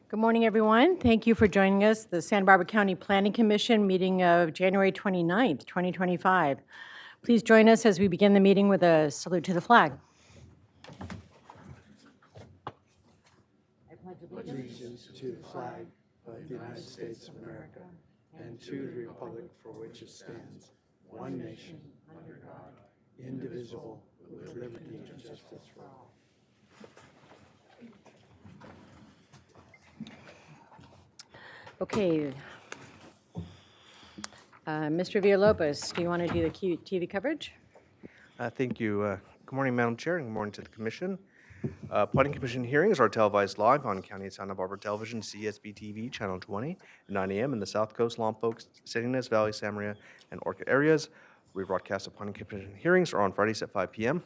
Good morning, everyone. Thank you for joining us, the Santa Barbara County Planning Commission meeting of January 29th, 2025. Please join us as we begin the meeting with a salute to the flag. Allegiance to the flag of the United States of America and to the republic for which it stands, one nation, under God, indivisible, with liberty and justice for all. Okay. Mr. Villalobos, do you want to do the TV coverage? Thank you. Good morning, Madam Chair, and good morning to the Commission. Planning Commission hearings are televised live on County of Santa Barbara Television, CSB TV, Channel 20, at 9 a.m. in the South Coast, Lompoc, Salinas Valley, Samaria, and Orca areas. Rebroadcast of Planning Commission hearings are on Fridays at 5 p.m.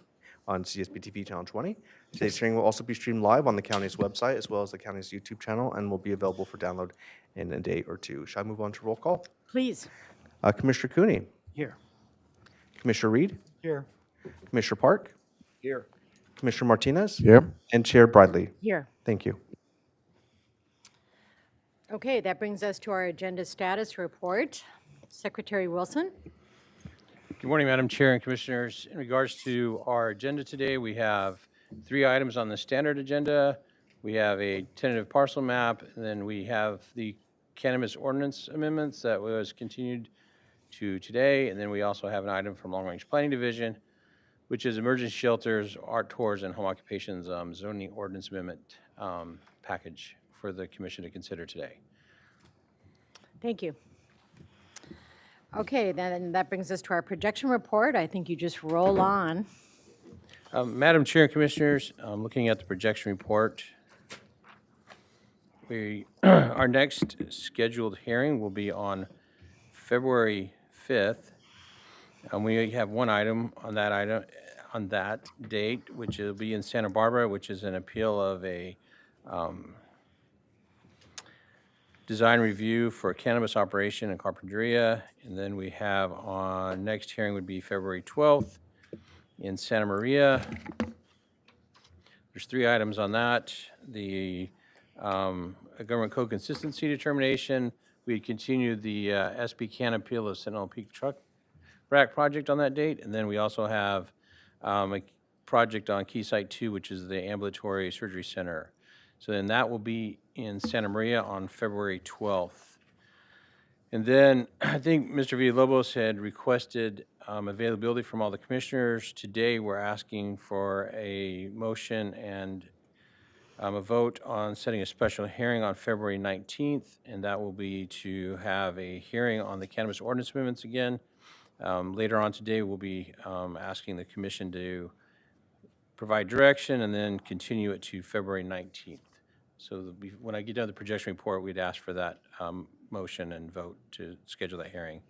on CSB TV, Channel 20. Today's hearing will also be streamed live on the county's website as well as the county's YouTube channel and will be available for download in a day or two. Shall I move on to roll call? Please. Commissioner Cooney. Here. Commissioner Reed. Here. Commissioner Park. Here. Commissioner Martinez. Here. And Chair Bradley. Here. Thank you. Okay, that brings us to our agenda status report. Secretary Wilson. Good morning, Madam Chair and Commissioners. In regards to our agenda today, we have 3 items on the standard agenda. We have a tentative parcel map, and then we have the cannabis ordinance amendments that was continued to today, and then we also have an item from Long Range Planning Division, which is emergency shelters, art tours, and home occupations zoning ordinance amendment package for the Commission to consider today. Thank you. Okay, then that brings us to our projection report. I think you just roll on. Madam Chair and Commissioners, looking at the projection report, our next scheduled hearing will be on February 5th. We have one item on that date, which will be in Santa Barbara, which is an appeal of a design review for a cannabis operation in Carpinteria. And then we have our next hearing would be February 12th in Santa Maria. There's 3 items on that. The a government code consistency determination. We continued the SB Can appeal of Sentinel Peak Truck Rack project on that date. And then we also have a project on Key Site 2, which is the ambulatory surgery center. So then that will be in Santa Maria on February 12th. And then I think Mr. Villalobos had requested availability from all the commissioners. Today we're asking for a motion and a vote on setting a special hearing on February 19th, and that will be to have a hearing on the cannabis ordinance amendments again. Later on today, we'll be asking the commission to provide direction and then continue it to February 19th. So when I get done the projection report, we'd ask for that motion and vote to schedule that hearing.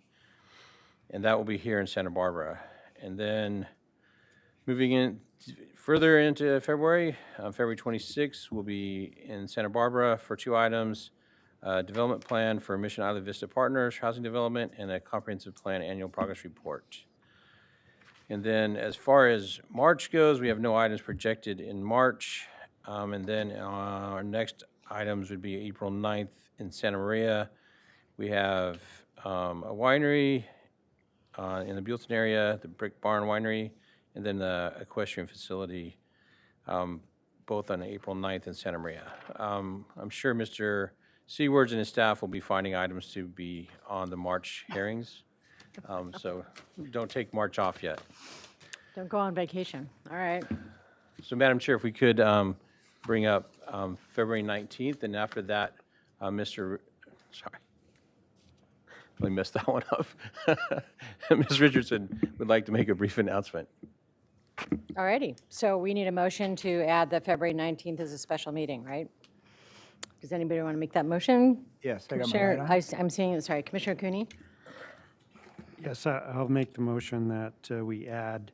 And that will be here in Santa Barbara. And then moving in further into February, February 26th, we'll be in Santa Barbara for 2 items. Development plan for Mission Isla Vista Partners Housing Development and a comprehensive plan annual progress report. And then as far as March goes, we have no items projected in March. And then our next items would be April 9th in Santa Maria. We have a winery in the Buellton area, the Brick Barn Winery, and then the equestrian facility, both on April 9th in Santa Maria. I'm sure Mr. Seawards and his staff will be finding items to be on the March hearings. So don't take March off yet. Don't go on vacation. All right. So Madam Chair, if we could bring up February 19th, and after that, sorry, we messed that one up. Ms. Richardson would like to make a brief announcement. All righty. So we need a motion to add the February 19th as a special meeting, right? Does anybody want to make that motion? Yes, I got my Commissioner, light on. I'm seeing, sorry, Commissioner Cooney? Yes, I'll make the motion that we add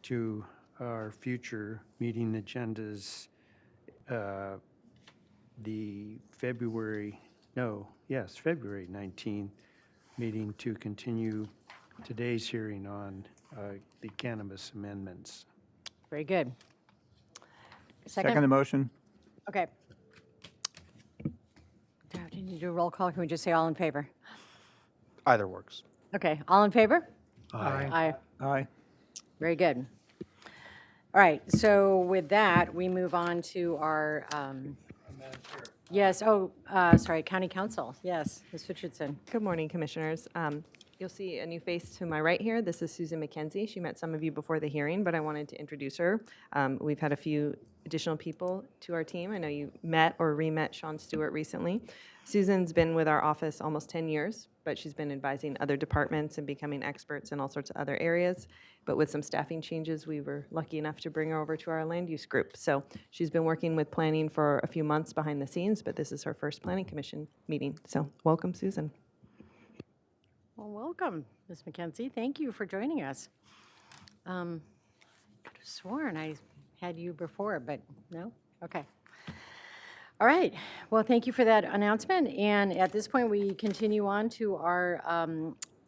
to our future meeting agendas the February 19th meeting to continue today's hearing on the cannabis amendments. Very good. Second the motion. Okay. You do a roll call, can we just say all in favor? Either works. Okay, all in favor? Aye. Aye. Aye. Very good. All right, so with that, we move on to our, yes, sorry, County Council. Yes, Ms. Richardson. Good morning, Commissioners. You'll see a new face to my right here. This is Susan McKenzie. She met some of you before the hearing, but I wanted to introduce her. We've had a few additional people to our team. I know you met or re-met Sean Stewart recently. Susan's been with our office almost 10 years, but she's been advising other departments and becoming experts in all sorts of other areas. But with some staffing changes, we were lucky enough to bring her over to our land use group. So she's been working with planning for a few months behind the scenes, but this is her first Planning Commission meeting. So welcome, Susan. Well, welcome, Ms. McKenzie. Thank you for joining us. Could have sworn I had you before, but no? Okay. All right. Well, thank you for that announcement. And at this point, we continue on to our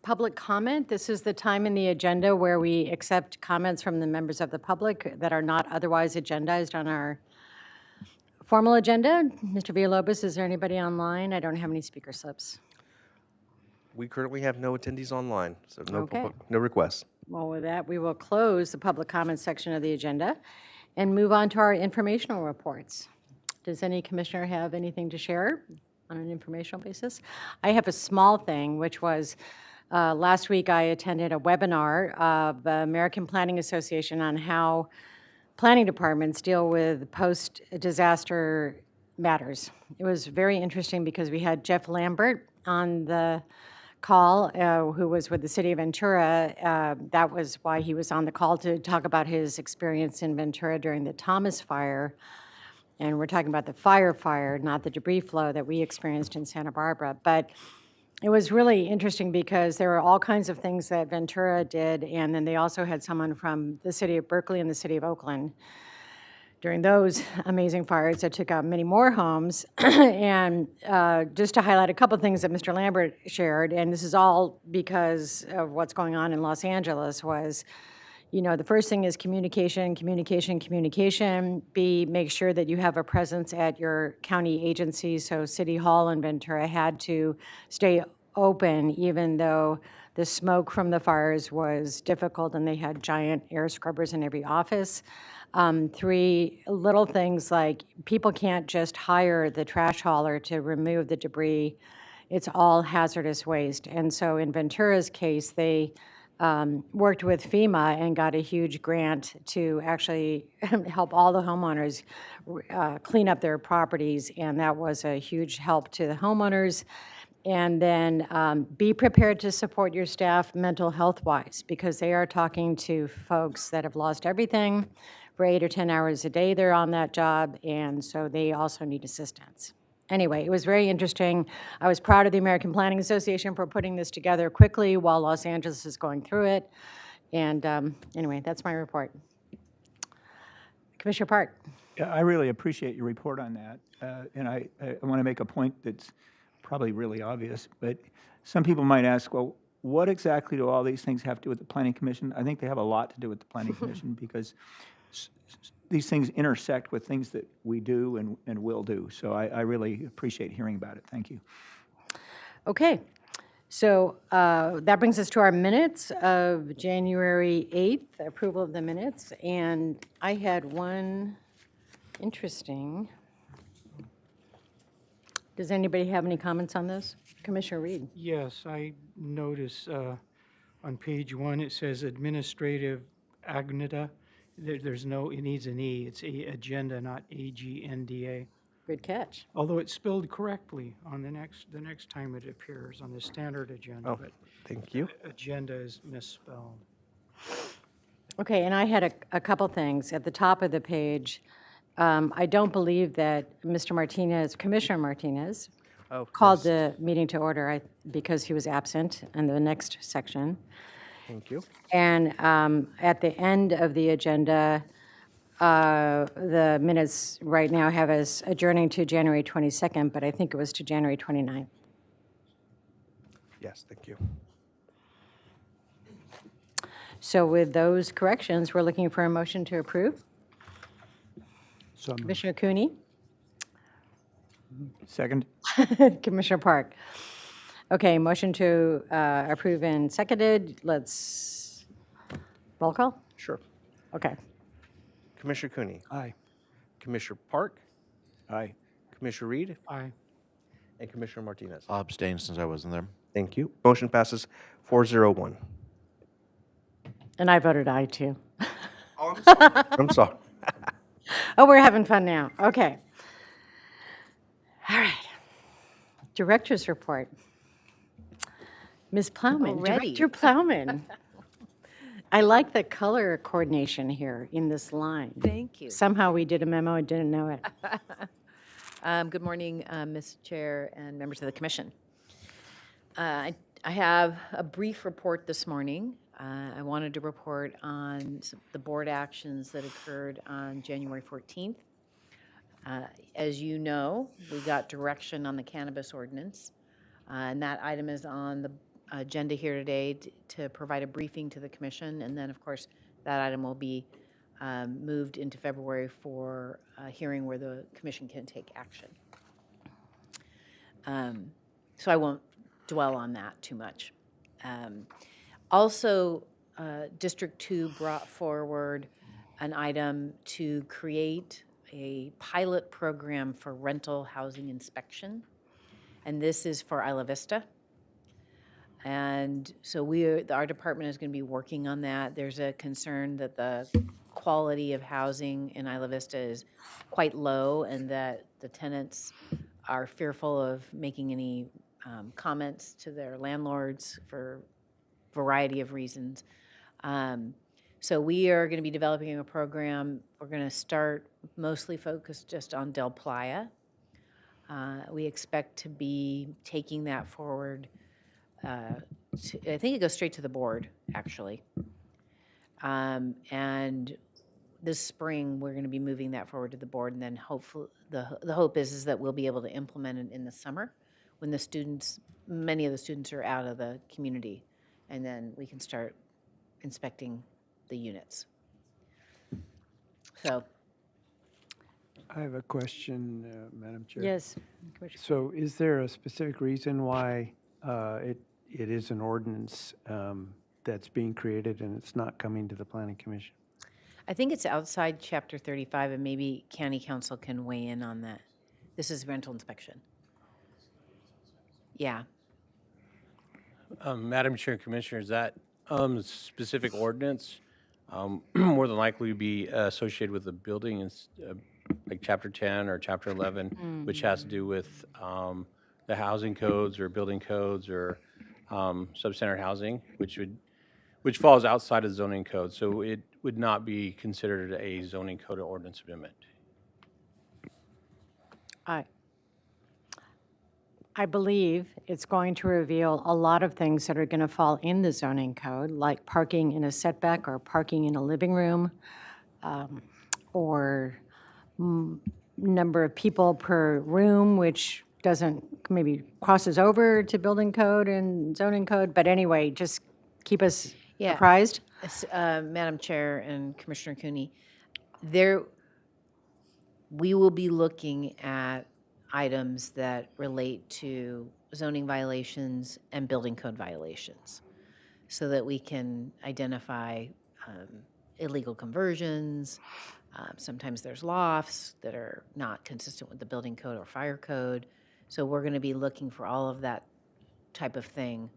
public comment. This is the time in the agenda where we accept comments from the members of the public that are not otherwise agendized on our formal agenda. Mr. Villalobos, is there anybody online? I don't have any speaker slips. We currently have no attendees online, so no, Okay. no requests. Well, with that, we will close the public comment section of the agenda and move on to our informational reports. Does any commissioner have anything to share on an informational basis? I have a small thing, which was last week I attended a webinar of the American Planning Association on how planning departments deal with post-disaster matters. It was very interesting because we had Jeff Lambert on the call, who was with the city of Ventura. That was why he was on the call, to talk about his experience in Ventura during the Thomas fire. And we're talking about the fire, not the debris flow that we experienced in Santa Barbara. But it was really interesting because there were all kinds of things that Ventura did, and then they also had someone from the city of Berkeley and the city of Oakland during those amazing fires that took out many more homes. And just to highlight a couple things that Mr. Lambert shared, and this is all because of what's going on in Los Angeles, was, you know, the first thing is communication. B, make sure that you have a presence at your county agencies. So City Hall in Ventura had to stay open even though the smoke from the fires was difficult and they had giant air scrubbers in every office. 3, little things like people can't just hire the trash hauler to remove the debris. It's all hazardous waste. And so in Ventura's case, they worked with FEMA and got a huge grant to actually help all the homeowners clean up their properties, and that was a huge help to the homeowners. And then be prepared to support your staff mental health-wise, because they are talking to folks that have lost everything. For 8 or 10 hours a day they're on that job, and so they also need assistance. Anyway, it was very interesting. I was proud of the American Planning Association for putting this together quickly while Los Angeles is going through it. And anyway, that's my report. Commissioner Park. Yeah, I really appreciate your report on that. And I want to make a point that's probably really obvious, but some people might ask, well, what exactly do all these things have to do with the Planning Commission? I think they have a lot to do with the Planning Commission because these things intersect with things that we do and will do. So I really appreciate hearing about it. Thank you. Okay, so that brings us to our minutes of January 8th, approval of the minutes. And I had one interesting. Does anybody have any comments on this? Commissioner Reed. Yes, I notice on page 1, it says administrative agenda. There's no, it needs an E. It's agenda, not AGNDA. Good catch. Although it's spelled correctly on the next time it appears on the standard agenda. Oh, but thank you. agenda is misspelled. Okay, and I had a couple things. At the top of the page, I don't believe that Mr. Martinez, Commissioner Martinez, called the meeting to order because he was absent in the next section. Thank you. And at the end of the agenda, the minutes right now have us adjourning to January 22nd, but I think it was to January 29th. Yes, thank you. So with those corrections, we're looking for a motion to approve. So Commissioner Cooney, Second? Commissioner Park. Okay, motion to approve and seconded. Let's, roll call? Sure. Okay. Commissioner Cooney, Aye. Commissioner Park, Aye. Commissioner Reed, Aye. and Commissioner Martinez. I'll abstain since I wasn't there. Thank you. Motion passes 401. And I voted aye, too. I'm sorry. Oh, we're having fun now. Okay. All right. Director's report. Ms. Plowman, Already. Director Plowman. I like the color coordination here in this line. Thank you. Somehow we did a memo and didn't know it. Good morning, Ms. Chair and members of the commission. I have a brief report this morning. I wanted to report on the board actions that occurred on January 14th. As you know, we got direction on the cannabis ordinance, and that item is on the agenda here today to provide a briefing to the commission, and then, of course, that item will be moved into February for a hearing where the commission can take action. So I won't dwell on that too much. Also, District 2 brought forward an item to create a pilot program for rental housing inspection, and this is for Isla Vista. And so our department is going to be working on that. There's a concern that the quality of housing in Isla Vista is quite low and that the tenants are fearful of making any comments to their landlords for a variety of reasons. So we are going to be developing a program. We're going to start mostly focused just on Del Playa. We expect to be taking that forward. I think it goes straight to the board, actually. And this spring, we're going to be moving that forward to the board, and then hopefully, the hope is that we'll be able to implement it in the summer when the students, many of the students are out of the community, and then we can start inspecting the units. So, I have a question, Madam Chair. Yes. Commissioner. So is there a specific reason why it is an ordinance that's being created and it's not coming to the Planning Commission? I think it's outside Chapter 35, and maybe County Council can weigh in on that. This is rental inspection. Yeah. Madam Chair and Commissioners, that specific ordinance more than likely would be associated with the building, like Chapter 10 or Chapter 11, which has to do with the housing codes or building codes or substandard housing, which falls outside of the zoning code. So it would not be considered a zoning code or ordinance amendment. I believe it's going to reveal a lot of things that are going to fall in the zoning code, like parking in a setback or parking in a living room, or number of people per room, which doesn't, maybe crosses over to building code and zoning code. But anyway, just keep us Yeah. apprised. Madam Chair and Commissioner Cooney, we will be looking at items that relate to zoning violations and building code violations so that we can identify illegal conversions. Sometimes there's lofts that are not consistent with the building code or fire code. So we're going to be looking for all of that type of thing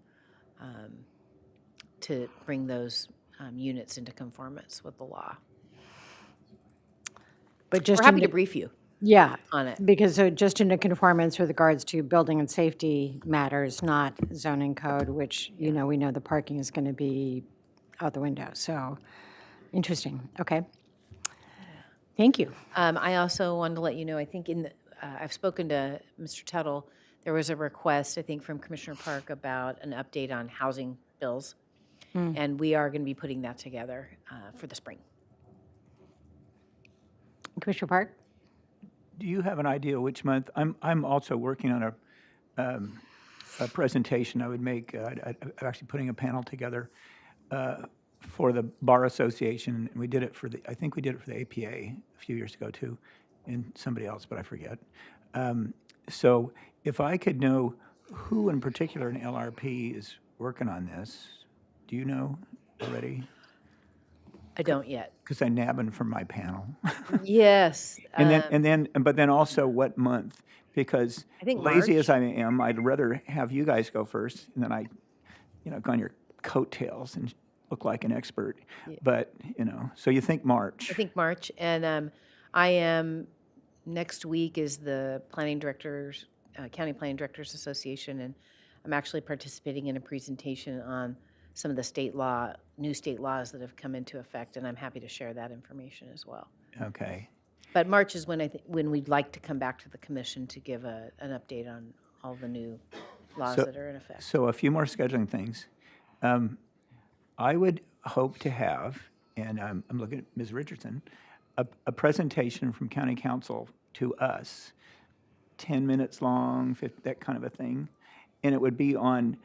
to bring those units into conformance with the law. But just We're happy in to brief you yeah, on it. because just into conformance with regards to building and safety matters, not zoning code, which, you know, we know the parking is going to be out the window. So, interesting. Okay. Thank you. I also wanted to let you know, I think I've spoken to Mr. Tuttle. There was a request, I think, from Commissioner Park about an update on housing bills. And we are going to be putting that together for the spring. Commissioner Park? Do you have an idea which month? I'm also working on a presentation I would make. I'm actually putting a panel together for the Bar Association. And we did it for I think we did it for the APA a few years ago too, and somebody else, but I forget. So if I could know who in particular in LRP is working on this, do you know already? I don't yet. Because I nabbing from my panel. Yes. But then also what month? Because I think lazy as March. I am, I'd rather have you guys go first, and then go on your coattails and look like an expert. But, so you think March? I think March, and I am, next week is the Planning Directors, County Planning Directors Association, and I'm actually participating in a presentation on some of the new state laws that have come into effect, and I'm happy to share that information as well. Okay. But March is when we'd like to come back to the commission to give an update on all the new laws So- that are in effect. So a few more scheduling things. I would hope to have, and I'm looking at Ms. Richardson, a presentation from county council to us, 10 minutes long, that kind of a thing. And it would be on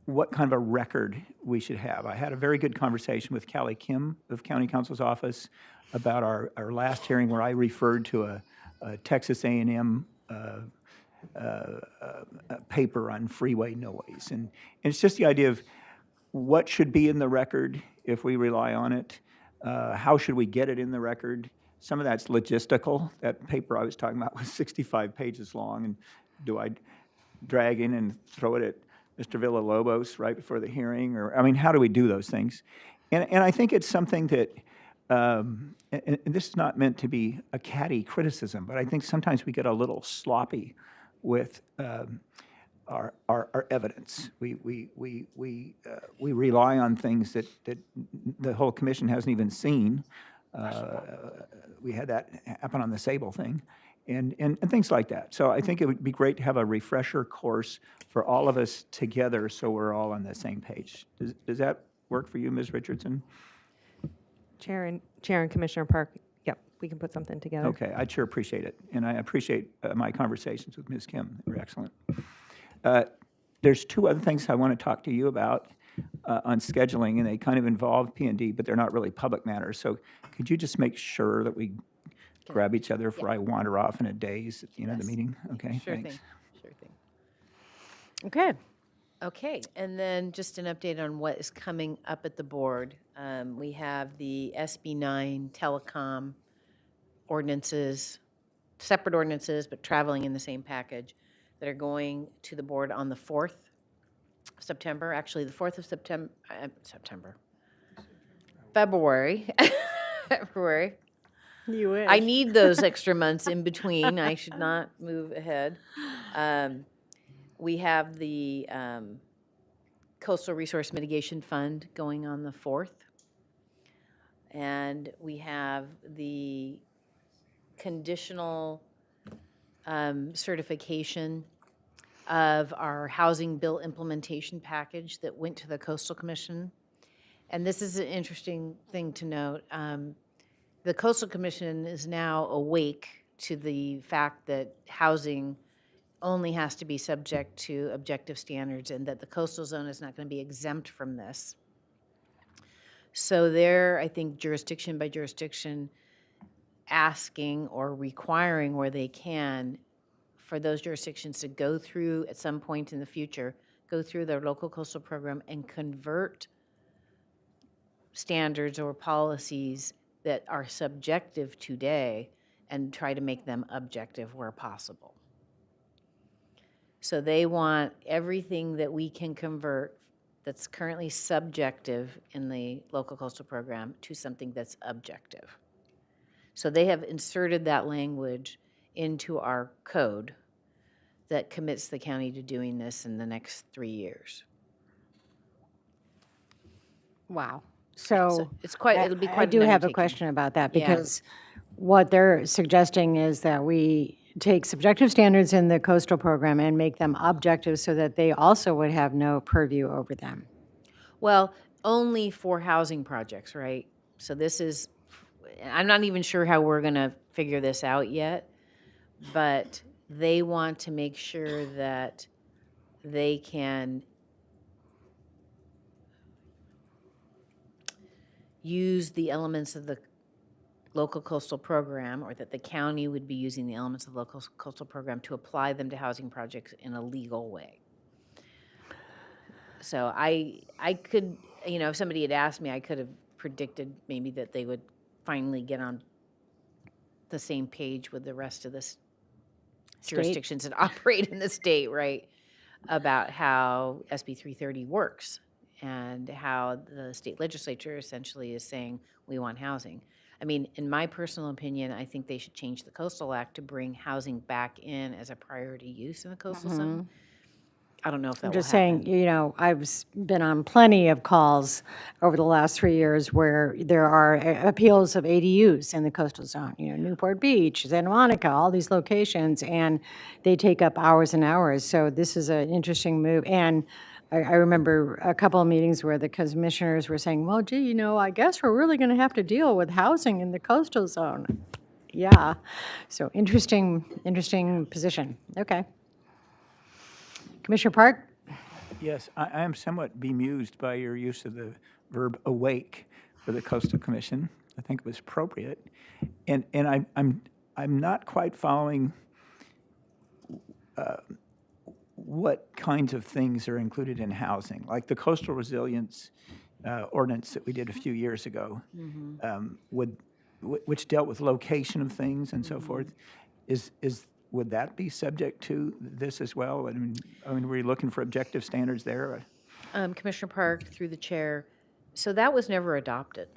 what kind of a record we should have. I had a very good conversation with Callie Kim of County Council's office about our last hearing where I referred to a Texas A&M paper on freeway noise. And it's just the idea of what should be in the record if we rely on it. How should we get it in the record? Some of that's logistical. That paper I was talking about was 65 pages long. And do I drag in and throw it at Mr. Villalobos right before the hearing? Or, I mean, how do we do those things? And I think it's something that, and this is not meant to be a catty criticism, but I think sometimes we get a little sloppy with our evidence. We rely on things that the whole commission hasn't even seen. We had that happen on the Sable thing, and things like that. So I think it would be great to have a refresher course for all of us together, so we're all on the same page. Does that work for you, Ms. Richardson? Chair and Commissioner Park, yep, we can put something together. Okay, I'd sure appreciate it, and I appreciate my conversations with Ms. Kim. They were excellent. There's two other things I want to talk to you about on scheduling, and they kind of involve P&D, but they're not really public matters. So could you just make sure that we grab each other before I wander off in a daze at the end of the meeting? Okay, Sure thanks. thing, sure thing. Okay. Okay, and then just an update on what is coming up at the board. We have the SB 9 telecom ordinances, separate ordinances, but traveling in the same package, that are going to the board on the 4th of September, actually the 4th of February. February. You wish. I need those extra months in between. I should not move ahead. We have the Coastal Resource Mitigation Fund going on the 4th. And we have the conditional certification of our housing bill implementation package that went to the Coastal Commission. And this is an interesting thing to note. The Coastal Commission is now awake to the fact that housing only has to be subject to objective standards and that the coastal zone is not going to be exempt from this. So they're, I think, jurisdiction by jurisdiction, asking or requiring where they can for those jurisdictions to go through at some point in the future, go through their local coastal program and convert standards or policies that are subjective today and try to make them objective where possible. So they want everything that we can convert that's currently subjective in the local coastal program to something that's objective. So they have inserted that language into our code that commits the county to doing this in the next 3 years. Wow. So So it's quite, it'll be quite I an do have a undertaking. question about that Yeah. because what they're suggesting is that we take subjective standards in the coastal program and make them objective so that they also would have no purview over them. Well, only for housing projects, right? So this is, I'm not even sure how we're gonna figure this out yet, but they want to make sure that they can use the elements of the local coastal program, or that the county would be using the elements of the local coastal program to apply them to housing projects in a legal way. So I could, if somebody had asked me, I could have predicted maybe that they would finally get on the same page with the rest of the jurisdictions that operate in the state, right? About how SB 330 works and how the state legislature essentially is saying, we want housing. I mean, in my personal opinion, I think they should change the Coastal Act to bring housing back in as a priority use in the coastal zone. I don't know if that I'm will just happen. saying, I've been on plenty of calls over the last 3 years where there are appeals of ADUs in the coastal zone, Newport Beach, Santa Monica, all these locations, and they take up hours and hours. So this is an interesting move. And I remember a couple of meetings where the commissioners were saying, well, gee, I guess we're really going to have to deal with housing in the coastal zone. Yeah. So interesting position. Okay. Commissioner Park? Yes, I am somewhat bemused by your use of the verb awake for the Coastal Commission. I think it was appropriate. And I'm not quite following what kinds of things are included in housing, like the coastal resilience ordinance that we did a few years ago, which dealt with location of things and so forth. Would that be subject to this as well? I mean, were you looking for objective standards there? Commissioner Park, through the chair, so that was never adopted,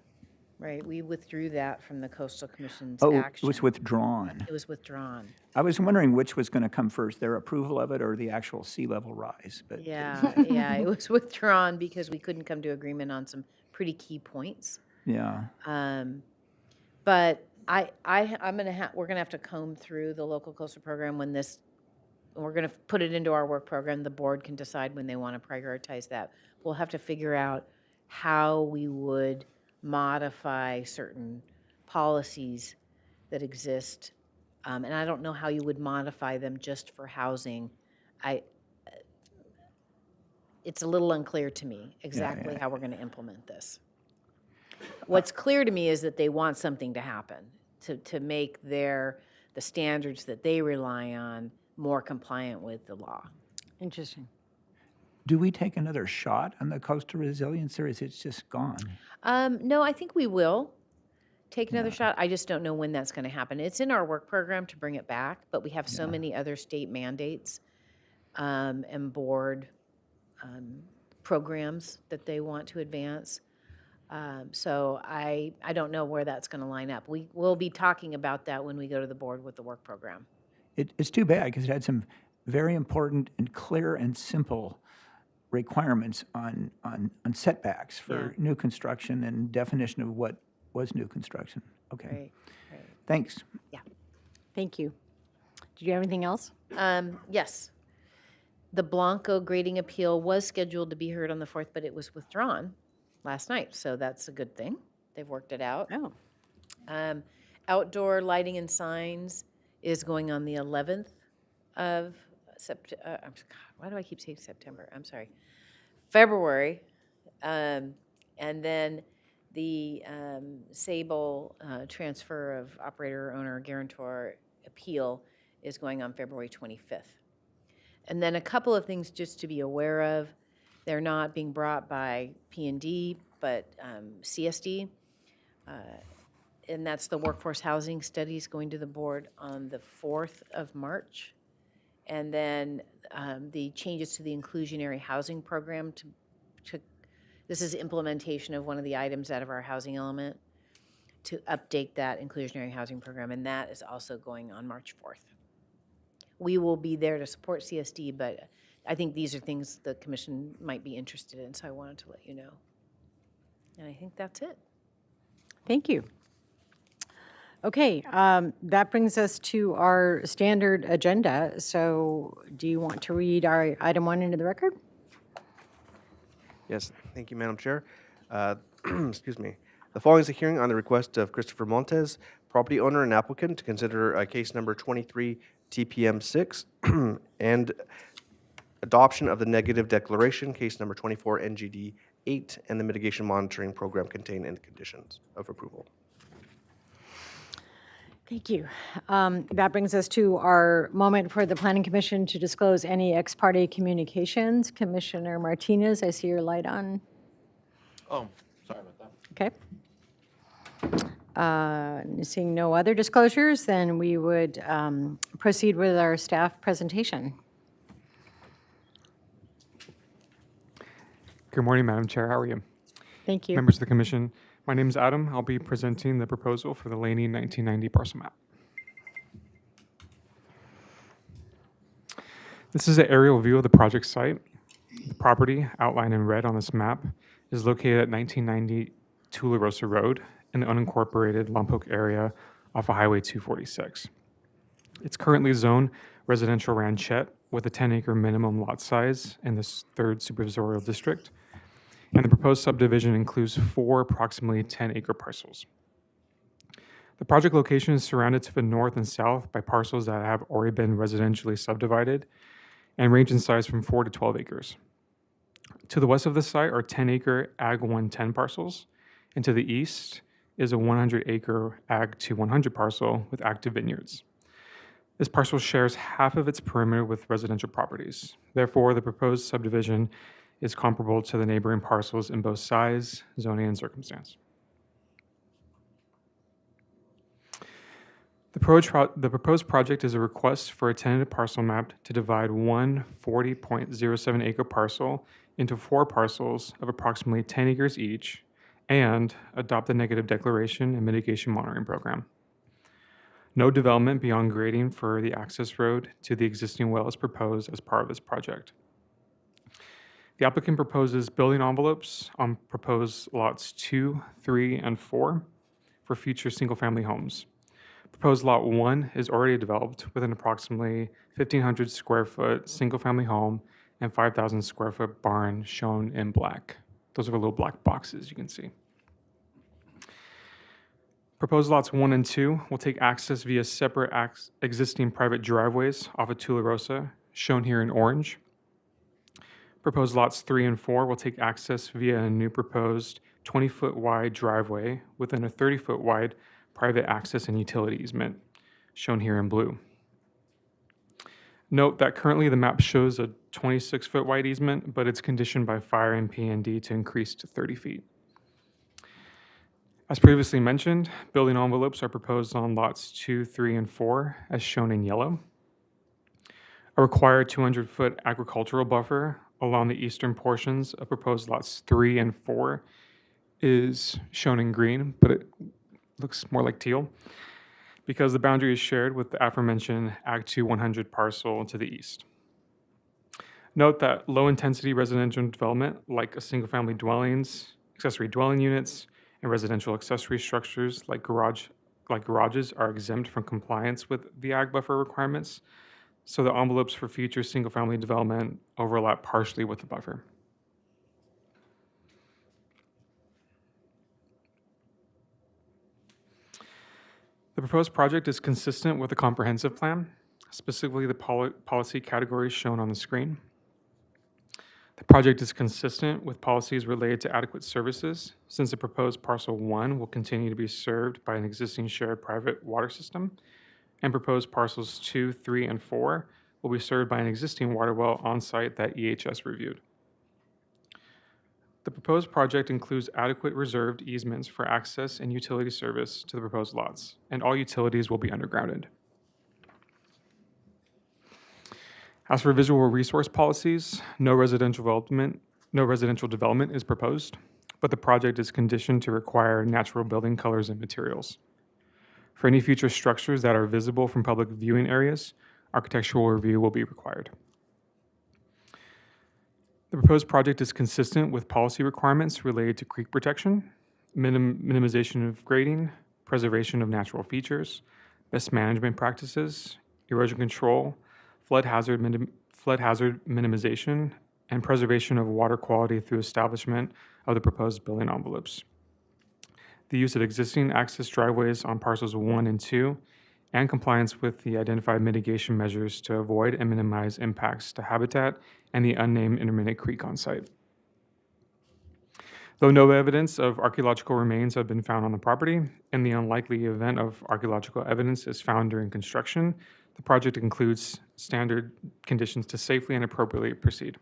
right? We withdrew that from the Coastal Commission's Oh, action. it was withdrawn. It was withdrawn. I was wondering which was going to come first, their approval of it or the actual sea level rise. But Yeah, it was withdrawn because we couldn't come to agreement on some pretty key points. yeah, But we're gonna have to comb through the local coastal program when we're gonna put it into our work program. The board can decide when they want to prioritize that. We'll have to figure out how we would modify certain policies that exist. And I don't know how you would modify them just for housing. It's a little unclear to me exactly how we're gonna implement this. What's clear to me is that they want something to happen, to make the standards that they rely on more compliant with the law. Interesting. do we take another shot on the coastal resilience, or is it just gone? No, I think we will take another shot. I just don't know when that's going to happen. It's in our work program to bring it back, but we have so many other state mandates and board programs that they want to advance. So I don't know where that's going to line up. We'll be talking about that when we go to the board with the work program. It's too bad, because it had some very important and clear and simple requirements on setbacks for new construction and definition of what was new construction. Okay, Right, right. thanks. Thank you. Did you have anything else? Yes. The Blanco grading appeal was scheduled to be heard on the 4th, but it was withdrawn last night, so that's a good thing. They've worked it out. Oh, Outdoor lighting and signs is going on the 11th of September. Why do I keep saying September? I'm sorry. February. And then the Sable transfer of operator, owner, guarantor appeal is going on February 25th. And then a couple of things just to be aware of. They're not being brought by P&D, but CSD. And that's the workforce housing studies going to the board on the 4th of March. And then the changes to the inclusionary housing program this is implementation of one of the items out of our housing element to update that inclusionary housing program, and that is also going on March 4th. We will be there to support CSD, but I think these are things the commission might be interested in, so I wanted to let you know. And I think that's it. thank you. Okay, that brings us to our standard agenda. So do you want to read our item 1 into the record? Yes, thank you, Madam Chair. Excuse me. The following is a hearing on the request of Christopher Montes, property owner and applicant, to consider case number 23 TPM 6 and adoption of the negative declaration, case number 24 NGD 8, and the mitigation monitoring program contained in the conditions of approval. Thank you. That brings us to our moment for the Planning Commission to disclose any ex parte communications. Commissioner Martinez, I see your light on. Oh, sorry about that. Okay. Seeing no other disclosures, then we would proceed with our staff presentation. Good morning, Madam Chair. How are you? Thank you. Members of the Commission, my name is Adam. I'll be presenting the proposal for the Laney 1990 parcel map. This is an aerial view of the project site. The property, outlined in red on this map, is located at 1990 Tularosa Road in the unincorporated Lompoc area off of Highway 246. It's currently zoned residential ranchette with a 10-acre minimum lot size in this 3rd supervisorial district. And the proposed subdivision includes 4 approximately 10-acre parcels. The project location is surrounded to the north and south by parcels that have already been residentially subdivided and range in size from 4 to 12 acres. To the west of the site are 10-acre Ag 110 parcels, and to the east is a 100-acre Ag 2100 parcel with active vineyards. This parcel shares half of its perimeter with residential properties. Therefore, the proposed subdivision is comparable to the neighboring parcels in both size, zoning, and circumstance. The proposed project is a request for a tentative parcel map to divide one 40.07 acre parcel into 4 parcels of approximately 10 acres each and adopt the negative declaration and mitigation monitoring program. No development beyond grading for the access road to the existing well is proposed as part of this project. The applicant proposes building envelopes on proposed lots 2, 3, and 4 for future single-family homes. Proposed lot 1 is already developed with an approximately 1,500 square foot single-family home and 5,000 square foot barn shown in black. Those are the little black boxes you can see. Proposed lots 1 and 2 will take access via separate existing private driveways off of Tularosa, shown here in orange. Proposed lots 3 and 4 will take access via a new proposed 20-foot wide driveway within a 30-foot wide private access and utility easement, shown here in blue. Note that currently the map shows a 26-foot wide easement, but it's conditioned by fire and P&D to increase to 30 feet. As previously mentioned, building envelopes are proposed on lots 2, 3, and 4, as shown in yellow. A required 200-foot agricultural buffer along the eastern portions of proposed lots 3 and 4 is shown in green, but it looks more like teal, because the boundary is shared with the aforementioned Ag 2 100 parcel to the east. Note that low-intensity residential development, like single-family dwellings, accessory dwelling units, and residential accessory structures like garages are exempt from compliance with the ag buffer requirements, so the envelopes for future single-family development overlap partially with the buffer. The proposed project is consistent with the comprehensive plan, specifically the policy categories shown on the screen. The project is consistent with policies related to adequate services, since the proposed parcel 1 will continue to be served by an existing shared private water system, and proposed parcels 2, 3, and 4 will be served by an existing water well on site that EHS reviewed. The proposed project includes adequate reserved easements for access and utility service to the proposed lots, and all utilities will be undergrounded. As for visual resource policies, no residential development is proposed, but the project is conditioned to require natural building colors and materials. For any future structures that are visible from public viewing areas, architectural review will be required. The proposed project is consistent with policy requirements related to creek protection, minimization of grading, preservation of natural features, best management practices, erosion control, flood hazard minimization, and preservation of water quality through establishment of the proposed building envelopes. The use of existing access driveways on parcels 1 and 2, and compliance with the identified mitigation measures to avoid and minimize impacts to habitat and the unnamed intermittent creek on site. Though no evidence of archaeological remains have been found on the property, in the unlikely event of archaeological evidence is found during construction, the project includes standard conditions to safely and appropriately proceed.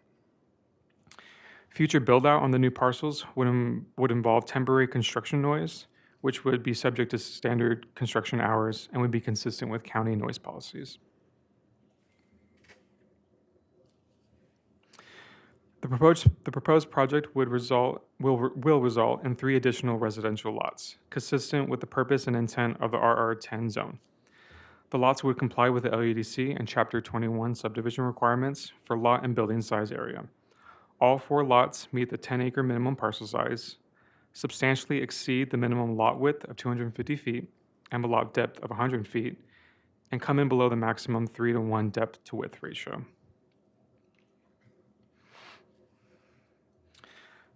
Future build-out on the new parcels would involve temporary construction noise, which would be subject to standard construction hours and would be consistent with county noise policies. The proposed project will result in 3 additional residential lots, consistent with the purpose and intent of the RR10 zone. The lots would comply with the LUDC and Chapter 21 subdivision requirements for lot and building size area. All 4 lots meet the 10-acre minimum parcel size, substantially exceed the minimum lot width of 250 feet and the lot depth of 100 feet, and come in below the maximum 3-to-1 depth to width ratio.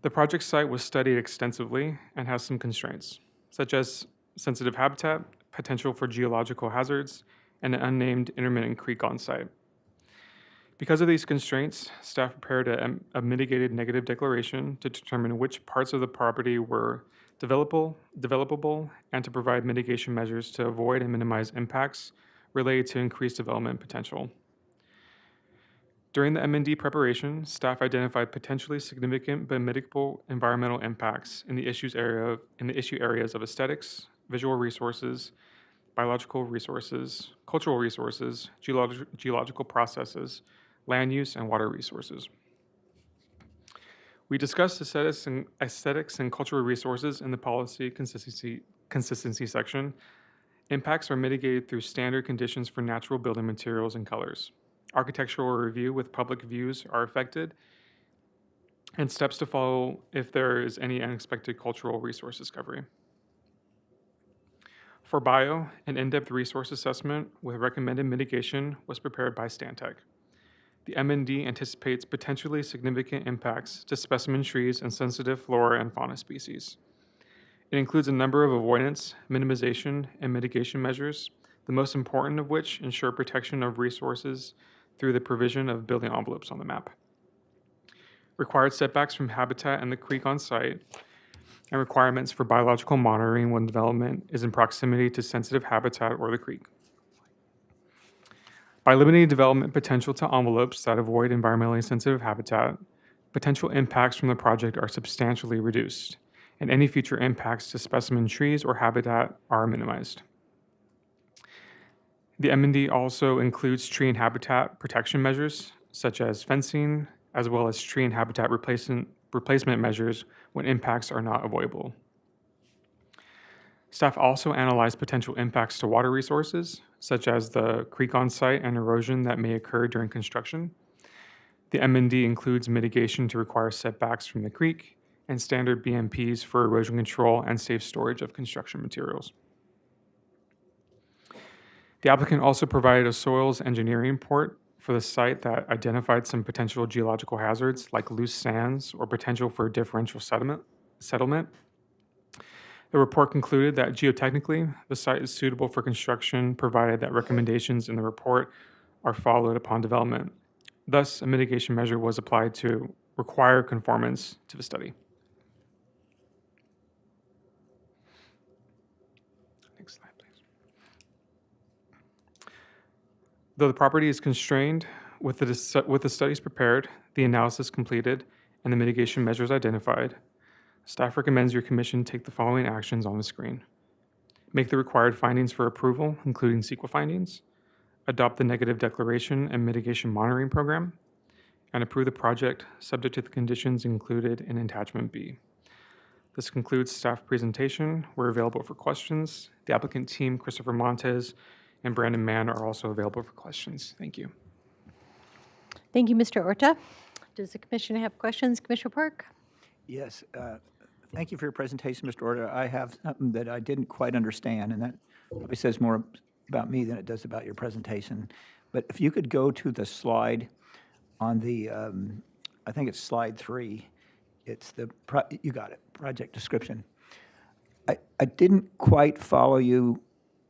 The project site was studied extensively and has some constraints, such as sensitive habitat, potential for geological hazards, and an unnamed intermittent creek on site. Because of these constraints, staff prepared a mitigated negative declaration to determine which parts of the property were developable, and to provide mitigation measures to avoid and minimize impacts related to increased development potential. During the M&D preparation, staff identified potentially significant but mitigable environmental impacts in the issue areas of aesthetics, visual resources, biological resources, cultural resources, geological processes, land use, and water resources. We discussed aesthetics and cultural resources in the policy consistency section. Impacts are mitigated through standard conditions for natural building materials and colors. Architectural review with public views are affected, and steps to follow if there is any unexpected cultural resource discovery. For bio, an in-depth resource assessment with recommended mitigation was prepared by Stantec. The M&D anticipates potentially significant impacts to specimen trees and sensitive flora and fauna species. It includes a number of avoidance, minimization, and mitigation measures, the most important of which ensure protection of resources through the provision of building envelopes on the map. Required setbacks from habitat and the creek on site, and requirements for biological monitoring when development is in proximity to sensitive habitat or the creek. By limiting development potential to envelopes that avoid environmentally sensitive habitat, potential impacts from the project are substantially reduced, and any future impacts to specimen trees or habitat are minimized. The M&D also includes tree and habitat protection measures, such as fencing, as well as tree and habitat replacement measures when impacts are not avoidable. Staff also analyzed potential impacts to water resources, such as the creek on site and erosion that may occur during construction. The M&D includes mitigation to require setbacks from the creek and standard BMPs for erosion control and safe storage of construction materials. The applicant also provided a soils engineering report for the site that identified some potential geological hazards like loose sands or potential for differential settlement. The report concluded that geotechnically, the site is suitable for construction provided that recommendations in the report are followed upon development. Thus, a mitigation measure was applied to require conformance to the study. Next slide, please. Though the property is constrained with the studies prepared, the analysis completed, and the mitigation measures identified, staff recommends your commission take the following actions on the screen. Make the required findings for approval, including CEQA findings, adopt the negative declaration and mitigation monitoring program, and approve the project subject to the conditions included in Attachment B. This concludes staff presentation. We're available for questions. The applicant team, Christopher Montez and Brandon Mann, are also available for questions. Thank you. Thank you, Mr. Orta. Does the commission have questions? Commissioner Park? Yes, thank you for your presentation, Mr. Orta. I have something that I didn't quite understand, and that probably says more about me than it does about your presentation. But if you could go to the slide on the, I think it's slide 3. It's the, you got it, project description. I didn't quite follow you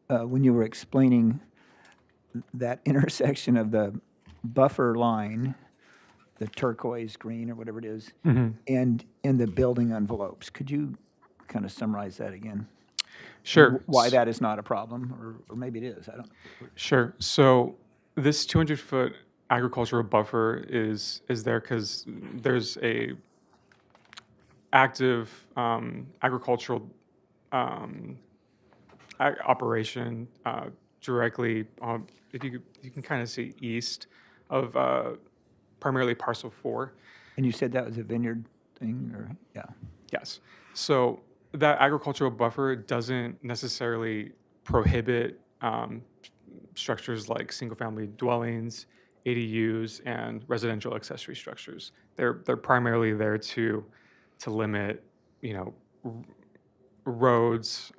when you were explaining that intersection of the buffer line the turquoise green or whatever it is, Mhm. and in the building envelopes. Could you kind of summarize that again? Sure. Why that is not a problem, or maybe it is, I don't. Sure. So this 200-foot agricultural buffer is there because there's a active agricultural operation directly on, if you can kind of see east of primarily parcel 4. And you said that was a vineyard thing, or, yeah? Yes. So that agricultural buffer doesn't necessarily prohibit structures like single-family dwellings, ADUs, and residential accessory structures. They're primarily there to limit, roads,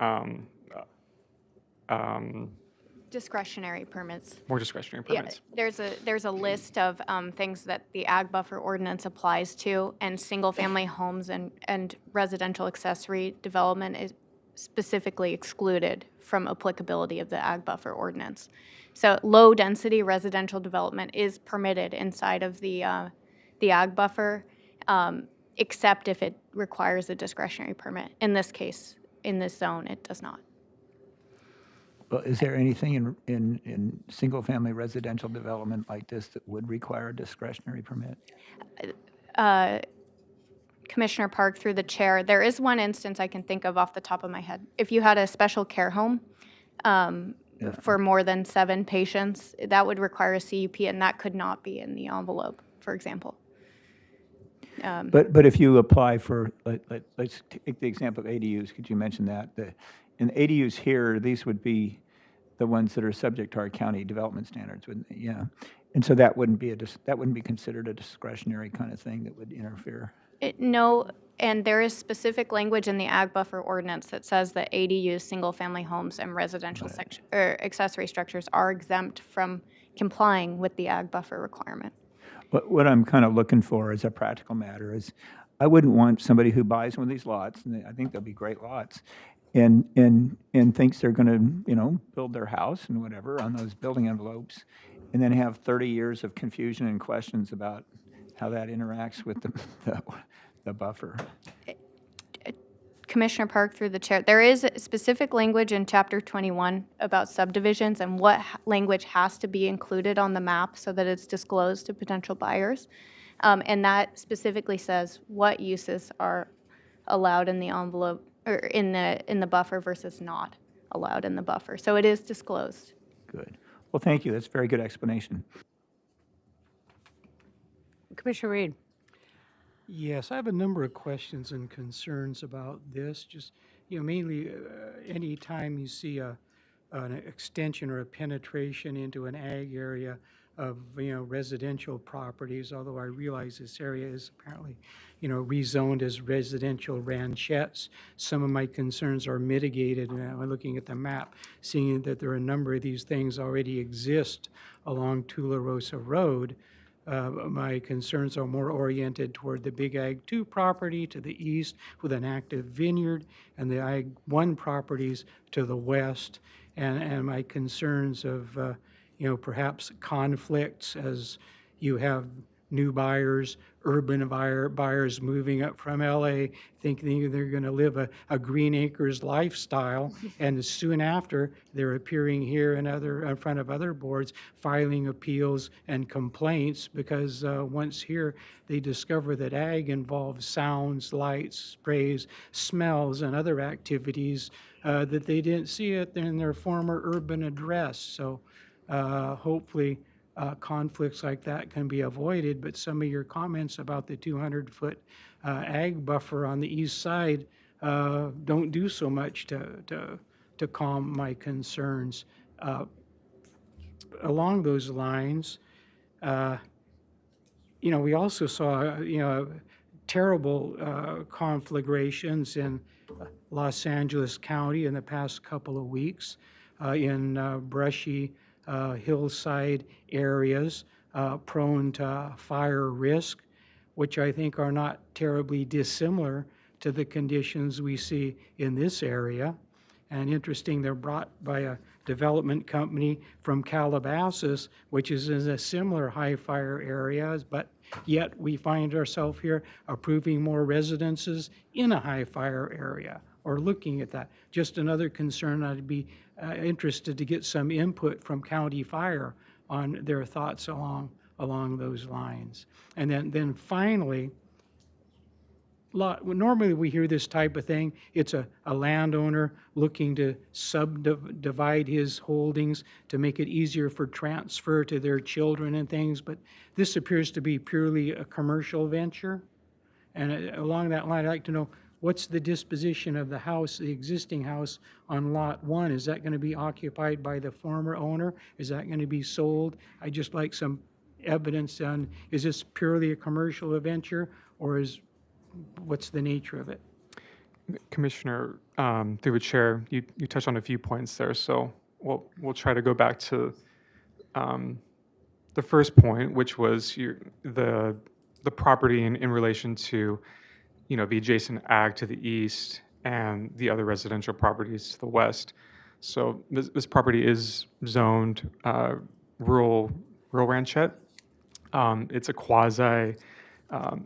Discretionary permits. more discretionary Yeah, permits. there's a list of things that the ag buffer ordinance applies to, and single-family homes and residential accessory development is specifically excluded from applicability of the ag buffer ordinance. So low-density residential development is permitted inside of the ag buffer, except if it requires a discretionary permit. In this case, in this zone, it does not. Well, is there anything in single-family residential development like this that would require a discretionary permit? Commissioner Park, through the chair, there is one instance I can think of off the top of my head. If you had a special care home for more than 7 patients, that would require a CUP, and that could not be in the envelope, for example. But if you apply for, let's take the example of ADUs, could you mention that? In ADUs here, these would be the ones that are subject to our county development standards, wouldn't they? Yeah. And so that wouldn't be considered a discretionary kind of thing that would interfere? No, and there is specific language in the ag buffer ordinance that says that ADUs, single-family homes, and residential accessory structures are exempt from complying with the ag buffer requirement. What I'm kind of looking for as a practical matter is, I wouldn't want somebody who buys one of these lots, and I think they'll be great lots, and thinks they're going to, build their house and whatever on those building envelopes, and then have 30 years of confusion and questions about how that interacts with the buffer. Commissioner Park, through the chair, there is specific language in Chapter 21 about subdivisions and what language has to be included on the map so that it's disclosed to potential buyers. And that specifically says what uses are allowed in the envelope, or in the buffer versus not allowed in the buffer. So it is disclosed. Good. Well, thank you. That's a very good explanation. Commissioner Reed. Yes, I have a number of questions and concerns about this. Just, mainly any time you see an extension or a penetration into an ag area of, residential properties, although I realize this area is apparently, rezoned as residential ranchettes. Some of my concerns are mitigated, and I'm looking at the map, seeing that there are a number of these things already exist along Tularosa Road. My concerns are more oriented toward the Big Ag 2 property to the east with an active vineyard, and the Ag 1 properties to the west, and my concerns of perhaps conflicts as you have new buyers, urban buyers moving up from LA, thinking they're going to live a Green Acres lifestyle, and soon after they're appearing here in front of other boards, filing appeals and complaints because once here they discover that ag involves sounds, lights, sprays, smells, and other activities that they didn't see it in their former urban address. So hopefully conflicts like that can be avoided, but some of your comments about the 200-foot ag buffer on the east side don't do so much to calm my concerns. Along those lines, we also saw, terrible conflagrations in Los Angeles County in the past couple of weeks in brushy hillside areas prone to fire risk, which I think are not terribly dissimilar to the conditions we see in this area. And interesting, they're brought by a development company from Calabasas, which is in a similar high fire area, but yet we find ourselves here approving more residences in a high fire area, or looking at that. Just another concern, I'd be interested to get some input from County Fire on their thoughts along those lines. And then finally, normally we hear this type of thing, it's a landowner looking to subdivide his holdings to make it easier for transfer to their children and things, but this appears to be purely a commercial venture. And along that line, I'd like to know, what's the disposition of the house, the existing house on Lot 1? Is that going to be occupied by the former owner? Is that going to be sold? I'd just like some evidence on, is this purely a commercial venture, or what's the nature of it? Commissioner, through the chair, you touched on a few points there, so we'll try to go back to the first point, which was the property in relation to, the adjacent ag to the east and the other residential properties to the west. So this property is zoned rural ranchette. It's a quasi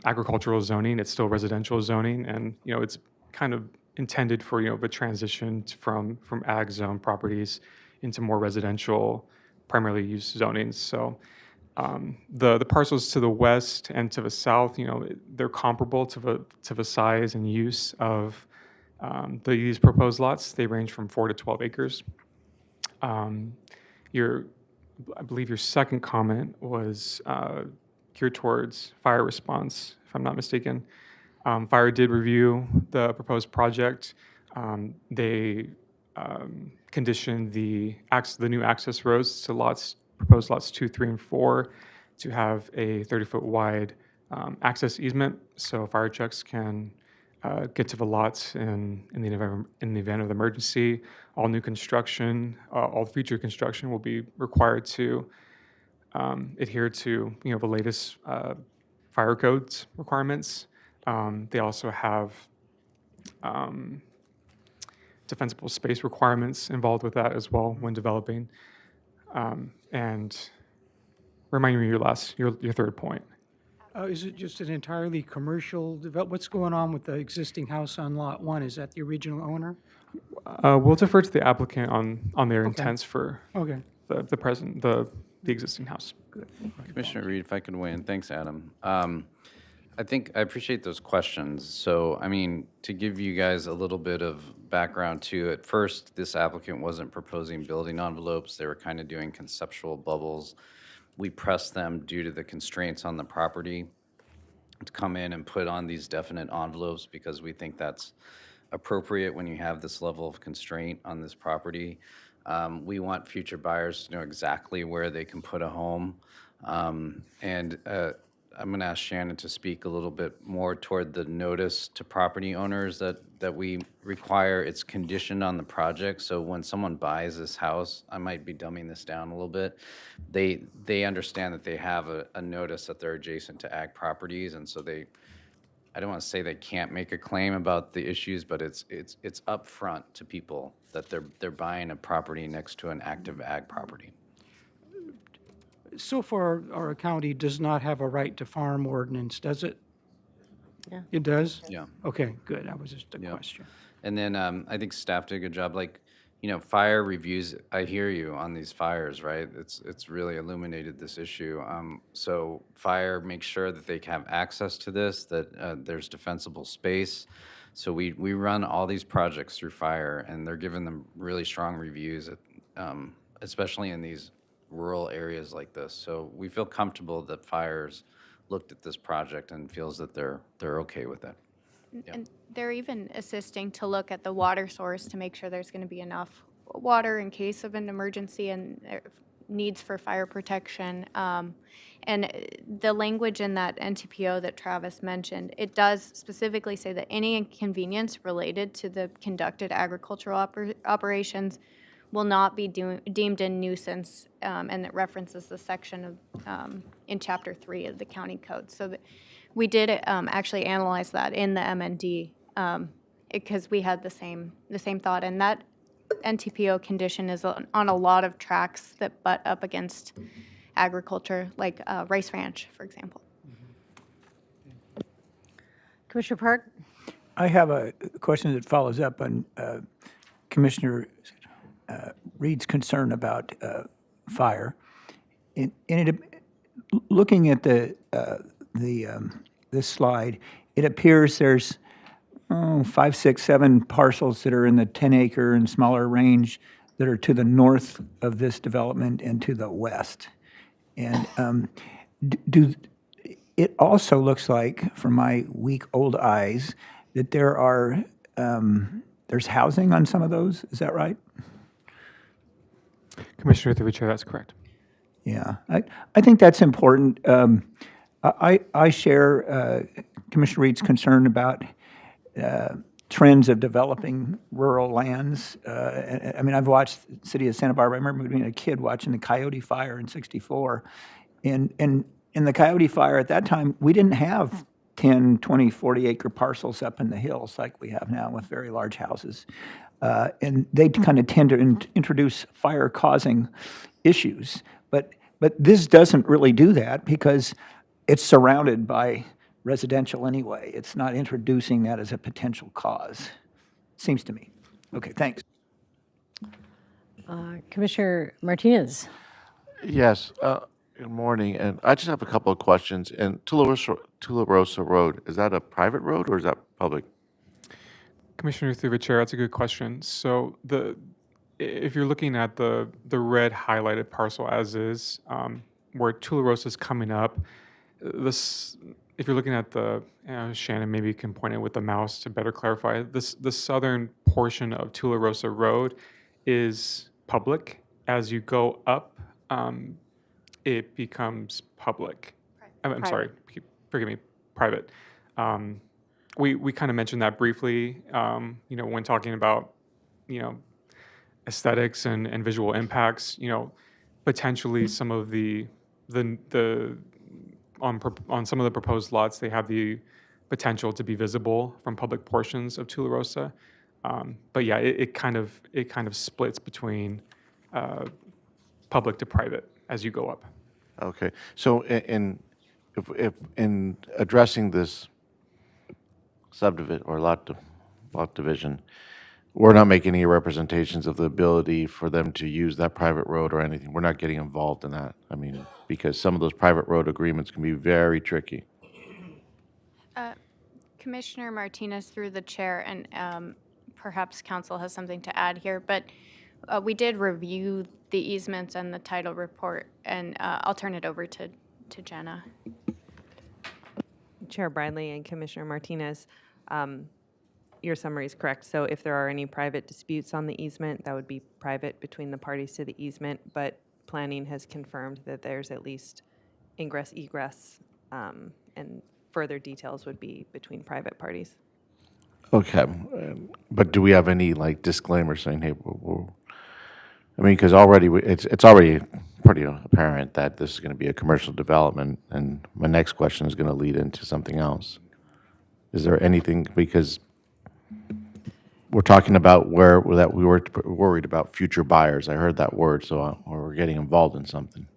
agricultural zoning. It's still residential zoning, and it's kind of intended for the transition from ag zone properties into more residential, primarily used zonings. So the parcels to the west and to the south, they're comparable to the size and use of these proposed lots. They range from 4 to 12 acres. I believe your second comment was geared towards fire response, if I'm not mistaken. Fire did review the proposed project. They conditioned the new access roads to proposed lots 2, 3, and 4 to have a 30-foot wide access easement, so fire trucks can get to the lots in the event of emergency. All new construction, all future construction will be required to adhere to the latest fire codes requirements. They also have defensible space requirements involved with that as well when developing. And remind me your third point. Is it just an entirely commercial what's going on with the existing house on Lot 1? Is that the original owner? We'll defer to the applicant on their intents for Okay. the existing house. Good. Commissioner Reed, if I could weigh in. Thanks, Adam. I appreciate those questions. So, to give you guys a little bit of background too, at first, this applicant wasn't proposing building envelopes. They were kind of doing conceptual bubbles. We pressed them due to the constraints on the property to come in and put on these definite envelopes because we think that's appropriate when you have this level of constraint on this property. We want future buyers to know exactly where they can put a home. I'm going to ask Shannon to speak a little bit more toward the notice to property owners that we require. It's conditioned on the project, so when someone buys this house, I might be dumbing this down a little bit, they understand that they have a notice that they're adjacent to ag properties, and so I don't want to say they can't make a claim about the issues, but it's upfront to people that they're buying a property next to an active ag property. So far, our county does not have a right to farm ordinance, does it? Yeah. It does? Yeah. Okay, good. That was just a Yep. question. And then I think staff did a good job. Fire reviews, I hear you on these fires, right? It's really illuminated this issue. So fire makes sure that they have access to this, that there's defensible space. So we run all these projects through fire, and they're giving them really strong reviews, especially in these rural areas like this. So we feel comfortable that fire's looked at this project and feels that they're okay with it. And they're even assisting to look at the water source to make sure there's going to be enough water in case of an emergency and needs for fire protection. And the language in that NTPO that Travis mentioned, it does specifically say that any inconvenience related to the conducted agricultural operations will not be deemed a nuisance, and it references the section of in Chapter 3 of the county code. So that we did actually analyze that in the MND because we had the same thought, and that NTPO condition is on a lot of tracks that butt up against agriculture, like Rice Ranch, for example. Commissioner Park? I have a question that follows up on Commissioner Reed's concern about fire. Looking at this slide, it appears there's 5, 6, 7 parcels that are in the 10-acre and smaller range that are to the north of this development and to the west. And it also looks like, from my weak old eyes, that there's housing on some of those. Is that right? Commissioner through the chair, that's correct. Yeah, I think that's important. I share Commissioner Reed's concern about trends of developing rural lands. I mean, I've watched the city of Santa Barbara. I remember being a kid watching the Coyote Fire in '64. And in the Coyote Fire at that time, we didn't have 10, 20, 40-acre parcels up in the hills like we have now with very large houses. And they kind of tend to introduce fire-causing issues. But this doesn't really do that because it's surrounded by residential anyway. It's not introducing that as a potential cause, seems to me. Okay, thanks. Commissioner Martinez? Yes, good morning, and I just have a couple of questions. And Tularosa Road, is that a private road or is that public? Commissioner through the chair, that's a good question. So if you're looking at the red highlighted parcel as is, where Tularosa is coming up, if you're looking at Shannon, maybe you can point it with the mouse to better clarify. The southern portion of Tularosa Road is public. As you go up, it becomes public. I'm sorry, forgive me, private. We kind of mentioned that briefly, when talking about, aesthetics and visual impacts. Potentially some of on some of the proposed lots, they have the potential to be visible from public portions of Tularosa. But yeah, it kind of splits between public to private as you go up. Okay, so if in addressing this subdivision or lot division, we're not making any representations of the ability for them to use that private road or anything. We're not getting involved in that. I mean, because some of those private road agreements can be very tricky. Commissioner Martinez through the chair, and perhaps council has something to add here, but we did review the easements and the title report, and I'll turn it over to Jenna. Chair Bradley and Commissioner Martinez, your summary is correct. So if there are any private disputes on the easement, that would be private between the parties to the easement, but planning has confirmed that there's at least ingress, egress, and further details would be between private parties. Okay, but do we have any disclaimer saying, hey, because already it's already pretty apparent that this is going to be a commercial development, and my next question is going to lead into something else. Is there anything, because we're talking about that we were worried about future buyers. I heard that word, so we're getting involved in something.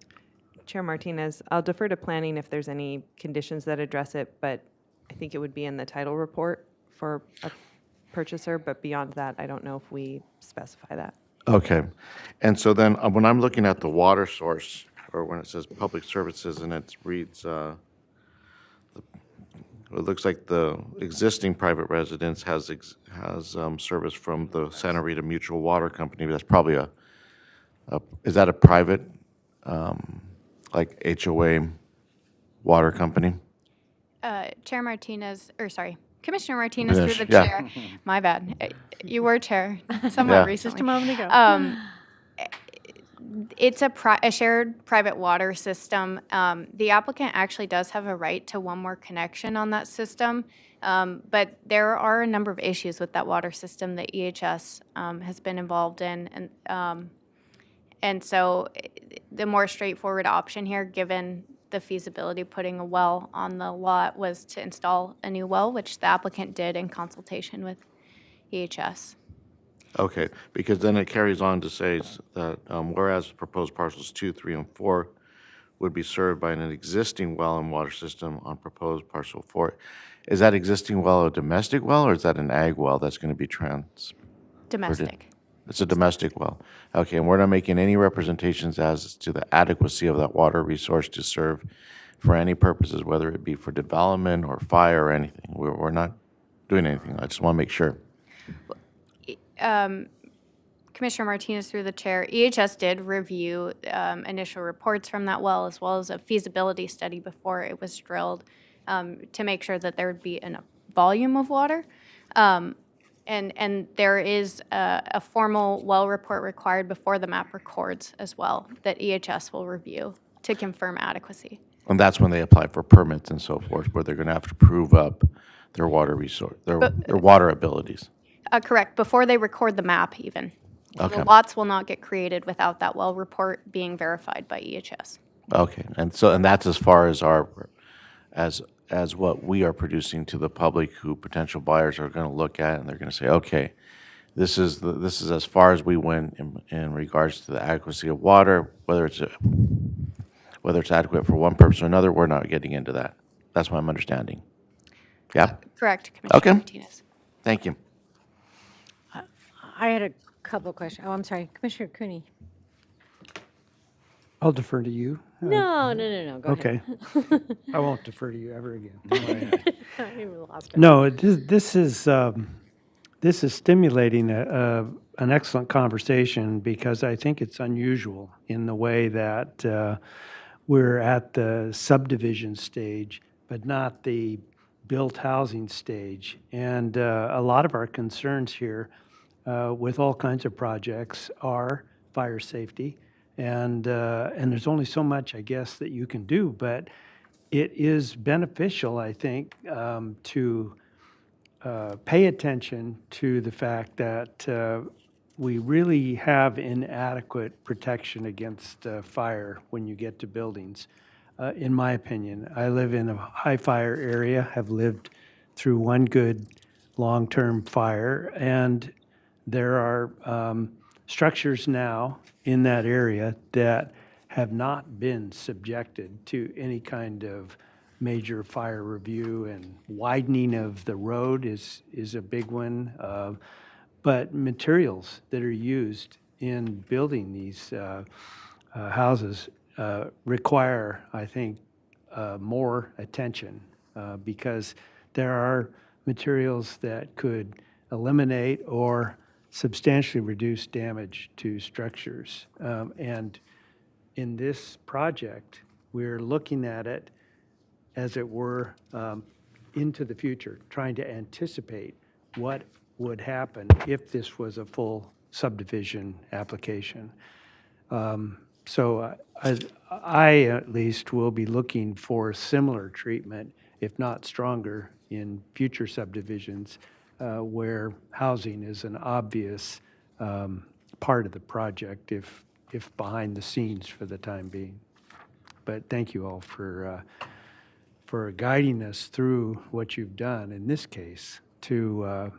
Chair Martinez, I'll defer to planning if there's any conditions that address it, but I think it would be in the title report for a purchaser, but beyond that, I don't know if we specify that. Okay, and so then when I'm looking at the water source, or when it says public services and it reads, it looks like the existing private residence has service from the Santa Rita Mutual Water Company. That's probably is that a private, HOA water company? Chair Martinez, Commissioner Martinez through the chair. My bad. You were chair somewhat recently. Just a moment ago. It's a shared private water system. The applicant actually does have a right to one more connection on that system, but there are a number of issues with that water system that EHS has been involved in, and so the more straightforward option here, given the feasibility of putting a well on the lot, was to install a new well, which the applicant did in consultation with EHS. Okay, because then it carries on to say that whereas proposed parcels 2, 3, and 4 would be served by an existing well and water system on proposed parcel 4. Is that existing well a domestic well, or is that an ag well that's going to be Domestic. It's a domestic well. Okay, and we're not making any representations as to the adequacy of that water resource to serve for any purposes, whether it be for development or fire or anything. We're not doing anything. I just want to make sure. Commissioner Martinez, through the chair, EHS did review initial reports from that well, as well as a feasibility study before it was drilled, to make sure that there would be enough volume of water. And there is a formal well report required before the map records as well, that EHS will review to confirm adequacy. And that's when they apply for permits and so forth, where they're going to have to prove up their water resource, their water abilities. Correct, before they record the map even. Okay. The lots will not get created without that well report being verified by EHS. Okay, and that's as far as as what we are producing to the public, who potential buyers are going to look at, and they're going to say, okay, this is as far as we went in regards to the adequacy of water, whether it's adequate for one purpose or another. We're not getting into that. That's what I'm understanding. Yeah. Correct, Commissioner Okay. Martinez. Thank you. I had a couple questions. Oh, I'm sorry, Commissioner Cooney. I'll defer to you. No, go ahead. Okay. I won't defer to you ever again. I even lost it. No, this is stimulating an excellent conversation, because I think it's unusual in the way that we're at the subdivision stage, but not the built housing stage. And a lot of our concerns here with all kinds of projects are fire safety. And there's only so much, I guess, that you can do, but it is beneficial, I think, to pay attention to the fact that we really have inadequate protection against fire when you get to buildings, in my opinion. I live in a high fire area, have lived through one good long-term fire, and there are structures now in that area that have not been subjected to any kind of major fire review, and widening of the road is a big one. But materials that are used in building these houses require, I think, more attention, because there are materials that could eliminate or substantially reduce damage to structures. And in this project, we're looking at it, as it were, into the future, trying to anticipate what would happen if this was a full subdivision application. So I at least will be looking for similar treatment, if not stronger, in future subdivisions where housing is an obvious part of the project, if behind the scenes for the time being. But thank you all for guiding us through what you've done in this case to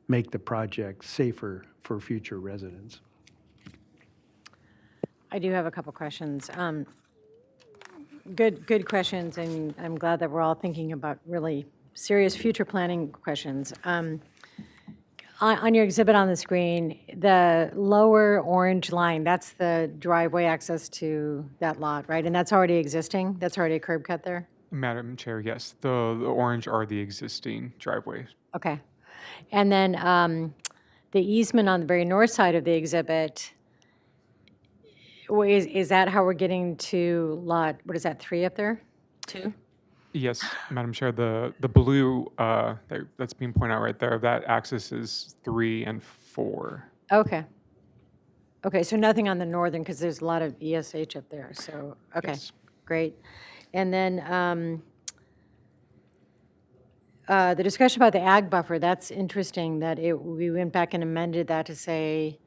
make the project safer for future residents. I do have a couple questions. Good questions, and I'm glad that we're all thinking about really serious future planning questions. On your exhibit on the screen, the lower orange line, that's the driveway access to that lot, right? And that's already existing? That's already a curb cut there? Madam Chair, yes, the orange are the existing driveways. Okay. And then the easement on the very north side of the exhibit, is that how we're getting to lot, what is that, 3 up there? 2? Yes, Madam Chair, the blue that's being pointed out right there, that axis is 3 and 4. Okay. Okay, so nothing on the northern, because there's a lot of ESH up there, so, okay, Yes. great. And then the discussion about the ag buffer, that's interesting that we went back and amended that to say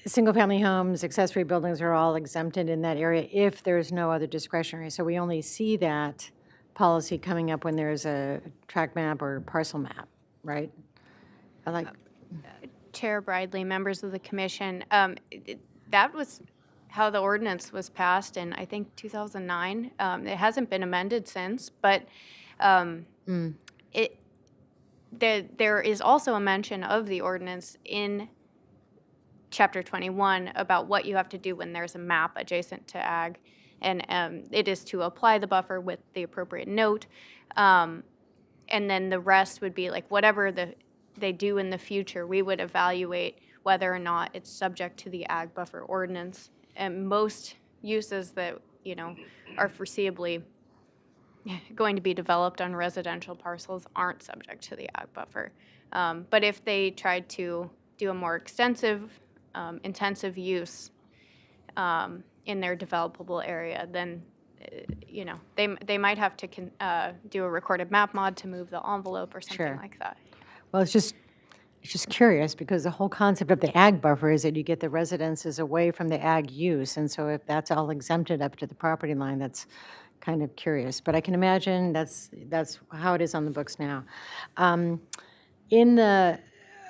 single-family homes, accessory buildings are all exempted in that area if there's no other discretionary. So we only see that policy coming up when there's a tract map or parcel map, right? I like. Chair Bridley, members of the commission, that was how the ordinance was passed in, I think, 2009. It hasn't been amended since, but there is also a mention of the ordinance in Chapter 21 about what you have to do when there's a map adjacent to ag, and it is to apply the buffer with the appropriate note, and then the rest would be like whatever they do in the future, we would evaluate whether or not it's subject to the ag buffer ordinance. And most uses that, you know, are foreseeably going to be developed on residential parcels aren't subject to the ag buffer. But if they tried to do a more extensive, intensive use in their developable area, then you know, they might have to do a recorded map mod to move the envelope or something like that. Well, it's just curious because the whole concept of the ag buffer is that you get the residences away from the ag use. And so if that's all exempted up to the property line, that's kind of curious. But I can imagine that's how it is on the books now. In the,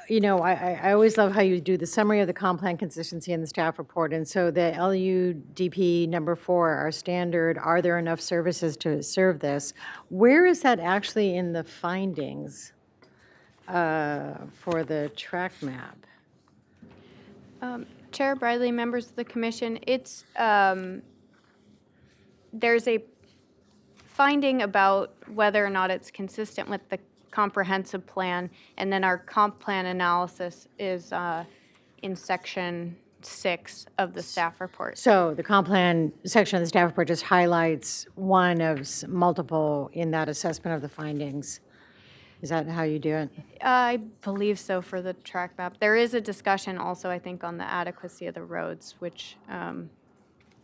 you know, I always love how you do the summary of the comp plan consistency in the staff report. And so the LUDP number 4, our standard, are there enough services to serve this? Where is that actually in the findings for the track map? Chair Bridley, members of the commission, it's there's a finding about whether or not it's consistent with the comprehensive plan, and then our comp plan analysis is in section 6 of the staff report. So the comp plan section of the staff report just highlights one of multiple in that assessment of the findings. Is that how you do it? I believe so for the track map. There is a discussion also, I think, on the adequacy of the roads, which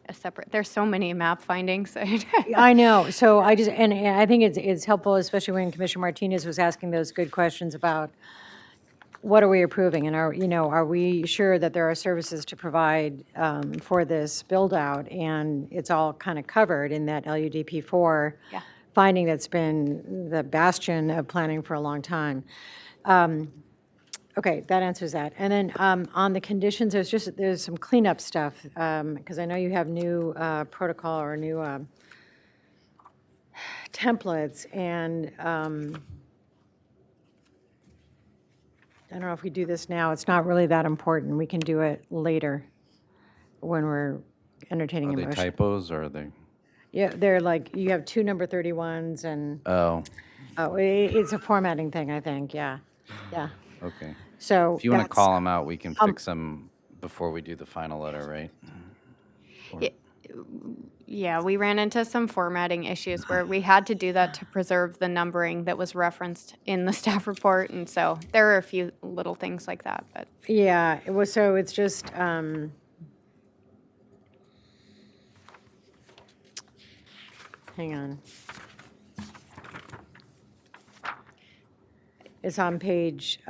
a separate, there's so many map findings. I know. So I just, and I think it's helpful, especially when Commissioner Martinez was asking those good questions about what are we approving, and are we sure that there are services to provide for this build out, and it's all kind of covered in that LUDP 4 finding that's been the bastion of planning for a long time. Okay, that answers that. And then on the conditions, there's some cleanup stuff, because I know you have new protocol or new templates, and I don't know if we do this now. It's not really that important. We can do it later when we're entertaining a Are they motion. typos or are they? Yeah, they're like, you have 2 number 31s and, it's a formatting thing, I think, yeah. Okay. So If you want to that's- call them out, we can fix them before we do the final letter, right? Yeah, we ran into some formatting issues where we had to do that to preserve the numbering that was referenced in the staff report, and so there are a few little things like that, but. Yeah, it was, so it's just, hang on. It's on page,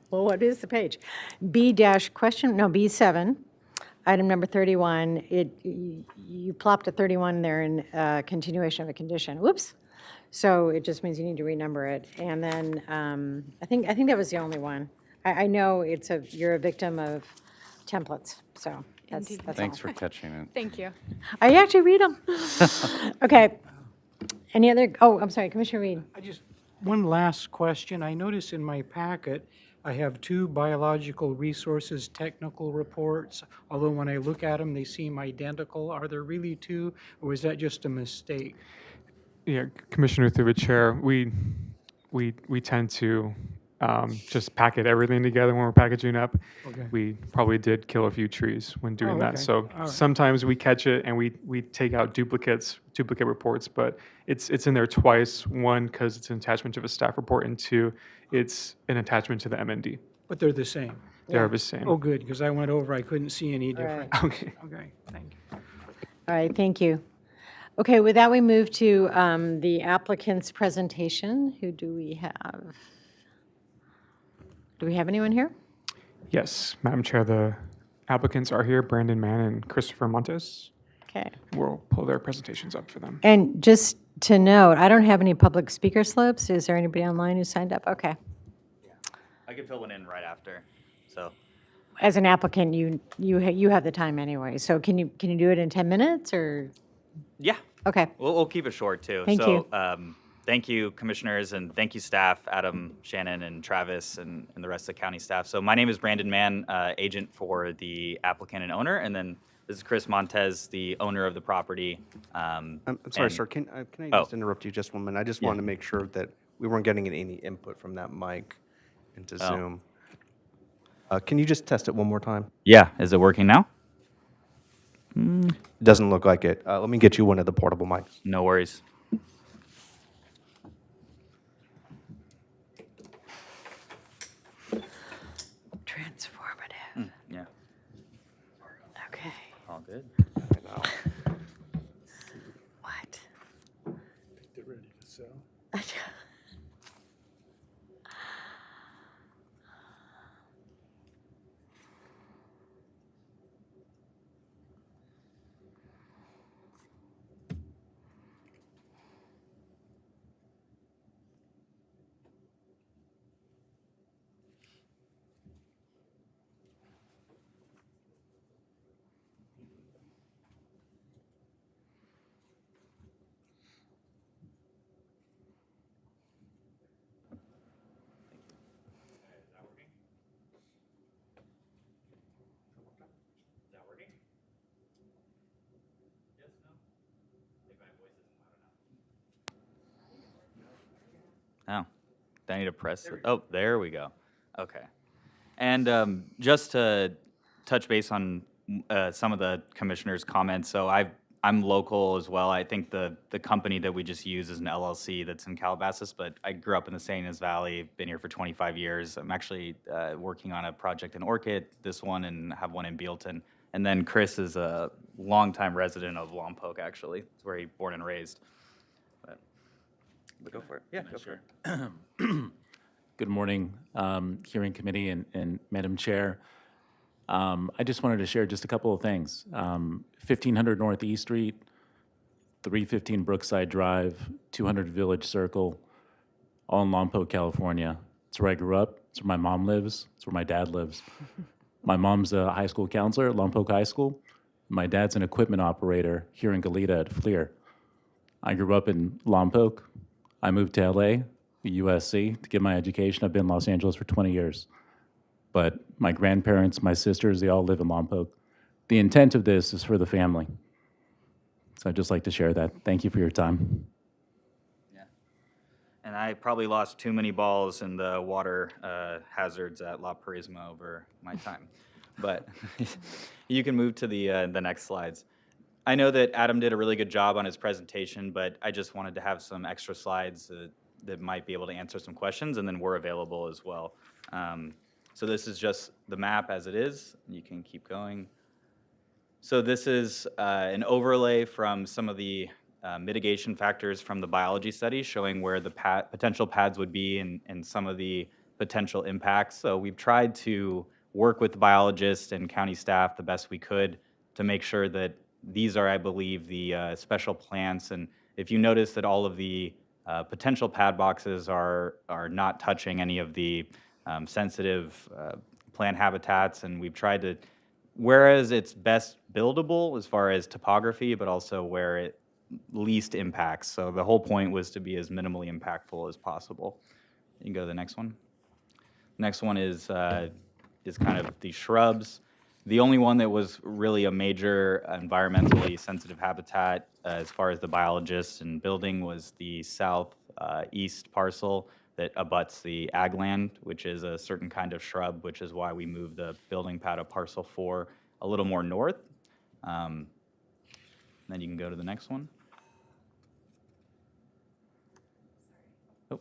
well, what is the page? B7, item number 31. You plopped a 31 there in continuation of a condition. Whoops. So it just means you need to renumber it. And then I think that was the only one. I know you're a victim of templates, so that's all. Thanks for catching it. Thank you. I actually read them. Okay. Any other, I'm sorry, Commissioner Reed. One last question. I notice in my packet, I have 2 biological resources technical reports, although when I look at them, they seem identical. Are there really 2, or is that just a mistake? Yeah, Commissioner, through the chair, we tend to just packet everything together when we're packaging up. Okay. We probably did kill a few trees when doing that. okay. So All right. sometimes we catch it and we take out duplicate reports, but it's in there twice. 1, because it's an attachment to the staff report, and 2, it's an attachment to the MND. But they're the same. They're the same. Oh, good, because I went over, I couldn't see any difference. Okay. Okay, thank you. All right, thank you. Okay, with that, we move to the applicant's presentation. Who do we have? Do we have anyone here? Yes, Madam Chair, the applicants are here, Brandon Mann and Christopher Montes. Okay. We'll pull their presentations up for them. And just to note, I don't have any public speaker slips. Is there anybody online who signed up? Okay. I can fill one in right after. So As an applicant, you have the time anyway. So can you do it in 10 minutes or? yeah, Okay. we'll keep it short too. Thank so, you. Thank you, commissioners, and thank you, staff, Adam, Shannon, and Travis, and the rest of the county staff. So my name is Brandon Mann, agent for the applicant and owner, and then this is Chris Montez, the owner of the property. I'm sorry, and- sir, can I Oh. just interrupt you just one minute? I just Yeah. wanted to make sure that we weren't getting any input from that mic into Oh. Zoom. Can you just test it one more time? Yeah, is it working now? Doesn't look like it. Let me get you one of the portable mics. No worries. Transformative. Yeah, Okay. all good. What? They're ready to sell. Oh, do I need to press it? Oh, there we go. Okay. And just to touch base on some of the commissioners' comments, so I'm local as well. I think the company that we just use is an LLC that's in Calabasas, but I grew up in the San Ynez Valley, been here for 25 years. I'm actually working on a project in Orchid, this one, and have one in Bealton. And then Chris is a longtime resident of Lompoc, actually. It's where he born and raised. But go for it. Yeah, go for it. Good morning, hearing committee and Madam Chair. I just wanted to share just a couple of things. 1500 North E Street, 315 Brookside Drive, 200 Village Circle, all in Lompoc, California. It's where I grew up. It's where my mom lives. It's where my dad lives. My mom's a high school counselor at Lompoc High School. My dad's an equipment operator here in Goleta at FLIR. I grew up in Lompoc. I moved to LA, USC, to get my education. I've been in Los Angeles for 20 years. But my grandparents, my sisters, they all live in Lompoc. The intent of this is for the family. So I'd just like to share that. Thank you for your time. And I probably lost too many balls in the water hazards at La Purisma over my time. But you can move to the next slides. I know that Adam did a really good job on his presentation, but I just wanted to have some extra slides that might be able to answer some questions, and then we're available as well. So this is just the map as it is. You can keep going. So this is an overlay from some of the mitigation factors from the biology study showing where the potential pads would be and some of the potential impacts. So we've tried to work with biologists and county staff the best we could to make sure that these are, I believe, the special plants. And if you notice that all of the potential pad boxes are not touching any of the sensitive plant habitats, and we've tried to, whereas it's best buildable as far as topography, but also where it least impacts. So the whole point was to be as minimally impactful as possible. You can go to the next one. Next one is kind of the shrubs. The only one that was really a major environmentally sensitive habitat as far as the biologists and building was the southeast parcel that abuts the ag land, which is a certain kind of shrub, which is why we moved the building pad of parcel 4 a little more north. Then you can go to the next one. Oh.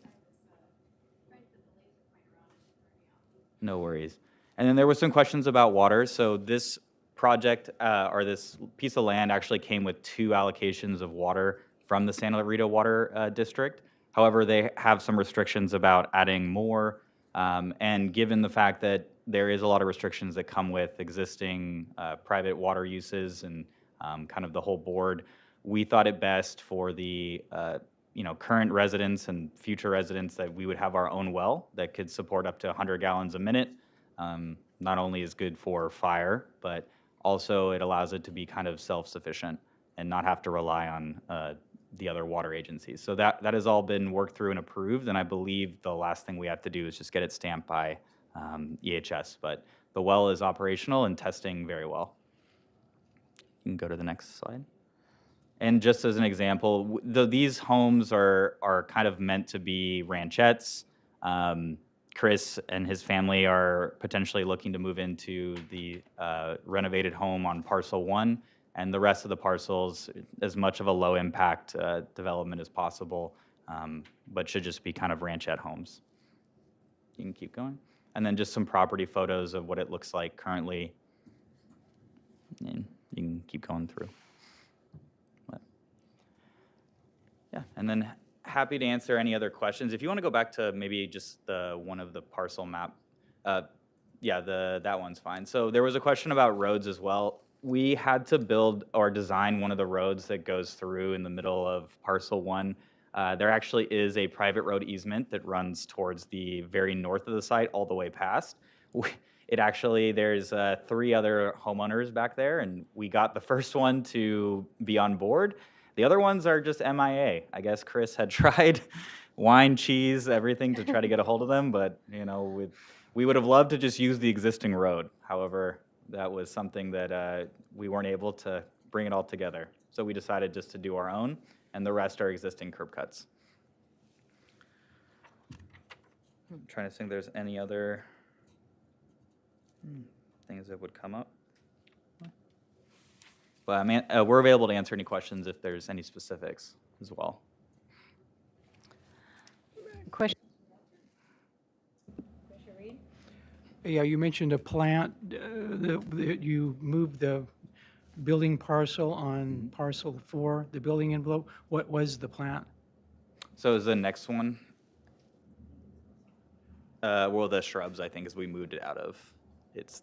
No worries. And then there were some questions about water. So this project or this piece of land actually came with 2 allocations of water from the Santa Rita Water District. However, they have some restrictions about adding more. And given the fact that there is a lot of restrictions that come with existing private water uses and kind of the whole board. We thought it best for the current residents and future residents that we would have our own well that could support up to 100 gallons a minute. Not only is good for fire, but also it allows it to be kind of self-sufficient and not have to rely on the other water agencies. So that has all been worked through and approved, and I believe the last thing we have to do is just get it stamped by EHS. But the well is operational and testing very well. You can go to the next slide. And just as an example, these homes are kind of meant to be ranchettes. Chris and his family are potentially looking to move into the renovated home on parcel 1, and the rest of the parcels, as much of a low impact development as possible, but should just be kind of ranchette homes. You can keep going. And then just some property photos of what it looks like currently. And you can keep going through. But, yeah, and then happy to answer any other questions. If you want to go back to maybe just one of the parcel map, yeah, that one's fine. So there was a question about roads as well. We had to build or design one of the roads that goes through in the middle of parcel 1. There actually is a private road easement that runs towards the very north of the site all the way past. There's 3 other homeowners back there, and we got the first one to be on board. The other ones are just MIA. I guess Chris had tried wine, cheese, everything to try to get a hold of them, but we would have loved to just use the existing road. However, that was something that we weren't able to bring it all together. So we decided just to do our own, and the rest are existing curb cuts. I'm trying to think if there's any other things that would come up. But I mean, we're available to answer any questions if there's any specifics as well. Question? Yeah, you mentioned a plant, that you moved the building parcel on parcel 4, the building envelope. What was the plant? So is the next one? Well, the shrubs, I think, as we moved it out of. It's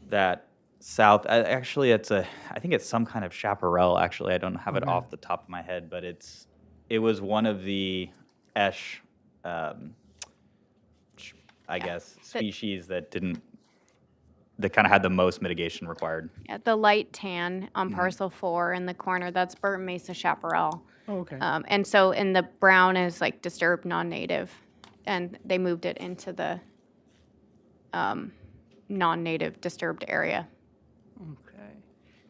that south, actually I think it's some kind of chaparral, actually. I don't have it off the top of my head, but it was one of the esh, I guess, species that kind of had the most mitigation required. Yeah, the light tan on parcel 4 in the corner, that's Burton Mesa chaparral. Oh, okay. And so, and the brown is like disturbed non-native, and they moved it into the non-native disturbed area. Okay.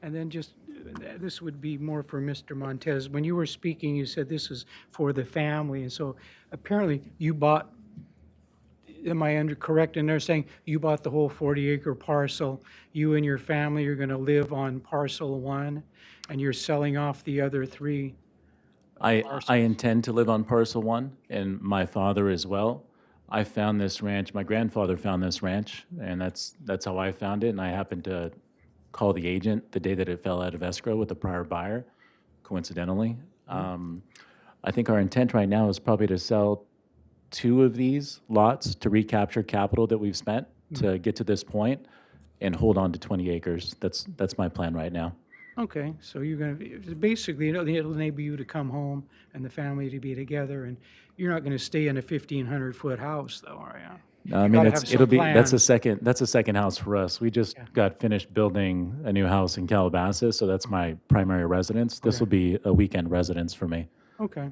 And then just, this would be more for Mr. Montez. When you were speaking, you said this is for the family, and so apparently you bought, am I correct in there saying you bought the whole 40-acre parcel, you and your family are going to live on parcel 1, and you're selling off the other 3? I intend to live on parcel 1, and my father as well. I found this ranch, my grandfather found this ranch, and that's how I found it, and I happened to call the agent the day that it fell out of escrow with the prior buyer, coincidentally. I think our intent right now is probably to sell 2 of these lots to recapture capital that we've spent to get to this point and hold on to 20 acres. That's my plan right now. Okay, so you're going to, basically, it'll enable you to come home and the family to be together, and you're not going to stay in a 1,500-foot house, though, are you? No, I mean, that's a second house for us. We just got finished building a new house in Calabasas, so that's my primary residence. This will be a weekend residence for me. Okay,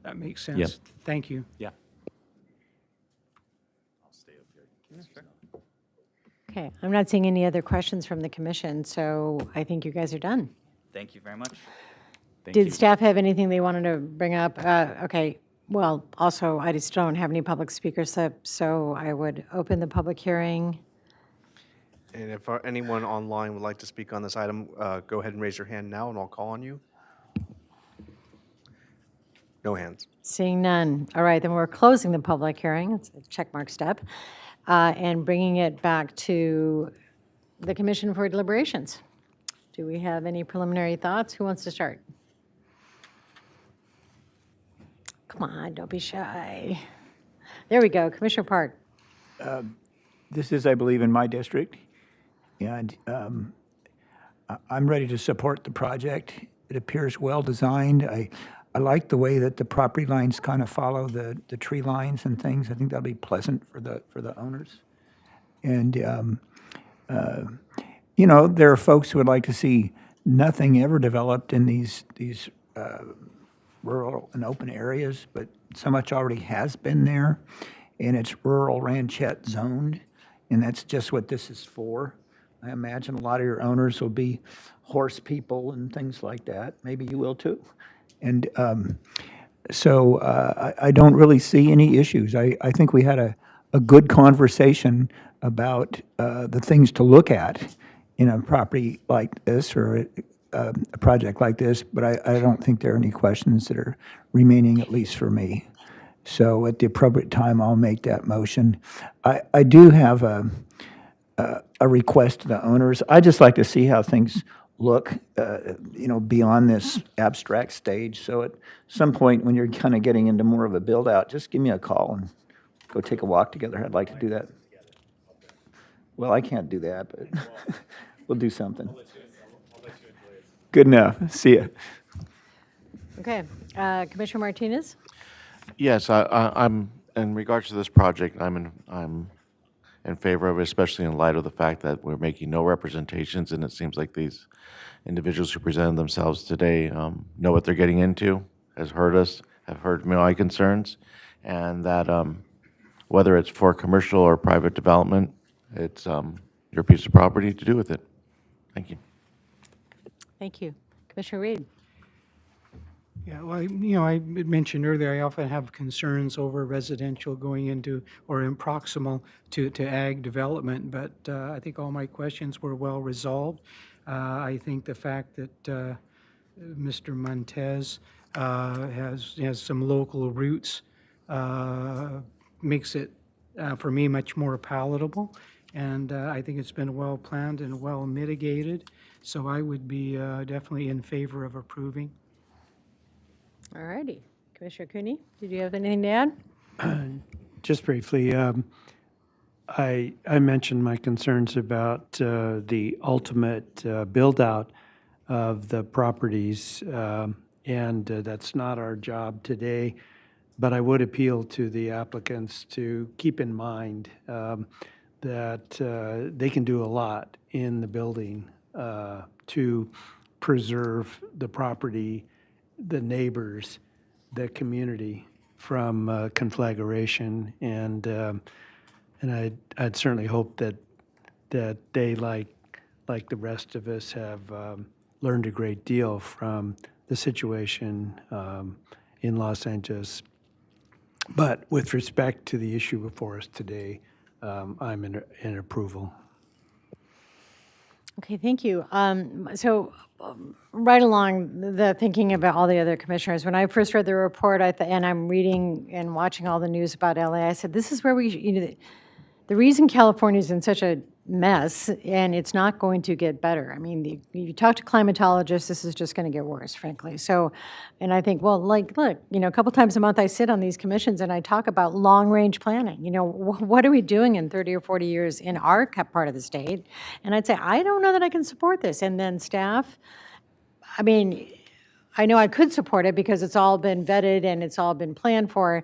that makes sense. Yep. Thank you. Yeah. Okay, I'm not seeing any other questions from the commission, so I think you guys are done. Thank you very much. Did staff have anything they wanted to bring up? Okay, well, also, I just don't have any public speakers, so I would open the public hearing. And if anyone online would like to speak on this item, go ahead and raise your hand now, and I'll call on you. No hands. Seeing none. All right, then we're closing the public hearing. It's a checkmark step. And bringing it back to the commission for deliberations. Do we have any preliminary thoughts? Who wants to start? Come on, don't be shy. There we go, Commissioner Park. This is, I believe, in my district. And I'm ready to support the project. It appears well-designed. I like the way that the property lines kind of follow the tree lines and things. I think that'll be pleasant for the owners. And, there are folks who would like to see nothing ever developed in these rural and open areas, but so much already has been there, and it's rural ranchette zoned, and that's just what this is for. I imagine a lot of your owners will be horse people and things like that. Maybe you will too. And so I don't really see any issues. I think we had a good conversation about the things to look at in a property like this or a project like this, but I don't think there are any questions that are remaining, at least for me. So at the appropriate time, I'll make that motion. I do have a request to the owners. I'd just like to see how things look, beyond this abstract stage. So at some point, when you're kind of getting into more of a build-out, just give me a call and go take a walk together. I'd like to do that. Well, I can't do that, but we'll do something. Good enough. See ya. Okay, Commissioner Martinez? Yes, I'm, in regards to this project, I'm in favor of it, especially in light of the fact that we're making no representations, and it seems like these individuals who presented themselves today know what they're getting into, has heard us, have heard my concerns, and that whether it's for commercial or private development, it's your piece of property to do with it. Thank you. Thank you. Commissioner Reed? Yeah, well, I mentioned earlier, I often have concerns over residential going into or in proximal to ag development, but I think all my questions were well resolved. I think the fact that Mr. Montez has some local roots makes it, for me, much more palatable. And I think it's been well planned and well mitigated. So I would be definitely in favor of approving. All righty. Commissioner Cooney, did you have anything to add? Just briefly, I mentioned my concerns about the ultimate build-out of the properties, and that's not our job today. But I would appeal to the applicants to keep in mind that they can do a lot in the building to preserve the property, the neighbors, the community from conflagration, and I'd certainly hope that they, like the rest of us, have learned a great deal from the situation in Los Angeles. But with respect to the issue before us today, I'm in approval. Okay, thank you. So right along the thinking about all the other commissioners, when I first read the report, and I'm reading and watching all the news about LA, I said, this is where the reason California is in such a mess, and it's not going to get better. I mean, you talk to climatologists, this is just going to get worse, frankly. So, and I think, well, look, a couple times a month I sit on these commissions and I talk about long-range planning. What are we doing in 30 or 40 years in our part of the state? And I'd say, I don't know that I can support this. And then staff, I mean, I know I could support it because it's all been vetted and it's all been planned for.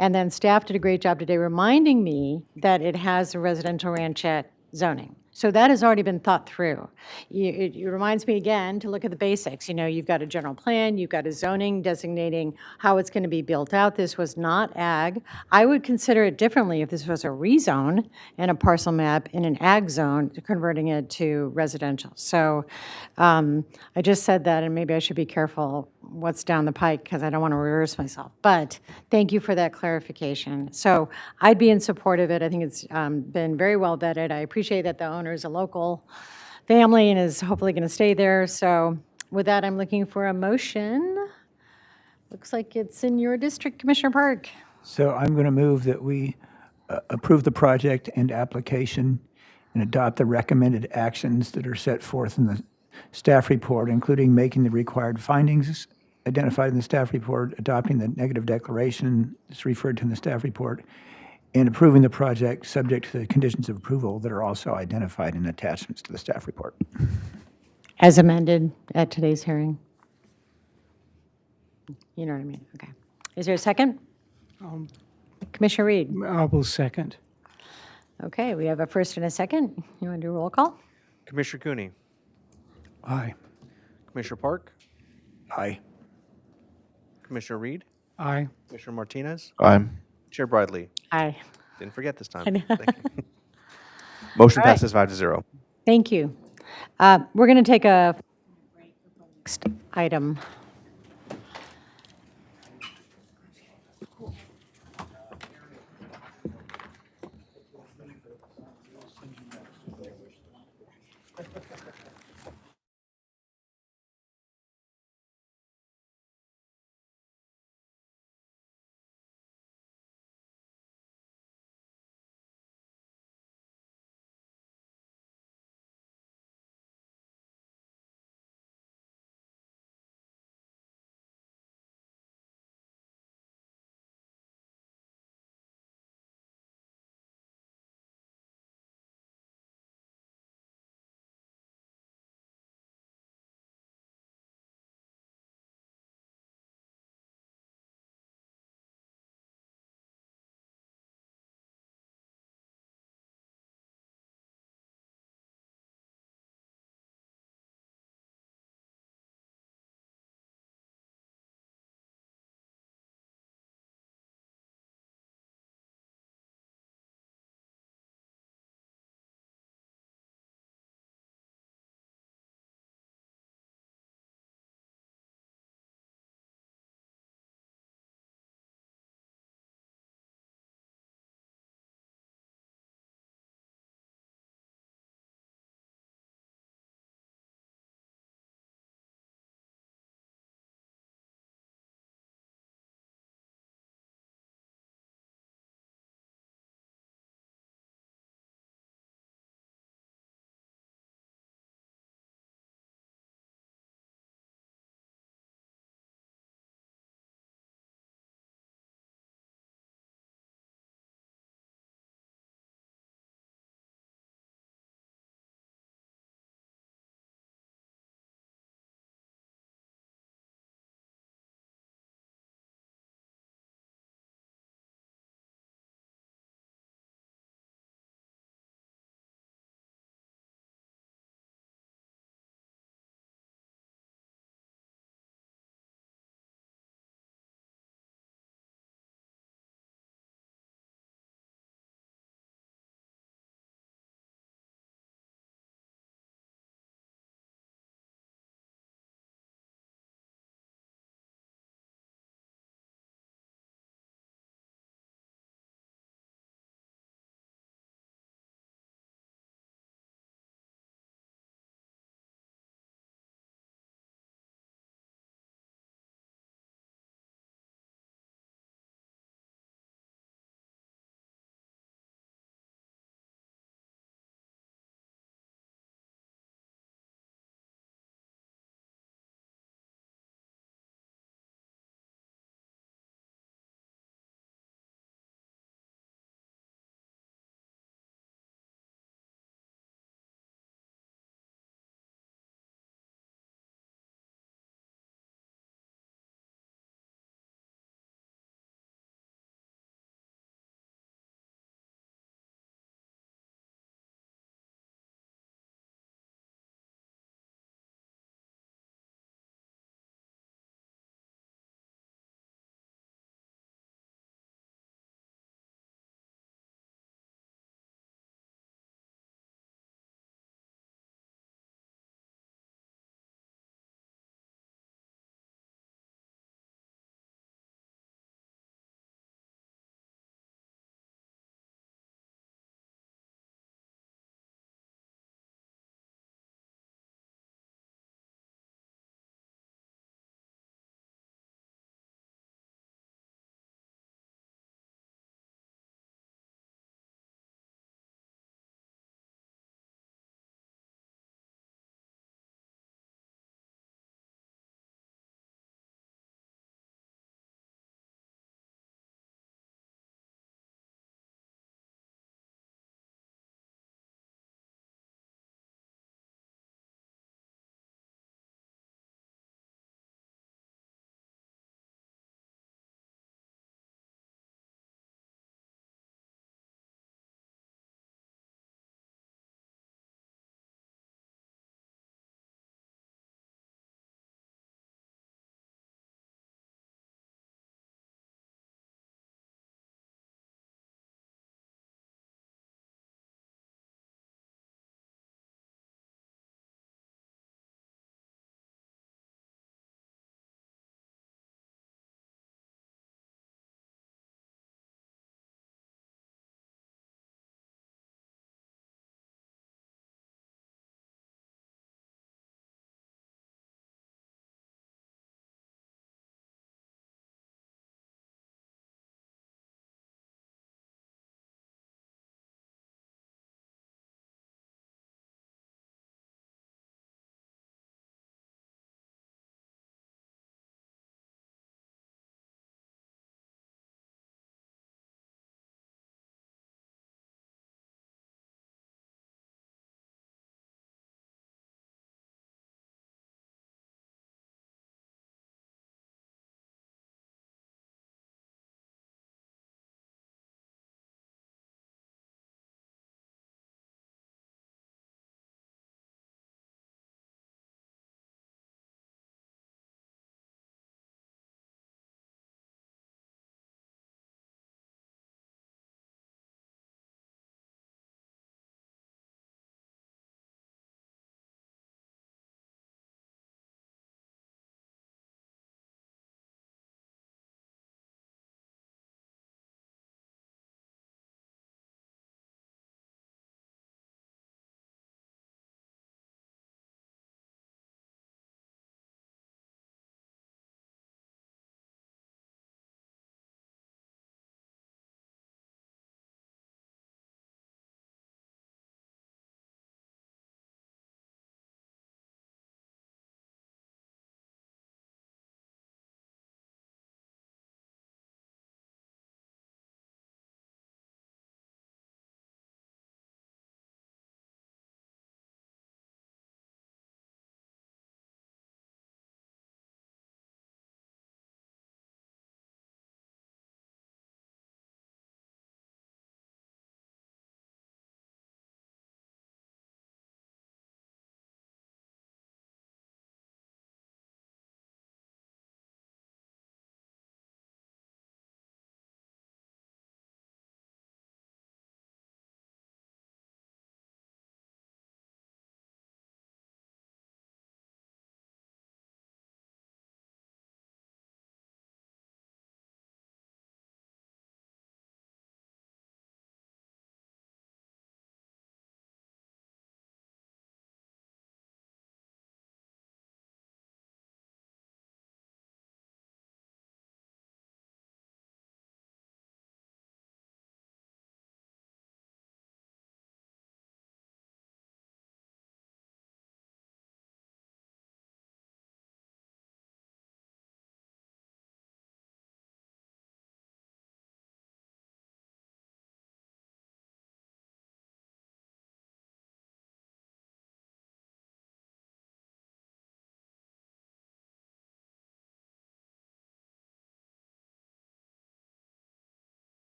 And then staff did a great job today reminding me that it has a residential ranchette zoning. So that has already been thought through. It reminds me again to look at the basics. You've got a general plan, you've got a zoning designating how it's going to be built out. This was not ag. I would consider it differently if this was a rezone and a parcel map in an ag zone, converting it to residential. So I just said that, and maybe I should be careful what's down the pike because I don't want to reverse myself. But thank you for that clarification. So I'd be in support of it. I think it's been very well vetted. I appreciate that the owner is a local family and is hopefully going to stay there. So with that, I'm looking for a motion. Looks like it's in your district, Commissioner Park. So I'm going to move that we approve the project and application and adopt the recommended actions that are set forth in the staff report, including making the required findings identified in the staff report, adopting the negative declaration that's referred to in the staff report, and approving the project subject to the conditions of approval that are also identified in attachments to the staff report. As amended at today's hearing. You know what I mean? Okay. Is there a second? Commissioner Reed? I will second. Okay, we have a first and a second. You want to do a roll call? Commissioner Cooney, Aye. Commissioner Park, Aye. Commissioner Reed, Aye. Commissioner Martinez, I'm Chair Bradley. Aye. Didn't forget this time. I know. Thank you. Motion All right. passes 5-0. Thank you. We're going to take a next item.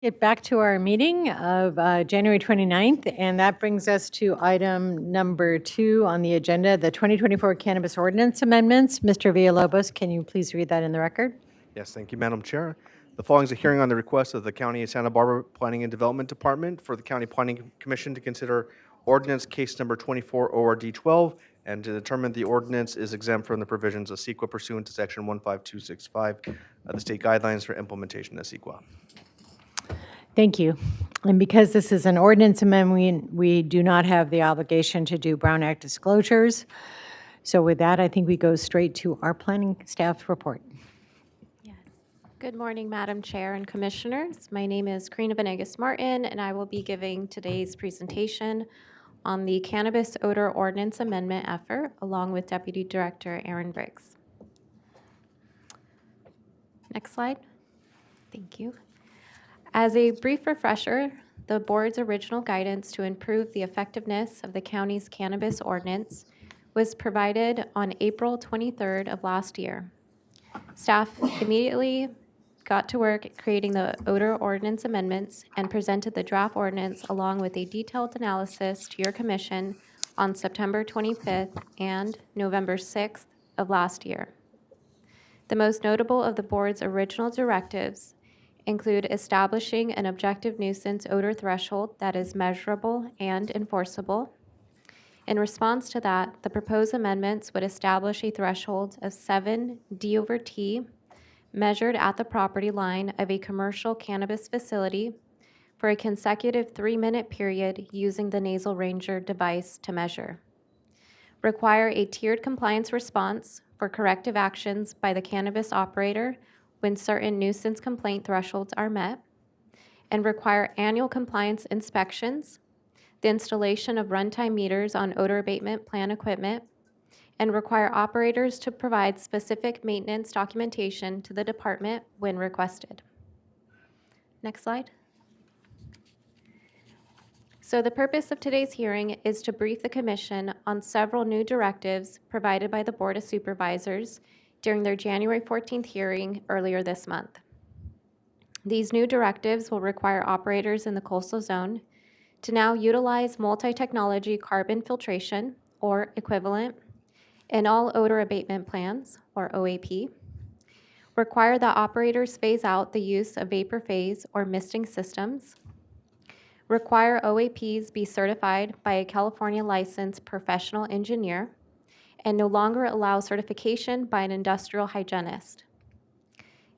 Get back to our meeting of January 29th, and that brings us to item number 2 on the agenda, the 2024 Cannabis Ordinance Amendments. Mr. Villalobos, can you please read that in the record? Yes, thank you, Madam Chair. The following is a hearing on the request of the County of Santa Barbara Planning and Development Department for the County Planning Commission to consider ordinance case number 24 ORD 12 and to determine the ordinance is exempt from the provisions of CEQA pursuant to section 15265 of the state guidelines for implementation of CEQA. Thank you. And because this is an ordinance amendment, we do not have the obligation to do Brown Act disclosures. So with that, I think we go straight to our planning staff report. Good morning, Madam Chair and Commissioners. My name is Karina Venegas Martin, and I will be giving today's presentation on the Cannabis Odor Ordinance Amendment effort, along with Deputy Director Aaron Briggs. Next slide. Thank you. As a brief refresher, the board's original guidance to improve the effectiveness of the county's cannabis ordinance was provided on April 23rd of last year. Staff immediately got to work creating the odor ordinance amendments and presented the draft ordinance along with a detailed analysis to your commission on September 25th and November 6th of last year. The most notable of the board's original directives include establishing an objective nuisance odor threshold that is measurable and enforceable. In response to that, the proposed amendments would establish a threshold of 7 D/T measured at the property line of a commercial cannabis facility for a consecutive 3-minute period using the nasal ranger device to measure. Require a tiered compliance response for corrective actions by the cannabis operator when certain nuisance complaint thresholds are met, and require annual compliance inspections, the installation of runtime meters on odor abatement plan equipment, and require operators to provide specific maintenance documentation to the department when requested. Next slide. So the purpose of today's hearing is to brief the Commission on several new directives provided by the Board of Supervisors during their January 14th hearing earlier this month. These new directives will require operators in the coastal zone to now utilize multi-technology carbon filtration, or equivalent, in all odor abatement plans, or OAP, require that operators phase out the use of vapor phase or misting systems, require OAPs be certified by a California licensed professional engineer, and no longer allow certification by an industrial hygienist.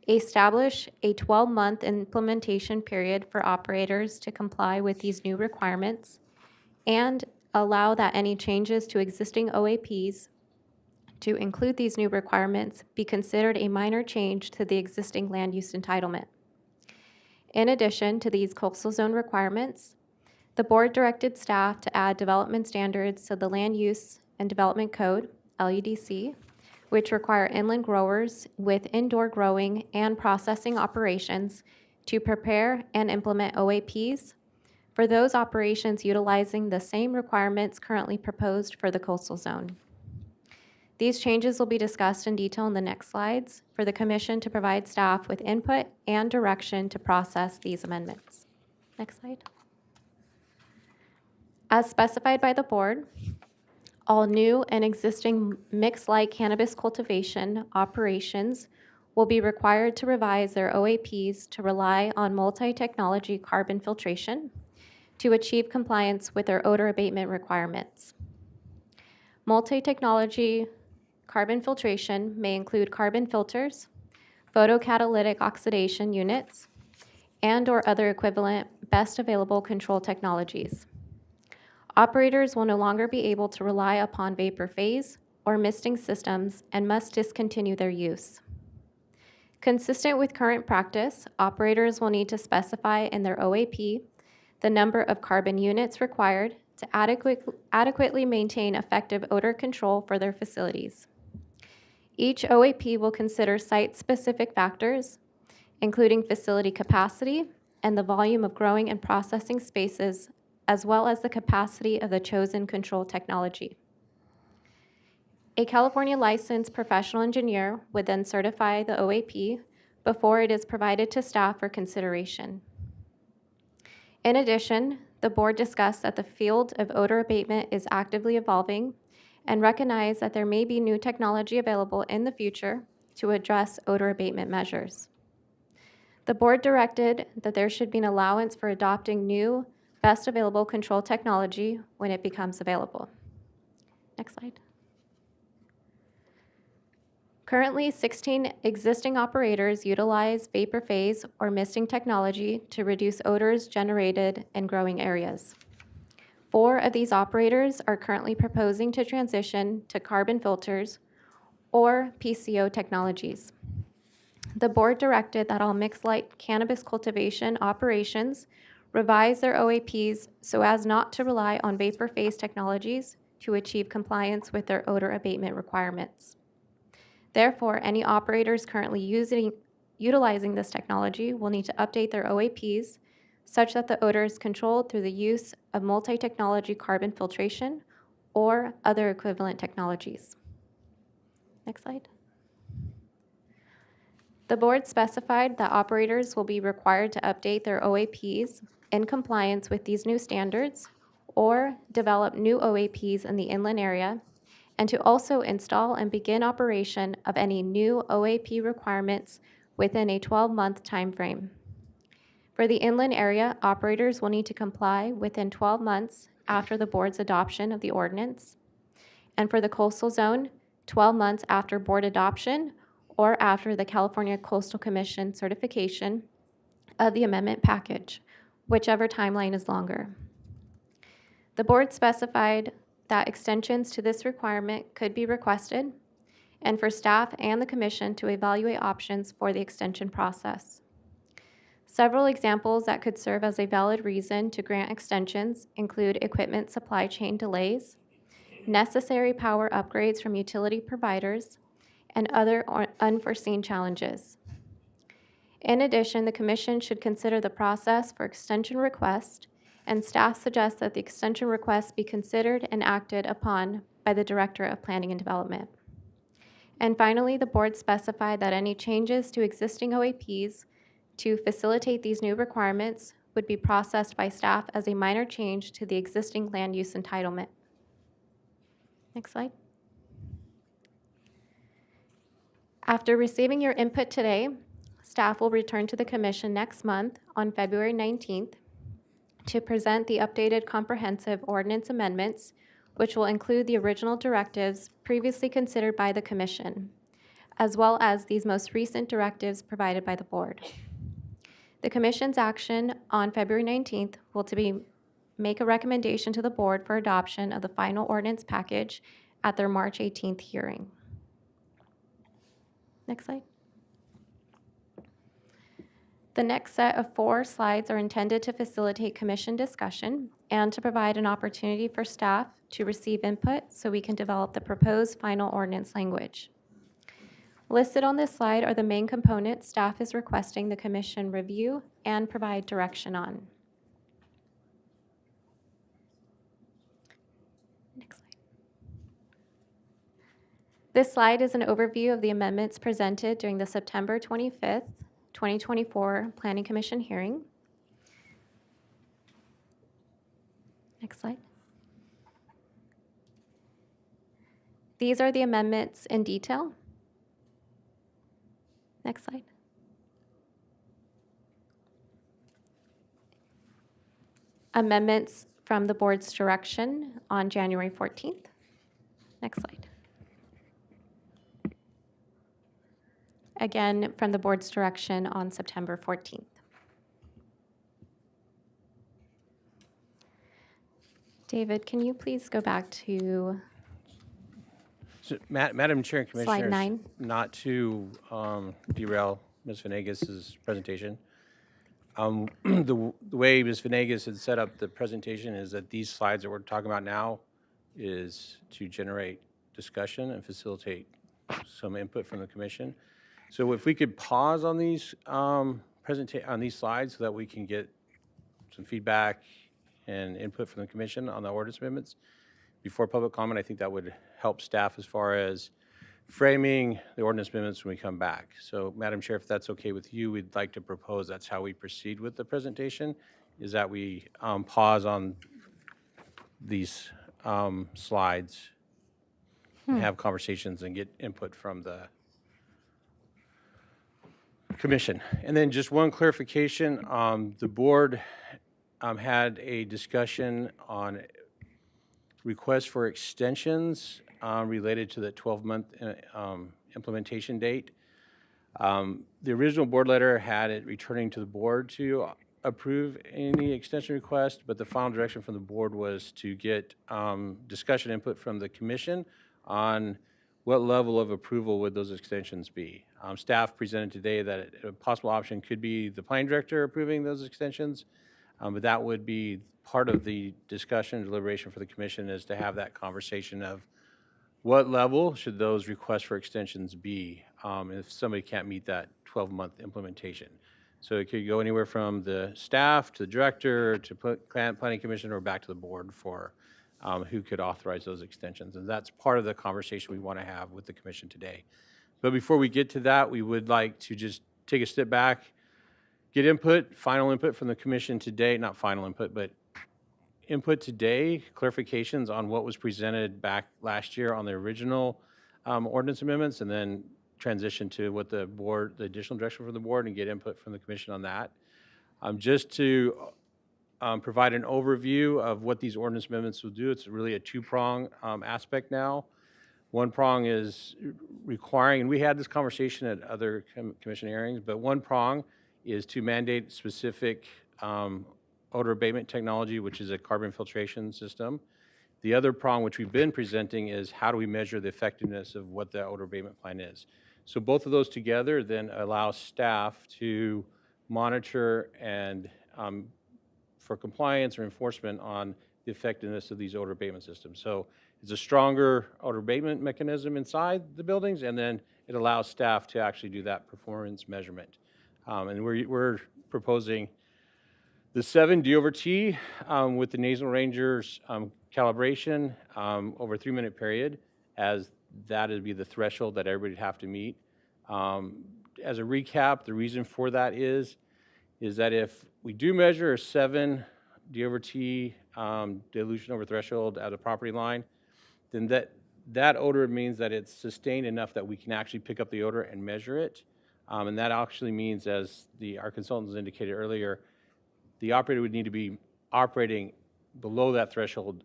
Establish a 12-month implementation period for operators to comply with these new requirements, and allow that any changes to existing OAPs to include these new requirements be considered a minor change to the existing land use entitlement. In addition to these coastal zone requirements, the board directed staff to add development standards to the Land Use and Development Code, LUDC, which require inland growers with indoor growing and processing operations to prepare and implement OAPs for those operations utilizing the same requirements currently proposed for the coastal zone. These changes will be discussed in detail in the next slides for the Commission to provide staff with input and direction to process these amendments. Next slide. As specified by the board, all new and existing mixed light cannabis cultivation operations will be required to revise their OAPs to rely on multi-technology carbon filtration to achieve compliance with their odor abatement requirements. Multi-technology carbon filtration may include carbon filters, photocatalytic oxidation units, and/or other equivalent best available control technologies. Operators will no longer be able to rely upon vapor phase or misting systems and must discontinue their use. Consistent with current practice, operators will need to specify in their OAP the number of carbon units required to adequately maintain effective odor control for their facilities. Each OAP will consider site-specific factors, including facility capacity and the volume of growing and processing spaces, as well as the capacity of the chosen control technology. A California licensed professional engineer would then certify the OAP before it is provided to staff for consideration. In addition, the board discussed that the field of odor abatement is actively evolving and recognized that there may be new technology available in the future to address odor abatement measures. The board directed that there should be an allowance for adopting new, best available control technology when it becomes available. Next slide. Currently, 16 existing operators utilize vapor phase or misting technology to reduce odors generated in growing areas. 4 of these operators are currently proposing to transition to carbon filters or PCO technologies. The board directed that all mixed light cannabis cultivation operations revise their OAPs so as not to rely on vapor phase technologies to achieve compliance with their odor abatement requirements. Therefore, any operators currently utilizing this technology will need to update their OAPs such that the odor is controlled through the use of multi-technology carbon filtration or other equivalent technologies. Next slide. The board specified that operators will be required to update their OAPs in compliance with these new standards or develop new OAPs in the inland area, and to also install and begin operation of any new OAP requirements within a 12-month timeframe. For the inland area, operators will need to comply within 12 months after the board's adoption of the ordinance, and for the coastal zone, 12 months after board adoption or after the California Coastal Commission certification of the amendment package, whichever timeline is longer. The board specified that extensions to this requirement could be requested, and for staff and the commission to evaluate options for the extension process. Several examples that could serve as a valid reason to grant extensions include equipment supply chain delays, necessary power upgrades from utility providers, and other unforeseen challenges. In addition, the commission should consider the process for extension request, and staff suggests that the extension request be considered and acted upon by the Director of Planning and Development. And finally, the board specified that any changes to existing OAPs to facilitate these new requirements would be processed by staff as a minor change to the existing land use entitlement. Next slide. After receiving your input today, staff will return to the commission next month on February 19th to present the updated comprehensive ordinance amendments, which will include the original directives previously considered by the commission, as well as these most recent directives provided by the board. The commission's action on February 19th will make a recommendation to the board for adoption of the final ordinance package at their March 18th hearing. Next slide. The next set of 4 slides are intended to facilitate commission discussion and to provide an opportunity for staff to receive input so we can develop the proposed final ordinance language. Listed on this slide are the main components staff is requesting the commission review and provide direction on. Next slide. This slide is an overview of the amendments presented during the September 25th, 2024 Planning Commission hearing. Next slide. These are the amendments in detail. Next slide. Amendments from the board's direction on January 14th. Next slide. Again, from the board's direction on September 14th. David, can you please go back to So, Madam Chair and Slide Commissioners, 9. not to derail Ms. Venegas' presentation. The way Ms. Venegas had set up the presentation is that these slides that we're talking about now is to generate discussion and facilitate some input from the commission. So if we could pause on these on these slides so that we can get some feedback and input from the commission on the ordinance amendments before public comment, I think that would help staff as far as framing the ordinance amendments when we come back. So, Madam Chair, if that's okay with you, we'd like to propose that's how we proceed with the presentation, is that we pause on these slides and have conversations and get input from the commission. And then just one clarification, the board had a discussion on requests for extensions related to the 12-month implementation date. The original board letter had it returning to the board to approve any extension request, but the final direction from the board was to get discussion input from the commission on what level of approval would those extensions be. Staff presented today that a possible option could be the planning director approving those extensions, but that would be part of the discussion and deliberation for the commission, is to have that conversation of what level should those requests for extensions be if somebody can't meet that 12-month implementation. So it could go anywhere from the staff to the director to planning commission or back to the board for who could authorize those extensions. And that's part of the conversation we want to have with the commission today. But before we get to that, we would like to just take a step back, get input, final input from the commission today, not final input, but input today, clarifications on what was presented back last year on the original ordinance amendments, and then transition to what the board, the additional direction from the board, and get input from the commission on that. Just to provide an overview of what these ordinance amendments will do, it's really a two-prong aspect now. One prong is requiring, and we had this conversation at other commission hearings, but one prong is to mandate specific odor abatement technology, which is a carbon filtration system. The other prong, which we've been presenting, is how do we measure the effectiveness of what the odor abatement plan is. So both of those together then allow staff to monitor and for compliance or enforcement on the effectiveness of these odor abatement systems. So it's a stronger odor abatement mechanism inside the buildings, and then it allows staff to actually do that performance measurement. And we're proposing the 7 D/T with the Nasal Rangers calibration over a 3-minute period, as that would be the threshold that everybody would have to meet. As a recap, the reason for that is that if we do measure a 7 D/T dilution over threshold at a property line, then that odor means that it's sustained enough that we can actually pick up the odor and measure it. And that actually means, as our consultants indicated earlier, the operator would need to be operating below that threshold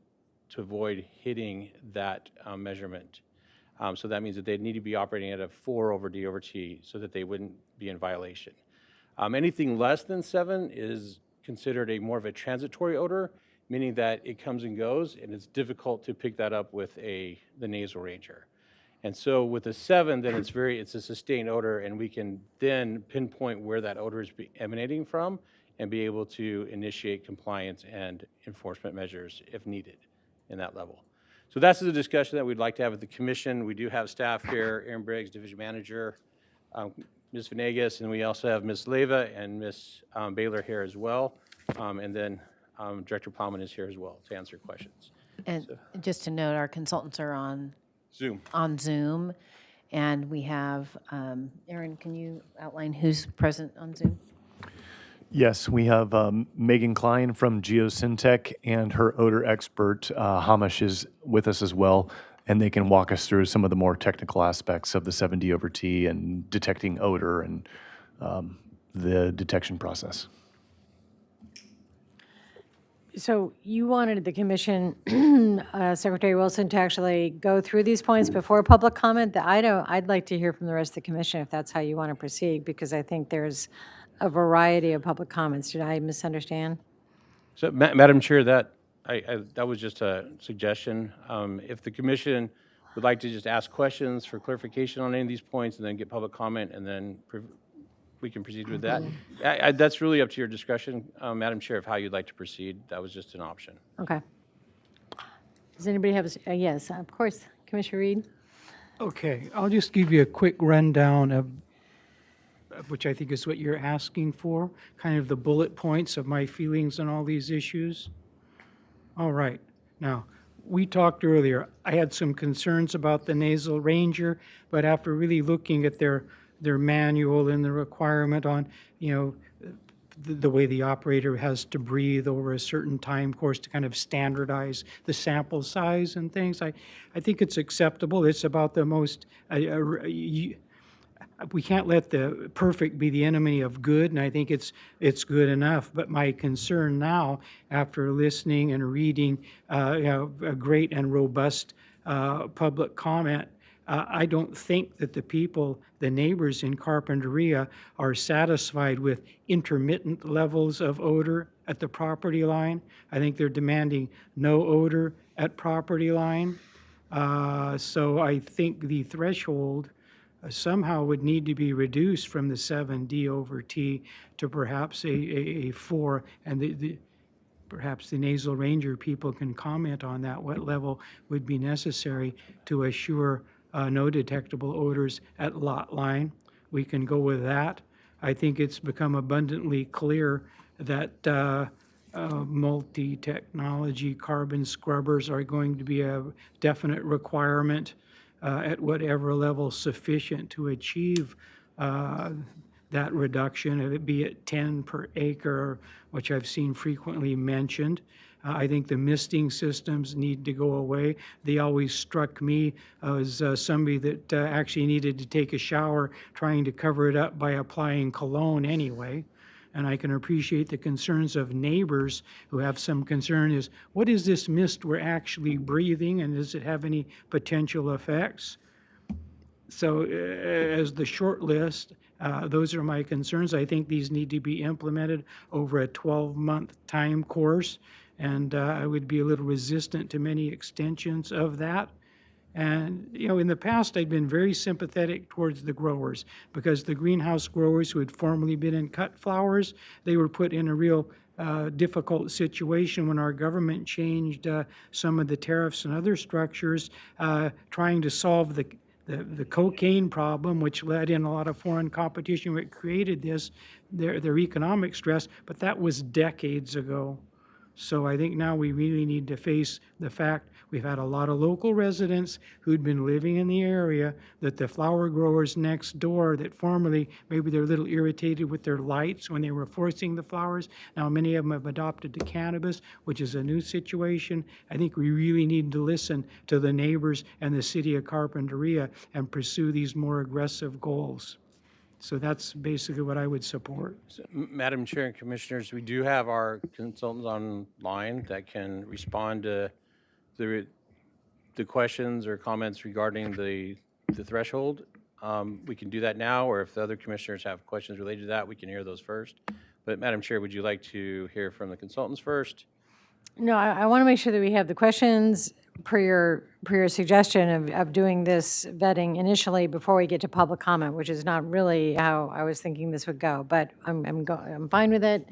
to avoid hitting that measurement. So that means that they'd need to be operating at a 4 over D/T so that they wouldn't be in violation. Anything less than 7 is considered more of a transitory odor, meaning that it comes and goes, and it's difficult to pick that up with the Nasal Ranger. And so with a 7, then it's a sustained odor, and we can then pinpoint where that odor is emanating from and be able to initiate compliance and enforcement measures if needed in that level. So that's the discussion that we'd like to have with the commission. We do have staff here, Aaron Briggs, Division Manager, Ms. Venegas, and we also have Ms. Leyva and Ms. Baylor here as well. And then Director Plowman is here as well to answer questions. And just to note, our consultants are on Zoom. And we have, Aaron, can you outline who's present on Zoom? Yes, we have Megan Klein from Geosyntec, and her odor expert, Hamish, is with us as well, and they can walk us through some of the more technical aspects of the 7 D/T and detecting odor and the detection process. So you wanted the commission, Secretary Wilson, to actually go through these points before public comment. I'd like to hear from the rest of the commission if that's how you want to proceed, because I think there's a variety of public comments. Did I misunderstand? So, Madam Chair, that was just a suggestion. If the commission would like to just ask questions for clarification on any of these points and then get public comment, and then we can proceed with that. That's really up to your discretion, Madam Chair, of how you'd like to proceed. That was just an option. Okay. Does anybody have, yes, of course, Commissioner Reed? Okay, I'll just give you a quick rundown of which I think is what you're asking for, kind of the bullet points of my feelings on all these issues. All right. Now, we talked earlier, I had some concerns about the Nasal Ranger, but after really looking at their manual and the requirement on, the way the operator has to breathe over a certain time course to kind of standardize the sample size and things. I think it's acceptable. It's about the most, we can't let the perfect be the enemy of good, and I think it's good enough. But my concern now, after listening and reading a great and robust public comment, I don't think that the neighbors in Carpinteria are satisfied with intermittent levels of odor at the property line. I think they're demanding no odor at property line. So I think the threshold somehow would need to be reduced from the 7D/T to perhaps a 4, and perhaps the Nasal Ranger people can comment on that, what level would be necessary to assure no detectable odors at lot line. We can go with that. I think it's become abundantly clear that multi-technology carbon scrubbers are going to be a definite requirement at whatever level sufficient to achieve that reduction, if it be at 10 per acre, which I've seen frequently mentioned. I think the misting systems need to go away. They always struck me as somebody that actually needed to take a shower trying to cover it up by applying cologne anyway. And I can appreciate the concerns of neighbors who have some concern is, what is this mist we're actually breathing, and does it have any potential effects? So as the short list, those are my concerns. I think these need to be implemented over a 12-month time course, and I would be a little resistant to many extensions of that. And, in the past, I'd been very sympathetic towards the growers, because the greenhouse growers who had formerly been in cut flowers, they were put in a real difficult situation when our government changed some of the tariffs and other structures, trying to solve the cocaine problem, which led in a lot of foreign competition, which created their economic stress, but that was decades ago. So I think now we really need to face the fact we've had a lot of local residents who'd been living in the area, that the flower growers next door that formerly, maybe they're a little irritated with their lights when they were forcing the flowers. Now many of them have adopted to cannabis, which is a new situation. I think we really need to listen to the neighbors and the city of Carpinteria and pursue these more aggressive goals. So that's basically what I would support. Madam Chair and Commissioners, we do have our consultants online that can respond to the questions or comments regarding the threshold. We can do that now, or if the other commissioners have questions related to that, we can hear those first. But Madam Chair, would you like to hear from the consultants first? No, I want to make sure that we have the questions per your suggestion of doing this vetting initially before we get to public comment, which is not really how I was thinking this would go, but I'm fine with it.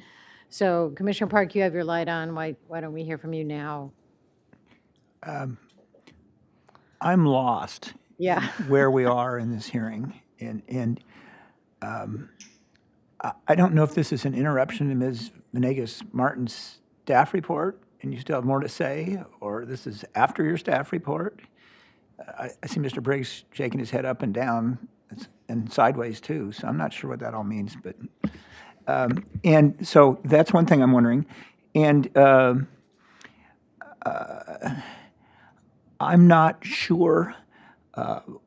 So Commissioner Park, you have your light on. Why don't we hear from you now? I'm lost. Yeah. Where we are in this hearing, and I don't know if this is an interruption to Ms. Venegas-Martin's staff report, and you still have more to say, or this is after your staff report. I see Mr. Briggs shaking his head up and down and sideways too, so I'm not sure what that all means. But and so that's one thing I'm wondering, and I'm not sure how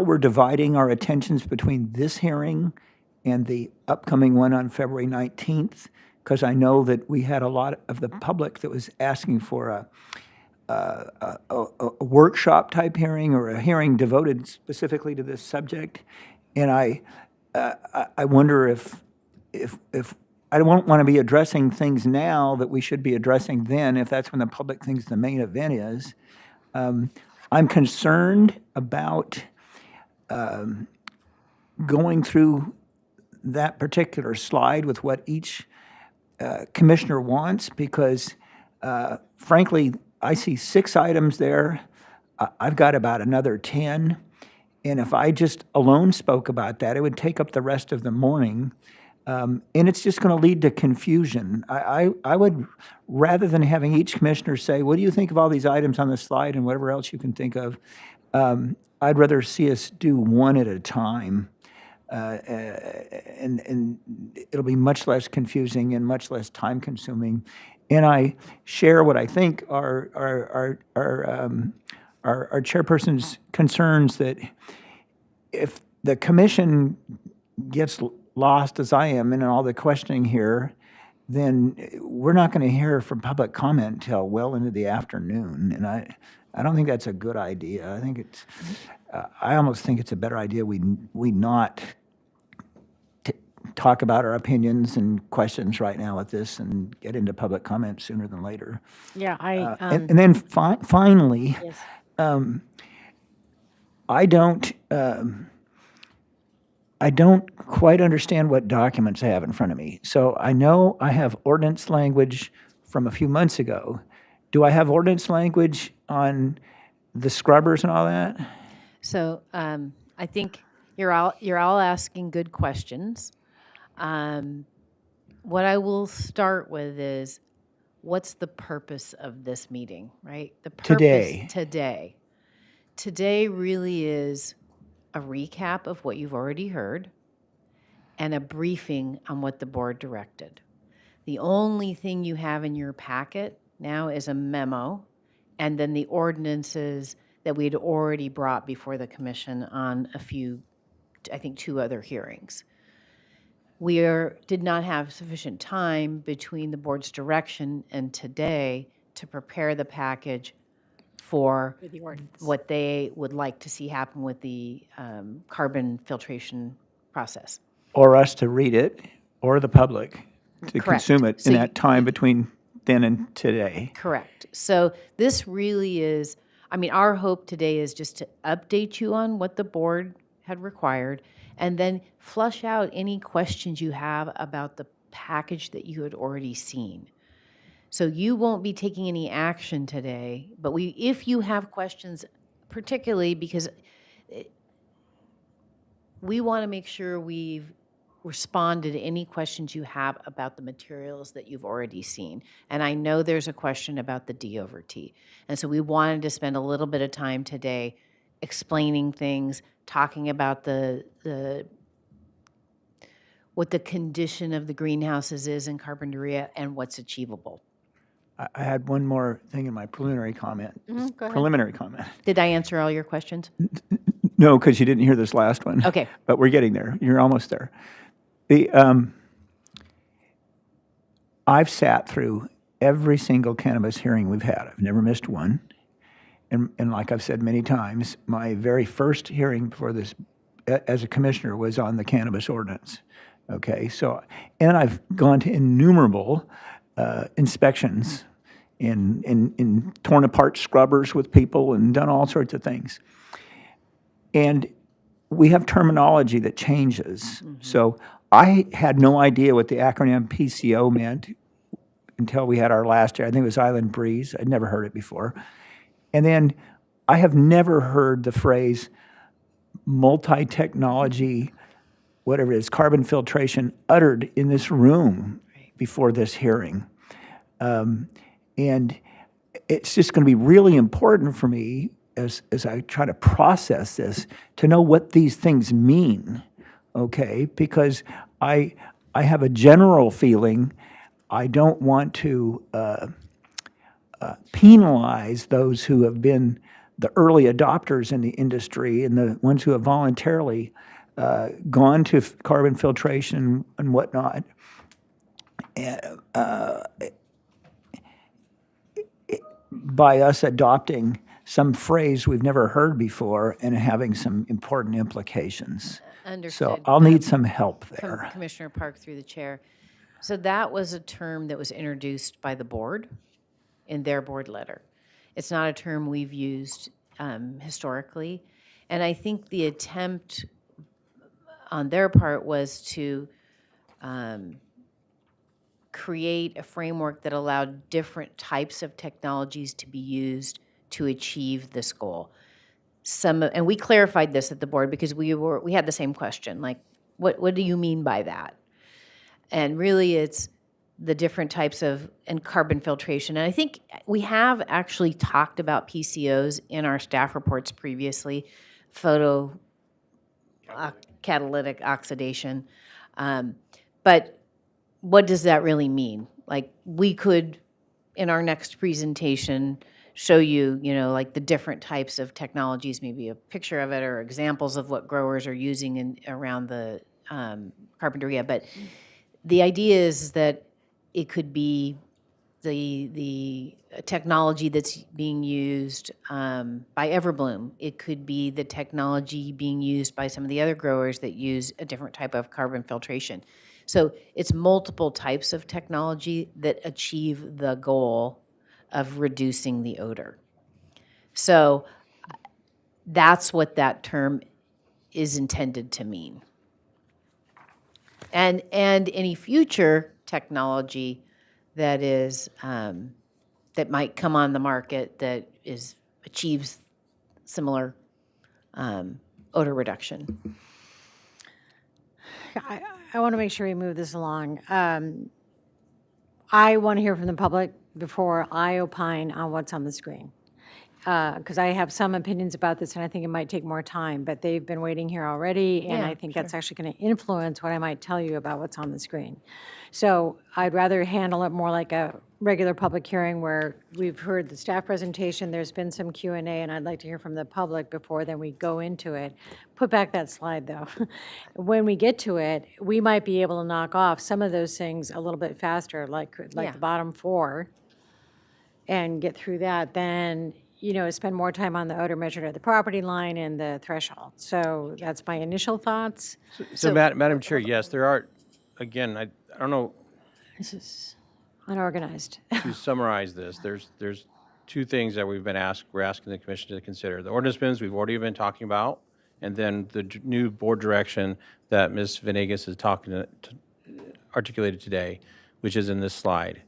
we're dividing our attentions between this hearing and the upcoming one on February 19th, because I know that we had a lot of the public that was asking for a workshop type hearing or a hearing devoted specifically to this subject, and I wonder if I don't want to be addressing things now that we should be addressing then, if that's when the public thinks the main event is. I'm concerned about going through that particular slide with what each commissioner wants, because frankly, I see 6 items there. I've got about another 10. And if I just alone spoke about that, it would take up the rest of the morning. And it's just going to lead to confusion. I would, rather than having each commissioner say, what do you think of all these items on the slide and whatever else you can think of, I'd rather see us do one at a time. and it'll be much less confusing and much less time-consuming. And I share what I think are our chairperson's concerns that if the commission gets lost, as I am, in all the questioning here, then we're not going to hear from public comment until well into the afternoon. And I don't think that's a good idea. I think it's, I almost think it's a better idea we not talk about our opinions and questions right now with this and get into public comment sooner than later. Yeah, And then finally, yes. I don't quite understand what documents I have in front of me. So I know I have ordinance language from a few months ago. Do I have ordinance language on the scrubbers and all that? So I think you're all asking good questions. What I will start with is, what's the purpose of this meeting, right? The purpose today really is a recap of what you've already heard and a briefing on what the board directed. The only thing you have in your packet now is a memo and then the ordinances that we'd already brought before the commission on a few, I think 2 other hearings. We did not have sufficient time between the board's direction and today to prepare the package for what they would like to see happen with the carbon filtration process. Or us to read it, or the public to Correct. consume it So in that time between then and today. Correct. So this really is, I mean, our hope today is just to update you on what the board had required and then flush out any questions you have about the package that you had already seen. So you won't be taking any action today, but if you have questions, particularly because we want to make sure we've responded to any questions you have about the materials that you've already seen. And I know there's a question about the D over T. And so we wanted to spend a little bit of time today explaining things, talking about what the condition of the greenhouses is in Carpinteria and what's achievable. I had one more thing in my preliminary comment. Go ahead. Preliminary comment. Did I answer all your questions? No, because you didn't hear this last one. Okay. But we're getting there. You're almost there. I've sat through every single cannabis hearing we've had. I've never missed one. And like I've said many times, my very first hearing for this as a commissioner was on the cannabis ordinance. Okay, so, and I've gone to innumerable inspections in torn apart scrubbers with people and done all sorts of things. And we have terminology that changes. So I had no idea what the acronym PCO meant until we had our last year. I think it was Island Breeze. I'd never heard it before. And then I have never heard the phrase multi-technology, whatever it is, carbon filtration uttered in this room before this hearing. And it's just going to be really important for me as I try to process this to know what these things mean, okay? Because I have a general feeling I don't want to penalize those who have been the early adopters in the industry and the ones who have voluntarily gone to carbon filtration and whatnot. By us adopting some phrase we've never heard before and having some important implications. Understood. So I'll need some help there. Commissioner Park through the chair. So that was a term that was introduced by the board in their board letter. It's not a term we've used historically. And I think the attempt on their part was to create a framework that allowed different types of technologies to be used to achieve this goal. And we clarified this at the board because we had the same question, like, what do you mean by that? And really it's the different types of, and carbon filtration. And I think we have actually talked about PCOs in our staff reports previously, photo catalytic oxidation. But what does that really mean? Like, we could, in our next presentation, show you, like the different types of technologies, maybe a picture of it or examples of what growers are using around the Carpinteria. But the idea is that it could be the technology that's being used by Everbloom. It could be the technology being used by some of the other growers that use a different type of carbon filtration. So it's multiple types of technology that achieve the goal of reducing the odor. So that's what that term is intended to mean. And any future technology that is that might come on the market that achieves similar odor reduction. I want to make sure we move this along. I want to hear from the public before I opine on what's on the screen. Because I have some opinions about this, and I think it might take more time, but they've been waiting here already, and Yeah, I think that's actually going to influence what I might tell you about what's on the screen. So I'd rather handle it more like a regular public hearing where we've heard the staff presentation, there's been some Q&A, and I'd like to hear from the public before then we go into it. Put back that slide, though. When we get to it, we might be able to knock off some of those things a little bit faster, like Yeah. the bottom 4, and get through that. Then spend more time on the odor measured at the property line and the threshold. So that's my initial thoughts. So Madam Chair, yes, there are, again, I don't know, This is unorganized. to summarize this, there's two things that we're asking the commission to consider. The ordinance amendments we've already been talking about, and then the new board direction that Ms. Venegas is articulated today, which is in this slide.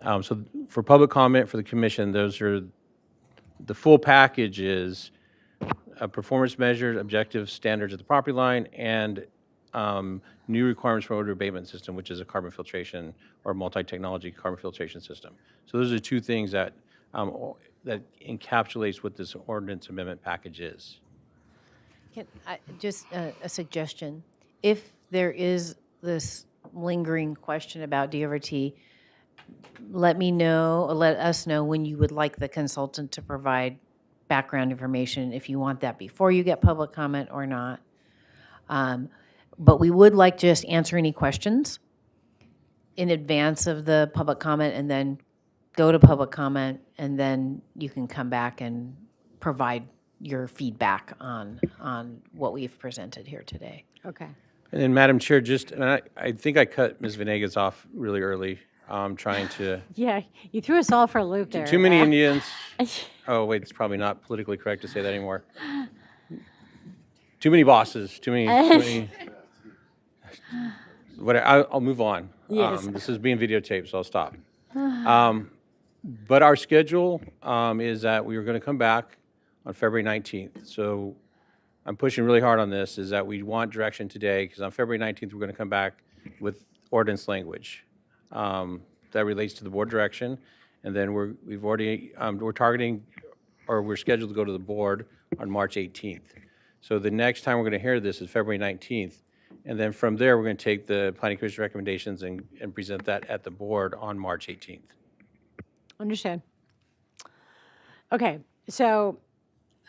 So for public comment for the commission, those are, the full package is performance measures, objective standards at the property line, and new requirements for odor abatement system, which is a carbon filtration or multi-technology carbon filtration system. So those are two things that that encapsulates what this ordinance amendment package is. Just a suggestion. If there is this lingering question about DOT, let us know when you would like the consultant to provide background information, if you want that before you get public comment or not. But we would like to just answer any questions in advance of the public comment, and then go to public comment, and then you can come back and provide your feedback on what we've presented here today. Okay. And then, Madam Chair, and I think I cut Ms. Venegas off really early, trying to. Yeah, you threw us all for a loop there. Too many Indians. Oh, wait, it's probably not politically correct to say that anymore. Too many bosses, too many. I'll move on. Yes. This is being videotaped, so I'll stop. But our schedule is that we are going to come back on February 19th. So I'm pushing really hard on this, is that we want direction today, because on February 19th, we're going to come back with ordinance language that relates to the board direction. And then we're targeting, or we're scheduled to go to the board on March 18th. So the next time we're going to hear this is February 19th. And then from there, we're going to take the Planning Commission recommendations and present that at the board on March 18th. Understand. Okay, so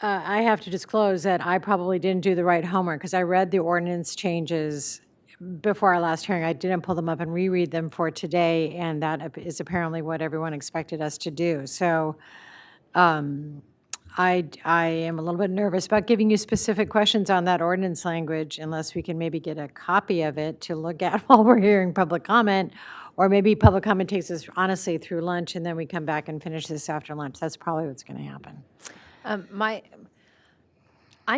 I have to disclose that I probably didn't do the right homework, because I read the ordinance changes before our last hearing. I didn't pull them up and reread them for today, and that is apparently what everyone expected us to do. So I am a little bit nervous about giving you specific questions on that ordinance language unless we can maybe get a copy of it to look at while we're hearing public comment, or maybe public comment takes us honestly through lunch and then we come back and finish this after lunch. That's probably what's going to happen. I'm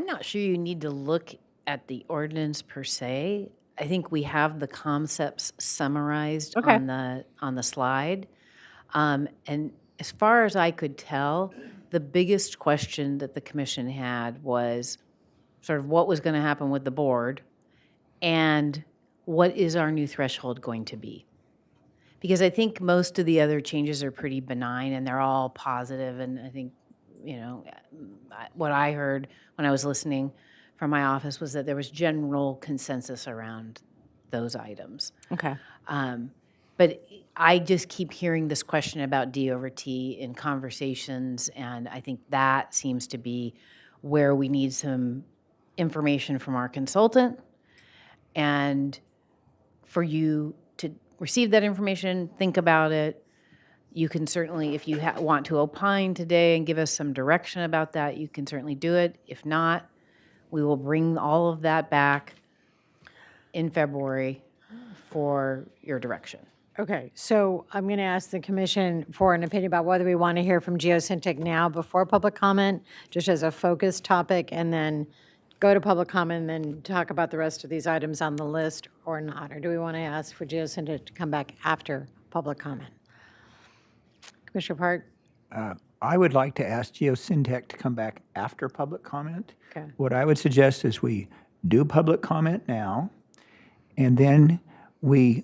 not sure you need to look at the ordinance per se. I think we have the concepts summarized on the slide. And as far as I could tell, the biggest question that the commission had was sort of what was going to happen with the board and what is our new threshold going to be? Because I think most of the other changes are pretty benign and they're all positive, and I think, what I heard when I was listening from my office was that there was general consensus around those items. Okay. But I just keep hearing this question about D over T in conversations, and I think that seems to be where we need some information from our consultant, and for you to receive that information, think about it. You can certainly, if you want to opine today and give us some direction about that, you can certainly do it. If not, we will bring all of that back in February for your direction. Okay, so I'm going to ask the commission for an opinion about whether we want to hear from Geosyntec now before public comment, just as a focus topic, and then go to public comment and then talk about the rest of these items on the list or not? Or do we want to ask for Geosyntec to come back after public comment? Commissioner Park? I would like to ask Geosyntec to come back after public comment. Okay. What I would suggest is we do public comment now, and then we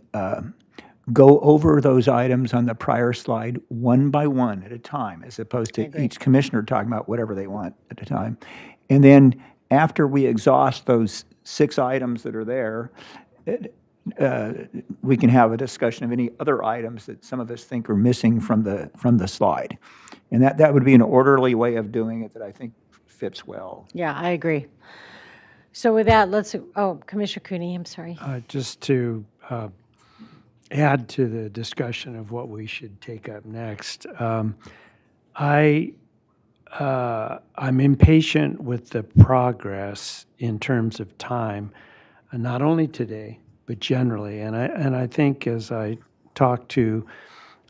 go over those items on the prior slide one by one at a time, as opposed to each commissioner talking about whatever they want at a time. And then after we exhaust those 6 items that are there, we can have a discussion of any other items that some of us think are missing from the slide. And that would be an orderly way of doing it that I think fits well. Yeah, I agree. So with that, Commissioner Cooney, I'm sorry. Just to add to the discussion of what we should take up next, I'm impatient with the progress in terms of time, not only today, but generally. And I think as I talk to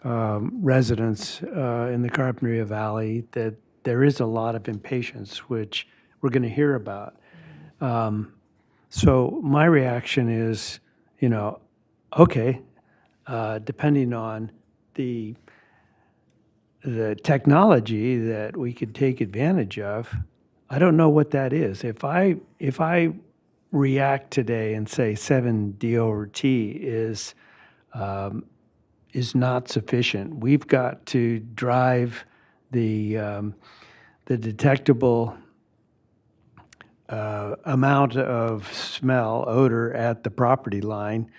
residents in the Carpinteria Valley, that there is a lot of impatience, which we're going to hear about. So my reaction is, okay, depending on the technology that we could take advantage of, I don't know what that is. If I react today and say 7D over T is not sufficient, we've got to drive the detectable amount of smell, odor at the property line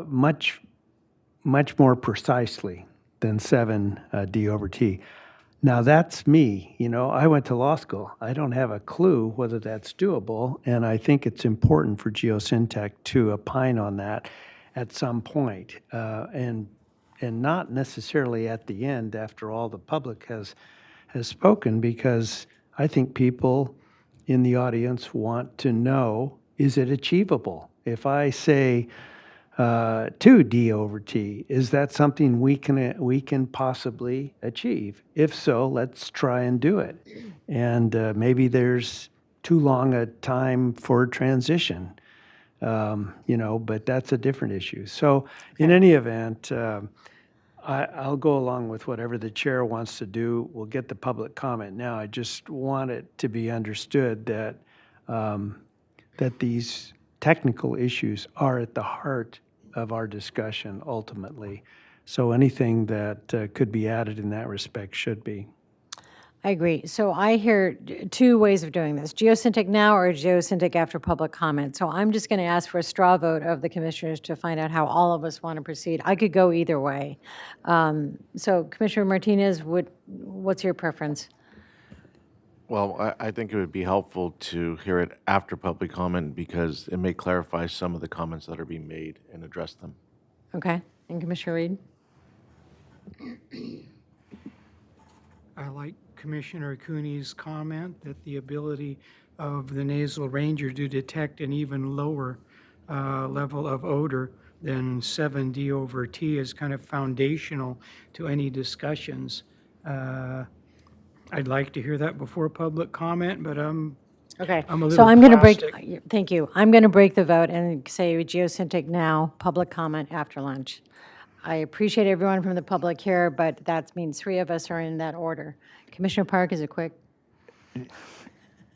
much more precisely than 7D over T. Now, that's me. I went to law school. I don't have a clue whether that's doable, and I think it's important for Geosyntec to opine on that at some point, and not necessarily at the end after all the public has spoken, because I think people in the audience want to know, is it achievable? If I say 2D over T, is that something we can possibly achieve? If so, let's try and do it. And maybe there's too long a time for transition, but that's a different issue. So in any event, I'll go along with whatever the chair wants to do. We'll get the public comment now. I just want it to be understood that that these technical issues are at the heart of our discussion ultimately. So anything that could be added in that respect should be. I agree. So I hear 2 ways of doing this, Geosyntec now or Geosyntec after public comment. So I'm just going to ask for a straw vote of the commissioners to find out how all of us want to proceed. I could go either way. So Commissioner Martinez, what's your preference? Well, I think it would be helpful to hear it after public comment because it may clarify some of the comments that are being made and address them. Okay. And Commissioner Reed? I like Commissioner Cooney's comment that the ability of the nasal ranger to detect an even lower level of odor than 7D over T is kind of foundational to any discussions. I'd like to hear that before public comment, but Okay. I'm a little So I'm going to break, plastic. thank you. I'm going to break the vote and say Geosyntec now, public comment after lunch. I appreciate everyone from the public here, but that means 3 of us are in that order. Commissioner Park, is it quick? I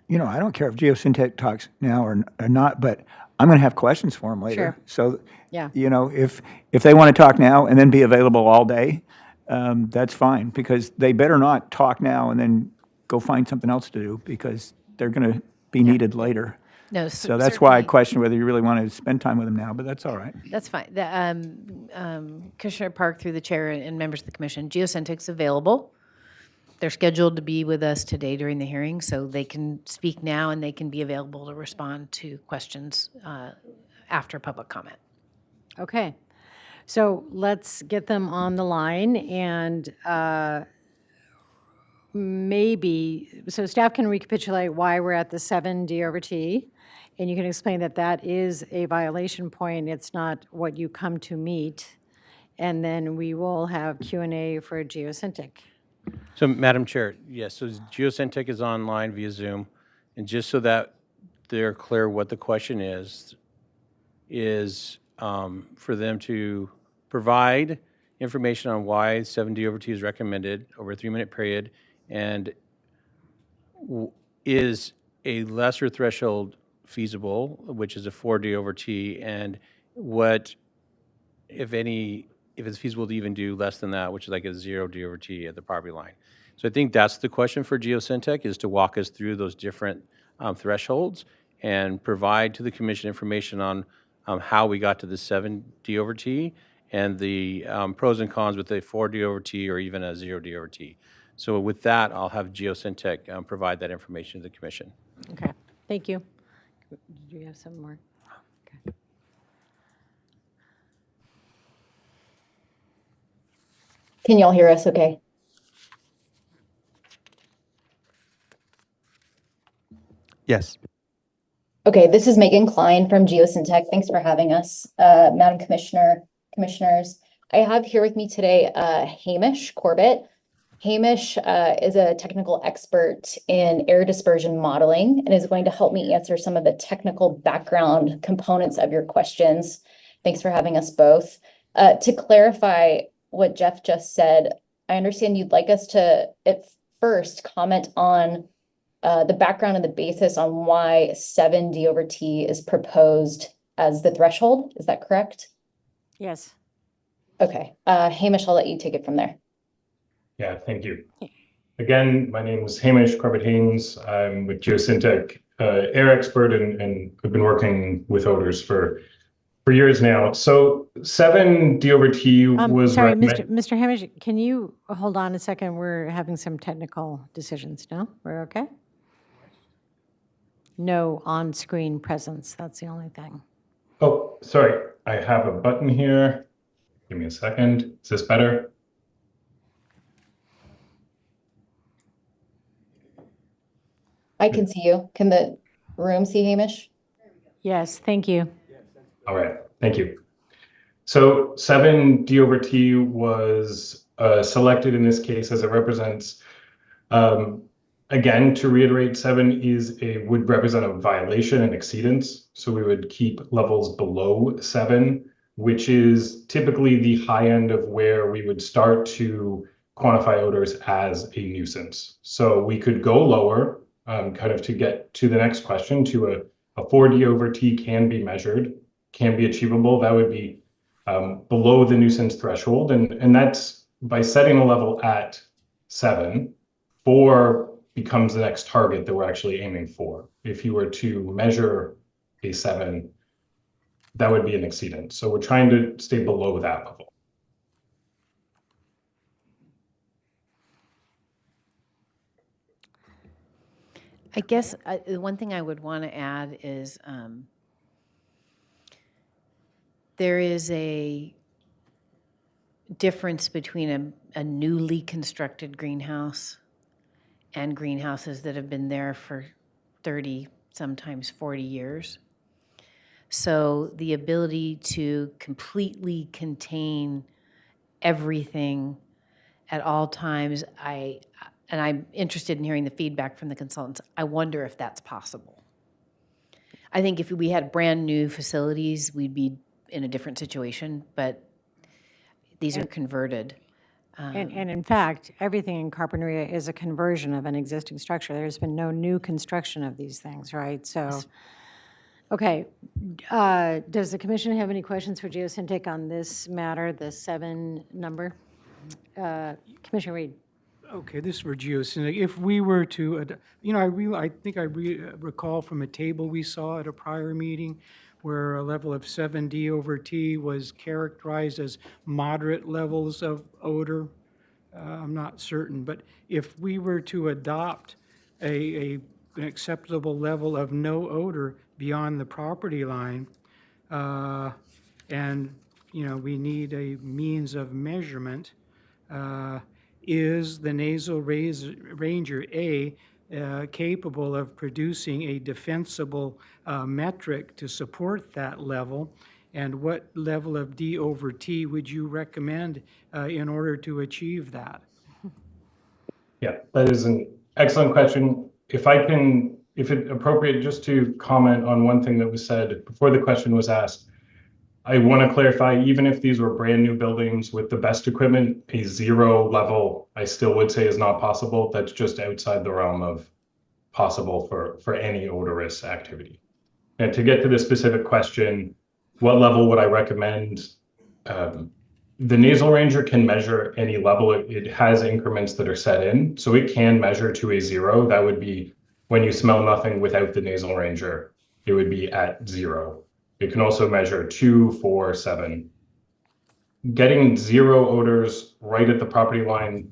don't care if Geosyntec talks now or not, but I'm going to have questions for them later. Sure. So, Yeah. if they want to talk now and then be available all day, that's fine, because they better not talk now and then go find something else to do, because they're going to be needed later. No, So that's why I certainly. question whether you really want to spend time with them now, but that's all right. That's fine. Commissioner Park, through the chair and members of the commission, Geocentic's available. They're scheduled to be with us today during the hearing, so they can speak now and they can be available to respond to questions after public comment. Okay. So let's get them on the line and so staff can recapitulate why we're at the 7 D over T, and you can explain that that is a violation point. It's not what you come to meet. And then we will have Q&A for Geocentic. So, Madam Chair, yes, so Geocentic is online via Zoom, and just so that they're clear what the question is for them to provide information on why 7D over T is recommended over a 3-minute period, and is a lesser threshold feasible, which is a 4D over T, and what, if any, if it's feasible to even do less than that, which is like a 0D over T at the property line. So I think that's the question for Geocentic, is to walk us through those different thresholds and provide to the commission information on how we got to the 7D over T and the pros and cons with a 4D over T or even a 0D over T. So with that, I'll have Geocentic provide that information to the commission. Okay, thank you. Do you have some more? Okay. Can y'all hear us okay? Yes. Okay, this is Megan Klein from Geosyntec. Thanks for having us, Madam Commissioner, Commissioners. I have here with me today Hamish Corbett. Hamish is a technical expert in air dispersion modeling and is going to help me answer some of the technical background components of your questions. Thanks for having us both. To clarify what Jeff just said, I understand you'd like us to at first comment on the background and the basis on why 7D over T is proposed as the threshold. Is that correct? Yes. Okay. Hamish, I'll let you take it from there. Yeah, thank you. Again, my name is Hamish Corbett-Haynes. I'm with Geosyntec, air expert, and I've been working with odors for years now. So 7D over T was sorry, recommended. Mr. Hamish, can you hold on a second? We're having some technical decisions. No, we're okay? No on-screen presence. That's the only thing. Oh, sorry. I have a button here. Give me a second. Is this better? I can see you. Can the room see Hamish? Yes, thank you. All right, thank you. So 7D over T was selected in this case as it represents, again, to reiterate, 7 would represent a violation and exceedance. So we would keep levels below 7, which is typically the high end of where we would start to quantify odors as a nuisance. So we could go lower, kind of to get to the next question, to a 4D over T can be measured, can be achievable. That would be below the nuisance threshold. And that's by setting a level at 7, 4 becomes the next target that we're actually aiming for. If you were to measure a 7, that would be an exceedance. So we're trying to stay below that level. I guess the one thing I would want to add is there is a difference between a newly constructed greenhouse and greenhouses that have been there for 30, sometimes 40 years. So the ability to completely contain everything at all times, and I'm interested in hearing the feedback from the consultants. I wonder if that's possible. I think if we had brand new facilities, we'd be in a different situation, but these are converted. And in fact, everything in Carpinteria is a conversion of an existing structure. There's been no new construction of these things, right? So, okay. Does the commission have any questions for Geosyntec on this matter, the 7 number? Commissioner Reed. Okay, this is for geosynthetic. If we were to, I think I recall from a table we saw at a prior meeting where a level of 7D over T was characterized as moderate levels of odor. I'm not certain, but if we were to adopt an acceptable level of no odor beyond the property line, and, we need a means of measurement, is the nasal ranger capable of producing a defensible metric to support that level? And what level of D over T would you recommend in order to achieve that? Yeah, that is an excellent question. If it's appropriate, just to comment on one thing that was said before the question was asked. I want to clarify, even if these were brand new buildings with the best equipment, a 0 level, I still would say is not possible. That's just outside the realm of possible for any odorous activity. And to get to the specific question, what level would I recommend? The nasal ranger can measure any level. It has increments that are set in, so it can measure to a 0. That would be when you smell nothing without the nasal ranger, it would be at 0. It can also measure 2, 4, 7. Getting 0 odors right at the property line,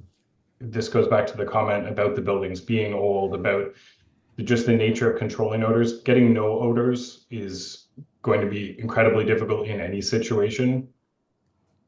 this goes back to the comment about the buildings being old, about just the nature of controlling odors. Getting no odors is going to be incredibly difficult in any situation.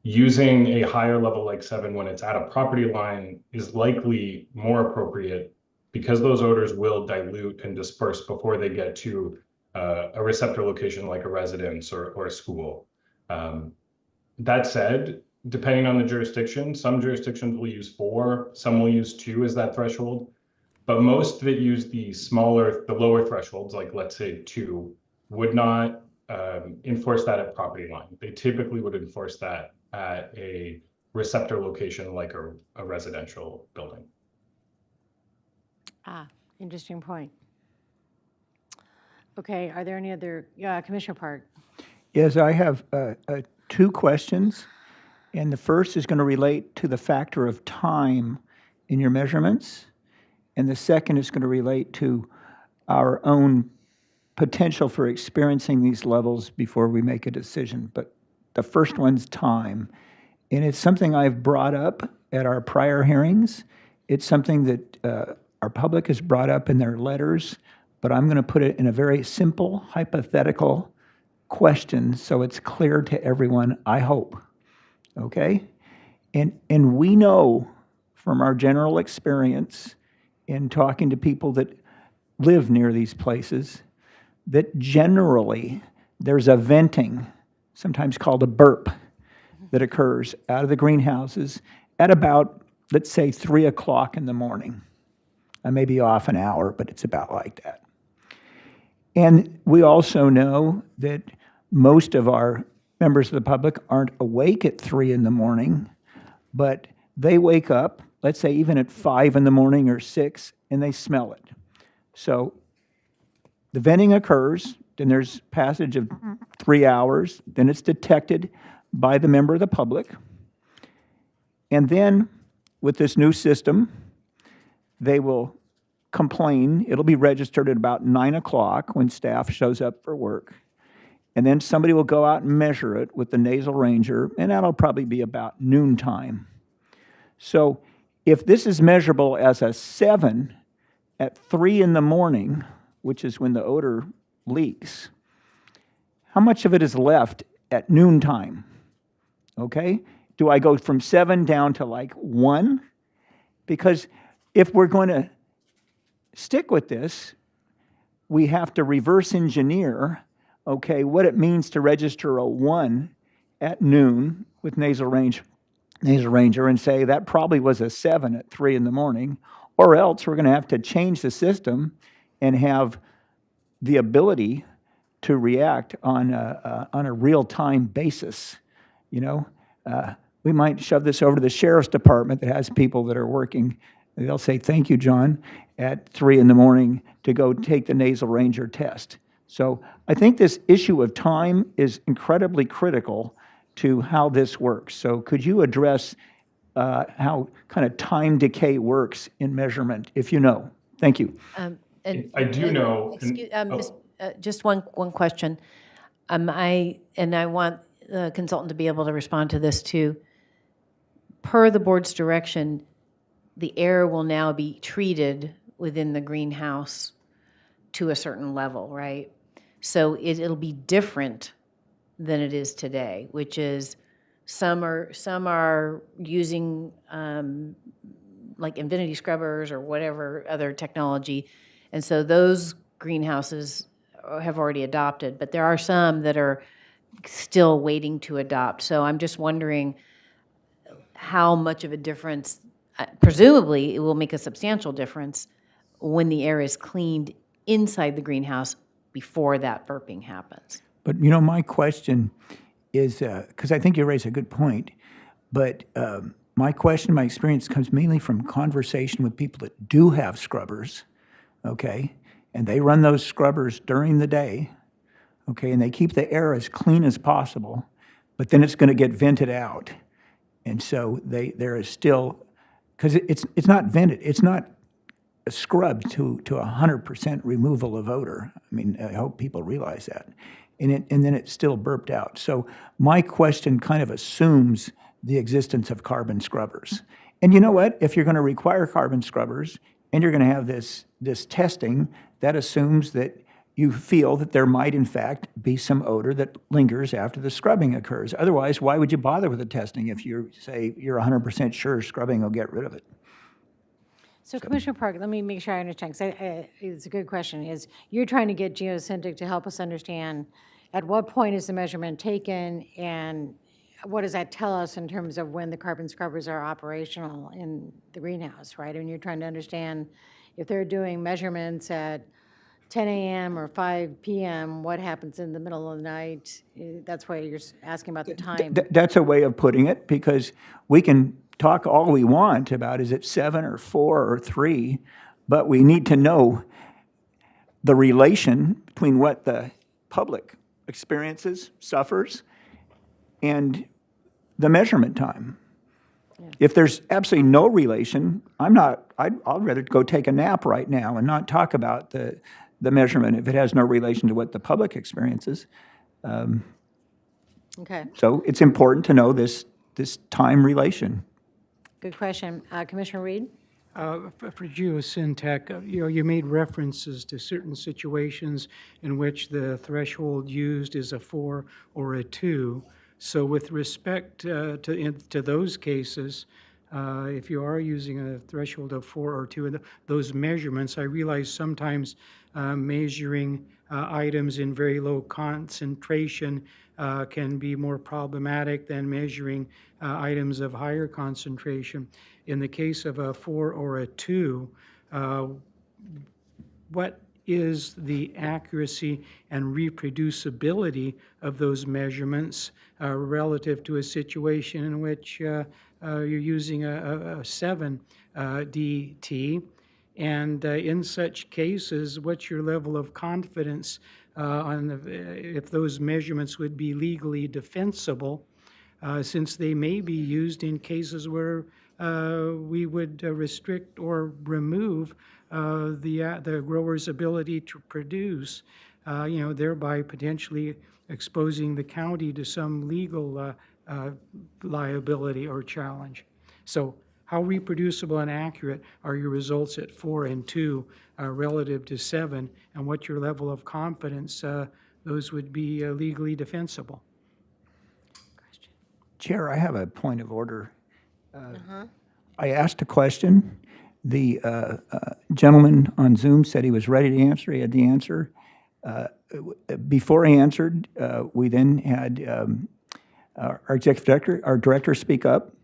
Using a higher level like 7 when it's at a property line is likely more appropriate because those odors will dilute and disperse before they get to a receptor location like a residence or a school. That said, depending on the jurisdiction, some jurisdictions will use 4, some will use 2 as that threshold, but most that use the lower thresholds, like let's say 2, would not enforce that at property line. They typically would enforce that at a receptor location like a residential building. Interesting point. Okay, are there any other, Commissioner Park? Yes, I have 2 questions, and the first is going to relate to the factor of time in your measurements, and the second is going to relate to our own potential for experiencing these levels before we make a decision. But the first one's time, and it's something I've brought up at our prior hearings. It's something that our public has brought up in their letters, but I'm going to put it in a very simple, hypothetical question so it's clear to everyone, I hope. Okay? And we know from our general experience in talking to people that live near these places that generally there's a venting, sometimes called a burp, that occurs out of the greenhouses at about, let's say, 3 o'clock in the morning. I may be off an hour, but it's about like that. And we also know that most of our members of the public aren't awake at 3 in the morning, but they wake up, let's say even at 5 in the morning or 6, and they smell it. So the venting occurs, then there's passage of 3 hours, then it's detected by the member of the public. And then with this new system, they will complain. It'll be registered at about 9 o'clock when staff shows up for work. And then somebody will go out and measure it with the nasal ranger, and that'll probably be about noontime. So if this is measurable as a 7 at 3 in the morning, which is when the odor leaks, how much of it is left at noontime? Okay? Do I go from 7 down to like 1? Because if we're going to stick with this, we have to reverse engineer, okay, what it means to register a 1 at noon with nasal ranger and say that probably was a 7 at 3 in the morning, or else we're going to have to change the system and have the ability to react on a real-time basis. You know, we might shove this over to the sheriff's department that has people that are working. They'll say, thank you, John, at 3 in the morning to go take the nasal ranger test. So I think this issue of time is incredibly critical to how this works. So could you address how kind of time decay works in measurement, if you know. Thank you. I do know. Excuse, just one question. I want the consultant to be able to respond to this too. Per the board's direction, the air will now be treated within the greenhouse to a certain level, right? So it'll be different than it is today, which is some are using like infinity scrubbers or whatever other technology, and so those greenhouses have already adopted, but there are some that are still waiting to adopt. So I'm just wondering how much of a difference, presumably it will make a substantial difference when the air is cleaned inside the greenhouse before that burping happens. But, my question is, because I think you raise a good point, but my question, my experience comes mainly from conversation with people that do have scrubbers, okay? And they run those scrubbers during the day, okay? And they keep the air as clean as possible, but then it's going to get vented out. And so there is still, because it's not vented, it's not scrubbed to 100% removal of odor. I mean, I hope people realize that. And then it's still burped out. So my question kind of assumes the existence of carbon scrubbers. And you know what? If you're going to require carbon scrubbers and you're going to have this testing, that assumes that you feel that there might in fact be some odor that lingers after the scrubbing occurs. Otherwise, why would you bother with the testing if you say you're 100% sure scrubbing will get rid of it? So Commissioner Park, let me make sure I understand, because it's a good question, is you're trying to get Geocentric to help us understand at what point is the measurement taken, and what does that tell us in terms of when the carbon scrubbers are operational in the greenhouse, right? And you're trying to understand if they're doing measurements at 10 a.m. or 5 p.m., what happens in the middle of the night? That's why you're asking about the time. That's a way of putting it, because we can talk all we want about is it 7 or 4 or 3, but we need to know the relation between what the public experiences, suffers, and the measurement time. Yeah. If there's absolutely no relation, I'd rather go take a nap right now and not talk about the measurement if it has no relation to what the public experiences. Okay. So it's important to know this time relation. Good question. Commissioner Reed? For Geosyntec, you made references to certain situations in which the threshold used is a 4 or a 2. So with respect to those cases, if you are using a threshold of 4 or 2, those measurements, I realize sometimes measuring items in very low concentration can be more problematic than measuring items of higher concentration. In the case of a 4 or a 2, what is the accuracy and reproducibility of those measurements relative to a situation in which you're using a 7 DT? And in such cases, what's your level of confidence on if those measurements would be legally defensible, since they may be used in cases where we would restrict or remove the grower's ability to produce, thereby potentially exposing the county to some legal liability or challenge. So how reproducible and accurate are your results at 4 and 2 relative to 7, and what's your level of confidence those would be legally defensible? Chair, I have a point of order. I asked a question. The gentleman on Zoom said he was ready to answer. He had the answer. Before he answered, we then had our executive director, our director, speak up,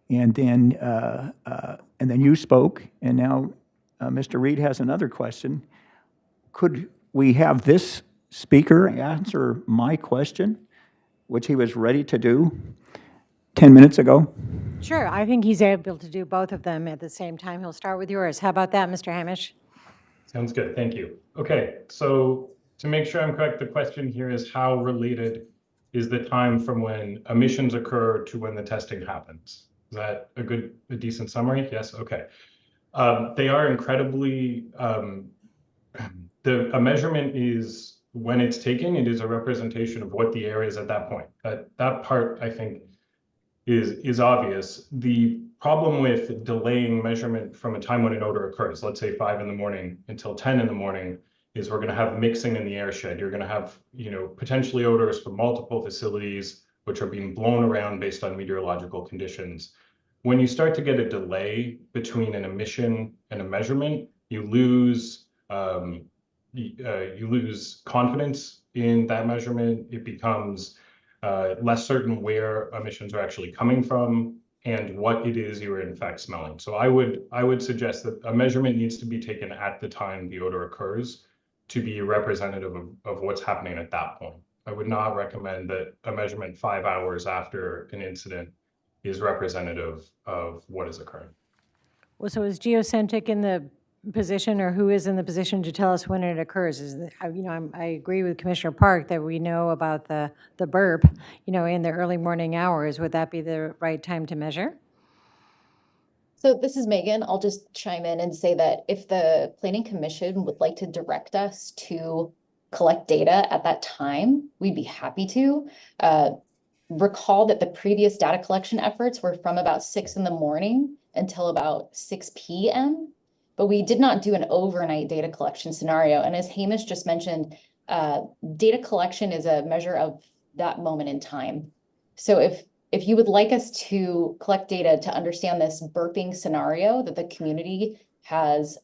and then you spoke, and now Mr. Reed has another question. Could we have this speaker answer my question, which he was ready to do 10 minutes ago? Sure, I think he's able to do both of them at the same time. He'll start with yours. How about that, Mr. Hamish? Sounds good, thank you. Okay, so to make sure I'm correct, the question here is how related is the time from when emissions occur to when the testing happens? Is that a decent summary? Yes, okay. They are incredibly, a measurement is, when it's taken, it is a representation of what the area is at that point. That part, I think, is obvious. The problem with delaying measurement from a time when an odor occurs, let's say 5 in the morning until 10 in the morning, is we're going to have mixing in the air shed. You're going to have, potentially odors from multiple facilities, which are being blown around based on meteorological conditions. When you start to get a delay between an emission and a measurement, you lose confidence in that measurement. It becomes less certain where emissions are actually coming from and what it is you're in fact smelling. So I would suggest that a measurement needs to be taken at the time the odor occurs to be representative of what's happening at that point. I would not recommend that a measurement 5 hours after an incident is representative of what is occurring. Well, so is Geocentric in the position, or who is in the position to tell us when it occurs? I agree with Commissioner Park that we know about the burp, in the early morning hours. Would that be the right time to measure? So this is Megan. I'll just chime in and say that if the Planning Commission would like to direct us to collect data at that time, we'd be happy to. Recall that the previous data collection efforts were from about 6 in the morning until about 6 p.m., but we did not do an overnight data collection scenario. And as Hamish just mentioned, data collection is a measure of that moment in time. So if you would like us to collect data to understand this burping scenario that the community has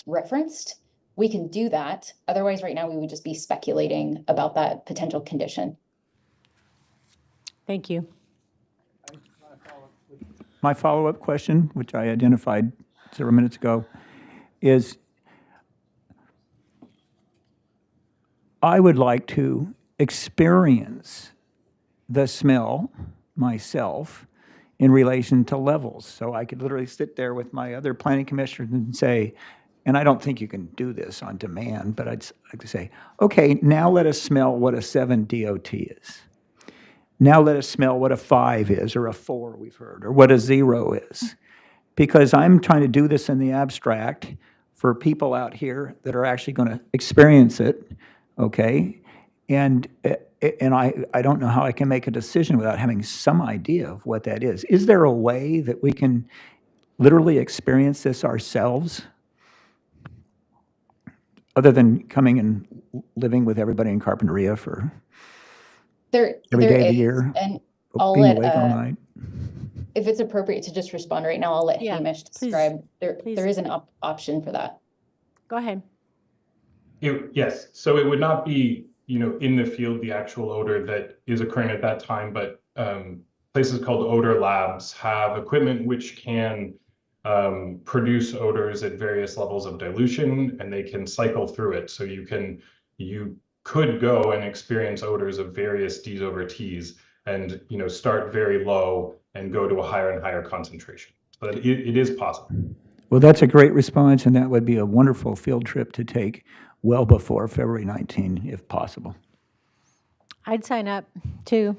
referenced, we can do that. Otherwise, right now, we would just be speculating about that potential condition. Thank you. My follow-up question, which I identified several minutes ago, is I would like to experience the smell myself in relation to levels. So I could literally sit there with my other planning commissioners and say, and I don't think you can do this on demand, but I'd like to say, okay, now let us smell what a 7 DOT is. Now let us smell what a 5 is, or a 4 we've heard, or what a 0 is. Because I'm trying to do this in the abstract for people out here that are actually going to experience it, okay? And I don't know how I can make a decision without having some idea of what that is. Is there a way that we can literally experience this ourselves, other than coming and living with everybody in Carpinteria for every day of the year, and I'll being let, awake all night? if it's appropriate to just respond right now, I'll let Yeah, Hamish please, describe. There please. is an option for that. Go ahead. Yes, so it would not be, in the field, the actual odor that is occurring at that time, but places called odor labs have equipment which can produce odors at various levels of dilution, and they can cycle through it. So you could go and experience odors of various D's over T's and, start very low and go to a higher and higher concentration. So it is possible. Well, that's a great response, and that would be a wonderful field trip to take well before February 19, if possible. I'd sign up too.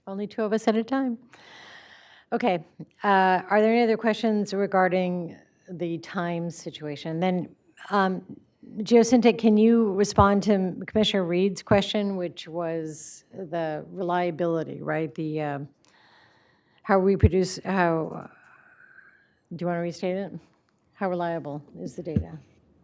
Only 2 of us at a time. Okay. Are there any other questions regarding the time situation? Then, Geocentric, can you respond to Commissioner Reed's question, which was the reliability, right? The how we produce, do you want to restate it? How reliable is the data?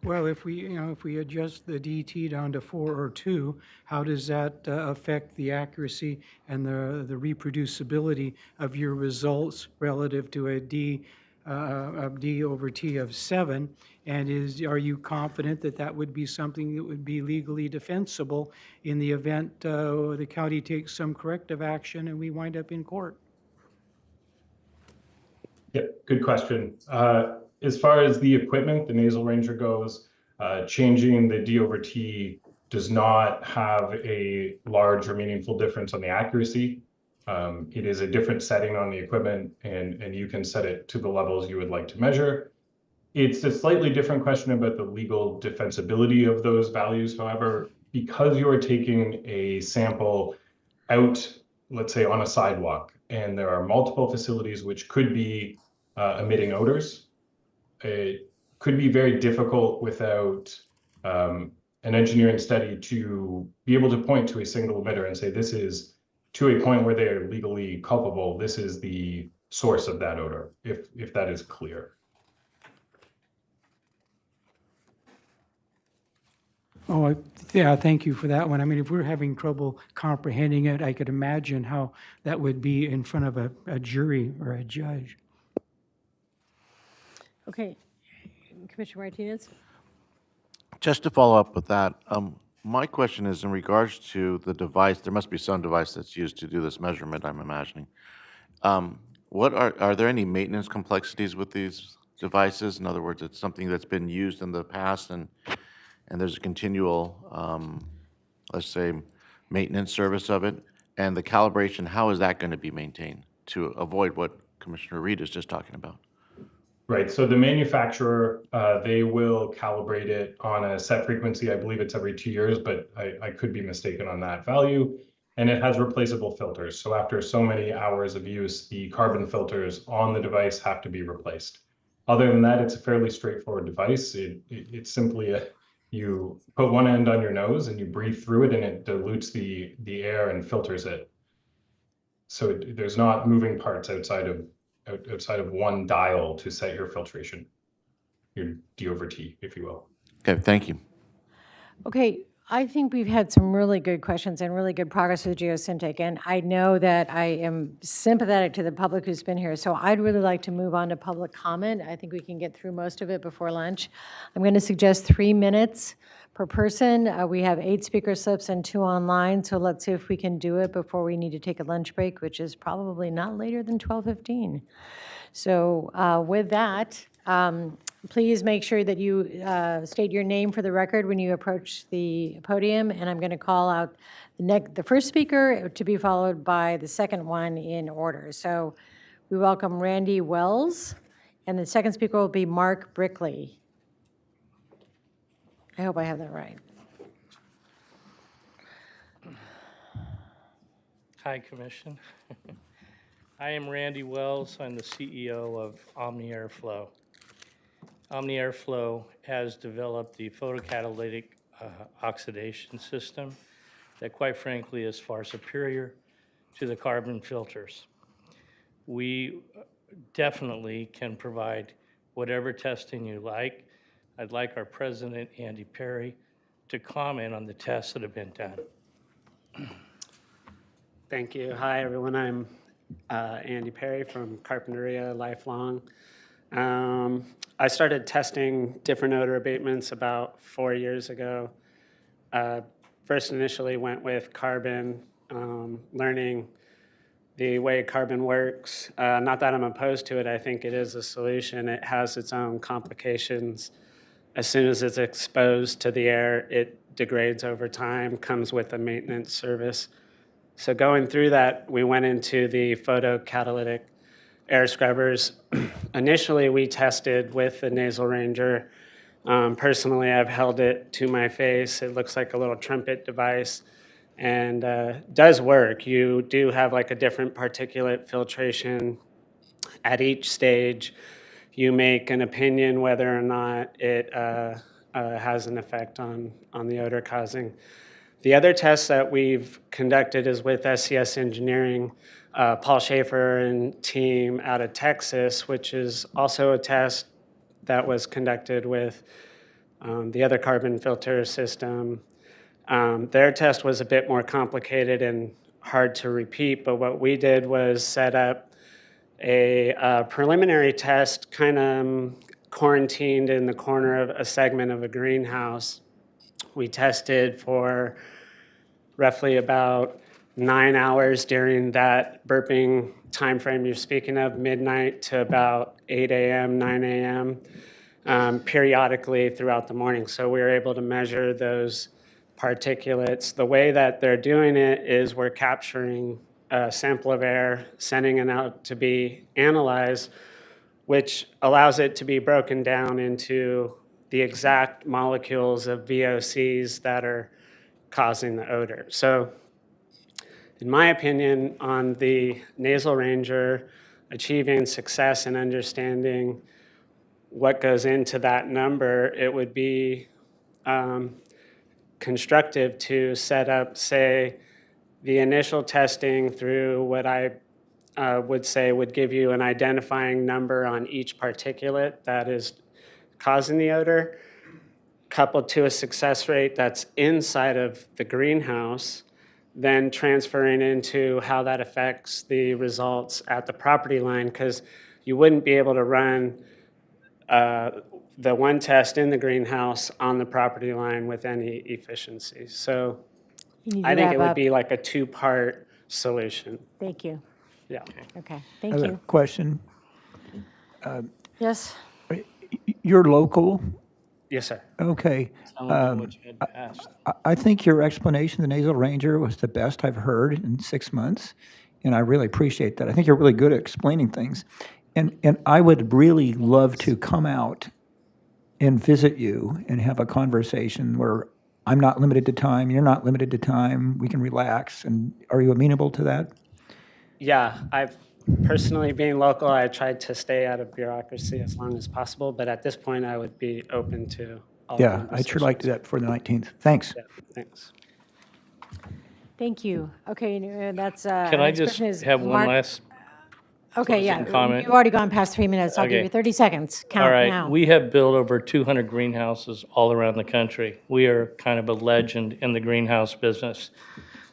Well, if we adjust the DT down to 4 or 2, how does that affect the accuracy and the reproducibility of your results relative to a D over T of 7? And are you confident that that would be something that would be legally defensible in the event the county takes some corrective action and we wind up in court? Yeah, good question. As far as the equipment, the Nasal Ranger goes, changing the D over T does not have a large or meaningful difference on the accuracy. It is a different setting on the equipment, and you can set it to the levels you would like to measure. It's a slightly different question about the legal defensibility of those values. However, because you are taking a sample out, let's say on a sidewalk, and there are multiple facilities which could be emitting odors. It could be very difficult without an engineering study to be able to point to a single emitter and say, this is to a point where they are legally culpable, this is the source of that odor, if that is clear. Oh, yeah, thank you for that one. I mean, if we're having trouble comprehending it, I could imagine how that would be in front of a jury or a judge. Okay, Commissioner Martinez? Just to follow up with that, my question is in regards to the device. There must be some device that's used to do this measurement, I'm imagining. What are there any maintenance complexities with these devices? In other words, it's something that's been used in the past and there's a continual, let's say, maintenance service of it, and the calibration, how is that going to be maintained to avoid what Commissioner Reed is just talking about? Right, so the manufacturer, they will calibrate it on a set frequency. I believe it's every 2 years, but I could be mistaken on that value. And it has replaceable filters. So after so many hours of use, the carbon filters on the device have to be replaced. Other than that, it's a fairly straightforward device. It's simply you put one end on your nose and you breathe through it and it dilutes the air and filters it. So there's not moving parts outside of one dial to set your filtration, your D over T, if you will. Okay, thank you. Okay, I think we've had some really good questions and really good progress with Geosyntec, and I know that I am sympathetic to the public who's been here, so I'd really like to move on to public comment. I think we can get through most of it before lunch. I'm going to suggest 3 minutes per person. We have 8 speaker slips and 2 online, so let's see if we can do it before we need to take a lunch break, which is probably not later than 12:15. So with that, please make sure that you state your name for the record when you approach the podium, and I'm going to call out the first speaker to be followed by the second one in order. So we welcome Randy Wells, and the second speaker will be Mark Brickley. I hope I have that right. Hi, Commission. I am Randy Wells. I'm the CEO of Omni Airflow. Omni Airflow has developed the photocatalytic oxidation system that, quite frankly, is far superior to the carbon filters. We definitely can provide whatever testing you like. I'd like our president, Andy Perry, to comment on the tests that have been done. Thank you. Hi, everyone. I'm Andy Perry from Carpinteria Lifelong. I started testing different odor abatements about 4 years ago. First initially went with carbon, learning the way carbon works. Not that I'm opposed to it. I think it is a solution. It has its own complications. As soon as it's exposed to the air, it degrades over time, comes with a maintenance service. So going through that, we went into the photocatalytic air scrubbers. Initially, we tested with the Nasal Ranger. Personally, I've held it to my face. It looks like a little trumpet device and does work. You do have like a different particulate filtration at each stage. You make an opinion whether or not it has an effect on the odor causing. The other tests that we've conducted is with SCS Engineering, Paul Schaefer and team out of Texas, which is also a test that was conducted with the other carbon filter system. Their test was a bit more complicated and hard to repeat, but what we did was set up a preliminary test kind of quarantined in the corner of a segment of a greenhouse. We tested for roughly about 9 hours during that burping time frame you're speaking of, midnight to about 8 a.m., 9 a.m., periodically throughout the morning. So we were able to measure those particulates. The way that they're doing it is we're capturing a sample of air, sending it out to be analyzed, which allows it to be broken down into the exact molecules of VOCs that are causing the odor. So in my opinion, on the nasal ranger, achieving success and understanding what goes into that number, it would be constructive to set up, say, the initial testing through what I would say would give you an identifying number on each particulate that is causing the odor, coupled to a success rate that's inside of the greenhouse, then transferring into how that affects the results at the property line, because you wouldn't be able to run the one test in the greenhouse on the property line with any efficiency. So You need to I think wrap it would up. be like a two-part solution. Thank you. Yeah. Okay, I thank have a you. question. Yes? You're local? Yes, sir. Okay. Tell them what you had passed. I think your explanation of the nasal ranger was the best I've heard in 6 months, and I really appreciate that. I think you're really good at explaining things. And I would really love to come out and visit you and have a conversation where I'm not limited to time, you're not limited to time, we can relax. And are you amenable to that? Yeah, I've personally, being local, I tried to stay out of bureaucracy as long as possible, but at this point, I would be open to all Yeah, I'd sure like to do that for the 19th. Thanks. Yeah, thanks. Thank you. Okay, that's. Can I just have one last Okay, yeah. closing comment? You've already gone past 3 minutes. I'll give Okay. you 30 seconds. All Count right, now. we have built over 200 greenhouses all around the country. We are kind of a legend in the greenhouse business.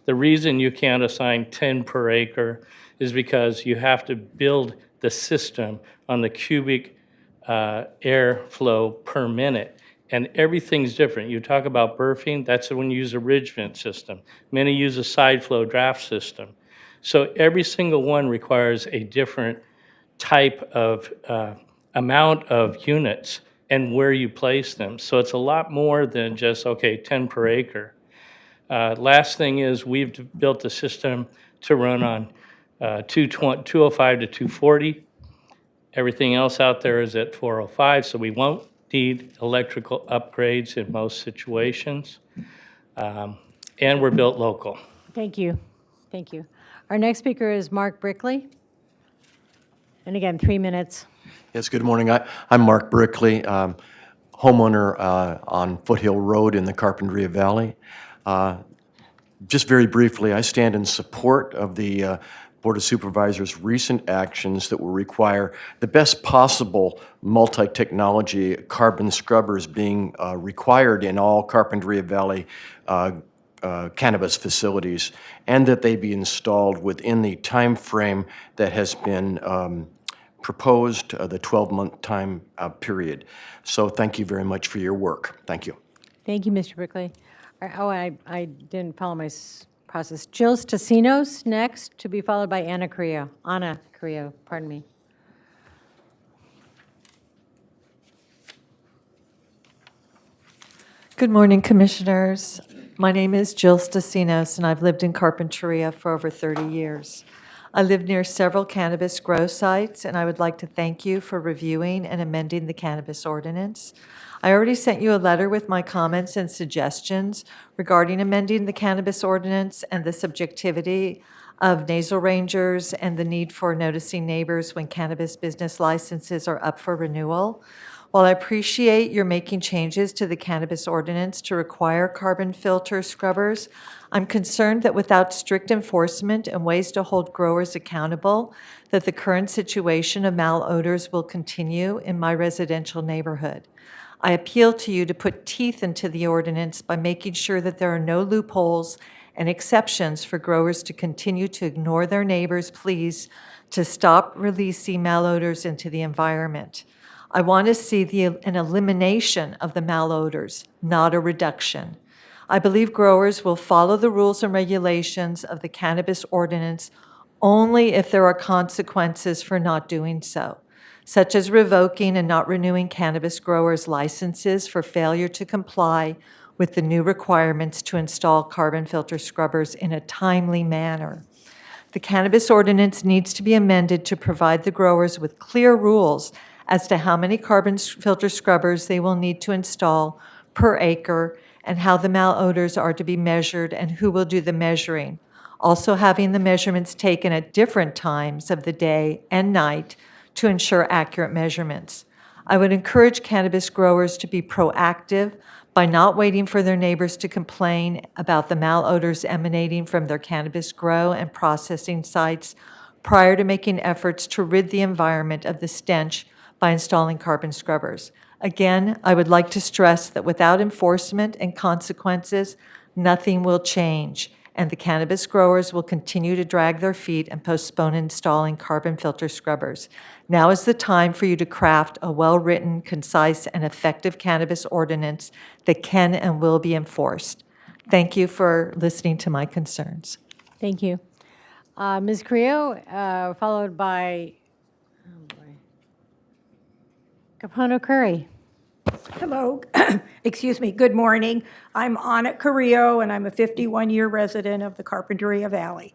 The reason you can't assign 10 per acre is because you have to build the system on the cubic air flow per minute. And everything's different. You talk about burping, that's when you use a ridge vent system. Many use a side flow draft system. So every single one requires a different type of amount of units and where you place them. So it's a lot more than just, okay, 10 per acre. Last thing is we've built a system to run on 205 to 240. Everything else out there is at 405, so we won't need electrical upgrades in most situations. And we're built local. Thank you. Thank you. Our next speaker is Mark Brickley. And again, 3 minutes. Yes, good morning. I'm Mark Brickley, homeowner on Foothill Road in the Carpinteria Valley. Just very briefly, I stand in support of the Board of Supervisors' recent actions that will require the best possible multi-technology carbon scrubbers being required in all Carpinteria Valley cannabis facilities, and that they be installed within the time frame that has been proposed, the 12-month time period. So thank you very much for your work. Thank you. Thank you, Mr. Brickley. Oh, I didn't follow my process. Jill Stassinos next, to be followed by Anna Carrillo. Anna Carrillo, pardon me. Good morning, Commissioners. My name is Jill Stassinos, and I've lived in Carpinteria for over 30 years. I live near several cannabis grow sites, and I would like to thank you for reviewing and amending the cannabis ordinance. I already sent you a letter with my comments and suggestions regarding amending the cannabis ordinance and the subjectivity of nasal rangers and the need for noticing neighbors when cannabis business licenses are up for renewal. While I appreciate your making changes to the cannabis ordinance to require carbon filter scrubbers, I'm concerned that without strict enforcement and ways to hold growers accountable, that the current situation of malodors will continue in my residential neighborhood. I appeal to you to put teeth into the ordinance by making sure that there are no loopholes and exceptions for growers to continue to ignore their neighbors' pleas to stop releasing malodors into the environment. I want to see an elimination of the malodors, not a reduction. I believe growers will follow the rules and regulations of the cannabis ordinance only if there are consequences for not doing so, such as revoking and not renewing cannabis growers' licenses for failure to comply with the new requirements to install carbon filter scrubbers in a timely manner. The cannabis ordinance needs to be amended to provide the growers with clear rules as to how many carbon filter scrubbers they will need to install per acre and how the malodors are to be measured and who will do the measuring. also having the measurements taken at different times of the day and night to ensure accurate measurements. I would encourage cannabis growers to be proactive by not waiting for their neighbors to complain about the malodors emanating from their cannabis grow and processing sites prior to making efforts to rid the environment of the stench by installing carbon scrubbers. Again, I would like to stress that without enforcement and consequences, nothing will change, and the cannabis growers will continue to drag their feet and postpone installing carbon filter scrubbers. Now is the time for you to craft a well-written, concise, and effective cannabis ordinance that can and will be enforced. Thank you for listening to my concerns. Thank you. Ms. Creo, followed by Capono Curry. Hello, excuse me, good morning. I'm Anna Carrillo, and I'm a 51-year resident of the Carpinteria Valley.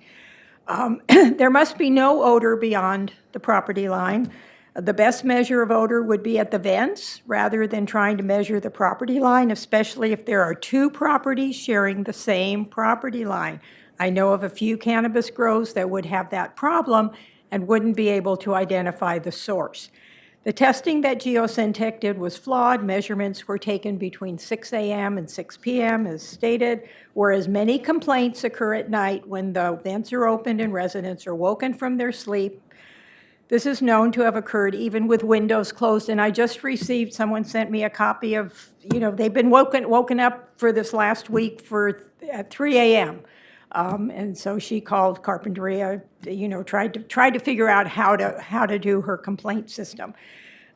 There must be no odor beyond the property line. The best measure of odor would be at the vents, rather than trying to measure the property line, especially if there are two properties sharing the same property line. I know of a few cannabis grows that would have that problem and wouldn't be able to identify the source. The testing that Geosyntec did was flawed. Measurements were taken between 6 a.m. and 6 p.m. as stated, whereas many complaints occur at night when the vents are opened and residents are woken from their sleep. This is known to have occurred even with windows closed, and I just received, someone sent me a copy of, they've been woken up for this last week at 3 a.m. And so she called Carpinteria, tried to figure out how to do her complaint system.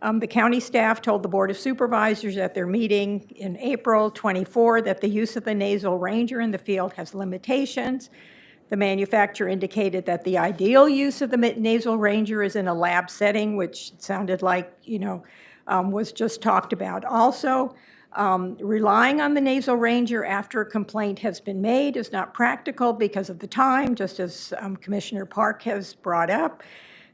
The county staff told the Board of Supervisors at their meeting in April 24 that the use of the nasal ranger in the field has limitations. The manufacturer indicated that the ideal use of the nasal ranger is in a lab setting, which sounded like, was just talked about. Also, relying on the nasal ranger after a complaint has been made is not practical because of the time, just as Commissioner Park has brought up.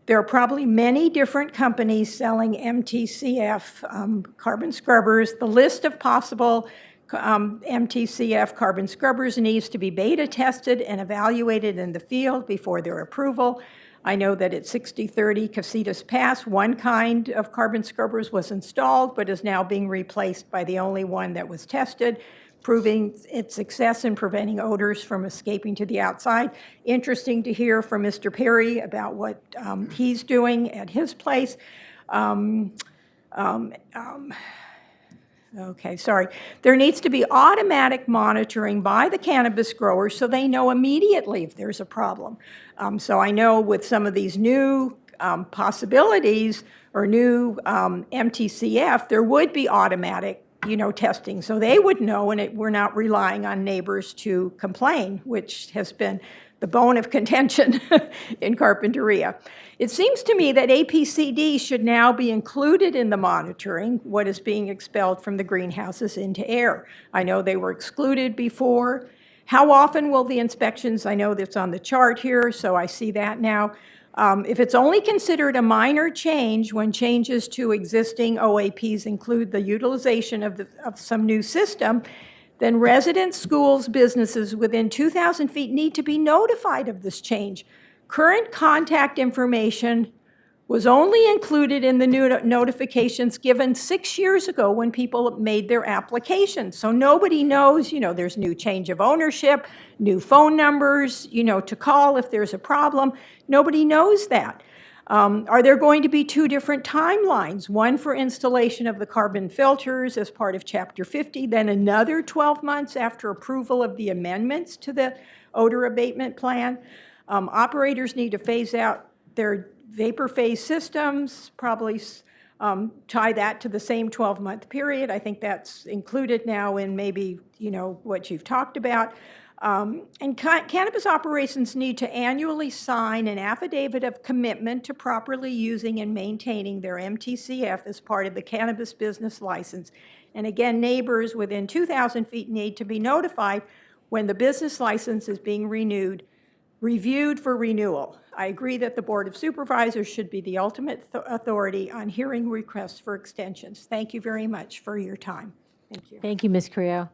There are probably many different companies selling MTCF carbon scrubbers. The list of possible MTCF carbon scrubbers needs to be beta tested and evaluated in the field before their approval. I know that at 6030 Casitas Pass, one kind of carbon scrubbers was installed, but is now being replaced by the only one that was tested, proving its success in preventing odors from escaping to the outside. Interesting to hear from Mr. Perry about what he's doing at his place. Okay, sorry. There needs to be automatic monitoring by the cannabis growers so they know immediately if there's a problem. So I know with some of these new possibilities or new MTCF, there would be automatic testing. So they would know, and we're not relying on neighbors to complain, which has been the bone of contention in Carpinteria. It seems to me that APCD should now be included in the monitoring what is being expelled from the greenhouses into air. I know they were excluded before. How often will the inspections, I know that's on the chart here, so I see that now. If it's only considered a minor change when changes to existing OAPs include the utilization of some new system, then residents, schools, businesses within 2,000 feet need to be notified of this change. Current contact information was only included in the new notifications given 6 years ago when people made their applications. So nobody knows, there's new change of ownership, new phone numbers, to call if there's a problem. Nobody knows that. Are there going to be two different timelines? One for installation of the carbon filters as part of Chapter 50, then another 12 months after approval of the amendments to the odor abatement plan? Operators need to phase out their vapor phase systems, probably tie that to the same 12-month period. I think that's included now in maybe, what you've talked about. And cannabis operations need to annually sign an affidavit of commitment to properly using and maintaining their MTCF as part of the cannabis business license. And again, neighbors within 2,000 feet need to be notified when the business license is being reviewed for renewal. I agree that the Board of Supervisors should be the ultimate authority on hearing requests for extensions. Thank you very much for your time. Thank you. Thank you, Ms. Creo.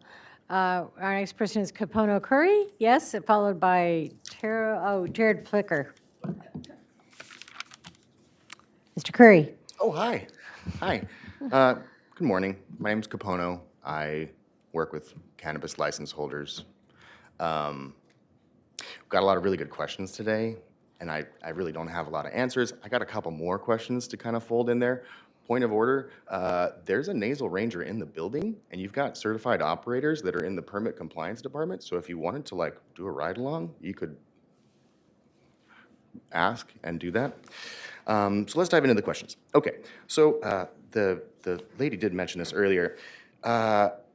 Our next person is Capono Curry, yes, followed by Jared Flicker. Mr. Curry. Oh, hi. Hi. Good morning. My name's Capono. I work with cannabis license holders. We've got a lot of really good questions today, and I really don't have a lot of answers. I got a couple more questions to kind of fold in there. Point of order, there's a nasal ranger in the building, and you've got certified operators that are in the permit compliance department, so if you wanted to like do a ride-along, you could ask and do that. So let's dive into the questions. Okay, so the lady did mention this earlier.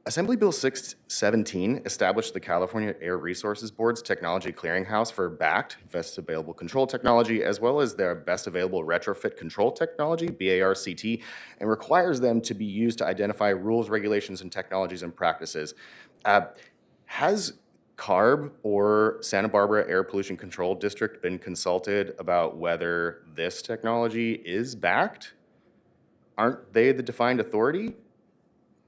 Assembly Bill 617 established the California Air Resources Board's Technology Clearinghouse for BACT, Best Available Control Technology, as well as their Best Available Retrofit Control Technology, BARCT, and requires them to be used to identify rules, regulations, and technologies and practices. Has CARB or Santa Barbara Air Pollution Control District been consulted about whether this technology is BACT? Aren't they the defined authority?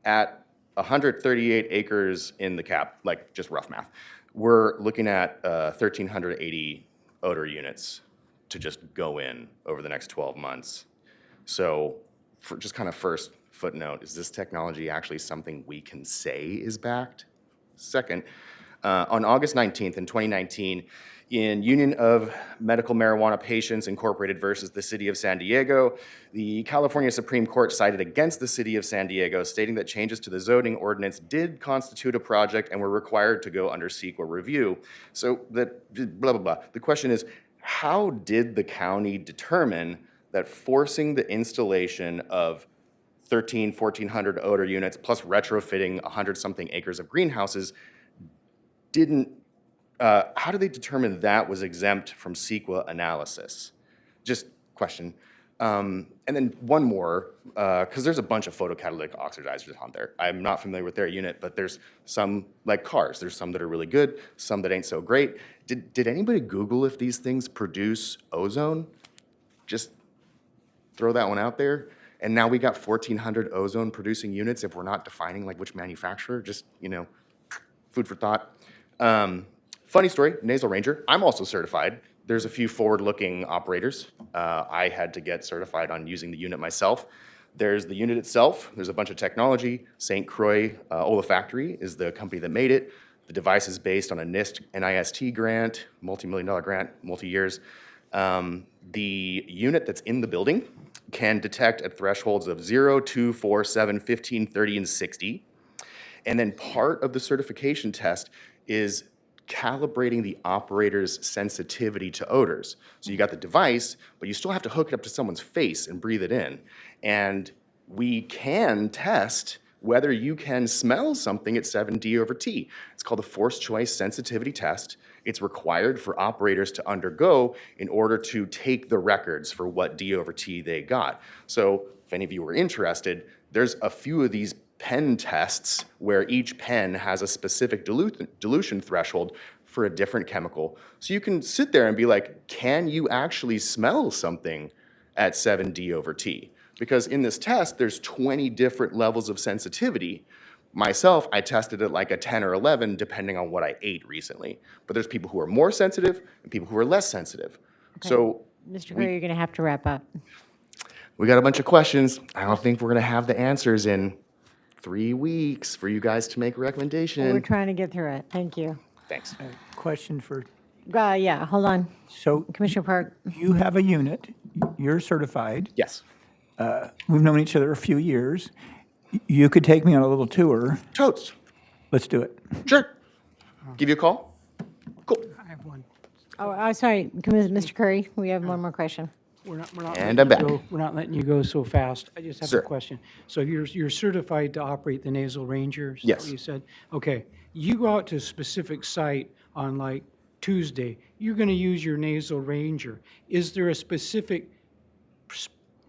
At 138 acres in the cap, like just rough math, we're looking at 1,380 odor units to just go in over the next 12 months. So for just kind of first footnote, is this technology actually something we can say is BACT? Second, on August 19th in 2019, in Union of Medical Marijuana Patients Incorporated versus the City of San Diego, the California Supreme Court sided against the City of San Diego, stating that changes to the zoning ordinance did constitute a project and were required to go under CEQA review. So that blah, blah, blah. The question is, how did the county determine that forcing the installation of 1,400 odor units plus retrofitting 100-something acres of greenhouses didn't, how do they determine that was exempt from CEQA analysis? Just question. And then one more, because there's a bunch of photocatalytic oxidizers on there. I'm not familiar with their unit, but there's some, like cars, there's some that are really good, some that ain't so great. Did anybody Google if these things produce ozone? Just throw that one out there. And now we got 1,400 ozone producing units if we're not defining like which manufacturer, just, you know, food for thought. Funny story, Nasal Ranger, I'm also certified. There's a few forward-looking operators. I had to get certified on using the unit myself. There's the unit itself. There's a bunch of technology. St. Croix Olfactory is the company that made it. The device is based on a NIST grant, multi-million-dollar grant, multi-years. The unit that's in the building can detect at thresholds of 0, 2, 4, 7, 15, 30, and 60. And then part of the certification test is calibrating the operator's sensitivity to odors. So you got the device, but you still have to hook it up to someone's face and breathe it in. And we can test whether you can smell something at 7D/T. It's called the forced choice sensitivity test. It's required for operators to undergo in order to take the records for what D/T they got. So if any of you were interested, there's a few of these pen tests where each pen has a specific dilution threshold for a different chemical. So you can sit there and be like, can you actually smell something at 7D/T? Because in this test, there's 20 different levels of sensitivity. Myself, I tested it like a 10 or 11, depending on what I ate recently. But there's people who are more sensitive and people who are less sensitive. Okay. So Mr. Curry, you're going to have to wrap up. we got a bunch of questions. I don't think we're going to have the answers in 3 weeks for you guys to make a recommendation. We're trying to get through it. Thank you. Thanks. Question for, Yeah, hold on. so Commissioner Park. you have a unit, you're certified. Yes. We've known each other a few years. You could take me on a little tour. Totes. Let's do it. Sure. Give you a call? I have one. Oh, sorry, Mr. Curry, we have one more question. We're not And letting I'm you back. go- We're not letting you go so fast. I just have Sir. a question. So you're certified to operate the Nasal Ranger? is that Yes. what you said? Okay. You go out to a specific site on like Tuesday, you're going to use your Nasal Ranger. Is there a specific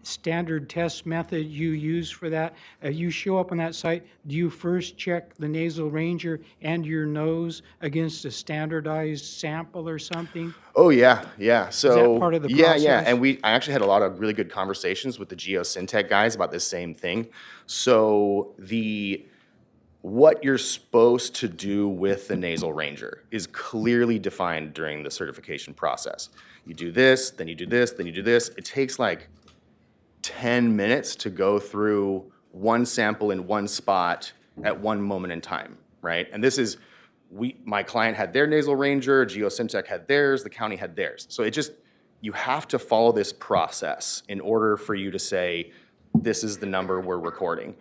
standard test method you use for that? You show up on that site, do you first check the Nasal Ranger and your nose against a standardized sample or something? Oh, yeah, yeah. So part of the yeah, process? and I actually had a lot of really good conversations with the Geosyntec guys about this same thing. So what you're supposed to do with the nasal ranger is clearly defined during the certification process. You do this, then you do this, then you do this. It takes like 10 minutes to go through one sample in one spot at one moment in time, right? And this is, my client had their nasal ranger, Geosyntec had theirs, the county had theirs. So it just, you have to follow this process in order for you to say, this is the number we're recording.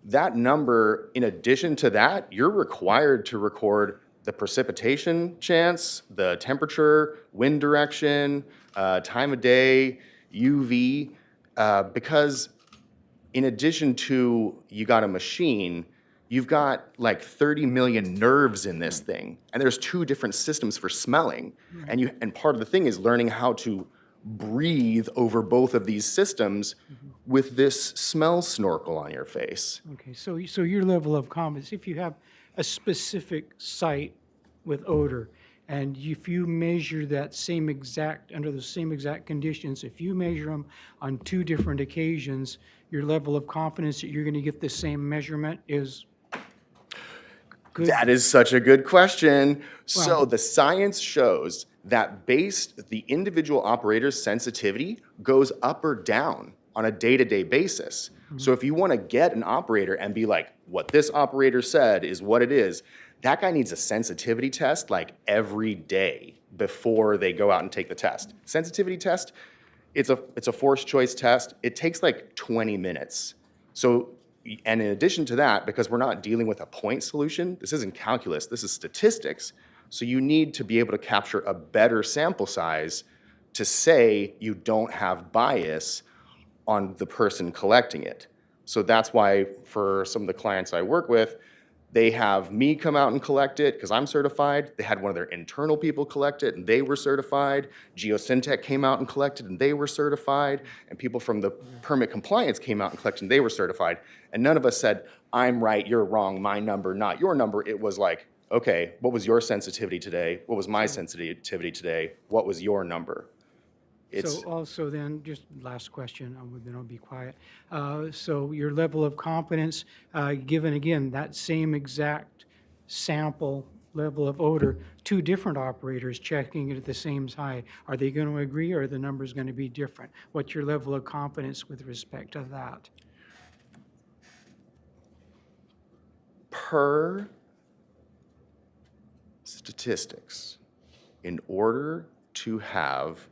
That number, in addition to that, you're required to record the precipitation chance, the temperature, wind direction, time of day, UV, because in addition to you got a machine, you've got like 30 million nerves in this thing, and there's 2 different systems for smelling. And part of the thing is learning how to breathe over both of these systems with this smell snorkel on your face. Okay, so your level of confidence, if you have a specific site with odor, and if you measure that same exact, under the same exact conditions, if you measure them on 2 different occasions, your level of confidence that you're going to get the same measurement is good? That is such a good question. So Well- the science shows that the individual operator's sensitivity goes up or down on a day-to-day basis. So if you want to get an operator and be like, what this operator said is what it is, that guy needs a sensitivity test like every day before they go out and take the test. Sensitivity test, it's a forced choice test. It takes like 20 minutes. So, and in addition to that, because we're not dealing with a point solution, this isn't calculus, this is statistics. So you need to be able to capture a better sample size to say you don't have bias on the person collecting it. So that's why for some of the clients I work with, they have me come out and collect it because I'm certified. They had one of their internal people collect it and they were certified. Geosyntec came out and collected and they were certified. And people from the permit compliance came out and collected and they were certified. And none of us said, I'm right, you're wrong, my number, not your number. It was like, okay, what was your sensitivity today? What was my sensitivity today? What was your number? So also then, just last question, then I'll be quiet. So your level of confidence, given again, that same exact sample level of odor, 2 different operators checking it at the same time, are they going to agree or are the numbers going to be different? What's your level of confidence with respect to that? Per statistics, in order to have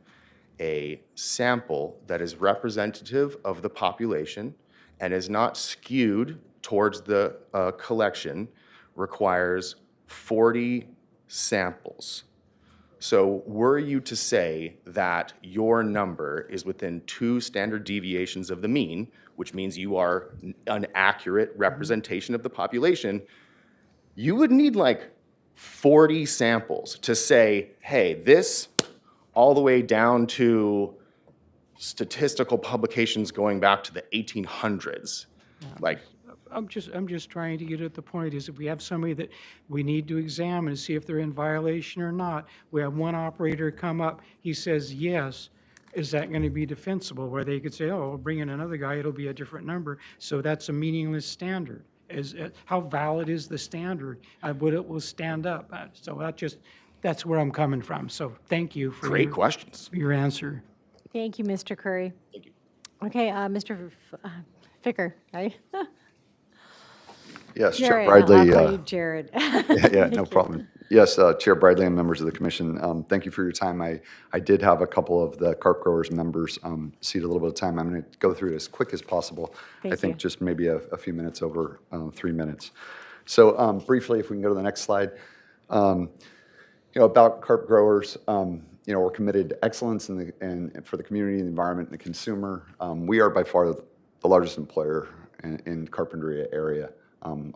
a sample that is representative of the population and is not skewed towards the collection requires 40 samples. So were you to say that your number is within 2 standard deviations of the mean, which means you are an accurate representation of the population, you would need like 40 samples to say, hey, this all the way down to statistical publications going back to the 1800s. Like, I'm just trying to get at the point is if we have somebody that we need to examine and see if they're in violation or not, we have one operator come up, he says yes, is that going to be defensible? Where they could say, oh, we'll bring in another guy, it'll be a different number. So that's a meaningless standard. How valid is the standard? Would it will stand up? So that's where I'm coming from. So thank you for great questions. your answer. Thank you, Mr. Curry. Thank you. Okay, Mr. Ficker, right? Yes, Chair Jared, Bradley. I'll call you Jared. Yeah, no problem. Yes, Chair Bradley and members of the commission, thank you for your time. I did have a couple of the carp growers members cede a little bit of time. I'm going to go through it as quick as possible. I think just maybe a few minutes over 3 minutes. So briefly, if we can go to the next slide. About carp growers, we're committed to excellence for the community, the environment, and the consumer. We are by far the largest employer in Carpinteria area.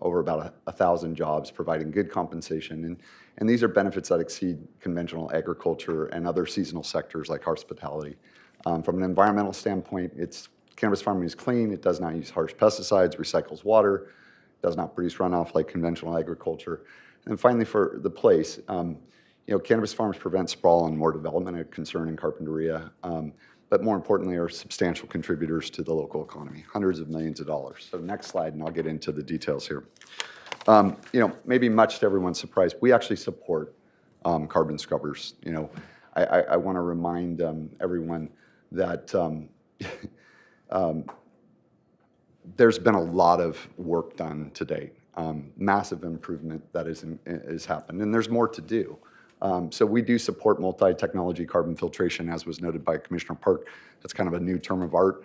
Over about 1,000 jobs, providing good compensation. And these are benefits that exceed conventional agriculture and other seasonal sectors like hospitality. From an environmental standpoint, cannabis farming is clean. It does not use harsh pesticides, recycles water, does not produce runoff like conventional agriculture. And finally, for the place, cannabis farms prevent sprawl and more development, a concern in Carpinteria. But more importantly, are substantial contributors to the local economy, hundreds of millions of dollars. So next slide, and I'll get into the details here. Maybe much to everyone's surprise, we actually support carbon scrubbers. I want to remind everyone that there's been a lot of work done to date, massive improvement that is happened, and there's more to do. So we do support multi-technology carbon filtration, as was noted by Commissioner Park. That's kind of a new term of art.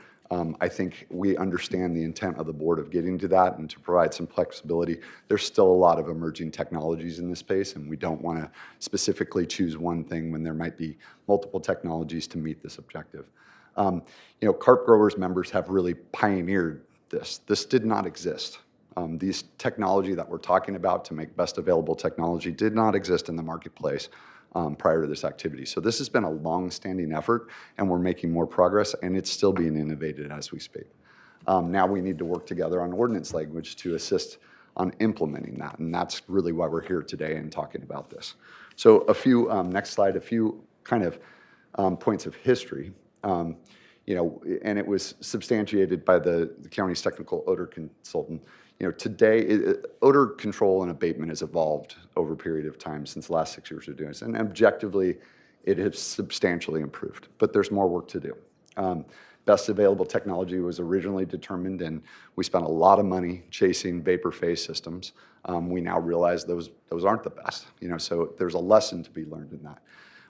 I think we understand the intent of the board of getting to that and to provide some flexibility. There's still a lot of emerging technologies in this space, and we don't want to specifically choose one thing when there might be multiple technologies to meet this objective. Carp growers members have really pioneered this. This did not exist. These technology that we're talking about to make best available technology did not exist in the marketplace prior to this activity. So this has been a long-standing effort, and we're making more progress, and it's still being innovated as we speak. Now we need to work together on ordinance language to assist on implementing that, and that's really why we're here today and talking about this. So a few, next slide, a few kind of points of history. And it was substantiated by the county's technical odor consultant. Today, odor control and abatement has evolved over a period of time since the last 6 years of doing this, and objectively, it has substantially improved, but there's more work to do. Best available technology was originally determined, and we spent a lot of money chasing vapor phase systems. We now realize those aren't the best, so there's a lesson to be learned in that.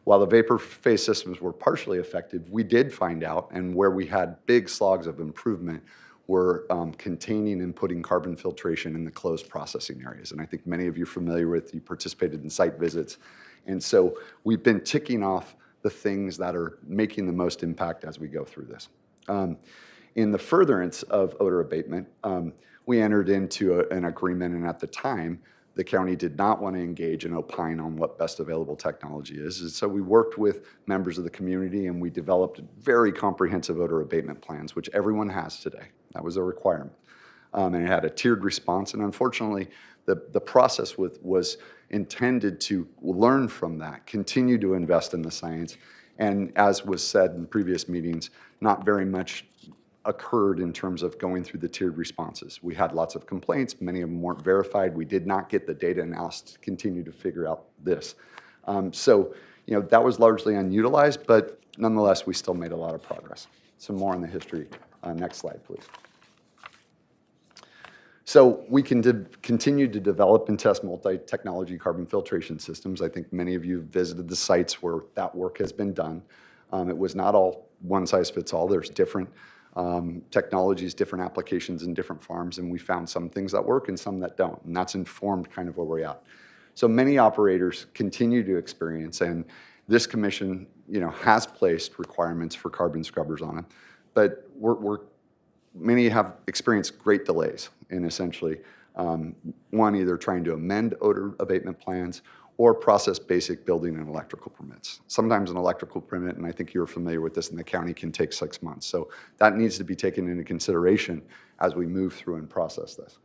While the vapor phase systems were partially effective, we did find out, and where we had big slogs of improvement, were containing and putting carbon filtration in the closed processing areas. And I think many of you are familiar with, you participated in site visits. And so we've been ticking off the things that are making the most impact as we go through this. In the furtherance of odor abatement, we entered into an agreement, and at the time, the county did not want to engage and opine on what best available technology is. And so we worked with members of the community, and we developed very comprehensive odor abatement plans, which everyone has today. That was a requirement. And it had a tiered response. And unfortunately, the process was intended to learn from that, continue to invest in the science. And as was said in previous meetings, not very much occurred in terms of going through the tiered responses. We had lots of complaints. Many of them weren't verified. We did not get the data analysis to continue to figure out this. So that was largely unutilized, but nonetheless, we still made a lot of progress. Some more on the history. Next slide, please. So we can continue to develop and test multi-technology carbon filtration systems. I think many of you visited the sites where that work has been done. It was not all one size fits all. There's different technologies, different applications in different farms, and we found some things that work and some that don't, and that's informed kind of where we're at. So many operators continue to experience, and this commission, has placed requirements for carbon scrubbers on it, but many have experienced great delays in essentially, one, either trying to amend odor abatement plans or process basic building and electrical permits. Sometimes an electrical permit, and I think you're familiar with this in the county, can take 6 months. So that needs to be taken into consideration as we move through and process this.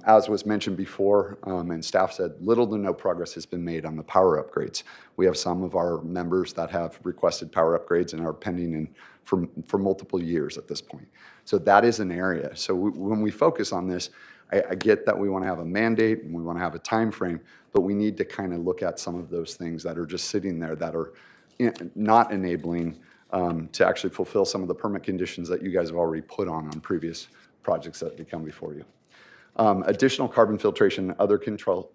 As was mentioned before, and staff said, little to no progress has been made on the power upgrades. We have some of our members that have requested power upgrades and are pending for multiple years at this point. So that is an area. So when we focus on this, I get that we want to have a mandate and we want to have a time frame, but we need to kind of look at some of those things that are just sitting there that are not enabling to actually fulfill some of the permit conditions that you guys have already put on previous projects that come before you. Additional carbon filtration and other control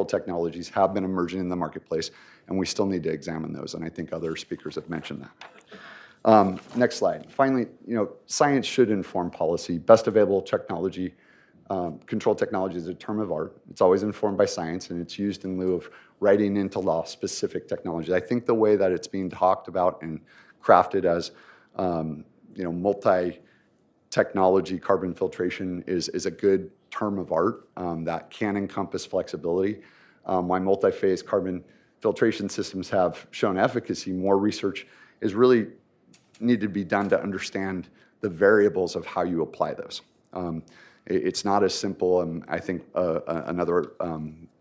technologies have been emerging in the marketplace, and we still need to examine those, and I think other speakers have mentioned that. Next slide. Finally, science should inform policy. Best available technology, control technology is a term of art. It's always informed by science, and it's used in lieu of writing into law specific technology. I think the way that it's being talked about and crafted as multi-technology carbon filtration is a good term of art that can encompass flexibility. While multi-phase carbon filtration systems have shown efficacy, more research is really needed to be done to understand the variables of how you apply those. It's not as simple, and I think another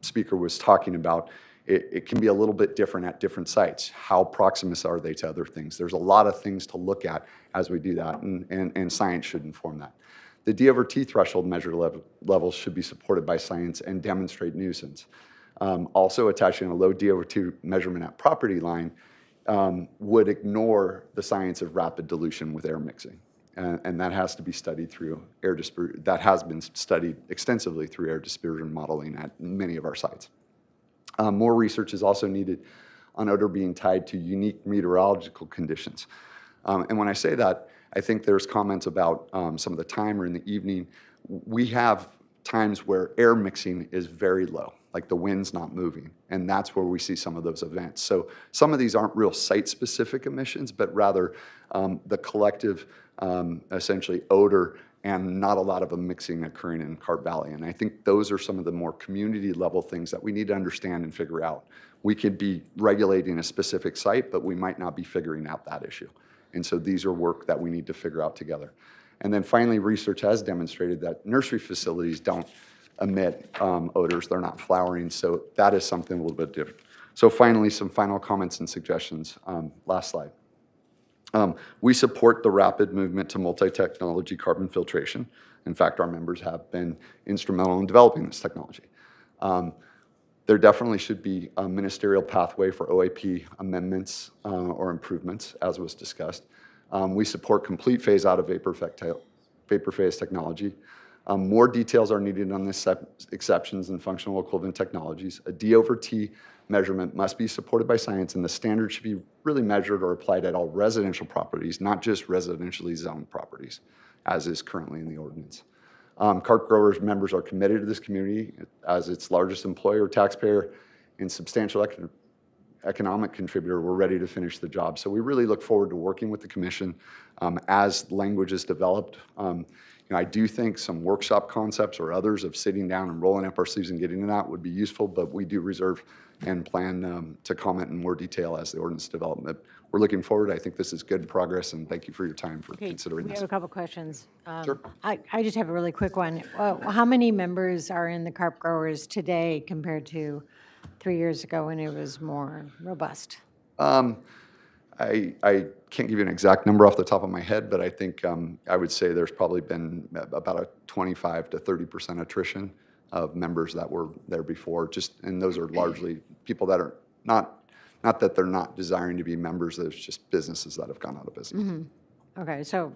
speaker was talking about it can be a little bit different at different sites. How proximate are they to other things? There's a lot of things to look at as we do that, and science should inform that. The D over T threshold measure levels should be supported by science and demonstrate nuisance. Also, attaching a low D over T measurement at property line would ignore the science of rapid dilution with air mixing. And that has to be studied through that has been studied extensively through air dispersion modeling at many of our sites. More research is also needed on odor being tied to unique meteorological conditions. And when I say that, I think there's comments about some of the time or in the evening. We have times where air mixing is very low, like the wind's not moving, and that's where we see some of those events. So some of these aren't real site-specific emissions, but rather the collective, essentially, odor and not a lot of a mixing occurring in Carp Valley. And I think those are some of the more community-level things that we need to understand and figure out. We could be regulating a specific site, but we might not be figuring out that issue. And so these are work that we need to figure out together. And then finally, research has demonstrated that nursery facilities don't emit odors. They're not flowering, so that is something a little bit different. So finally, some final comments and suggestions. Last slide. We support the rapid movement to multi-technology carbon filtration. In fact, our members have been instrumental in developing this technology. There definitely should be a ministerial pathway for OAP amendments or improvements, as was discussed. We support complete phase out of vapor phase technology. More details are needed on this exceptions and functional equivalent technologies. A D over T measurement must be supported by science, and the standard should be really measured or applied at all residential properties, not just residentially zoned properties, as is currently in the ordinance. Carp Growers members are committed to this community as its largest employer, taxpayer, and substantial economic contributor. We're ready to finish the job. So we really look forward to working with the commission as language is developed. I do think some workshop concepts or others of sitting down and rolling up our sleeves and getting to that would be useful, but we do reserve and plan to comment in more detail as the ordinance development. We're looking forward. I think this is good progress, and thank you for your time for considering We this. have a couple questions. Sure. I just have a really quick one. How many members are in the Carp Growers today compared to 3 years ago when it was more robust? I can't give you an exact number off the top of my head, but I think I would say there's probably been about a 25 to 30% attrition of members that were there before. And those are largely people that are not that they're not desiring to be members. There's just businesses that have gone out of business. Mm-hmm. Okay, so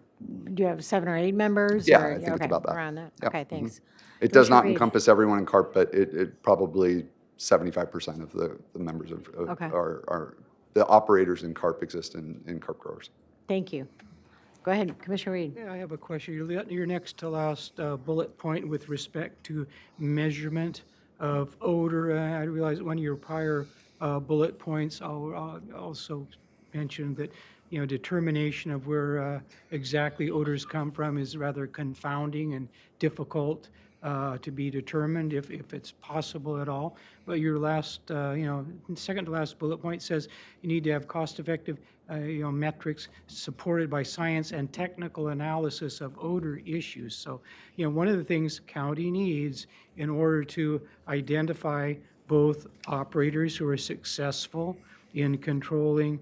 do you have 7 or 8 members? Yeah, or- I think it's okay, about that. Around that. Yeah. Okay, thanks. It does not Commissioner Reed. encompass everyone in CARP, but it probably 75% of the members of Okay. are the operators in CARP exist in CARP Growers. Thank you. Go ahead, Commissioner Reed. Yeah, I have a question. Your next to last bullet point with respect to measurement of odor. I realize one of your prior bullet points also mentioned that, determination of where exactly odors come from is rather confounding and difficult to be determined if it's possible at all. But your last, second to last bullet point says you need to have cost-effective, metrics supported by science and technical analysis of odor issues. So, one of the things county needs in order to identify both operators who are successful in controlling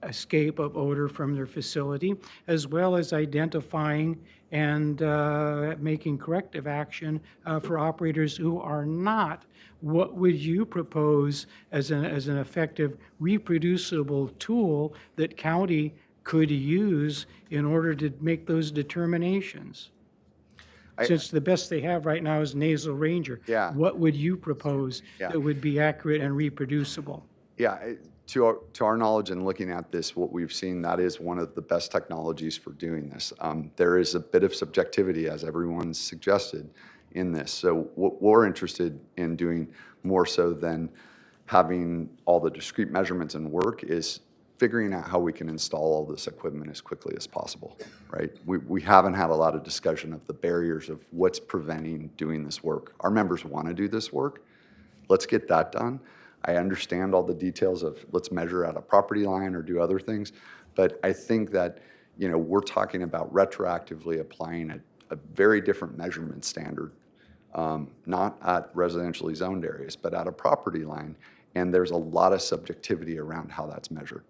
escape of odor from their facility, as well as identifying and making corrective action for operators who are not. What would you propose as an effective reproducible tool that county could use in order to make those determinations? Since the best they have right now is Nasal Ranger. Yeah. What would you propose that would be accurate and reproducible? Yeah, to our knowledge and looking at this, what we've seen, that is one of the best technologies for doing this. There is a bit of subjectivity, as everyone's suggested, in this. So what we're interested in doing more so than having all the discrete measurements and work is figuring out how we can install all this equipment as quickly as possible, right? We haven't had a lot of discussion of the barriers of what's preventing doing this work. Our members want to do this work. Let's get that done. I understand all the details of let's measure at a property line or do other things, but I think that, we're talking about retroactively applying a very different measurement standard, not at residentially zoned areas, but at a property line, and there's a lot of subjectivity around how that's measured.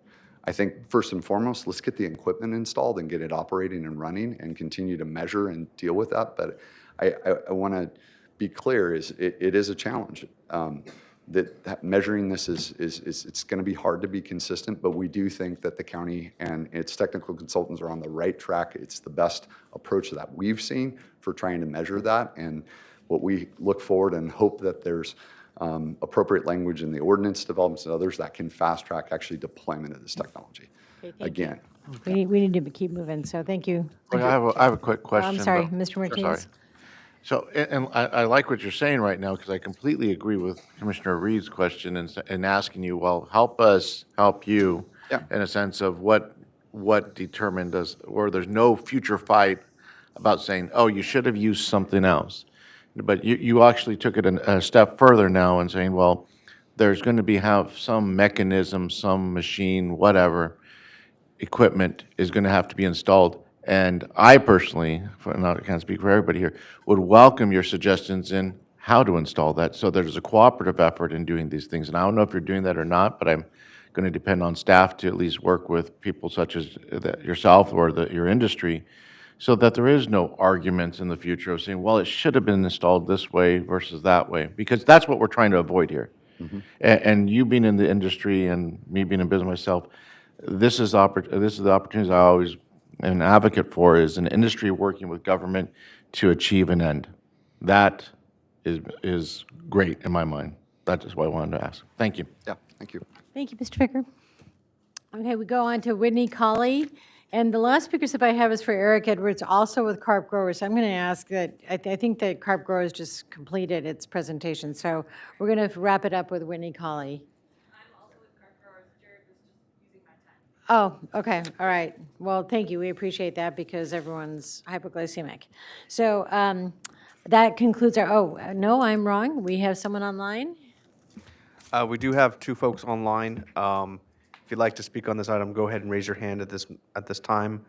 I think first and foremost, let's get the equipment installed and get it operating and running and continue to measure and deal with that. But I want to be clear, it is a challenge. That measuring this is it's going to be hard to be consistent, but we do think that the county and its technical consultants are on the right track. It's the best approach that we've seen for trying to measure that, and what we look forward and hope that there's appropriate language in the ordinance developments and others that can fast track actually deployment of this technology. Again. We need to keep moving, so thank you. Look, I have a quick question. I'm sorry, about- Mr. Sorry. Martinez. So, and I like what you're saying right now, because I completely agree with Commissioner Reed's question and asking you, well, help us help you in a sense of what determined us, or there's no future fight about saying, oh, you should have used something else. But you actually took it a step further now and saying, well, there's going to have some mechanism, some machine, whatever, equipment is going to have to be installed. And I personally, and I can't speak for everybody here, would welcome your suggestions in how to install that, so there's a cooperative effort in doing these things. And I don't know if you're doing that or not, but I'm going to depend on staff to at least work with people such as yourself or your industry, so that there is no arguments in the future of saying, well, it should have been installed this way versus that way, because that's what we're trying to avoid here. And you being in the industry and me being in business myself, this is the opportunities I always am an advocate for, is an industry working with government to achieve an end. That is great in my mind. That is what I wanted to ask. Thank you. Yeah, thank you. Thank you, Mr. Ficker. Okay, we go on to Whitney Colley. And the last speaker if I have is for Eric Edwards, also with Carp Growers. I'm going to ask that, I think that Carp Growers just completed its presentation, so we're going to wrap it up with Whitney Colley. Oh, okay, all right. Well, thank you. We appreciate that because everyone's hypoglycemic. So that concludes our, no, I'm wrong. We have someone online. We do have two folks online. If you'd like to speak on this item, go ahead and raise your hand at this time.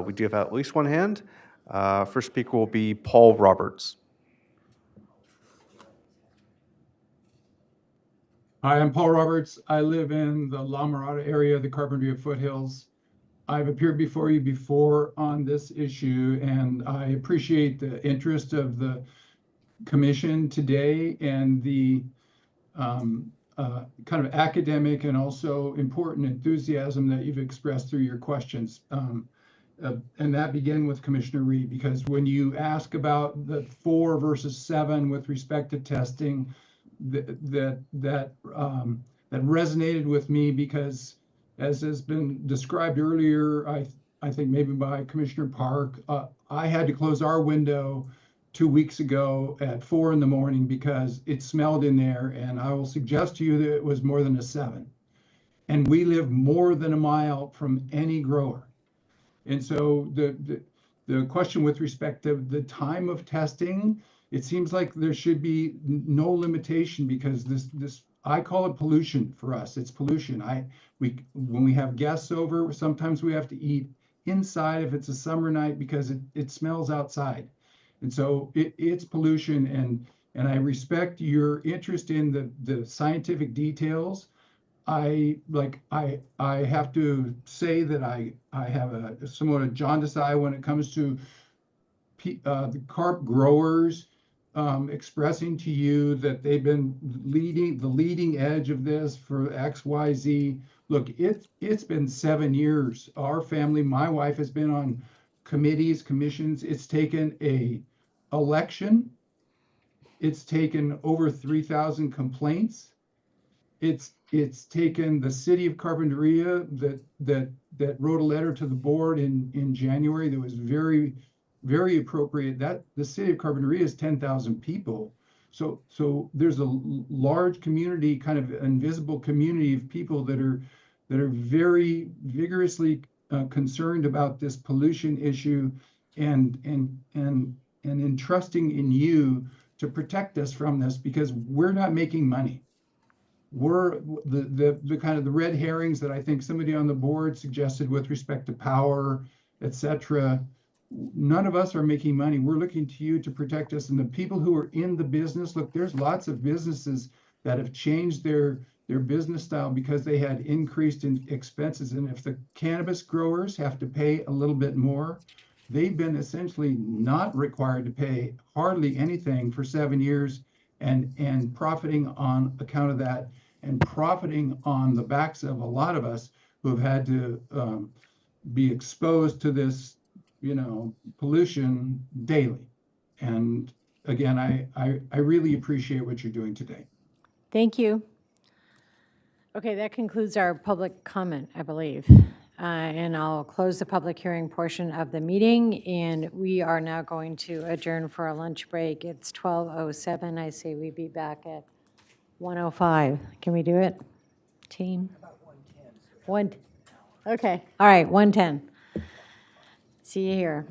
We do have at least one hand. First speaker will be Paul Roberts. Hi, I'm Paul Roberts. I live in the La Mirada area of the Carpinteria Foothills. I've appeared before you before on this issue, and I appreciate the interest of the commission today and the kind of academic and also important enthusiasm that you've expressed through your questions. And that began with Commissioner Reed, because when you ask about the 4 versus 7 with respect to testing, that resonated with me, because as has been described earlier, I think maybe by Commissioner Park, I had to close our window 2 weeks ago at 4 in the morning because it smelled in there, and I will suggest to you that it was more than a 7. And we live more than a mile from any grower. And so the question with respect to the time of testing, it seems like there should be no limitation, because this I call it pollution for us. It's pollution. When we have guests over, sometimes we have to eat inside if it's a summer night because it smells outside. And so it's pollution, and I respect your interest in the scientific details. I have to say that I have a somewhat a jaundiced eye when it comes to the carp growers expressing to you that they've been the leading edge of this for XYZ. Look, it's been 7 years. Our family, my wife, has been on committees, commissions. It's taken a election. It's taken over 3,000 complaints. It's taken the city of Carpinteria that wrote a letter to the board in January that was very, very appropriate. That the city of Carpinteria is 10,000 people. So there's a large community, kind of invisible community of people that are very vigorously concerned about this pollution issue and entrusting in you to protect us from this, because we're not making money. We're the kind of the red herrings that I think somebody on the board suggested with respect to power, etc. None of us are making money. We're looking to you to protect us. And the people who are in the business, look, there's lots of businesses that have changed their their business style because they had increased in expenses. And if the cannabis growers have to pay a little bit more, they've been essentially not required to pay hardly anything for 7 years and profiting on account of that and profiting on the backs of a lot of us who have had to be exposed to this, pollution daily. And again, I really appreciate what you're doing today. Thank you. Okay, that concludes our public comment, I believe. And I'll close the public hearing portion of the meeting, and we are now going to adjourn for a lunch break. It's 12:07. I say we be back at 1:05. Can we do it, team? About 1:10. Okay, all right, 1:10. See you here.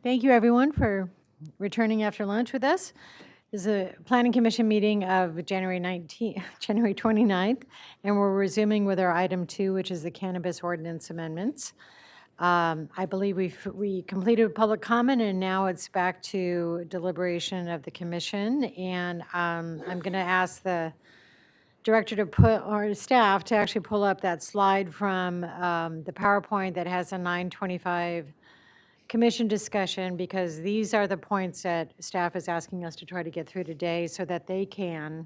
Thank you, everyone, for returning after lunch with us. This is a Planning Commission meeting of January 29th, and we're resuming with our item 2, which is the cannabis ordinance amendments. I believe we completed public comment, and now it's back to deliberation of the commission. And I'm going to ask the director to put, or staff to actually pull up that slide from the PowerPoint that has a 9:25 commission discussion, because these are the points that staff is asking us to try to get through today so that they can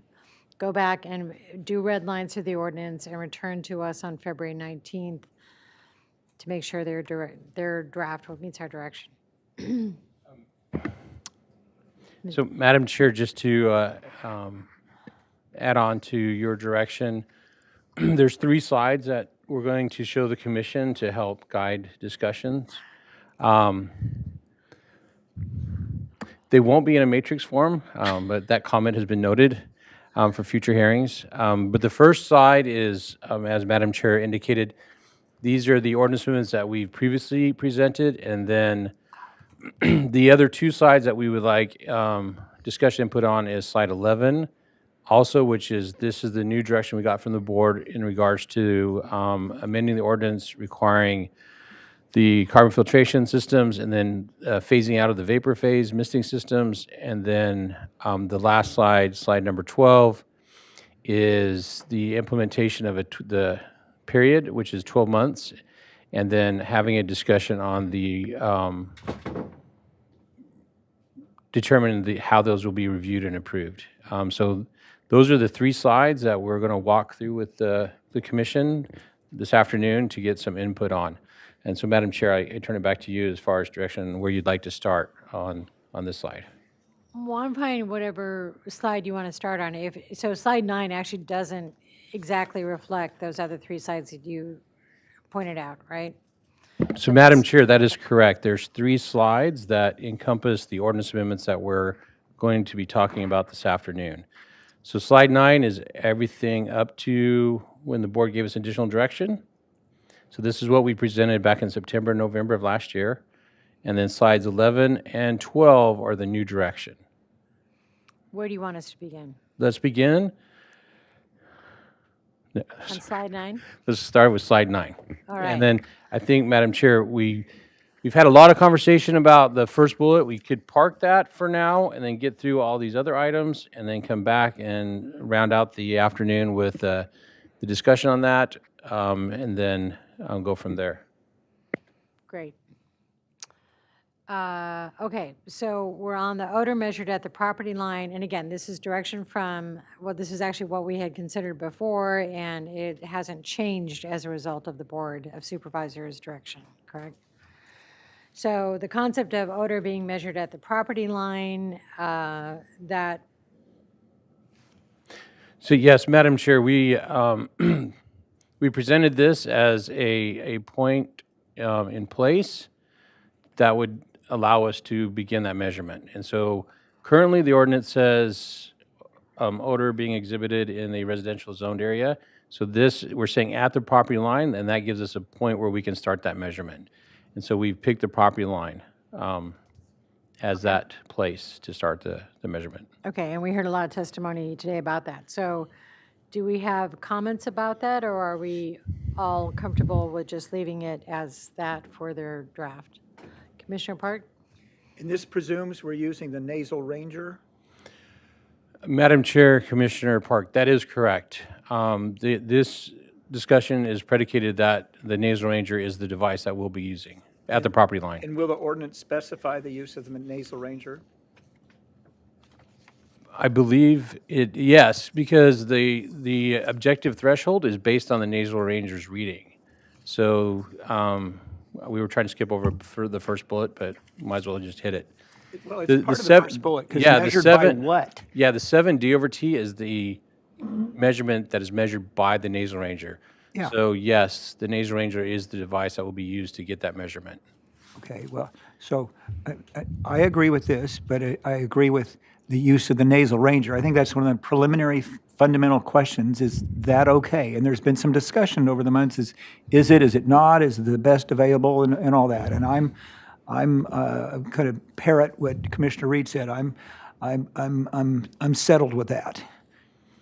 go back and do red lines to the ordinance and return to us on February 19th to make sure their draft meets our direction. So, Madam Chair, just to add on to your direction, there's 3 slides that we're going to show the commission to help guide discussions. They won't be in a matrix form, but that comment has been noted for future hearings. But the first slide is, as Madam Chair indicated, these are the ordinance amendments that we've previously presented, and then the other 2 slides that we would like discussion input on is slide 11, also, which is, this is the new direction we got from the board in regards to amending the ordinance requiring the carbon filtration systems, and then phasing out of the vapor phase misting systems. And then the last slide, slide number 12, is the implementation of the period, which is 12 months, and then having a discussion on the determining how those will be reviewed and approved. So those are the 3 slides that we're going to walk through with the commission this afternoon to get some input on. And so, Madam Chair, I turn it back to you as far as direction where you'd like to start on this slide. Well, I'm fine whatever slide you want to start on. So slide 9 actually doesn't exactly reflect those other 3 slides that you pointed out, right? So, Madam Chair, that is correct. There's 3 slides that encompass the ordinance amendments that we're going to be talking about this afternoon. So slide 9 is everything up to when the board gave us additional direction. So this is what we presented back in September, November of last year. And then slides 11 and 12 are the new direction. Where do you want us to begin? Let's begin. On slide 9? Let's start with slide 9. All right. And then I think, Madam Chair, we've had a lot of conversation about the first bullet. We could park that for now and then get through all these other items and then come back and round out the afternoon with the discussion on that, and then I'll go from there. Great. Okay, so we're on the odor measured at the property line, and again, this is direction from, well, this is actually what we had considered before, and it hasn't changed as a result of the Board of Supervisors' direction, correct? So the concept of odor being measured at the property line, that. So yes, Madam Chair, we we presented this as a point in place that would allow us to begin that measurement. And so currently the ordinance says odor being exhibited in a residential zoned area. So this, we're saying at the property line, and that gives us a point where we can start that measurement. And so we've picked the property line as that place to start the measurement. Okay, and we heard a lot of testimony today about that. So do we have comments about that, or are we all comfortable with just leaving it as that for their draft? Commissioner Park? And this presumes we're using the nasal ranger? Madam Chair, Commissioner Park, that is correct. This discussion is predicated that the nasal ranger is the device that we'll be using at the property line. And will the ordinance specify the use of the nasal ranger? I believe it, yes, because the objective threshold is based on the nasal ranger's reading. So we were trying to skip over for the first bullet, but might as well just hit it. Well, it's part of the first bullet, because measured by what? Yeah, the 7 D/T is the measurement that is measured by the nasal ranger. Yeah. So yes, the nasal ranger is the device that will be used to get that measurement. Okay, well, so I agree with this, but I agree with the use of the nasal ranger. I think that's one of the preliminary fundamental questions. Is that okay? And there's been some discussion over the months. Is it not? Is it the best available and all that? And I'm kind of parrot what Commissioner Reed said. I'm settled with that.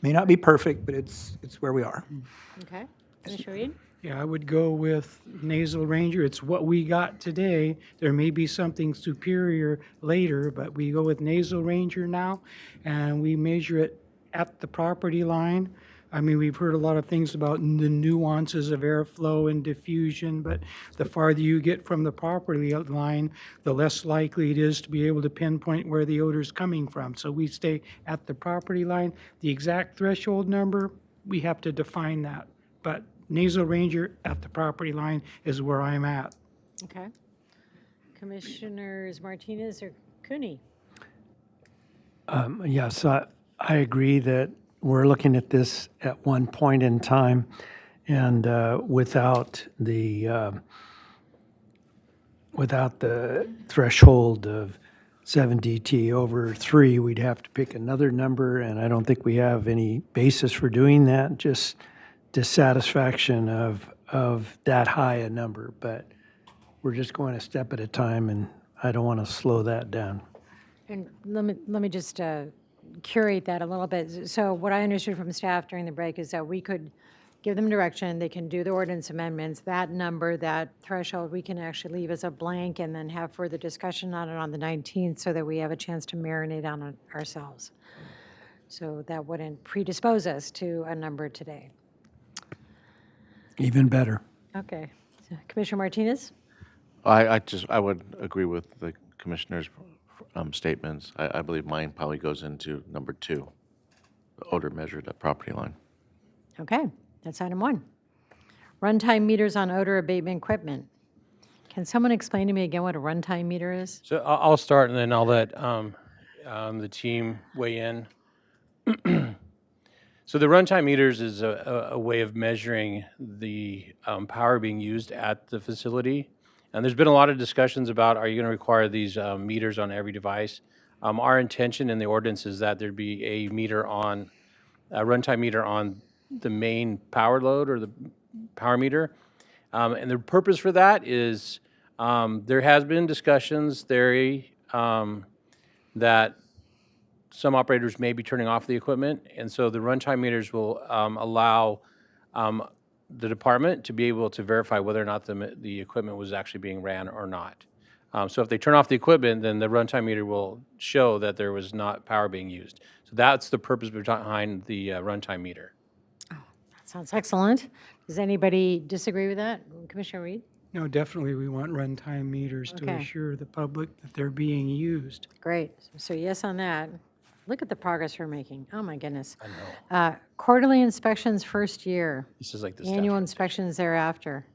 May not be perfect, but it's where we are. Okay. Commissioner Reed? Yeah, I would go with Nasal Ranger. It's what we got today. There may be something superior later, but we go with Nasal Ranger now, and we measure it at the property line. I mean, we've heard a lot of things about the nuances of airflow and diffusion, but the farther you get from the property line, the less likely it is to be able to pinpoint where the odor is coming from. So we stay at the property line. The exact threshold number, we have to define that. But Nasal Ranger at the property line is where I'm at. Okay. Commissioners Martinez or Cooney? Yes, I agree that we're looking at this at one point in time, and without the threshold of 7 DT over 3, we'd have to pick another number, and I don't think we have any basis for doing that, just dissatisfaction of that high a number. But we're just going a step at a time, and I don't want to slow that down. And let me just curate that a little bit. So what I understood from staff during the break is that we could give them direction, they can do the ordinance amendments, that number, that threshold, we can actually leave as a blank and then have further discussion on it on the 19th so that we have a chance to marinate on it ourselves. So that wouldn't predispose us to a number today. Even better. Okay. Commissioner Martinez? I would agree with the commissioner's statements. I believe mine probably goes into number 2, the odor measured at property line. Okay, that's item 1. Runtime meters on odor abatement equipment. Can someone explain to me again what a runtime meter is? So I'll start, and then I'll let the team weigh in. So the runtime meters is a way of measuring the power being used at the facility. And there's been a lot of discussions about, are you going to require these meters on every device? Our intention in the ordinance is that there'd be a runtime meter on the main power load or the power meter. And the purpose for that is there has been discussions that some operators may be turning off the equipment. And so the runtime meters will allow the department to be able to verify whether or not the equipment was actually being ran or not. So if they turn off the equipment, then the runtime meter will show that there was not power being used. So that's the purpose behind the runtime meter. That sounds excellent. Does anybody disagree with that? Commissioner Reed? No, definitely we want runtime meters to Okay. assure the public that they're being used. Great. So yes on that. Look at the progress we're making. Oh, my goodness. I know. Quarterly inspections first year. This is like the Annual inspections thereafter.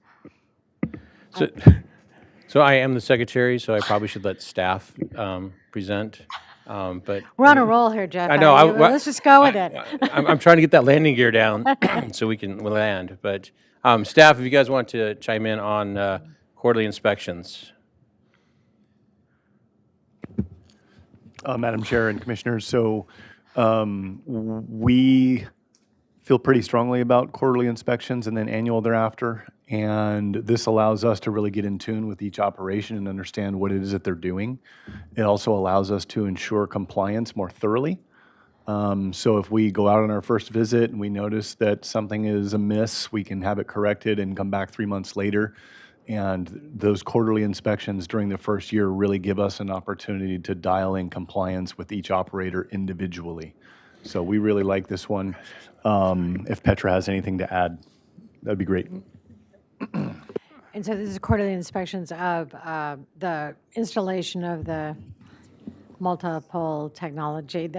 So I am the secretary, so I probably should let staff present. But We're on a roll here, Jeff. I know. Let's just go with it. I'm trying to get that landing gear down so we can land. But staff, if you guys want to chime in on quarterly inspections. Madam Chair and Commissioners, so we feel pretty strongly about quarterly inspections and then annual thereafter. And this allows us to really get in tune with each operation and understand what it is that they're doing. It also allows us to ensure compliance more thoroughly. So if we go out on our first visit and we notice that something is amiss, we can have it corrected and come back 3 months later. And those quarterly inspections during the first year really give us an opportunity to dial in compliance with each operator individually. So we really like this one. If Petra has anything to add, that'd be great. And so this is quarterly inspections of the installation of the multiple technology.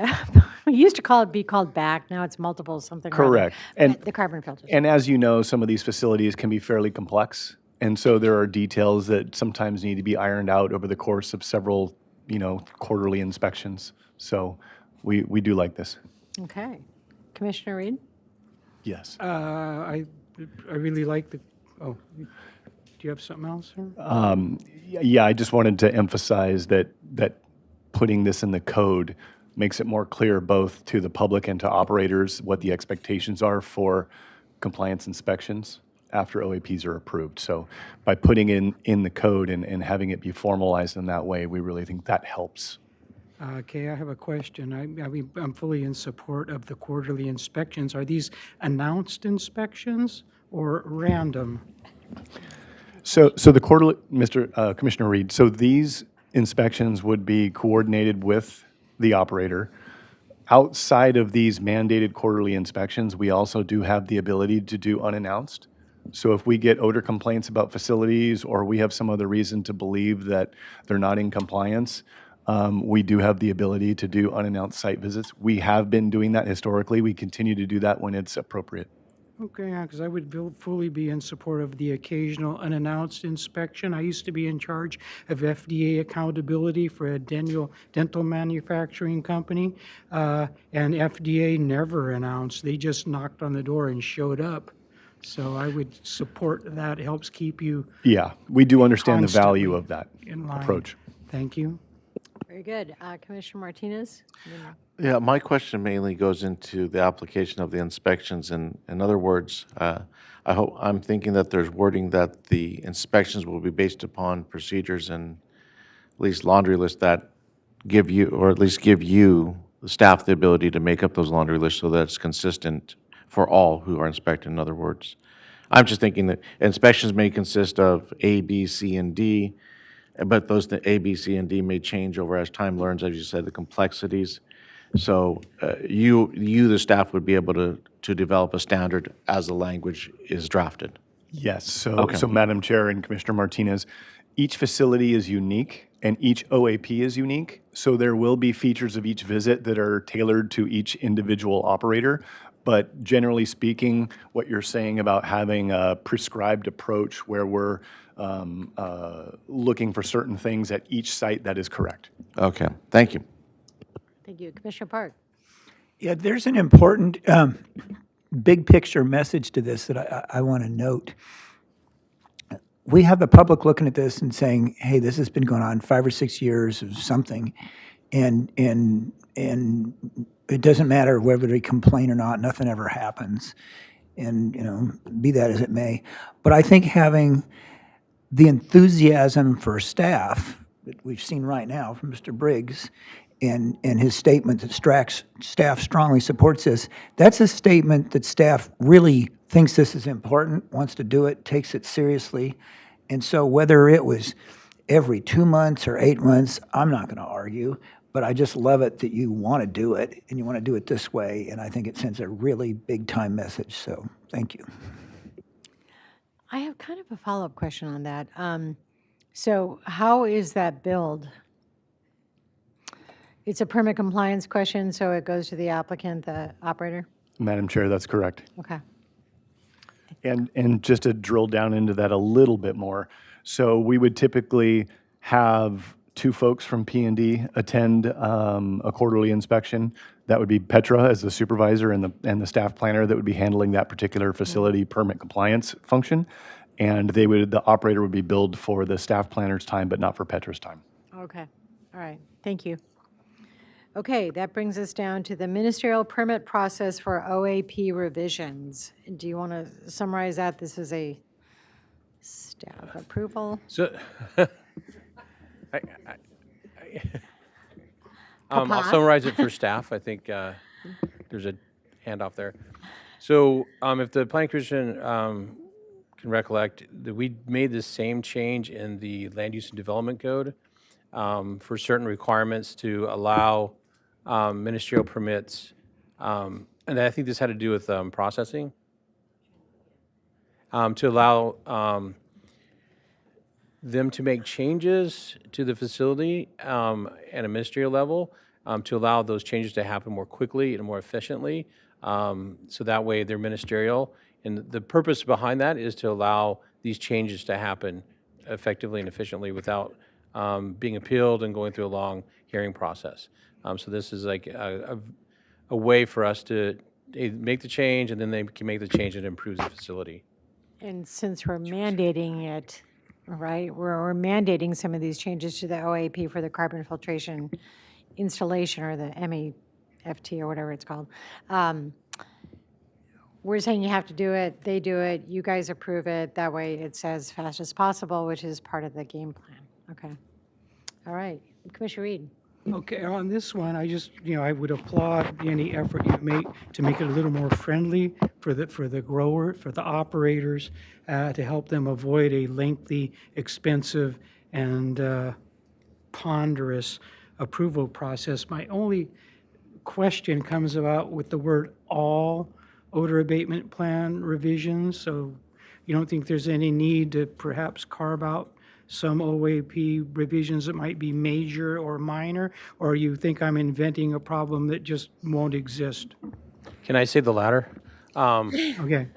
We used to be called BAC, now it's multiple something. or other. Correct. And The carbon filters. And as you know, some of these facilities can be fairly complex. And so there are details that sometimes need to be ironed out over the course of several, quarterly inspections. So we do like this. Okay. Commissioner Reed? Yes. I really like do you have something else, sir? Yeah, I just wanted to emphasize that putting this in the code makes it more clear both to the public and to operators what the expectations are for compliance inspections. after OAPs are approved. So by putting in the code and having it be formalized in that way, we really think that helps. Okay, I have a question. I'm fully in support of the quarterly inspections. Are these announced inspections or random? So the quarterly, Commissioner Reed, so these inspections would be coordinated with the operator. Outside of these mandated quarterly inspections, we also do have the ability to do unannounced. So if we get odor complaints about facilities or we have some other reason to believe that they're not in compliance, we do have the ability to do unannounced site visits. We have been doing that historically. We continue to do that when it's appropriate. Okay, because I would fully be in support of the occasional unannounced inspection. I used to be in charge of FDA accountability for a dental manufacturing company, and FDA never announced. They just knocked on the door and showed up. So I would support that. It helps keep you Yeah, we do understand the value of that in line. approach. Thank you. Very good. Commissioner Martinez? Yeah, my question mainly goes into the application of the inspections. In other words, I'm thinking that there's wording that the inspections will be based upon procedures and at least laundry lists that give you, or at least give you, the staff, the ability to make up those laundry lists so that it's consistent for all who are inspected, in other words. I'm just thinking that inspections may consist of A, B, C, and D, but those A, B, C, and D may change over as time learns, as you said, the complexities. So you, the staff, would be able to develop a standard as the language is drafted. Yes, so, Okay. so Madam Chair and Commissioner Martinez, each facility is unique and each OAP is unique. So there will be features of each visit that are tailored to each individual operator. But generally speaking, what you're saying about having a prescribed approach where we're looking for certain things at each site, that is correct. Okay, thank you. Thank you. Commissioner Park? Yeah, there's an important big picture message to this that I want to note. We have the public looking at this and saying, hey, this has been going on 5 or 6 years of something, and it doesn't matter whether they complain or not, nothing ever happens. And, be that as it may. But I think having the enthusiasm for staff that we've seen right now from Mr. Briggs and his statement that staff strongly supports this, that's a statement that staff really thinks this is important, wants to do it, takes it seriously. And so whether it was every 2 months or 8 months, I'm not going to argue, but I just love it that you want to do it and you want to do it this way. And I think it sends a really big time message. So thank you. I have kind of a follow-up question on that. So how is that billed? It's a permit compliance question, so it goes to the applicant, the operator? Madam Chair, that's correct. Okay. And just to drill down into that a little bit more, so we would typically have 2 folks from P&D attend a quarterly inspection. That would be Petra as the supervisor and the staff planner that would be handling that particular facility permit compliance function. And the operator would be billed for the staff planner's time, but not for Petra's time. Okay. All right. Thank you. Okay, that brings us down to the ministerial permit process for OAP revisions. Do you want to summarize that? This is a staff approval. So, I'll summarize it for staff. I think there's a handoff there. So if the Planning Commission can recollect, that we made the same change in the Land Use and Development Code for certain requirements to allow ministerial permits, and I think this had to do with processing, to allow them to make changes to the facility at a ministerial level, to allow those changes to happen more quickly and more efficiently, so that way they're ministerial. And the purpose behind that is to allow these changes to happen effectively and efficiently without being appealed and going through a long hearing process. So this is like a way for us to make the change, and then they can make the change that improves the facility. And since we're mandating it, right, we're mandating some of these changes to the OAP for the carbon filtration installation, or the MEFT or whatever it's called. we're saying you have to do it, they do it, you guys approve it, that way it's as fast as possible, which is part of the game plan. Okay. All right. Commissioner Reed. Okay, on this one, I just, I would applaud any effort you make to make it a little more friendly for the grower, for the operators, to help them avoid a lengthy, expensive, and ponderous approval process. My only question comes about with the word all odor abatement plan revisions. So you don't think there's any need to perhaps carve out some OAP revisions that might be major or minor, or you think I'm inventing a problem that just won't exist? Can I say the latter? Okay.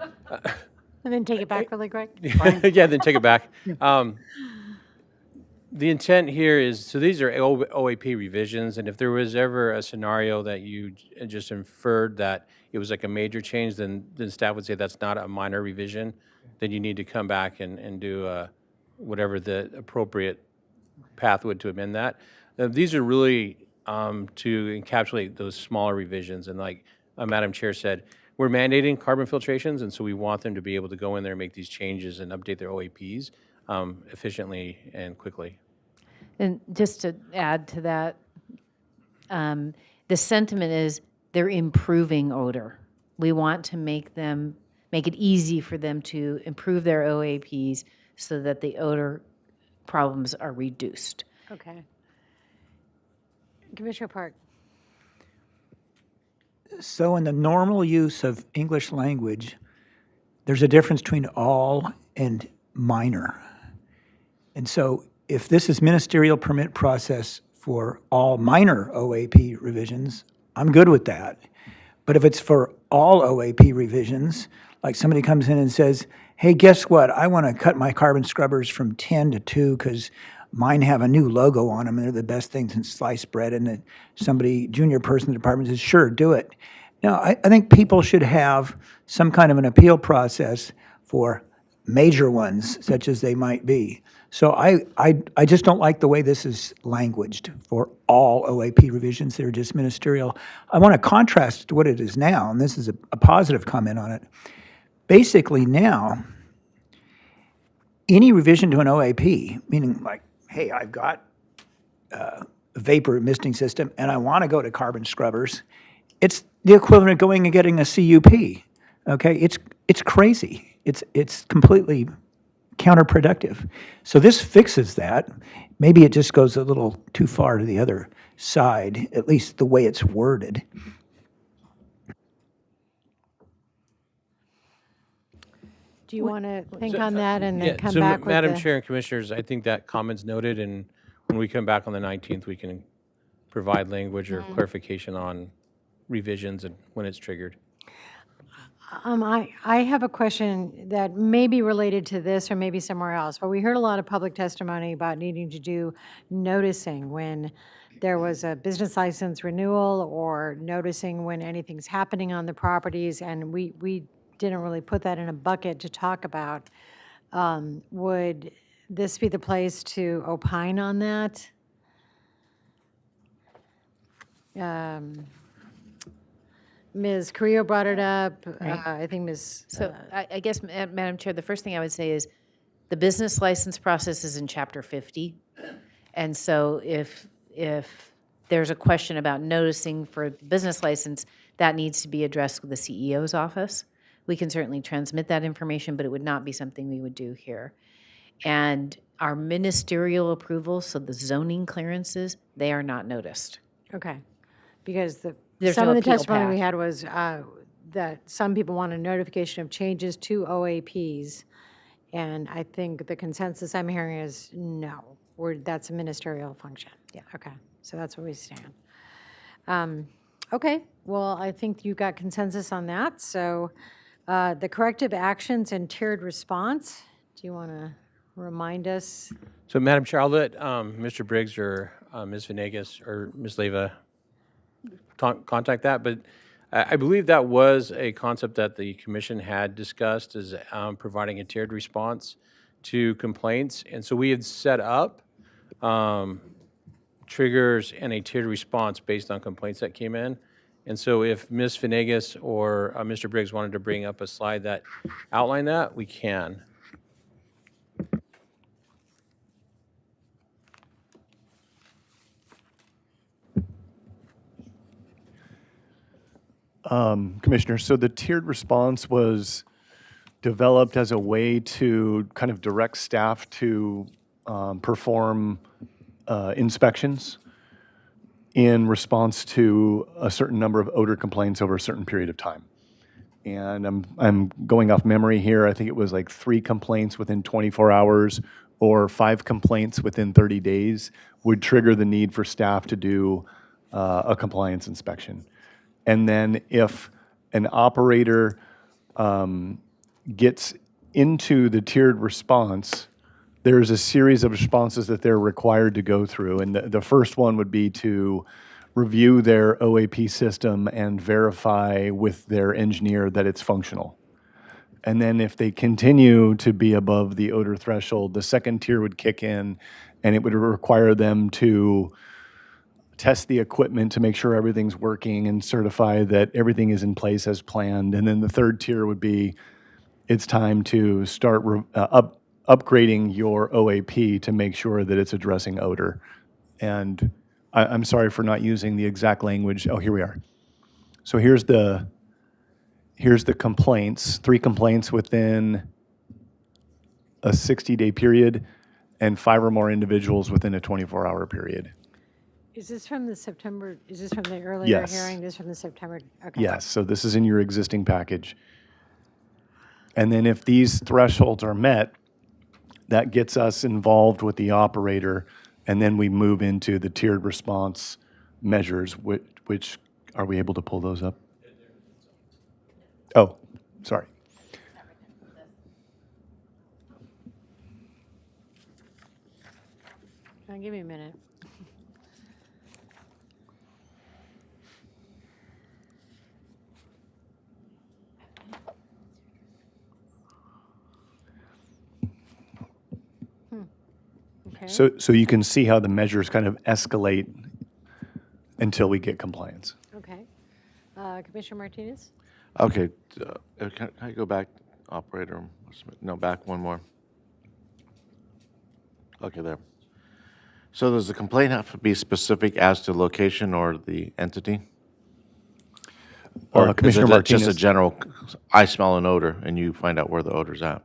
And then take it back really quick? Yeah, then take it back. The intent here is, so these are OAP revisions, and if there was ever a scenario that you just inferred that it was like a major change, then staff would say that's not a minor revision, then you need to come back and do whatever the appropriate path would to amend that. These are really to encapsulate those smaller revisions, and like Madam Chair said, we're mandating carbon filtrations, and so we want them to be able to go in there and make these changes and update their OAPs efficiently and quickly. And just to add to that, the sentiment is they're improving odor. We want to make it easy for them to improve their OAPs so that the odor problems are reduced. Okay. Commissioner Park. So in the normal use of English language, there's a difference between all and minor. And so if this is ministerial permit process for all minor OAP revisions, I'm good with that. But if it's for all OAP revisions, like somebody comes in and says, hey, guess what? I want to cut my carbon scrubbers from 10 to 2 because mine have a new logo on them and they're the best thing since sliced bread. And then somebody, junior person in the department says, sure, do it. Now, I think people should have some kind of an appeal process for major ones, such as they might be. So I just don't like the way this is languaged for all OAP revisions. They're just ministerial. I want to contrast to what it is now, and this is a positive comment on it. Basically now, any revision to an OAP, meaning like, hey, I've got a vapor emitting system and I want to go to carbon scrubbers, it's the equivalent of going and getting a CUP. Okay, it's crazy. It's completely counterproductive. So this fixes that. Maybe it just goes a little too far to the other side, at least the way it's worded. Do you want to think on that and then come so back with Madam the... Chair and Commissioners, I think that comment's noted, and when we come back on the 19th, we can provide language or clarification on revisions and when it's triggered. I have a question that may be related to this or maybe somewhere else, but we heard a lot of public testimony about needing to do noticing when there was a business license renewal or noticing when anything's happening on the properties, and we didn't really put that in a bucket to talk about. Would this be the place to opine on that? Ms. Carrillo brought it up. I think Ms. So I guess, Madam Chair, the first thing I would say is the business license process is in Chapter 50. And so if there's a question about noticing for business license, that needs to be addressed with the CEO's office. We can certainly transmit that information, but it would not be something we would do here. And our ministerial approvals, so the zoning clearances, they are not noticed. Okay, because There's some no of the appeal testimony we path. had was that some people want a notification of changes to OAPs, and I think the consensus I'm hearing is no, that's a ministerial function. Yeah. Okay, so that's where we stand. Okay, well, I think you got consensus on that, so the corrective actions and tiered response, do you want to remind us? So Madam Chair, I'll let Mr. Briggs or Ms. Venegas or Ms. Leyva contact that, but I believe that was a concept that the commission had discussed, is providing a tiered response to complaints. And so we had set up triggers and a tiered response based on complaints that came in. And so if Ms. Venegas or Mr. Briggs wanted to bring up a slide that outline that, we can. Commissioner, so the tiered response was developed as a way to kind of direct staff to perform inspections in response to a certain number of odor complaints over a certain period of time. And I'm going off memory here. I think it was like 3 complaints within 24 hours or 5 complaints within 30 days would trigger the need for staff to do a compliance inspection. And then if an operator gets into the tiered response, there's a series of responses that they're required to go through. And the first one would be to review their OAP system and verify with their engineer that it's functional. And then if they continue to be above the odor threshold, the second tier would kick in, and it would require them to test the equipment to make sure everything's working and certify that everything is in place as planned. And then the third tier would be, it's time to start upgrading your OAP to make sure that it's addressing odor. And I'm sorry for not using the exact language. Oh, here we are. So here's the complaints, 3 complaints within a 60-day period and 5 or more individuals within a 24-hour period. Is this from the September, is this from the earlier Yes. hearing? This is from the September, okay. Yes, so this is in your existing package. And then if these thresholds are met, that gets us involved with the operator, and then we move into the tiered response measures, which are we able to pull those up? Oh, sorry. Give me a minute. Okay. So you can see how the measures kind of escalate until we get compliance. Okay. Commissioner Martinez? Okay, can I go back, operator? No, back one more. Okay, there. So does the complaint have to be specific as to location or the entity? Or is Commissioner it just a Martinez. general, I smell an odor, and you find out where the odor's at?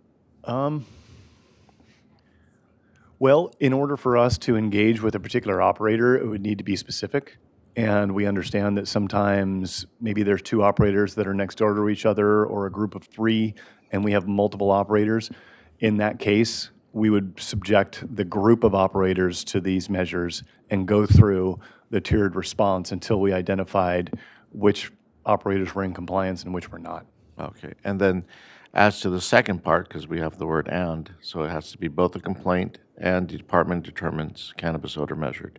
Well, in order for us to engage with a particular operator, it would need to be specific. And we understand that sometimes maybe there's 2 operators that are next door to each other, or a group of 3, and we have multiple operators. In that case, we would subject the group of operators to these measures and go through the tiered response until we identified which operators were in compliance and which were not. Okay, and then as to the second part, because we have the word "and," so it has to be both a complaint and the department determines cannabis odor measured.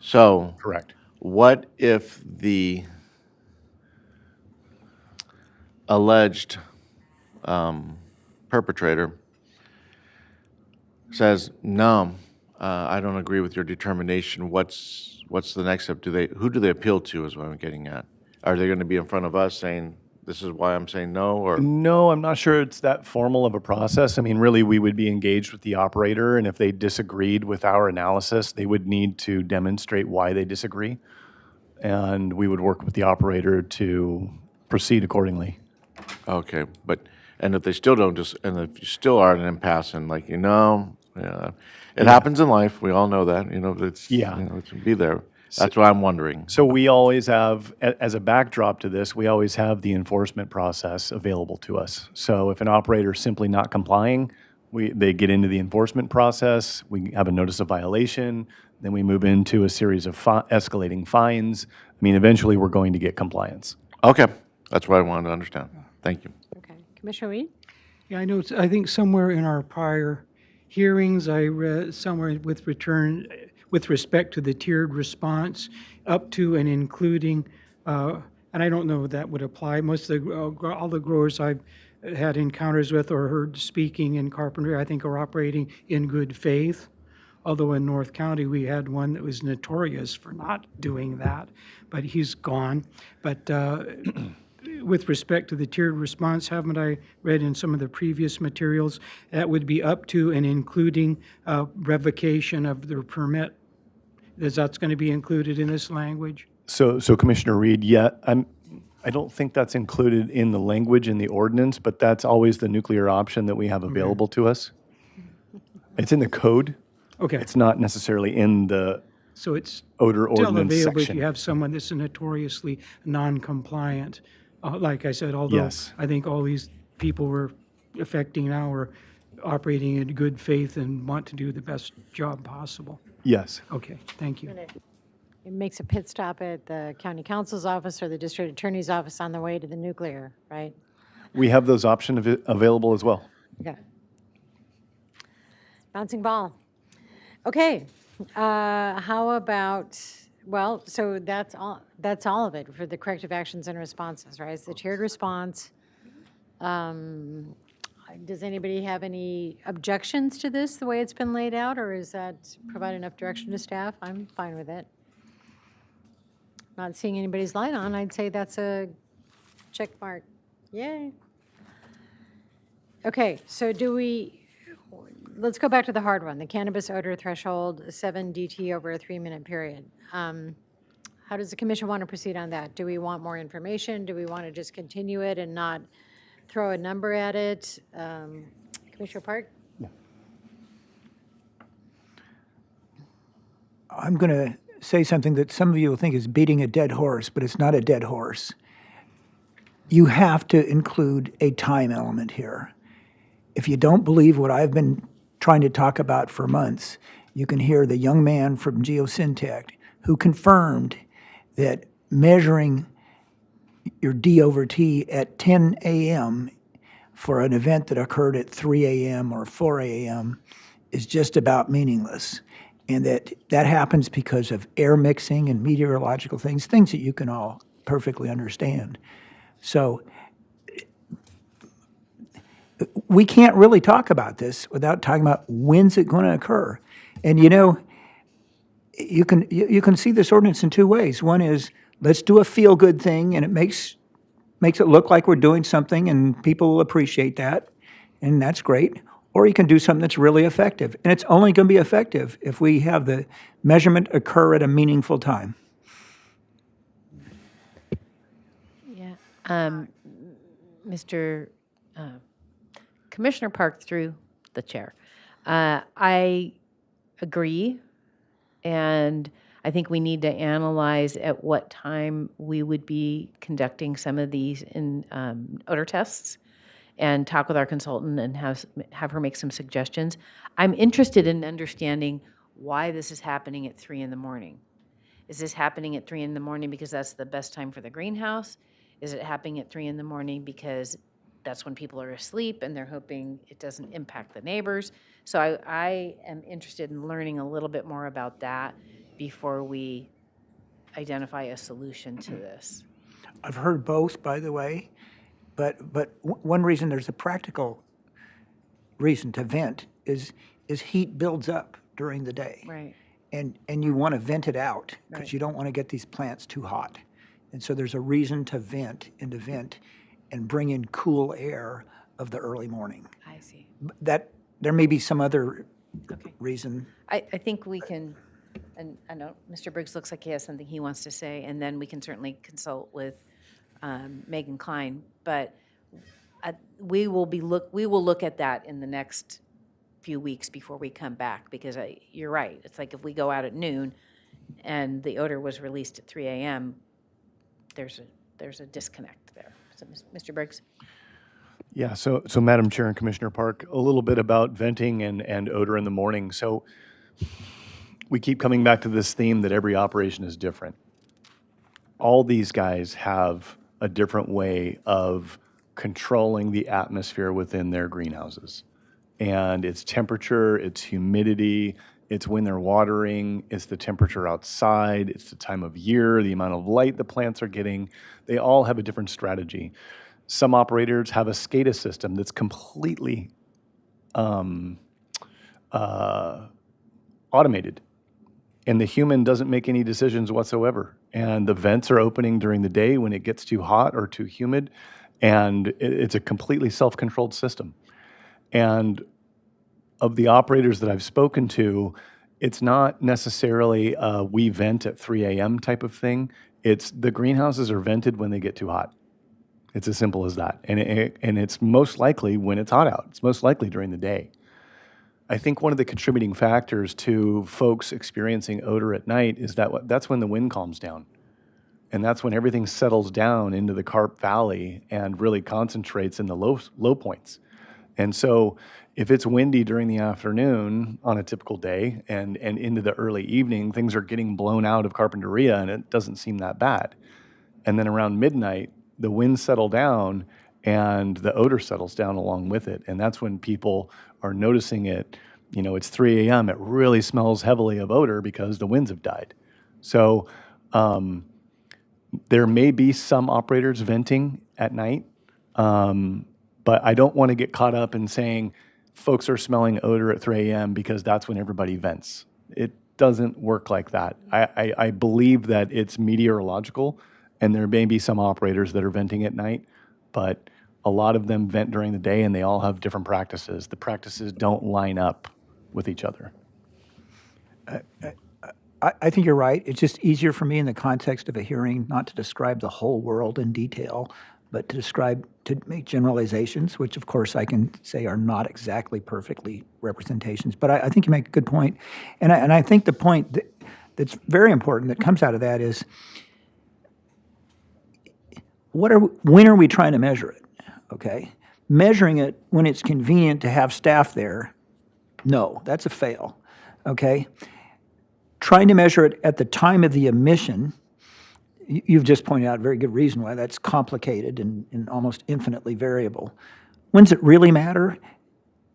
So. Correct. What if the alleged perpetrator says, no, I don't agree with your determination? What's the next step? Who do they appeal to is what I'm getting at? Are they going to be in front of us saying, this is why I'm saying no, or? No, I'm not sure it's that formal of a process. I mean, really, we would be engaged with the operator, and if they disagreed with our analysis, they would need to demonstrate why they disagree, and we would work with the operator to proceed accordingly. Okay, and if they still don't and if you still are at an impasse and like, it happens in life, we all know that, it's, it can be there. That's what I'm wondering. So we always have, as a backdrop to this, we always have the enforcement process available to us. So if an operator is simply not complying, they get into the enforcement process, we have a notice of violation, then we move into a series of escalating fines. I mean, eventually we're going to get compliance. Okay, that's what I wanted to understand. Thank you. Okay. Commissioner Weed? Yeah, I know, I think somewhere in our prior hearings, I read somewhere with respect to the tiered response, up to and including, and I don't know if that would apply. Most of all the growers I've had encounters with or heard speaking in carpentry, I think are operating in good faith. although in North County, we had one that was notorious for not doing that, but he's gone. But with respect to the tiered response, haven't I read in some of the previous materials, that would be up to and including revocation of their permit? That's going to be included in this language? So Commissioner Reed, yeah, I don't think that's included in the language in the ordinance, but that's always the nuclear option that we have available to us. It's in the code. Okay. It's not necessarily in the So it's odor still ordinance available if section. you have someone that's notoriously non-compliant. Like I said, although Yes. I think all these people we're affecting now are operating in good faith and want to do the best job possible. Yes. Okay, thank you. It makes a pit stop at the county counsel's office or the district attorney's office on the way to the nuclear, right? We have those options available as well. Okay. Bouncing ball. Okay, how about, well, so that's all of it for the corrective actions and responses, right? It's the tiered response. Does anybody have any objections to this, the way it's been laid out, or is that provide enough direction to staff? I'm fine with it. Not seeing anybody's light on, I'd say that's a check mark. Yay. Okay, so let's go back to the hard one, the cannabis odor threshold, 7 DT over a 3-minute period. How does the commission want to proceed on that? Do we want more information? Do we want to just continue it and not throw a number at it? Commissioner Park? I'm going to say something that some of you will think is beating a dead horse, but it's not a dead horse. You have to include a time element here. If you don't believe what I've been trying to talk about for months, you can hear the young man from Geosyntec who confirmed that measuring your D over T at 10 a.m. for an event that occurred at 3 a.m. or 4 a.m. is just about meaningless. And that happens because of air mixing and meteorological things that you can all perfectly understand. So we can't really talk about this without talking about when's it going to occur. And you know, you can see this ordinance in two ways. One is let's do a feel-good thing, and it makes it look like we're doing something, and people will appreciate that, and that's great. Or you can do something that's really effective, and it's only going to be effective if we have the measurement occur at a meaningful time. Yeah. Mr. Commissioner Park through the chair. I agree, and I think we need to analyze at what time we would be conducting some of these in odor tests and talk with our consultant and have her make some suggestions. I'm interested in understanding why this is happening at 3 in the morning. Is this happening at 3 in the morning because that's the best time for the greenhouse? Is it happening at 3 in the morning because that's when people are asleep and they're hoping it doesn't impact the neighbors? So I am interested in learning a little bit more about that before we identify a solution to this. I've heard both, by the way, but one reason there's a practical reason to vent is heat builds up during the day. Right. And you want to vent it out because Right. you don't want to get these plants too hot. And so there's a reason to vent and bring in cool air of the early morning. I see. That there may be some other reason. I think we can, and I know Mr. Briggs looks like he has something he wants to say, and then we can certainly consult with Megan Klein. But we will look at that in the next few weeks before we come back, because you're right. It's like if we go out at noon and the odor was released at 3 a.m., there's a disconnect there. So, Mr. Briggs? Yeah, so Madam Chair and Commissioner Park, a little bit about venting and odor in the morning. So we keep coming back to this theme that every operation is different. All these guys have a different way of controlling the atmosphere within their greenhouses. And it's temperature, it's humidity, it's when they're watering, it's the temperature outside, it's the time of year, the amount of light the plants are getting. They all have a different strategy. Some operators have a SCADA system that's completely on automated. And the human doesn't make any decisions whatsoever. And the vents are opening during the day when it gets too hot or too humid. And it's a completely self-controlled system. And of the operators that I've spoken to, it's not necessarily a we vent at 3 a.m. type of thing. It's the greenhouses are vented when they get too hot. It's as simple as that. And it's most likely when it's hot out. It's most likely during the day. I think one of the contributing factors to folks experiencing odor at night is that that's when the wind calms down. And that's when everything settles down into the Carp Valley and really concentrates in the low points. And so if it's windy during the afternoon on a typical day and into the early evening, things are getting blown out of Carpinteria and it doesn't seem that bad. And then around midnight, the winds settle down and the odor settles down along with it. And that's when people are noticing it. You know, it's 3 a.m. It really smells heavily of odor because the winds have died. So there may be some operators venting at night, but I don't want to get caught up in saying folks are smelling odor at 3 a.m. because that's when everybody vents. It doesn't work like that. I believe that it's meteorological, and there may be some operators that are venting at night, but a lot of them vent during the day, and they all have different practices. The practices don't line up with each other. I think you're right. It's just easier for me in the context of a hearing not to describe the whole world in detail, but to make generalizations, which of course I can say are not exactly perfectly representations. But I think you make a good point. And I think the point that's very important that comes out of that is, when are we trying to measure it? Okay? Measuring it when it's convenient to have staff there, no, that's a fail. Okay? Trying to measure it at the time of the emission, you've just pointed out a very good reason why that's complicated and almost infinitely variable. When does it really matter?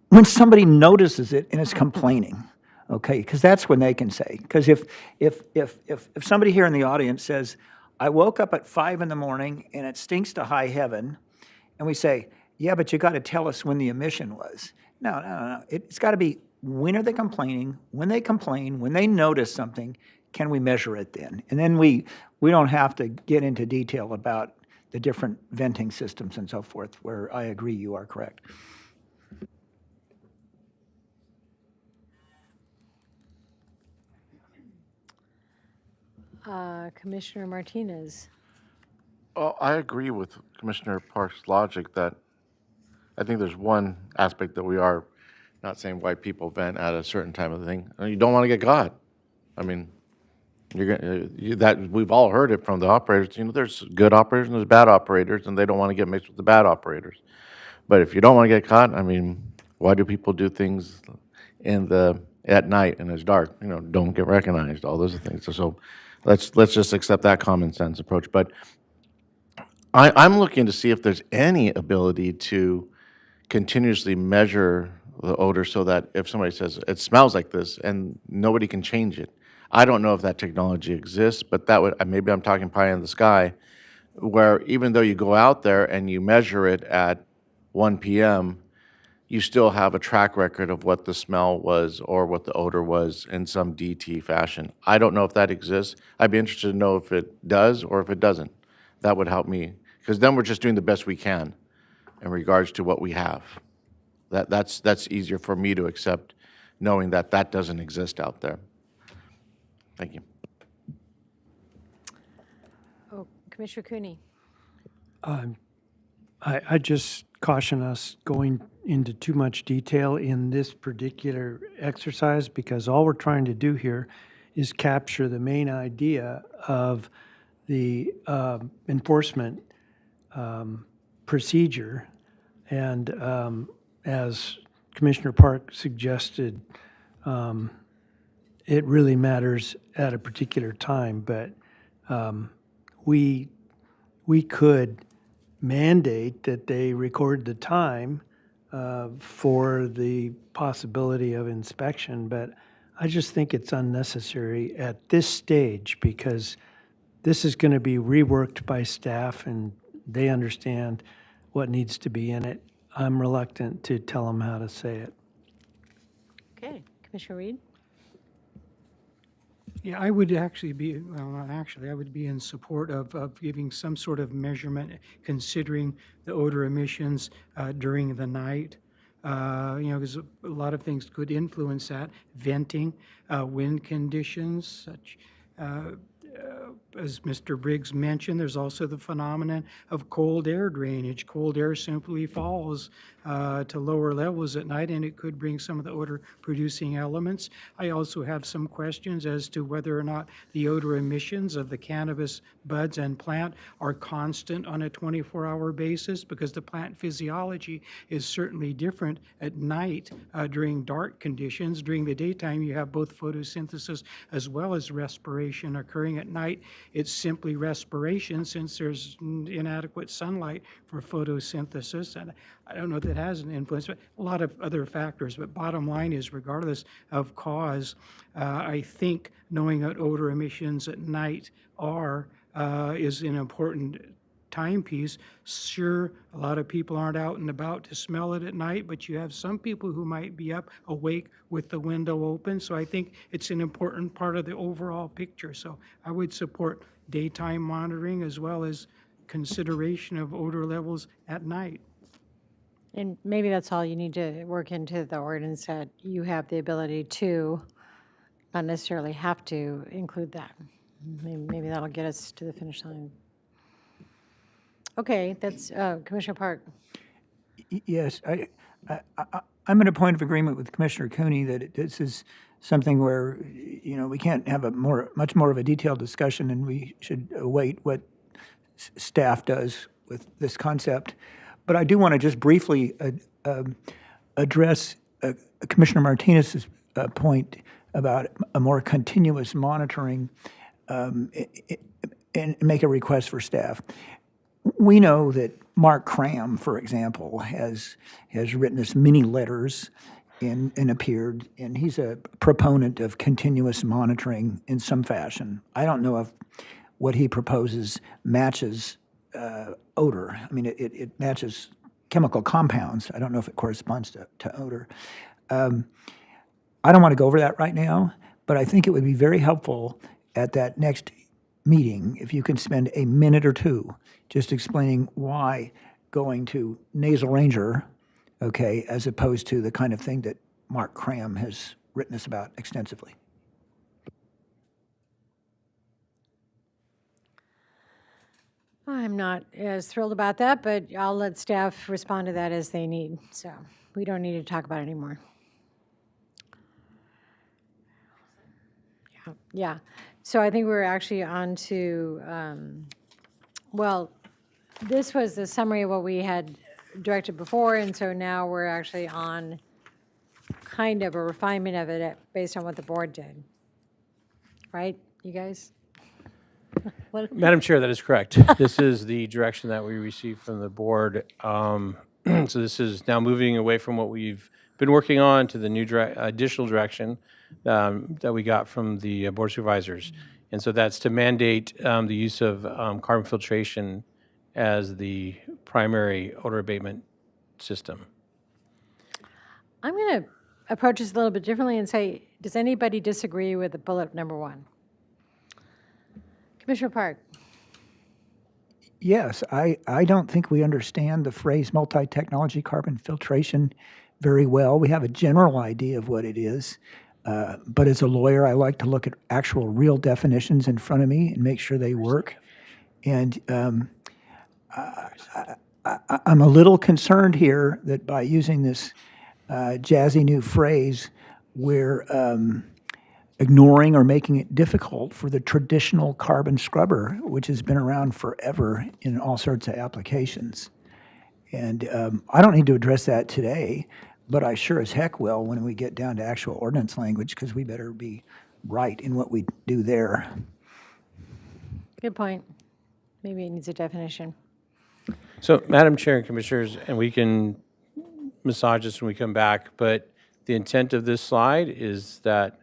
When somebody notices it and is complaining, okay? Because that's when they can say. Because if somebody here in the audience says, I woke up at 5 in the morning and it stinks to high heaven, and we say, yeah, but you got to tell us when the emission was. No. It's got to be, when are they complaining? When they complain, when they notice something, can we measure it then? And then we don't have to get into detail about the different venting systems and so forth, where I agree you are correct. Commissioner Martinez. Well, I agree with Commissioner Park's logic that I think there's one aspect that we are not saying why people vent at a certain time of the thing. You don't want to get caught. I mean, that we've all heard it from the operators. You know, there's good operators and there's bad operators, and they don't want to get mixed with the bad operators. But if you don't want to get caught, I mean, why do people do things at night and it's dark? You know, don't get recognized. All those things. So let's just accept that common sense approach. But I'm looking to see if there's any ability to continuously measure the odor so that if somebody says it smells like this and nobody can change it. I don't know if that technology exists, but that would, maybe I'm talking pie in the sky, where even though you go out there and you measure it at 1 p.m., you still have a track record of what the smell was or what the odor was in some DT fashion. I don't know if that exists. I'd be interested to know if it does or if it doesn't. That would help me, because then we're just doing the best we can in regards to what we have. That's easier for me to accept, knowing that that doesn't exist out there. Thank you. Oh, Commissioner Cooney. I just caution us going into too much detail in this particular exercise, because all we're trying to do here is capture the main idea of the enforcement procedure. And as Commissioner Park suggested, it really matters at a particular time, but we could mandate that they record the time for the possibility of inspection, but I just think it's unnecessary at this stage, because this is going to be reworked by staff and they understand what needs to be in it. I'm reluctant to tell them how to say it. Okay, Commissioner Reed. Yeah, I would actually be, well, not actually, I would be in support of giving some sort of measurement considering the odor emissions during the night. Because a lot of things could influence that. Venting, wind conditions, such as Mr. Briggs mentioned, there's also the phenomenon of cold air drainage. Cold air simply falls to lower levels at night, and it could bring some of the odor-producing elements. I also have some questions as to whether or not the odor emissions of the cannabis buds and plant are constant on a 24-hour basis, because the plant physiology is certainly different at night during dark conditions. During the daytime, you have both photosynthesis as well as respiration occurring. At night, it's simply respiration, since there's inadequate sunlight for photosynthesis. And I don't know if that has an influence, but a lot of other factors. But bottom line is, regardless of cause, I think knowing what odor emissions at night are is an important timepiece. Sure, a lot of people aren't out and about to smell it at night, but you have some people who might be up awake with the window open. So I think it's an important part of the overall picture. So I would support daytime monitoring as well as consideration of odor levels at night. And maybe that's all you need to work into the ordinance, that you have the ability to, not necessarily have to, include that. Maybe that'll get us to the finish line. Okay, that's Commissioner Park. Yes, I'm in a point of agreement with Commissioner Cooney that this is something where, we can't have much more of a detailed discussion, and we should await what staff does with this concept. But I do want to just briefly address Commissioner Martinez's point about a more continuous monitoring and make a request for staff. We know that Mark Cram, for example, has written us many letters and appeared, and he's a proponent of continuous monitoring in some fashion. I don't know if what he proposes matches odor. I mean, it matches chemical compounds. I don't know if it corresponds to odor. I don't want to go over that right now, but I think it would be very helpful at that next meeting if you can spend a minute or two just explaining why going to Nasal Ranger, okay, as opposed to the kind of thing that Mark Cram has written us about extensively. I'm not as thrilled about that, but I'll let staff respond to that as they need. So we don't need to talk about it anymore. Yeah. So I think we're actually on to, well, this was the summary of what we had directed before, and so now we're actually on kind of a refinement of it based on what the board did. Right, you guys? Madam Chair, that is correct. This is the direction that we received from the board. So this is now moving away from what we've been working on to the new additional direction that we got from the Board of Supervisors. And so that's to mandate the use of carbon filtration as the primary odor abatement system. I'm going to approach this a little bit differently and say, does anybody disagree with the bullet number 1? Commissioner Park. Yes, I don't think we understand the phrase multi-technology carbon filtration very well. We have a general idea of what it is, but as a lawyer, I like to look at actual real definitions in front of me and make sure they work. And I'm a little concerned here that by using this jazzy new phrase, we're ignoring or making it difficult for the traditional carbon scrubber, which has been around forever in all sorts of applications. And I don't need to address that today, but I sure as heck will when we get down to actual ordinance language, because we better be right in what we do there. Good point. Maybe it needs a definition. So, Madam Chair and Commissioners, and we can massage this when we come back, but the intent of this slide is that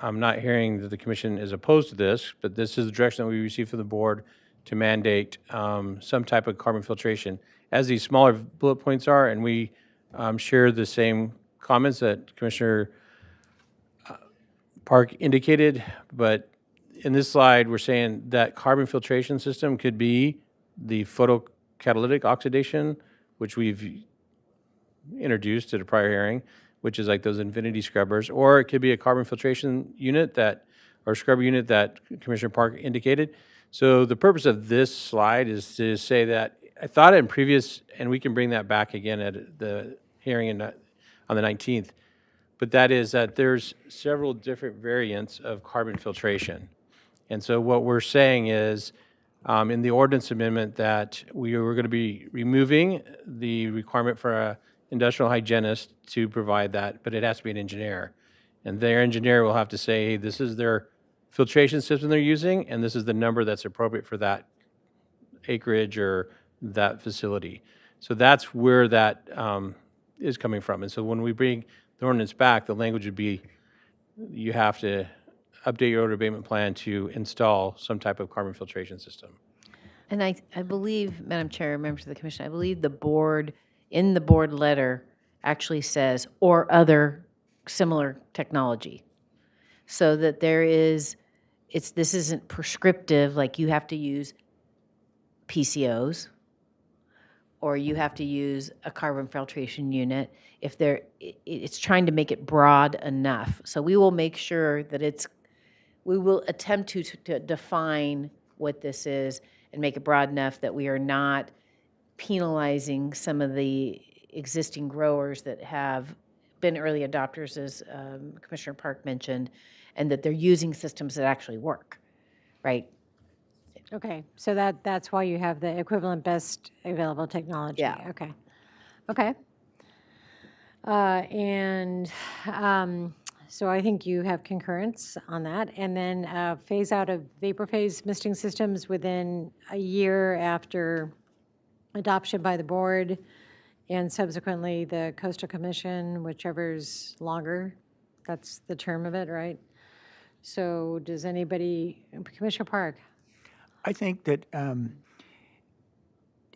I'm not hearing that the Commission is opposed to this, but this is the direction that we received from the board to mandate some type of carbon filtration, as these smaller bullet points are, and we share the same comments that Commissioner Park indicated, but in this slide, we're saying that carbon filtration system could be the photocatalytic oxidation, which we've introduced at a prior hearing, which is like those infinity scrubbers, or it could be a carbon filtration unit or scrubber unit that Commissioner Park indicated. So the purpose of this slide is to say that I thought in previous, and we can bring that back again at the hearing on the 19th, but that is that there's several different variants of carbon filtration. And so what we're saying is, in the ordinance amendment, that we were going to be removing the requirement for an industrial hygienist to provide that, but it has to be an engineer. And their engineer will have to say, hey, this is their filtration system they're using, and this is the number that's appropriate for that acreage or that facility. So that's where that is coming from. And so when we bring the ordinance back, the language would be, you have to update your odor abatement plan to install some type of carbon filtration system. And I believe, Madam Chair, members of the commission, I believe the board, in the board letter, actually says, or other similar technology. So that this isn't prescriptive, like you have to use PCOs, or you have to use a carbon filtration unit. It's trying to make it broad enough. So we will make sure that we will attempt to define what this is and make it broad enough that we are not penalizing some of the existing growers that have been early adopters, as Commissioner Park mentioned, and that they're using systems that actually work, right? Okay, so that's why you have the equivalent best available technology. Yeah. Okay. Okay. So I think you have concurrence on that. And then phase out of vapor phase misting systems within a year after adoption by the board and subsequently the Coastal Commission, whichever's longer. That's the term of it, right? So does anybody, Commissioner Park? I think that,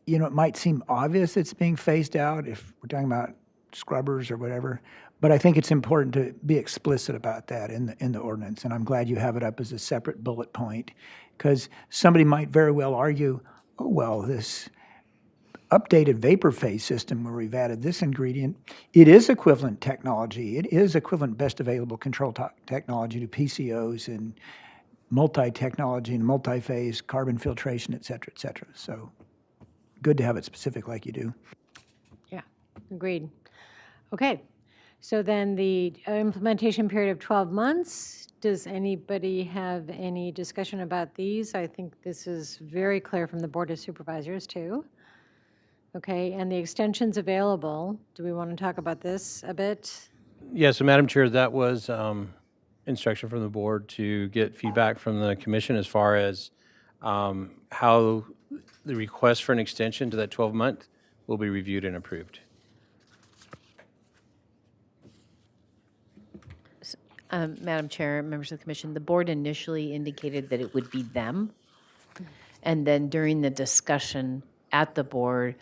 it might seem obvious it's being phased out if we're talking about scrubbers or whatever, but I think it's important to be explicit about that in the ordinance, and I'm glad you have it up as a separate bullet point, because somebody might very well argue, oh, well, this updated vapor phase system where we've added this ingredient, it is equivalent technology. It is equivalent best available control technology to PCOs and multi-technology and multi-phase carbon filtration, et cetera, et cetera. So good to have it specific like you do. Yeah, agreed. Okay, so then the implementation period of 12 months, does anybody have any discussion about these? I think this is very clear from the Board of Supervisors too. Okay, and the extensions available, do we want to talk about this a bit? Yeah, so Madam Chair, that was instruction from the board to get feedback from the commission as far as how the request for an extension to that 12-month will be reviewed and approved. Madam Chair, members of the commission, the board initially indicated that it would be them. And then during the discussion at the board,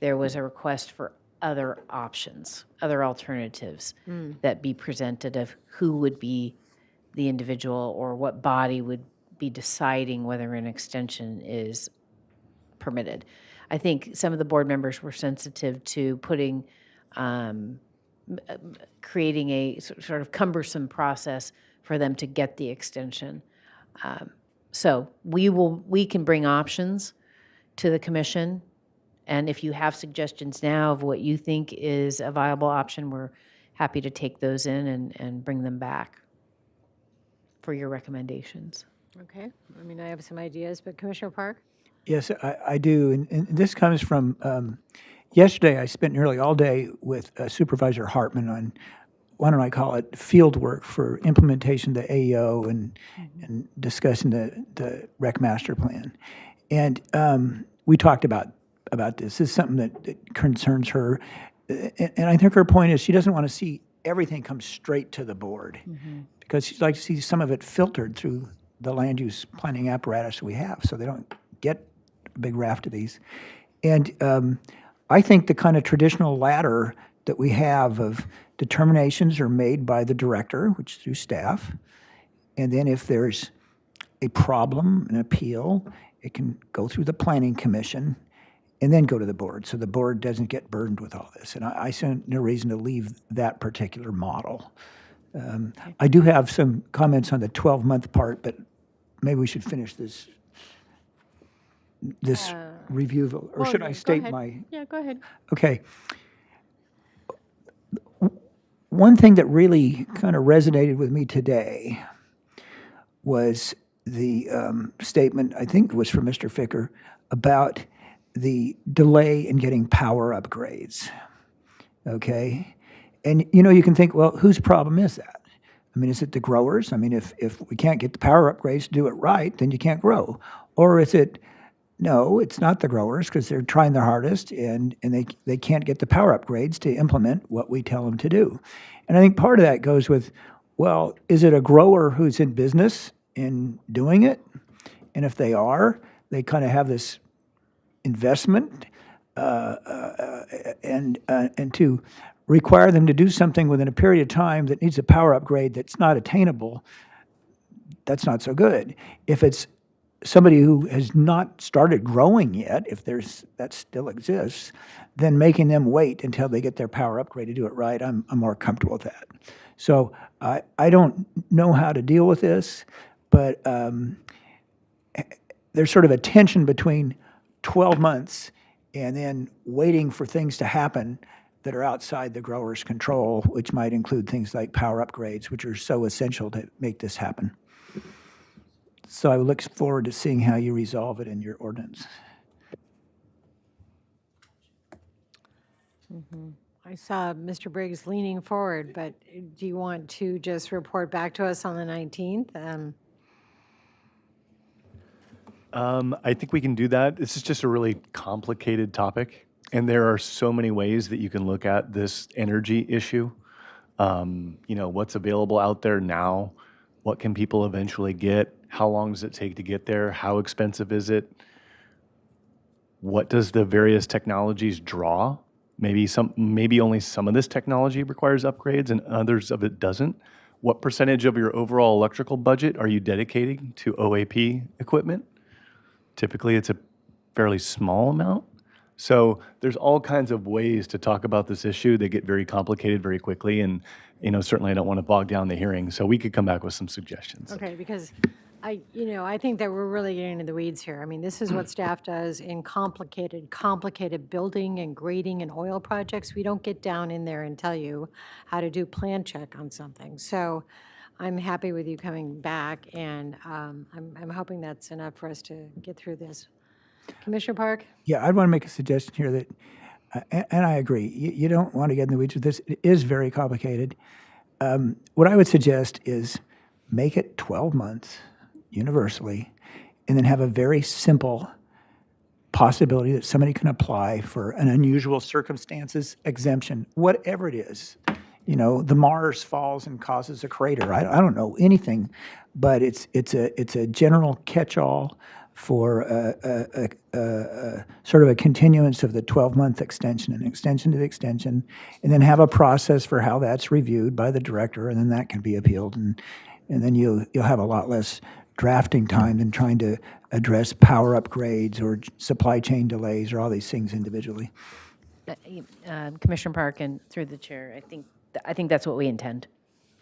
there was a request for other options, other alternatives that be presented of who would be the individual or what body would be deciding whether an extension is permitted. I think some of the board members were sensitive to putting, creating a sort of cumbersome process for them to get the extension. So we can bring options to the commission, and if you have suggestions now of what you think is a viable option, we're happy to take those in and bring them back for your recommendations. Okay, I mean, I have some ideas, but Commissioner Park? Yes, I do, and this comes from, yesterday I spent nearly all day with Supervisor Hartman on, why don't I call it, field work for implementation of the AEO and discussing the rec master plan. And we talked about this. This is something that concerns her. And I think her point is she doesn't want to see everything come straight to the board because she'd like to see some of it filtered through the land use planning apparatus we have so they don't get a big raft of these. And I think the kind of traditional ladder that we have of determinations are made by the director, which is through staff, And then if there's a problem, an appeal, it can go through the planning commission and then go to the board. So the board doesn't get burdened with all this. And I see no reason to leave that particular model. I do have some comments on the 12-month part, but maybe we should finish this review, or should I state my? Yeah, go ahead. Okay. One thing that really kind of resonated with me today was the statement, I think it was from Mr. Ficker, about the delay in getting power upgrades. Okay? And you can think, well, whose problem is that? I mean, is it the growers? I mean, if we can't get the power upgrades to do it right, then you can't grow. Or is it, no, it's not the growers because they're trying their hardest and they can't get the power upgrades to implement what we tell them to do. And I think part of that goes with, well, is it a grower who's in business in doing it? And if they are, they kind of have this investment and to require them to do something within a period of time that needs a power upgrade that's not attainable, that's not so good. If it's somebody who has not started growing yet, if that still exists, then making them wait until they get their power upgrade to do it right, I'm more comfortable with that. So I don't know how to deal with this, but there's sort of a tension between 12 months and then waiting for things to happen that are outside the grower's control, which might include things like power upgrades, which are so essential to make this happen. So I look forward to seeing how you resolve it in your ordinance. I saw Mr. Briggs leaning forward, but do you want to just report back to us on the 19th? I think we can do that. This is just a really complicated topic, and there are so many ways that you can look at this energy issue. What's available out there now? What can people eventually get? How long does it take to get there? How expensive is it? What does the various technologies draw? Maybe only some of this technology requires upgrades and others of it doesn't. What percentage of your overall electrical budget are you dedicating to OAP equipment? Typically, it's a fairly small amount. So there's all kinds of ways to talk about this issue. They get very complicated very quickly, and certainly I don't want to bog down the hearing. So we could come back with some suggestions. Okay, because I think that we're really getting into the weeds here. I mean, this is what staff does in complicated building and grading and oil projects. We don't get down in there and tell you how to do plan check on something. So I'm happy with you coming back, and I'm hoping that's enough for us to get through this. Commissioner Park? Yeah, I'd want to make a suggestion here that, and I agree, you don't want to get in the weeds with this. It is very complicated. What I would suggest is make it 12 months universally, and then have a very simple possibility that somebody can apply for an unusual circumstances exemption, whatever it is. The Mars falls and causes a crater. I don't know anything, but it's a general catch-all for sort of a continuance of the 12-month extension, an extension to the extension, and then have a process for how that's reviewed by the director, and then that can be appealed, and then you'll have a lot less drafting time than trying to address power upgrades or supply chain delays or all these things individually. Commissioner Park, and through the chair, I think that's what we intend.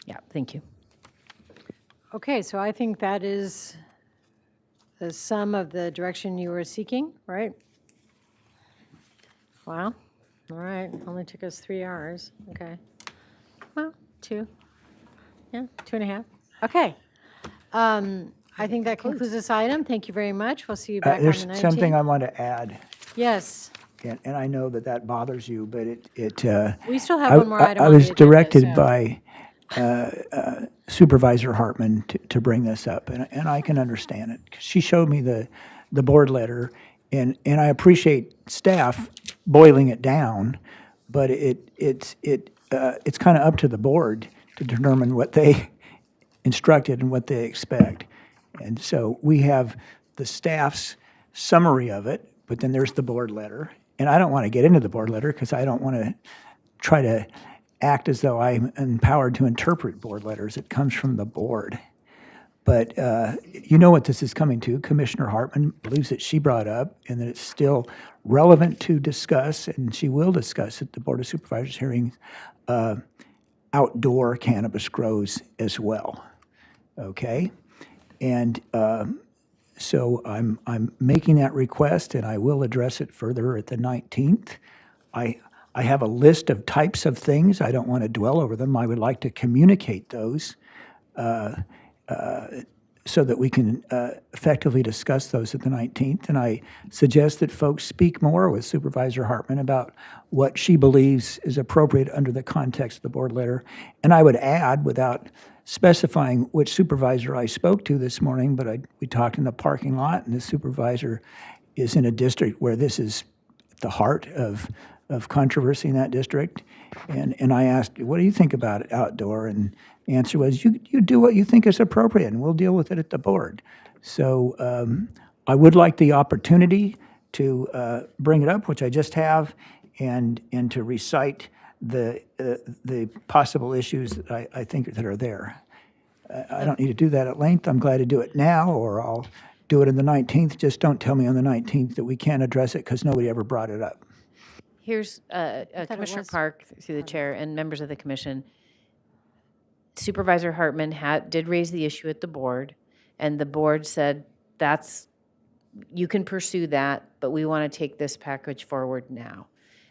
Yeah, thank you. Okay, so I think that is the sum of the direction you were seeking, right? Wow. All right. Only took us 3 hours. Okay. Well, 2. Yeah, 2.5. Okay. I think that concludes this item. Thank you very much. We'll see you back on the 19th. There's something I want to add, Yes. and I know that bothers you, but We still have one more item I on the was agenda, directed so- by Supervisor Hartman to bring this up, and I can understand it. 'Cause she showed me the board letter, and I appreciate staff boiling it down, but it's kind of up to the board to determine what they instructed and what they expect. And so we have the staff's summary of it, but then there's the board letter. And I don't want to get into the board letter because I don't want to try to act as though I'm empowered to interpret board letters. It comes from the board. But you know what this is coming to. Commissioner Hartman believes that she brought up and that it's still relevant to discuss, and she will discuss at the Board of Supervisors hearings, outdoor cannabis grows as well. Okay? And so I'm making that request, and I will address it further at the 19th. I have a list of types of things. I don't want to dwell over them. I would like to communicate those so that we can effectively discuss those at the 19th. And I suggest that folks speak more with Supervisor Hartman about what she believes is appropriate under the context of the board letter. And I would add, without specifying which supervisor I spoke to this morning, but we talked in the parking lot, and the supervisor is in a district where this is at the heart of controversy in that district. And I asked, what do you think about it outdoor? And the answer was, you do what you think is appropriate, and we'll deal with it at the board. So I would like the opportunity to bring it up, which I just have, and to recite the possible issues that I think that are there. I don't need to do that at length. I'm glad to do it now, or I'll do it on the 19th. Just don't tell me on the 19th that we can't address it because nobody ever brought it up. Here's Commissioner Park, through the chair, and members of the commission. Supervisor Hartman did raise the issue at the board, and the board said, you can pursue that, but we want to take this package forward now.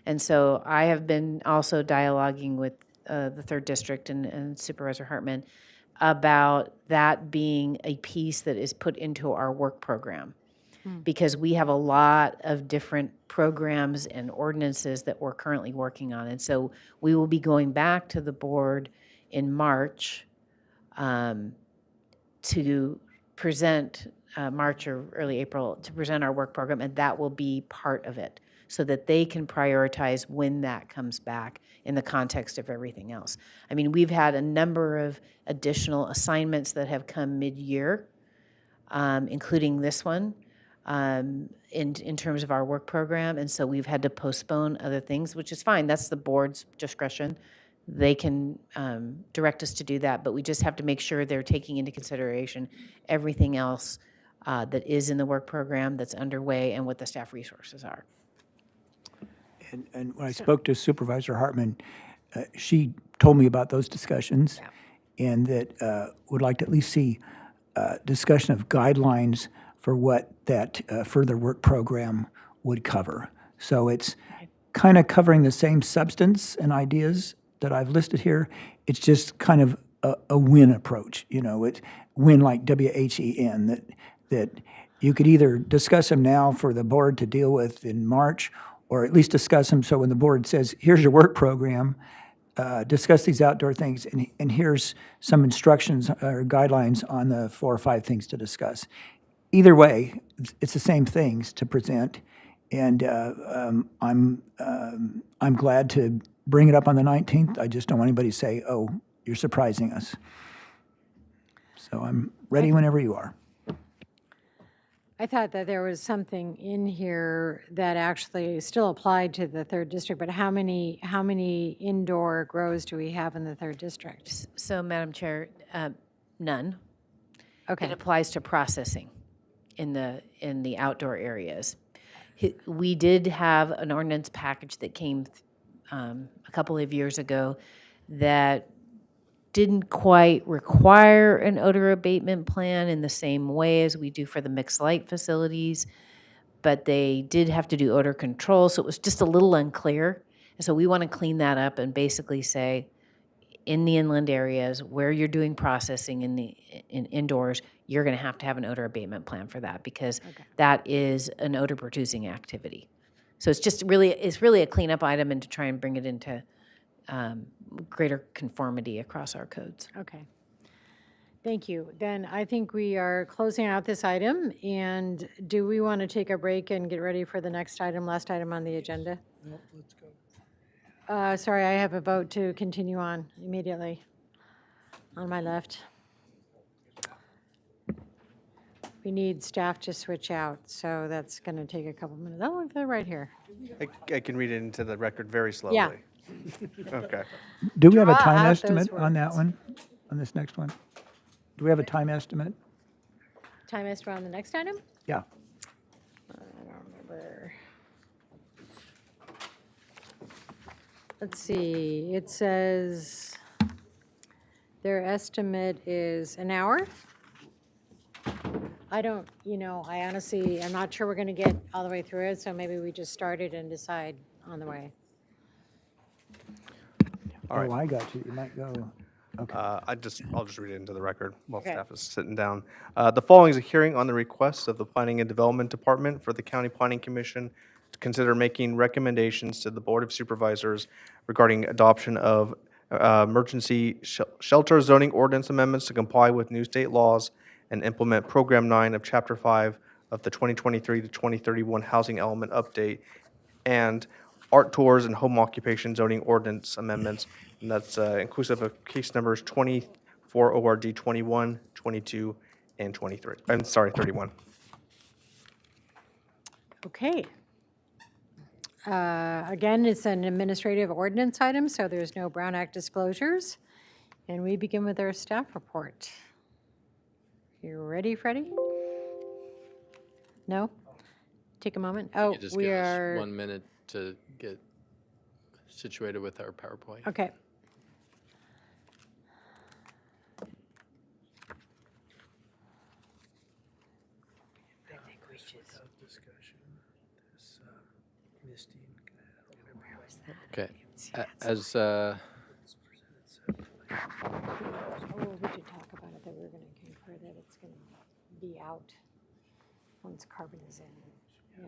And so I have been also dialoguing with the 3rd District and Supervisor Hartman about that being a piece that is put into our work program. Because we have a lot of different programs and ordinances that we're currently working on. And so we will be going back to the board in March to present, March or early April, to present our work program, and that will be part of it, so that they can prioritize when that comes back in the context of everything else. I mean, we've had a number of additional assignments that have come mid-year, including this one. In terms of our work program, and so we've had to postpone other things, which is fine. That's the board's discretion. They can direct us to do that, but we just have to make sure they're taking into consideration everything else that is in the work program that's underway and what the staff resources are. And when I spoke to Supervisor Hartman, she told me about those discussions, and that would like to at least see discussion of guidelines for what that further work program would cover. So it's kind of covering the same substance and ideas that I've listed here. It's just kind of a win approach, it's win like W-H-E-N, that you could either discuss them now for the board to deal with in March, or at least discuss them so when the board says, here's your work program, discuss these outdoor things, and here's some instructions or guidelines on the 4 or 5 things to discuss. Either way, it's the same things to present, and I'm glad to bring it up on the 19th. I just don't want anybody to say, oh, you're surprising us. So I'm ready whenever you are. I thought that there was something in here that actually still applied to the 3rd District, but how many indoor grows do we have in the 3rd District? So, Madam Chair, none. Okay. It applies to processing in the outdoor areas. We did have an ordinance package that came a couple of years ago that didn't quite require an odor abatement plan in the same way as we do for the mixed light facilities, but they did have to do odor control, so it was just a little unclear. And so we want to clean that up and basically say, in the inland areas where you're doing processing in indoors, you're going to have an odor abatement plan for that, because that is an odor producing activity. So it's really a cleanup item, and to try and bring it into greater conformity across our codes. Okay. Thank you. Then I think we are closing out this item, and do we want to take a break and get ready for the next item, last item on the agenda? No, let's go. Sorry, I have a vote to continue on immediately on my left. We need staff to switch out, so that's going to take a couple minutes. Oh, look, they're right here. I can read it into the record very slowly. Yeah. Okay. Do we have a Draw time out estimate those on that words. one, on this next one? Do we have a time estimate? Time estimate on the next item? Yeah. I don't remember. Let's see, it says their estimate is an hour. I don't, I honestly, I'm not sure we're going to get all the way through it, so maybe we just start it and decide on the way. All right. Oh, I got you. You might go. Okay. I'll just read it into the record while Okay. staff is sitting down. The following is a hearing on the request of the Planning and Development Department for the County Planning Commission to consider making recommendations to the Board of Supervisors regarding adoption of emergency shelter zoning ordinance amendments to comply with new state laws and implement Program 9 of Chapter 5 of the 2023 to 2031 Housing Element Update, and art tours and home occupation zoning ordinance amendments, and that's inclusive of case numbers 24 ORD 21, 22, and 23. I'm sorry, 31. Okay. Again, it's an administrative ordinance item, so there's no Brown Act disclosures. And we begin with our staff report. You ready, Freddie? No? Take a moment. Oh, Just we give us are, 1 minute to get situated with our PowerPoint. okay. Okay. As Oh, we should talk about it, that we're going to concur that it's going to be out once carbon is in. Yeah.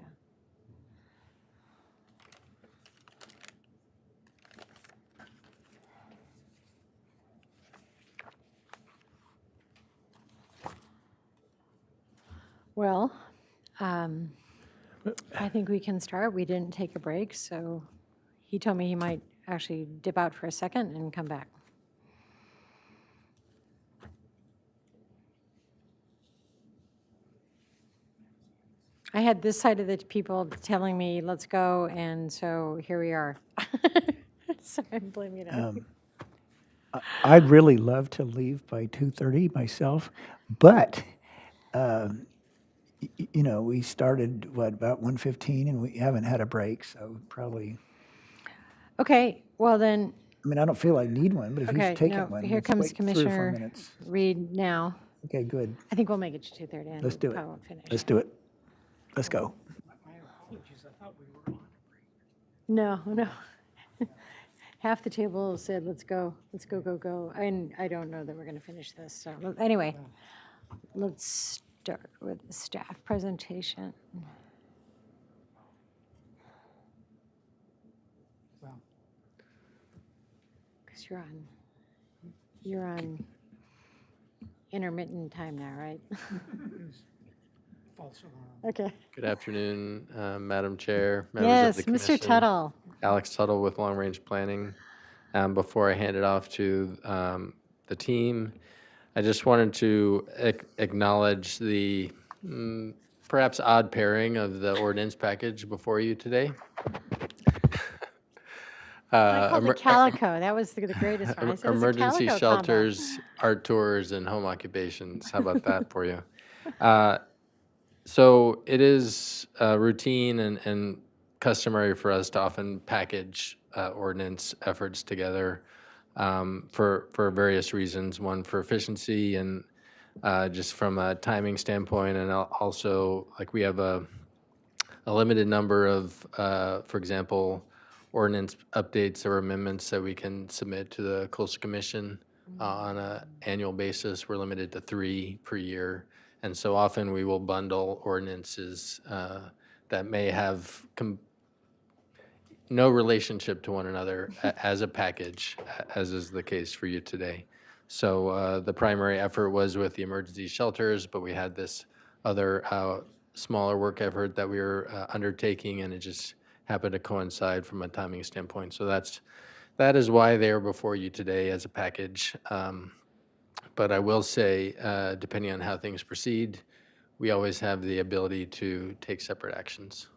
Well, I think we can start. We didn't take a break, so he told me he might actually dip out for a second and come back. I had this side of the people telling me, let's go, and so here we are. So I'm blaming it on you. I'd really love to leave by 2:30 myself, but, we started, about 1:15, and we haven't had a break, so probably, Okay, well then, I don't feel I need one, but if okay, he's taking no, one, here let's comes wait 3 or 4 Commissioner minutes. Reed now. Okay, good. I think we'll make it to 2:30. and Let's do it. probably won't finish. Let's do it. Let's go. No. Half the table said, let's go, go. And I don't know that we're going to finish this. So anyway, let's start with the staff presentation. Because you're on intermittent time now, right? Okay. Good afternoon, Madam Chair, members of the Yes, commission. Mr. Tuttle. Alex Tuttle with Long Range Planning. Before I hand it off to the team, I just wanted to acknowledge the perhaps odd pairing of the ordinance package before you today. I called it Calico. That was the greatest one. I said it's a Emergency Calico shelters, art tours, and home occupations. How about that for you? So it is routine and customary for us to often package ordinance efforts together for various reasons. One, for efficiency, and just from a timing standpoint, and also like we have a limited number of, for example, ordinance updates or amendments that we can submit to the Coastal Commission on an annual basis. We're limited to 3 per year. And so often we will bundle ordinances that may have no relationship to one another as a package, as is the case for you today. So the primary effort was with the emergency shelters, but we had this other smaller work effort that we were undertaking, and it just happened to coincide from a timing standpoint. So that is why they are before you today as a package. But I will say, depending on how things proceed, we always have the ability to take separate actions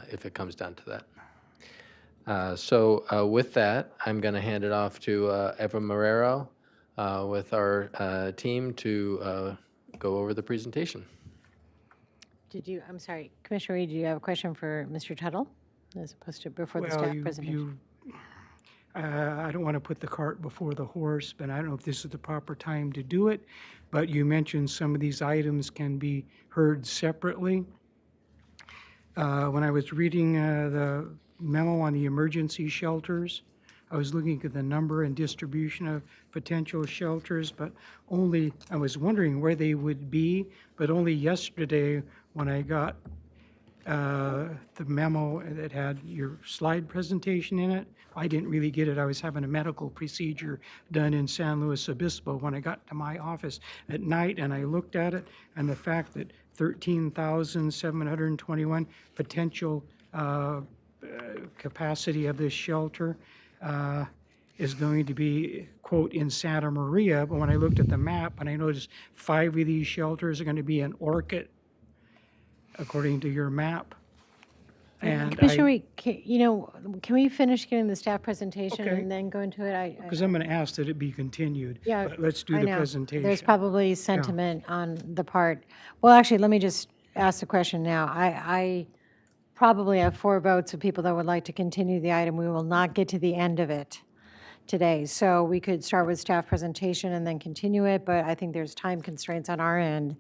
if it comes down to that. So with that, I'm going to hand it off to Eva Marrero, with our team to go over the presentation. I'm sorry, Commissioner Reed, do you have a question for Mr. Tuttle as opposed to before the Well, staff presentation? I don't want to put the cart before the horse, but I don't know if this is the proper time to do it. But you mentioned some of these items can be heard separately. When I was reading the memo on the emergency shelters, I was looking at the number and distribution of potential shelters, but I was wondering where they would be, but only yesterday when I got the memo that had your slide presentation in it, I didn't really get it. I was having a medical procedure done in San Luis Obispo when I got to my office at night, and I looked at it, and the fact that 13,721 potential capacity of this shelter is going to be, quote, in Santa Maria. But when I looked at the map and I noticed 5 of these shelters are going to be in Orchid, according to your map. And Commissioner Reed, can we finish getting the staff presentation Okay. and then go into it? because I'm going to ask that it be continued. Yeah, But let's do I the know. presentation. There's probably sentiment on the part. Well, actually, let me just ask the question now. I probably have 4 votes of people that would like to continue the item. We will not get to the end of it today. So we could start with staff presentation and then continue it, but I think there's time constraints on our end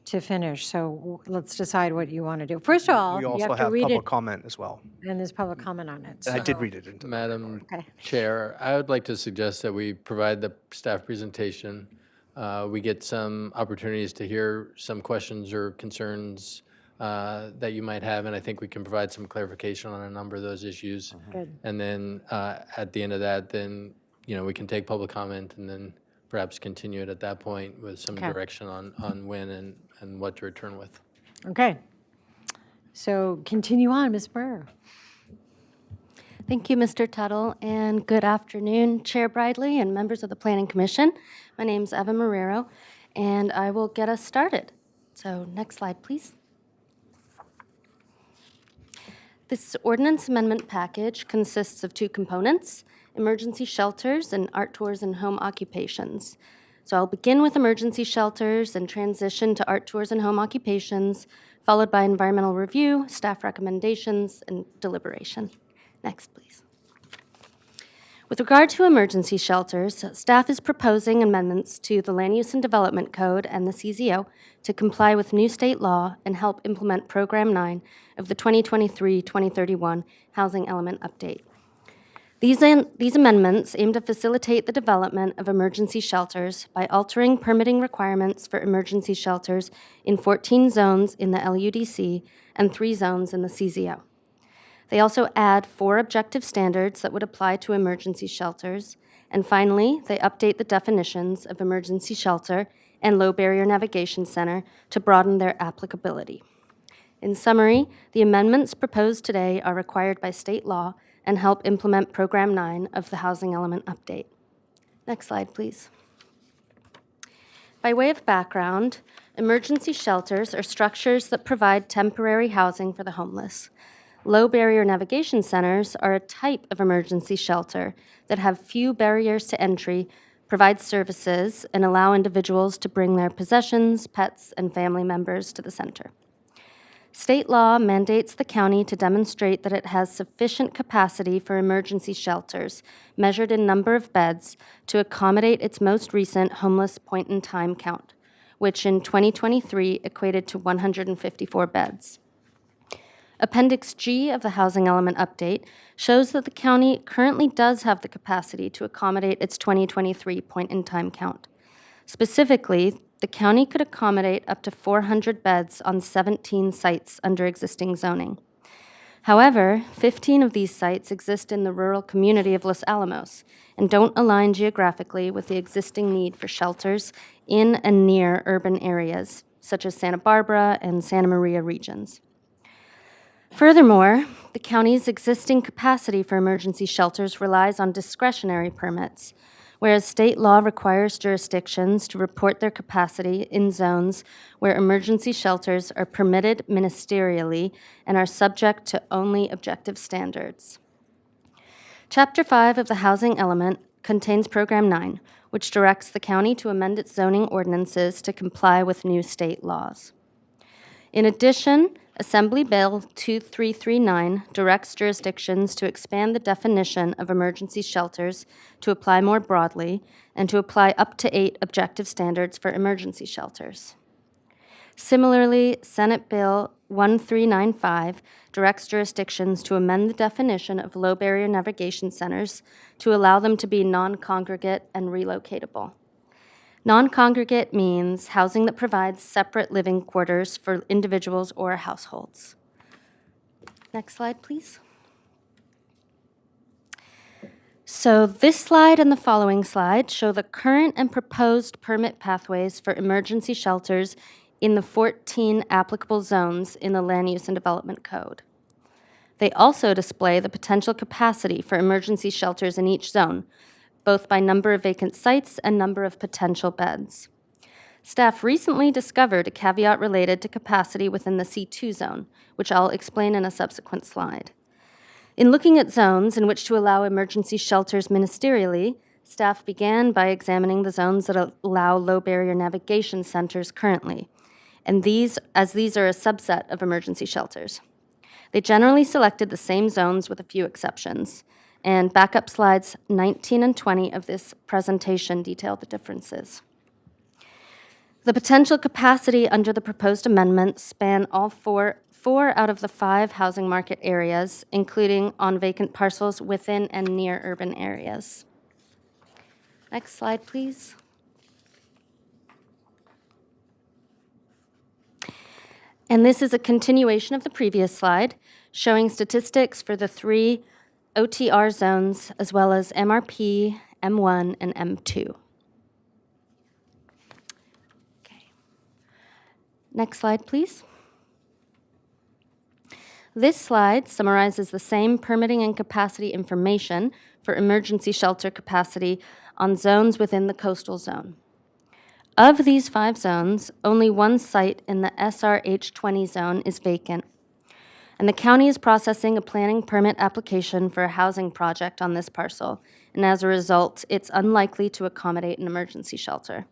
to finish. So let's decide what you want to do. First of all, We you also have to have read public it, comment as well. and there's public comment on it. And I did So- read it into the Madam Okay. Chair, I would like to suggest that we provide the staff presentation. We get some opportunities to hear some questions or concerns that you might have, and I think we can provide some clarification on a number of those issues. Good. And then at the end of that, then, we can take public comment and then perhaps continue it at that point with some Okay. direction on when and what to return with. Okay. So continue on, Ms. Burr. Thank you, Mr. Tuttle, and good afternoon, Chair Bridley and members of the Planning Commission. My name's Eva Marrero, and I will get us started. So next slide, please. This ordinance amendment package consists of 2 components: emergency shelters and art tours and home occupations. So I'll begin with emergency shelters and transition to art tours and home occupations, followed by environmental review, staff recommendations, and deliberation. Next, please. With regard to emergency shelters, staff is proposing amendments to the Land Use and Development Code and the CZO to comply with new state law and help implement Program 9 of the 2023-2031 Housing Element Update. These amendments aim to facilitate the development of emergency shelters by altering permitting requirements for emergency shelters in 14 zones in the LUDC and 3 zones in the CZO. They also add 4 objective standards that would apply to emergency shelters. And finally, they update the definitions of emergency shelter and low barrier navigation center to broaden their applicability. In summary, the amendments proposed today are required by state law and help implement Program 9 of the Housing Element Update. Next slide, please. By way of background, emergency shelters are structures that provide temporary housing for the homeless. Low barrier navigation centers are a type of emergency shelter that have few barriers to entry, provide services, and allow individuals to bring their possessions, pets, and family members to the center. State law mandates the county to demonstrate that it has sufficient capacity for emergency shelters, measured in number of beds, to accommodate its most recent homeless point-in-time count, which in 2023 equated to 154 beds. Appendix G of the Housing Element Update shows that the county currently does have the capacity to accommodate its 2023 point-in-time count. Specifically, the county could accommodate up to 400 beds on 17 sites under existing zoning. However, 15 of these sites exist in the rural community of Los Alamos and don't align geographically with the existing need for shelters in and near urban areas, such as Santa Barbara and Santa Maria regions. Furthermore, the county's existing capacity for emergency shelters relies on discretionary permits, whereas state law requires jurisdictions to report their capacity in zones where emergency shelters are permitted ministerially and are subject to only objective standards. Chapter 5 of the Housing Element contains Program 9, which directs the county to amend its zoning ordinances to comply with new state laws. In addition, Assembly Bill 2339 directs jurisdictions to expand the definition of emergency shelters to apply more broadly and to apply up to 8 objective standards for emergency shelters. Similarly, Senate Bill 1395 directs jurisdictions to amend the definition of low-barrier navigation centers to allow them to be non-congregate and relocatable. Non-congregate means housing that provides separate living quarters for individuals or households. Next slide, please. So this slide and the following slide show the current and proposed permit pathways for emergency shelters in the 14 applicable zones in the Land Use and Development Code. They also display the potential capacity for emergency shelters in each zone, both by number of vacant sites and number of potential beds. Staff recently discovered a caveat related to capacity within the C2 zone, which I'll explain in a subsequent slide. In looking at zones in which to allow emergency shelters ministerially, staff began by examining the zones that allow low-barrier navigation centers currently, and these are a subset of emergency shelters. They generally selected the same zones with a few exceptions, and backup slides 19 and 20 of this presentation detail the differences. The potential capacity under the proposed amendments span all four out of the 5 housing market areas, including on vacant parcels within and near urban areas. Next slide, please. And this is a continuation of the previous slide, showing statistics for the 3 OTR zones, as well as MRP, M1, and M2. Okay. Next slide, please. This slide summarizes the same permitting and capacity information for emergency shelter capacity on zones within the coastal zone. Of these 5 zones, only 1 site in the SRH20 zone is vacant, and the county is processing a planning permit application for a housing project on this parcel, and as a result, it's unlikely to accommodate an emergency shelter.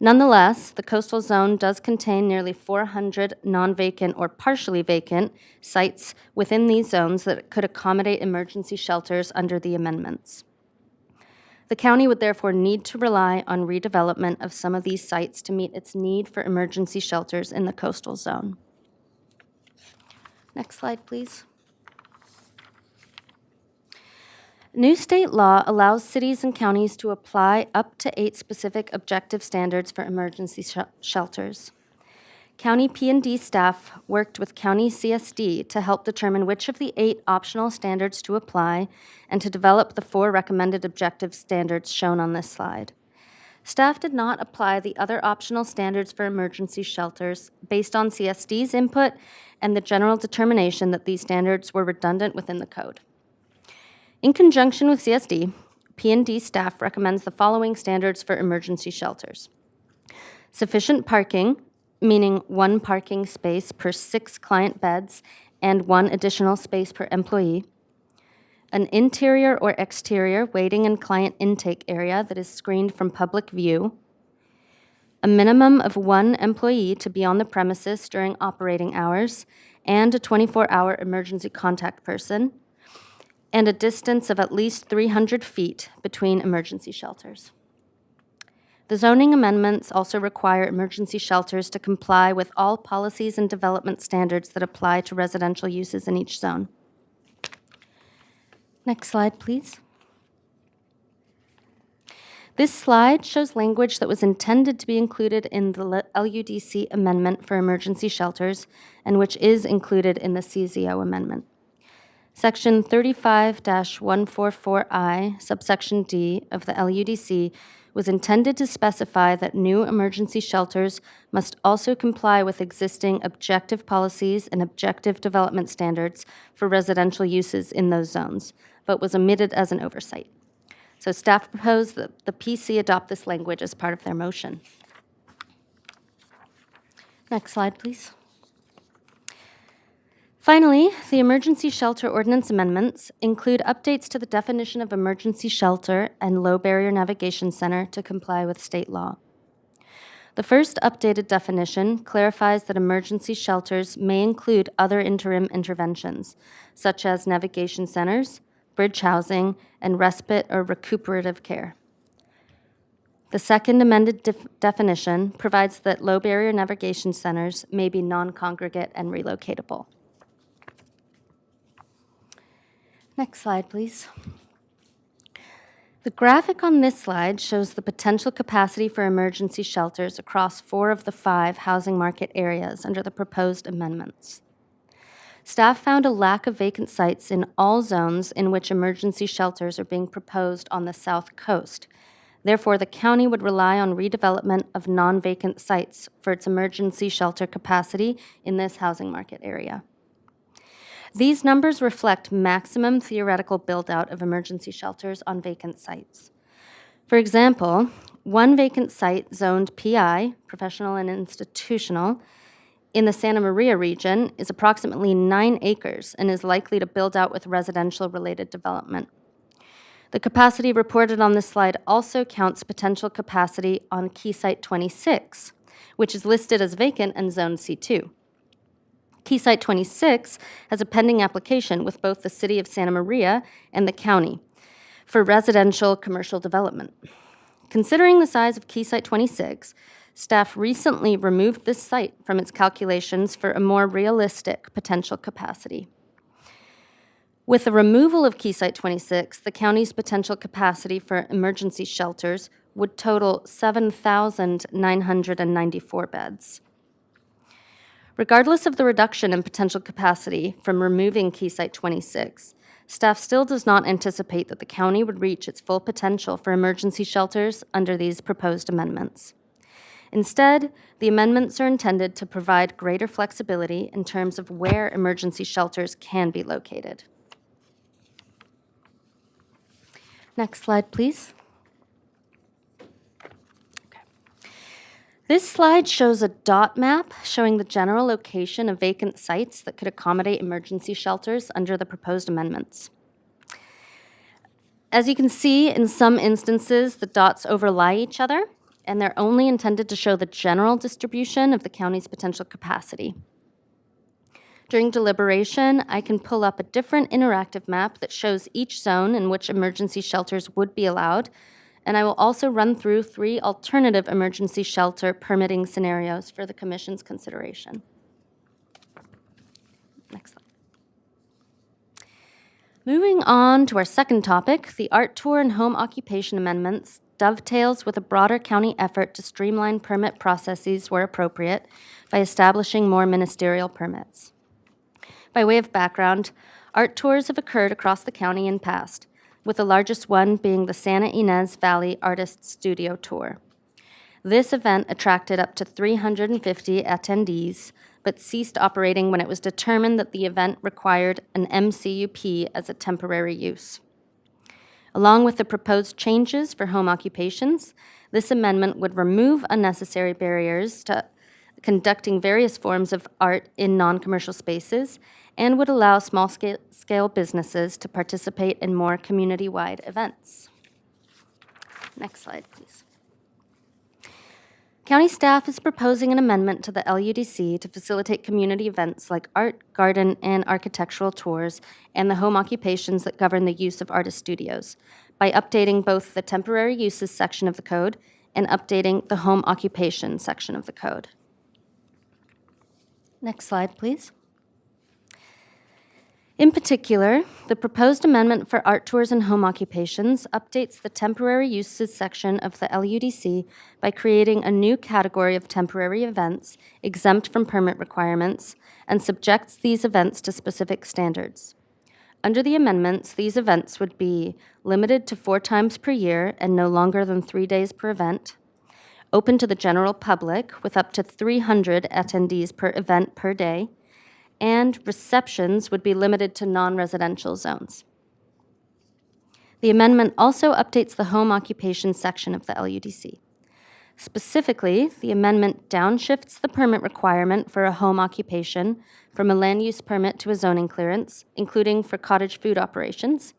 Nonetheless, the coastal zone does contain nearly 400 non-vacant or partially vacant sites within these zones that could accommodate emergency shelters under the amendments. The county would therefore need to rely on redevelopment of some of these sites to meet its need for emergency shelters in the coastal zone. Next slide, please. New state law allows cities and counties to apply up to 8 specific objective standards for emergency shelters. County P&D staff worked with County CSD to help determine which of the 8 optional standards to apply and to develop the 4 recommended objective standards shown on this slide. Staff did not apply the other optional standards for emergency shelters based on CSD's input and the general determination that these standards were redundant within the code. In conjunction with CSD, P&D staff recommends the following standards for emergency shelters. Sufficient parking, meaning 1 parking space per 6 client beds and 1 additional space per employee. An interior or exterior waiting and client intake area that is screened from public view. A minimum of 1 employee to be on the premises during operating hours, and a 24-hour emergency contact person, and a distance of at least 300 feet between emergency shelters. The zoning amendments also require emergency shelters to comply with all policies and development standards that apply to residential uses in each zone. Next slide, please. This slide shows language that was intended to be included in the LUDC amendment for emergency shelters and which is included in the CZO amendment. Section 35-144I, subsection D of the LUDC was intended to specify that new emergency shelters must also comply with existing objective policies and objective development standards for residential uses in those zones, but was omitted as an oversight. So staff proposed that the PC adopt this language as part of their motion. Next slide, please. Finally, the emergency shelter ordinance amendments include updates to the definition of emergency shelter and low barrier navigation center to comply with state law. The first updated definition clarifies that emergency shelters may include other interim interventions, such as navigation centers, bridge housing, and respite or recuperative care. The second amended definition provides that low barrier navigation centers may be non-congregate and relocatable. Next slide, please. The graphic on this slide shows the potential capacity for emergency shelters across 4 of the 5 housing market areas under the proposed amendments. Staff found a lack of vacant sites in all zones in which emergency shelters are being proposed on the South Coast. Therefore, the county would rely on redevelopment of non-vacant sites for its emergency shelter capacity in this housing market area. These numbers reflect maximum theoretical build-out of emergency shelters on vacant sites. For example, one vacant site zoned PI, professional and institutional, in the Santa Maria region is approximately 9 acres and is likely to build out with residential-related development. The capacity reported on this slide also counts potential capacity on Key Site 26, which is listed as vacant and zoned C2. Key Site 26 has a pending application with both the City of Santa Maria and the county for residential commercial development. Considering the size of Key Site 26, staff recently removed this site from its calculations for a more realistic potential capacity. With the removal of Key Site 26, the county's potential capacity for emergency shelters would total 7,994 beds. Regardless of the reduction in potential capacity from removing Key Site 26, staff still does not anticipate that the county would reach its full potential for emergency shelters under these proposed amendments. Instead, the amendments are intended to provide greater flexibility in terms of where emergency shelters can be located. Next slide, please. This slide shows a dot map showing the general location of vacant sites that could accommodate emergency shelters under the proposed amendments. As you can see, in some instances, the dots overlay each other, and they're only intended to show the general distribution of the county's potential capacity. During deliberation, I can pull up a different interactive map that shows each zone in which emergency shelters would be allowed, and I will also run through 3 alternative emergency shelter permitting scenarios for the Commission's consideration. Next slide. Moving on to our second topic, the art tour and home occupation amendments dovetails with a broader county effort to streamline permit processes where appropriate by establishing more ministerial permits. By way of background, art tours have occurred across the county in past, with the largest one being the Santa Ynez Valley Artist Studio Tour. This event attracted up to 350 attendees, but ceased operating when it was determined that the event required an MCUP as a temporary use. Along with the proposed changes for home occupations, this amendment would remove unnecessary barriers to conducting various forms of art in non-commercial spaces and would allow small-scale businesses to participate in more community-wide events. Next slide, please. County staff is proposing an amendment to the LUDC to facilitate community events like art, garden, and architectural tours and the home occupations that govern the use of artist studios by updating both the temporary uses section of the code and updating the home occupation section of the code. Next slide, please. In particular, the proposed amendment for art tours and home occupations updates the temporary uses section of the LUDC by creating a new category of temporary events exempt from permit requirements and subjects these events to specific standards. Under the amendments, these events would be limited to 4 times per year and no longer than 3 days per event, open to the general public with up to 300 attendees per event per day, and receptions would be limited to non-residential zones. The amendment also updates the home occupation section of the LUDC. Specifically, the amendment downshifts the permit requirement for a home occupation from a land use permit to a zoning clearance, including for cottage food operations,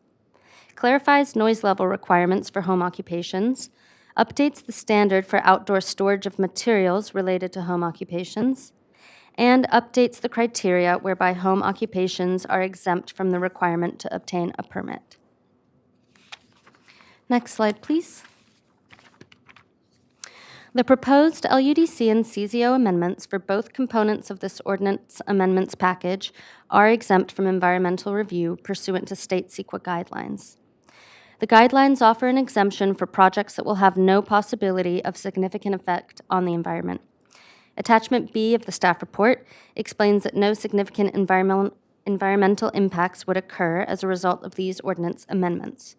clarifies noise level requirements for home occupations, updates the standard for outdoor storage of materials related to home occupations, and updates the criteria whereby home occupations are exempt from the requirement to obtain a permit. Next slide, please. The proposed LUDC and CZO amendments for both components of this ordinance amendments package are exempt from environmental review pursuant to state CEQA guidelines. The guidelines offer an exemption for projects that will have no possibility of significant effect on the environment. Attachment B of the staff report explains that no significant environmental impacts would occur as a result of these ordinance amendments.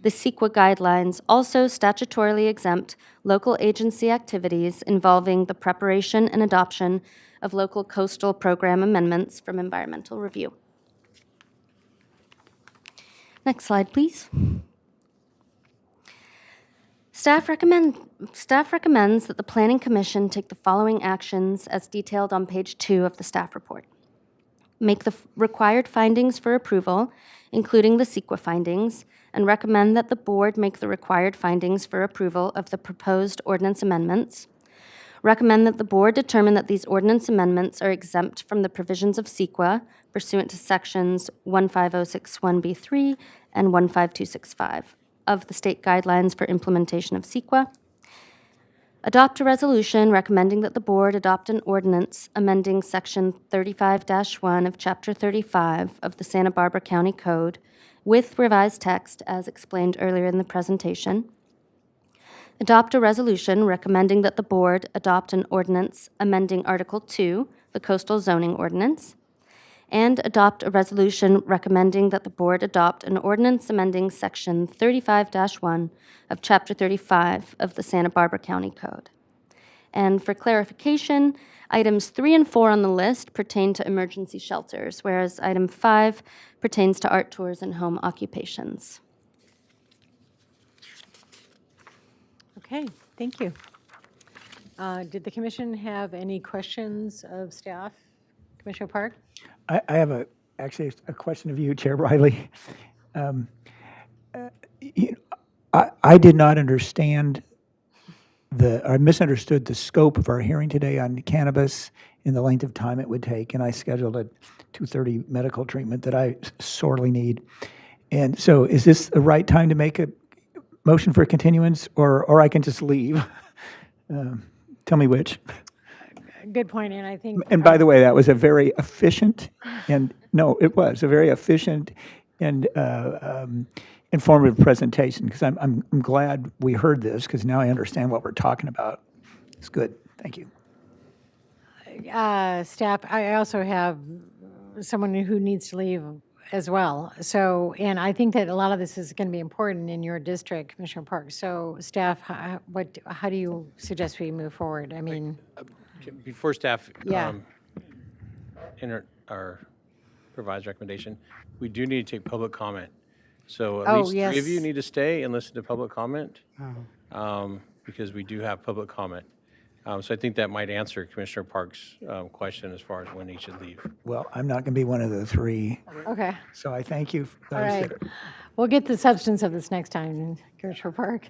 The CEQA guidelines also statutorily exempt local agency activities involving the preparation and adoption of local coastal program amendments from environmental review. Next slide, please. Staff recommends that the Planning Commission take the following actions as detailed on page 2 of the staff report. Make the required findings for approval, including the CEQA findings, and recommend that the board make the required findings for approval of the proposed ordinance amendments. Recommend that the board determine that these ordinance amendments are exempt from the provisions of CEQA pursuant to sections 15061B3 and 15265 of the state guidelines for implementation of CEQA. Adopt a resolution recommending that the board adopt an ordinance amending section 35-1 of chapter 35 of the Santa Barbara County Code with revised text as explained earlier in the presentation. Adopt a resolution recommending that the board adopt an ordinance amending Article 2, the Coastal Zoning Ordinance, and adopt a resolution recommending that the board adopt an ordinance amending section 35-1 of chapter 35 of the Santa Barbara County Code. And for clarification, items 3 and 4 on the list pertain to emergency shelters, whereas item 5 pertains to art tours and home occupations. Okay, thank you. Did the commission have any questions of staff? Commissioner Park? I have actually a question of you, Chair Briley. I did not understand I misunderstood the scope of our hearing today on cannabis and the length of time it would take, and I scheduled a 2:30 medical treatment that I sorely need. And so is this the right time to make a motion for continuance, or I can just leave? Tell me which. Good point, and I think... And by the way, that was a very efficient, and no, it was a very efficient and informative presentation, because I'm glad we heard this, because now I understand what we're talking about. It's good. Thank you. Staff, I also have someone who needs to leave as well. So, and I think that a lot of this is going to be important in your district, Commissioner Park. So staff, how do you suggest we move forward? I mean... Before staff Yeah. enter our revised recommendation, we do need to take public comment. So at Oh, least 3 of yes. you need to stay and listen to public comment, Oh. because we do have public comment. So I think that might answer Commissioner Park's question as far as when he should leave. Well, I'm not going to be one of the 3, Okay, so I thank you. For all those right. that are- We'll get the substance of this next time, Commissioner Park.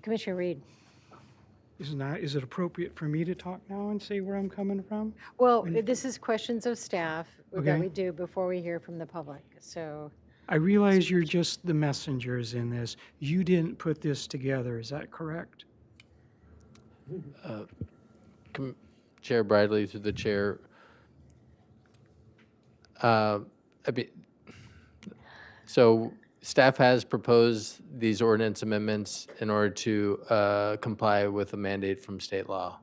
Commissioner Reed. Is it appropriate for me to talk now and say where I'm coming from? Well, this is questions of staff that Okay. we do before we hear from the public, so. I realize you're just the messengers in this. You didn't put this together, is that correct? Chair Bradley, through the chair. So staff has proposed these ordinance amendments in order to comply with a mandate from state law.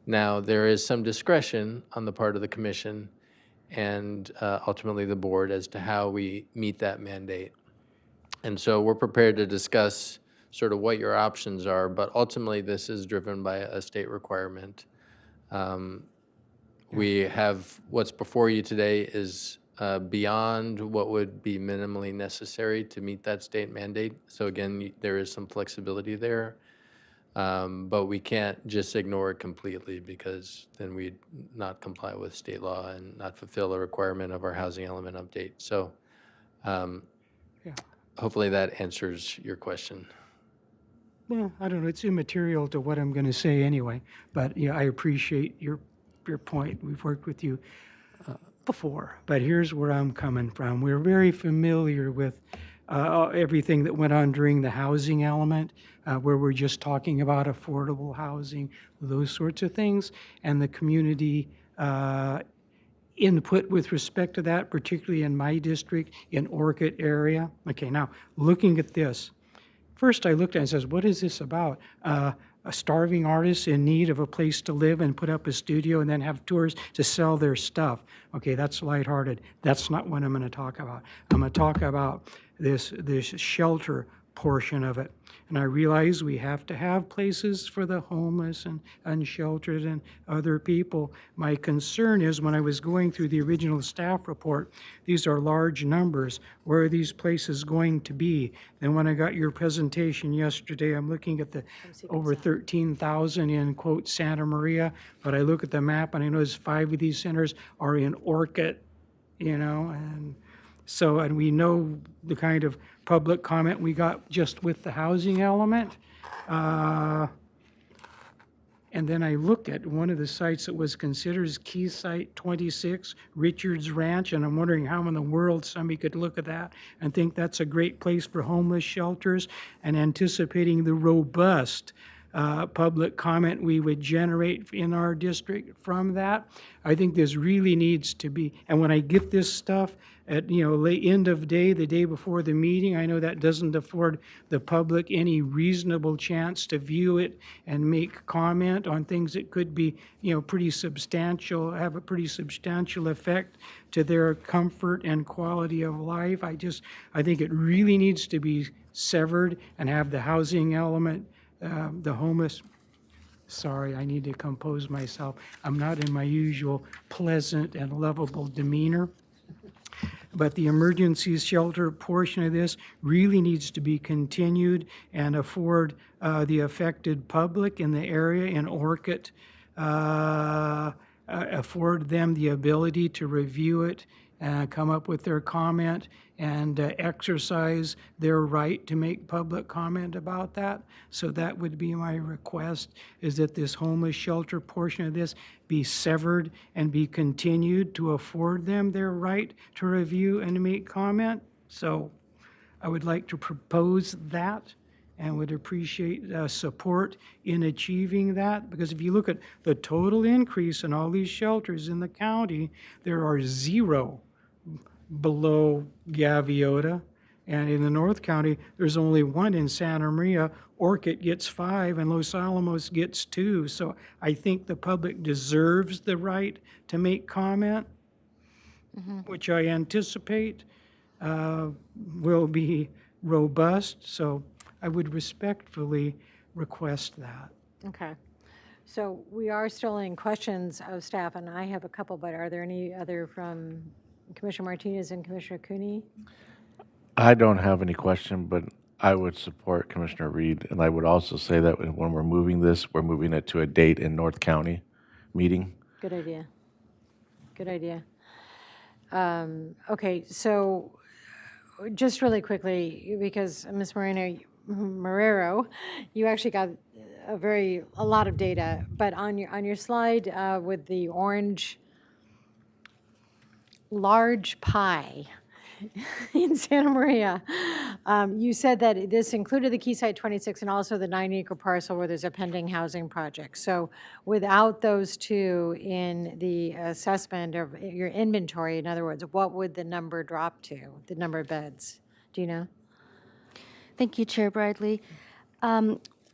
Now, there is some discretion on the part of the commission and ultimately the board as to how we meet that mandate. And so we're prepared to discuss sort of what your options are, but ultimately this is driven by a state requirement. We have, what's before you today is beyond what would be minimally necessary to meet that state mandate. So again, there is some flexibility there. But we can't just ignore it completely because then we'd not comply with state law and not fulfill the requirement of our housing element update. So hopefully that answers your question. Well, I don't know, it's immaterial to what I'm going to say anyway, but yeah, I appreciate your point. We've worked with you before, but here's where I'm coming from. We're very familiar with everything that went on during the housing element, where we're just talking about affordable housing, those sorts of things, and the community input with respect to that, particularly in my district, in Orchid area. Okay, now, looking at this, first I looked at it and says, what is this about? A starving artist in need of a place to live and put up a studio and then have tours to sell their stuff. Okay, that's lighthearted. That's not what I'm going to talk about. I'm going to talk about this shelter portion of it. And I realize we have to have places for the homeless and unsheltered and other people. My concern is when I was going through the original staff report, these are large numbers. Where are these places going to be? Then when I got your presentation yesterday, I'm looking at the over 13,000 in quote Santa Maria, but I look at the map and I notice 5 of these centers are in Orchid, you know, and we know the kind of public comment we got just with the housing element. And then I looked at one of the sites that was considered as Key Site 26, Richards Ranch, and I'm wondering how in the world somebody could look at that and think that's a great place for homeless shelters, and anticipating the robust public comment we would generate in our district from that. I think this really needs to be, and when I get this stuff at, late end of day, the day before the meeting, I know that doesn't afford the public any reasonable chance to view it and make comment on things that could be, pretty substantial, have a pretty substantial effect to their comfort and quality of life. I think it really needs to be severed and have the housing element, the homeless. Sorry, I need to compose myself. I'm not in my usual pleasant and lovable demeanor. But the emergency shelter portion of this really needs to be continued and afford the affected public in the area in Orchid, afford them the ability to review it, come up with their comment, and exercise their right to make public comment about that. So that would be my request, is that this homeless shelter portion of this be severed and be continued to afford them their right to review and to make comment. So I would like to propose that and would appreciate support in achieving that, because if you look at the total increase in all these shelters in the county, there are 0 below Gaviota, and in the North County, there's only 1 in Santa Maria. Orchid gets 5, and Los Alamos gets 2. So I think the public deserves the right to make comment, which I anticipate will be robust. So I would respectfully request that. Okay. So we are still in questions of staff, and I have a couple, but are there any other from Commissioner Martinez and Commissioner Cooney? I don't have any question, but I would support Commissioner Reed. And I would also say that when we're moving this, we're moving it to a date in North County meeting. Good idea. Good idea. Okay, so just really quickly, because Ms. Marrero, you actually got a lot of data, but on your slide with the orange large pie in Santa Maria, you said that this included the Key Site 26 and also the 9-acre parcel where there's a pending housing project. So without those two in the assessment of your inventory, in other words, what would the number drop to, the number of beds? Do you know? Thank you, Chair Bradley.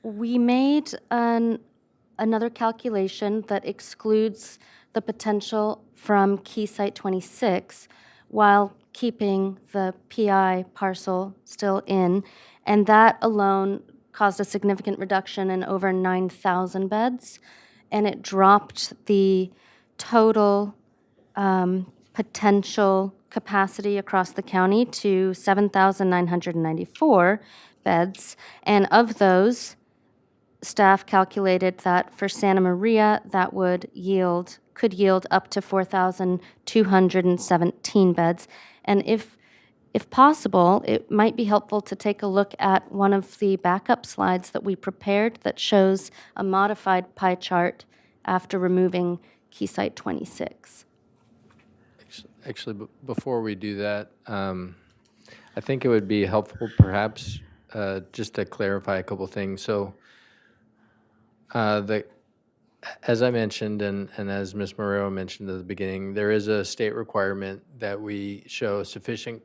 We made another calculation that excludes the potential from Key Site 26 while keeping the PI parcel still in, and that alone caused a significant reduction in over 9,000 beds, and it dropped the total potential capacity across the county to 7,994 beds, and of those, staff calculated that for Santa Maria, that could yield up to 4,217 beds. And if possible, it might be helpful to take a look at one of the backup slides that we prepared that shows a modified pie chart after removing Key Site 26. Actually, before we do that, I think it would be helpful perhaps just to clarify a couple things. So as I mentioned, and as Ms. Moreau mentioned at the beginning, there is a state requirement that we show sufficient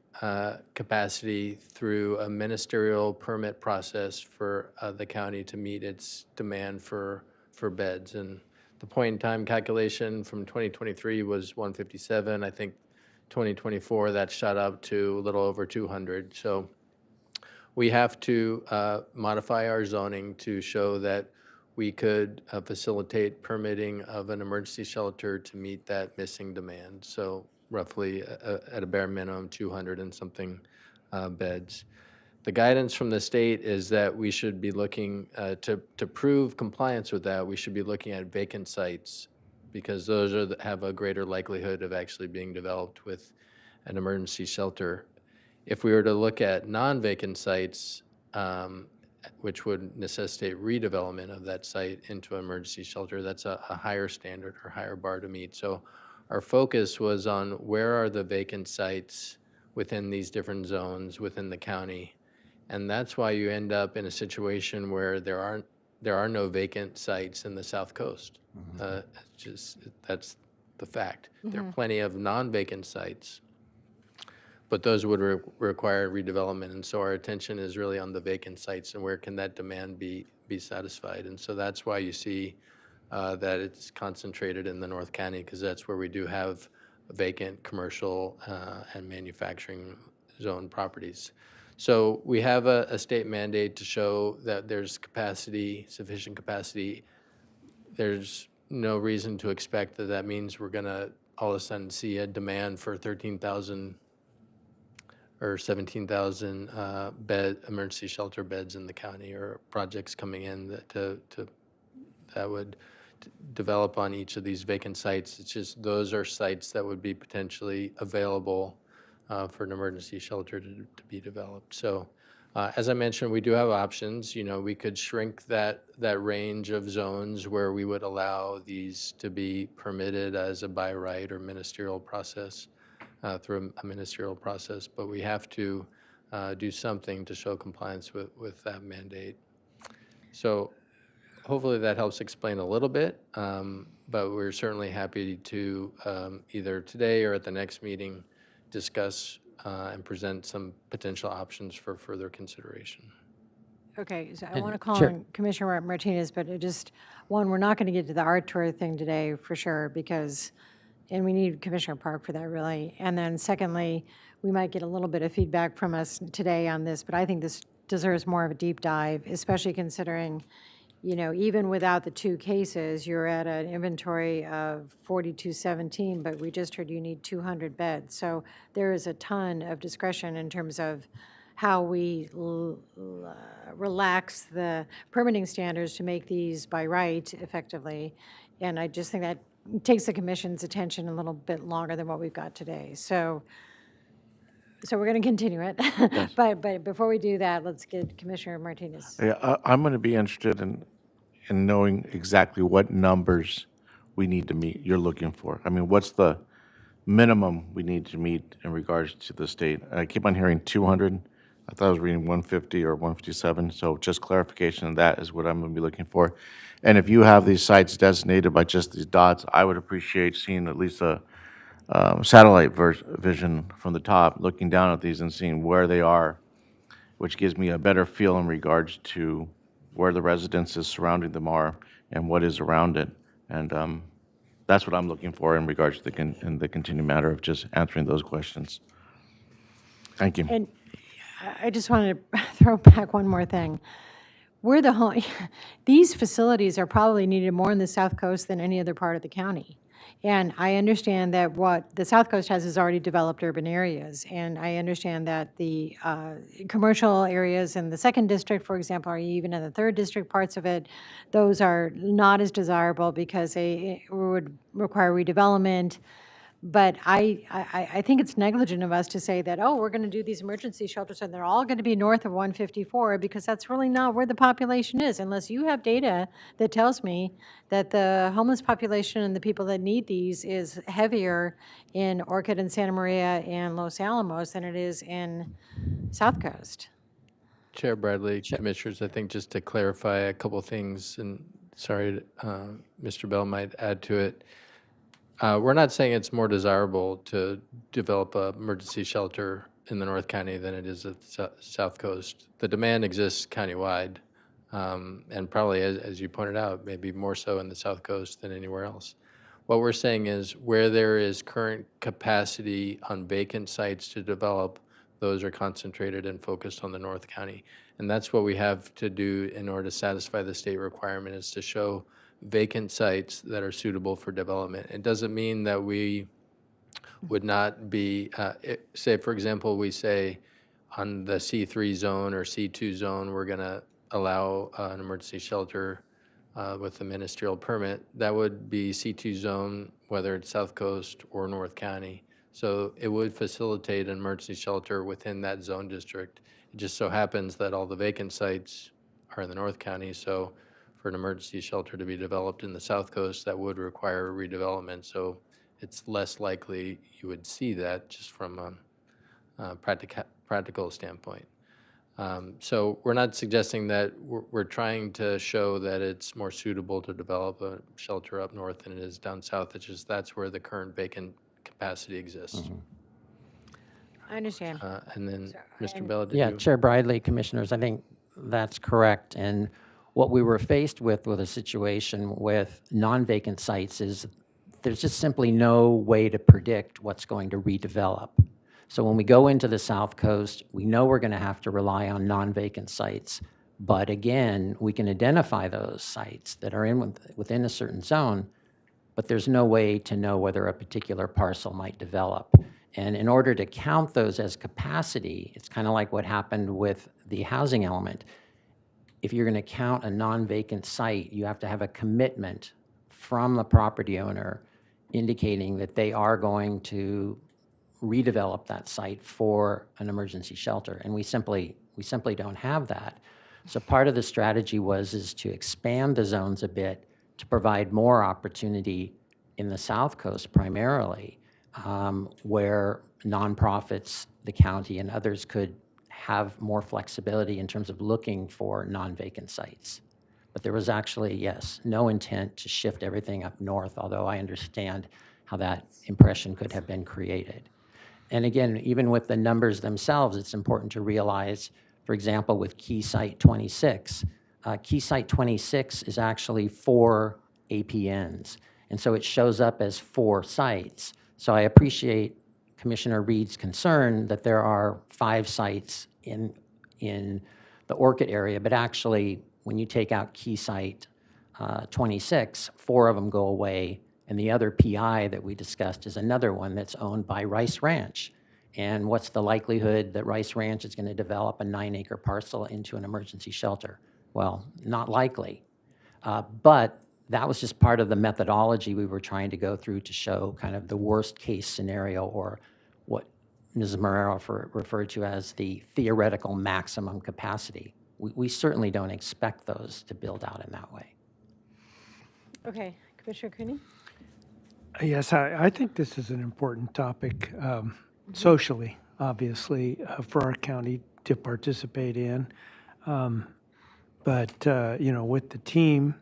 capacity through a ministerial permit process for the county to meet its demand for beds. And the point-in-time calculation from 2023 was 157. I think 2024, that shot up to a little over 200. So we have to modify our zoning to show that we could facilitate permitting of an emergency shelter to meet that missing demand. So roughly at a bare minimum, 200 and something beds. The guidance from the state is that we should be looking to prove compliance with that. We should be looking at vacant sites because those have a greater likelihood of actually being developed with an emergency shelter. If we were to look at non-vacant sites, which would necessitate redevelopment of that site into an emergency shelter, that's a higher standard or higher bar to meet. So our focus was on where are the vacant sites within these different zones within the county. And that's why you end up in a situation where there are no vacant sites in the South Coast. That's the fact. There are plenty of non-vacant sites, but those would require redevelopment. And so our attention is really on the vacant sites and where can that demand be satisfied. And so that's why you see that it's concentrated in the North County, because that's where we do have vacant commercial and manufacturing zone properties. So we have a state mandate to show that there's capacity, sufficient capacity. There's no reason to expect that that means we're going to all of a sudden see a demand for 13,000 or 17,000 bed emergency shelter beds in the county, or projects coming in that would develop on each of these vacant sites. It's just those are sites that would be potentially available for an emergency shelter to be developed. So as I mentioned, we do have options. You know, we could shrink that range of zones where we would allow these to be permitted as a by right or ministerial process. Through a ministerial process, but we have to do something to show compliance with that mandate. So hopefully that helps explain a little bit, but we're certainly happy to either today or at the next meeting discuss and present some potential options for further consideration. Okay, so I want to call Sure. on Commissioner Martinez, but we're not going to get to the art tour thing today for sure, and we need Commissioner Park for that, really. And then secondly, we might get a little bit of feedback from us today on this, but I think this deserves more of a deep dive, especially considering, even without the 2 cases, you're at an inventory of 4,217, but we just heard you need 200 beds. So there is a ton of discretion in terms of how we relax the permitting standards to make these by right effectively. And I just think that takes the commission's attention a little bit longer than what we've got today. So we're going to continue it. Yes. But before we do that, let's get Commissioner Martinez. Yeah, I'm going to be interested in knowing exactly what numbers we need to meet, you're looking for. I mean, what's the minimum we need to meet in regards to the state? I keep on hearing 200. I thought I was reading 150 or 157, so just clarification of that is what I'm going to be looking for. And if you have these sites designated by just these dots, I would appreciate seeing at least a satellite vision from the top, looking down at these and seeing where they are, which gives me a better feel in regards to where the residences surrounding them are and what is around it. And that's what I'm looking for in regards to the continued matter of just answering those questions. Thank you. And I just wanted to throw back one more thing. These facilities are probably needed more in the South Coast than any other part of the county. And I understand that what the South Coast has is already developed urban areas. And I understand that the commercial areas in the second district, for example, or even in the third district parts of it, those are not as desirable because they would require redevelopment. But I think it's negligent of us to say that, oh, we're going to do these emergency shelters and they're all going to be north of 154, because that's really not where the population is, unless you have data that tells me that the homeless population and the people that need these is heavier in Orchid and Santa Maria and Los Alamos than it is in South Coast. Chair Bradley, Commissioners, I think just to clarify a couple things, and sorry, Mr. Bell might add to it. We're not saying it's more desirable to develop an emergency shelter in the North County than it is at the South Coast. The demand exists countywide, and probably, as you pointed out, maybe more so in the South Coast than anywhere else. What we're saying is where there is current capacity on vacant sites to develop, those are concentrated and focused on the North County. And that's what we have to do in order to satisfy the state requirement, is to show vacant sites that are suitable for development. It doesn't mean that we would not be, say, for example, we say on the C3 zone or C2 zone, we're going to allow an emergency shelter with a ministerial permit. That would be C2 zone, whether it's South Coast or North County. So it would facilitate an emergency shelter within that zone district. It just so happens that all the vacant sites are in the North County, so for an emergency shelter to be developed in the South Coast, that would require redevelopment. So it's less likely you would see that just from a practical standpoint. So we're not suggesting that we're trying to show that it's more suitable to develop a shelter up north than it is down south. It's just that's where the current vacant capacity exists. I understand. And then, Mr. Bell, did Yeah, you? Chair Bradley, Commissioners, I think that's correct. And what we were faced with a situation with non-vacant sites is there's just simply no way to predict what's going to redevelop. So when we go into the South Coast, we know we're going to have to rely on non-vacant sites. But again, we can identify those sites that are within a certain zone, but there's no way to know whether a particular parcel might develop. And in order to count those as capacity, it's kind of like what happened with the housing element. If you're going to count a non-vacant site, you have to have a commitment from the property owner indicating that they are going to redevelop that site for an emergency shelter. And we simply don't have that. So part of the strategy is to expand the zones a bit to provide more opportunity in the South Coast primarily, where nonprofits, the county, and others could have more flexibility in terms of looking for non-vacant sites. But there was actually, yes, no intent to shift everything up north, although I understand how that impression could have been created. And again, even with the numbers themselves, it's important to realize, for example, with Key Site 26, Key Site 26 is actually 4 APNs. And so it shows up as 4 sites. So I appreciate Commissioner Reed's concern that there are 5 sites in the Orchid area, but actually, when you take out Key Site 26, 4 of them go away, and the other PI that we discussed is another one that's owned by Rice Ranch. And what's the likelihood that Rice Ranch is going to develop a 9-acre parcel into an emergency shelter? Well, not likely. But that was just part of the methodology we were trying to go through to show kind of the worst case scenario, or what Ms. Marrero referred to as the theoretical maximum capacity. We certainly don't expect those to build out in that way. Okay, Commissioner Cooney? Yes, I think this is an important topic socially, obviously, for our county to participate in. But with the team,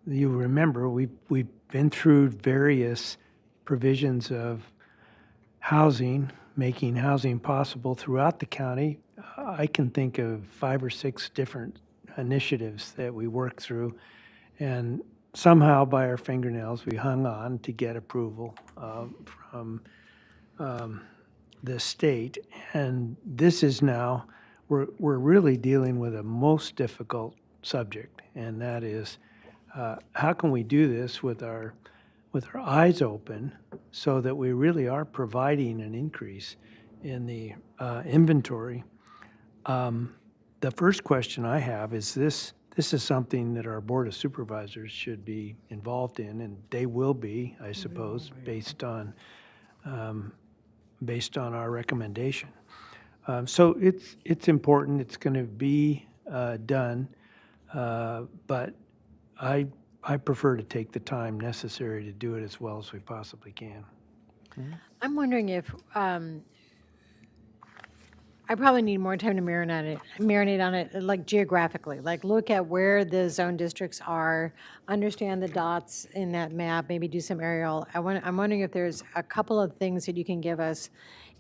you remember we've been through various provisions of housing, making housing possible throughout the county. I can think of 5 or 6 different initiatives that we worked through, and somehow by our fingernails we hung on to get approval from the state. And this is now, we're really dealing with a most difficult subject, and that is how can we do this with our with our eyes open so that we really are providing an increase in the inventory. The first question I have is this is something that our Board of Supervisors should be involved in, and they will be, I suppose, based on our recommendation. So it's important, it's going to be done, but I prefer to take the time necessary to do it as well as we possibly can. I'm wondering if, I probably need more time to marinate on it, like geographically, like look at where the zone districts are, understand the dots in that map, maybe do some aerial. I'm wondering if there's a couple of things that you can give us,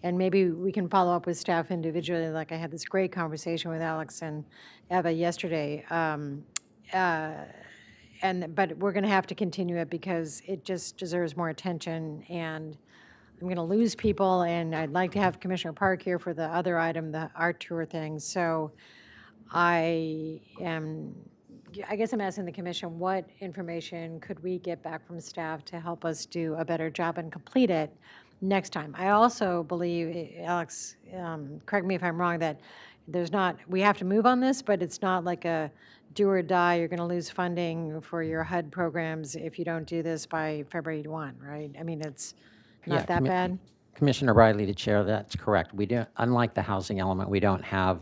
and maybe we can follow up with staff individually, like I had this great conversation with Alex and Eva yesterday. But we're going to have to continue it because it just deserves more attention, and I'm going to lose people, and I'd like to have Commissioner Park here for the other item, the art tour thing. So I guess I'm asking the commission, what information could we get back from staff to help us do a better job and complete it next time? I also believe, Alex, correct me if I'm wrong, that we have to move on this, but it's not like a do or die, you're going to lose funding for your HUD programs if you don't do this by February 1, right? I mean, it's not that bad? Commissioner Riley, the chair, that's correct. We don't, unlike the housing element, we don't have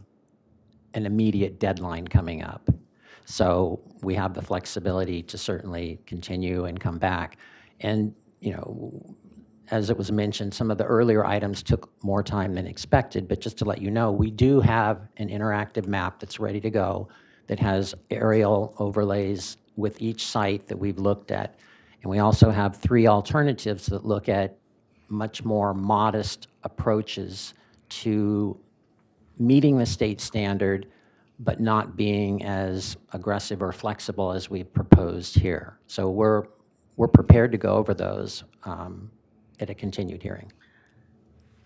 an immediate deadline coming up. So we have the flexibility to certainly continue and come back. And, you know, as it was mentioned, some of the earlier items took more time than expected, but just to let you know, we do have an interactive map that's ready to go that has aerial overlays with each site that we've looked at. And we also have 3 alternatives that look at much more modest approaches to meeting the state standard, but not being as aggressive or flexible as we've proposed here. So we're prepared to go over those at a continued hearing.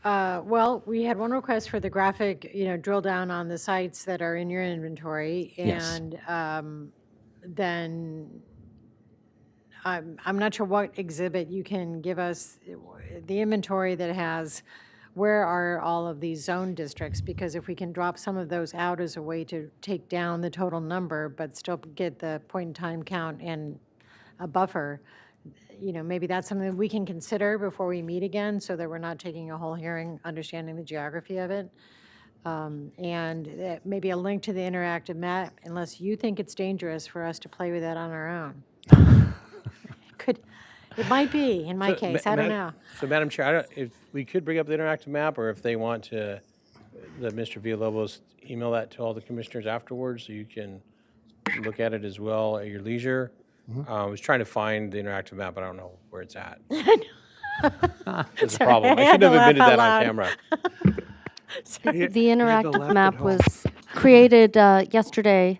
Well, we had one request for the graphic, drill down on the sites that are in your inventory. Yes. And then I'm not sure what exhibit you can give us, the inventory that has, where are all of these zone districts? Because if we can drop some of those out as a way to take down the total number, but still get the point in time count and a buffer, maybe that's something that we can consider before we meet again, so that we're not taking a whole hearing understanding the geography of it. And maybe a link to the interactive map, unless you think it's dangerous for us to play with that on our own. It might be, in my case, I don't know. So, Madam Chair, if we could bring up the interactive map, or if they want to, Mr. Villalobos email that to all the commissioners afterwards, so you can look at it as well at your leisure. I was trying to find the interactive map, but I don't know where it's at. That's a problem. I shouldn't have admitted that on camera. The interactive map was created yesterday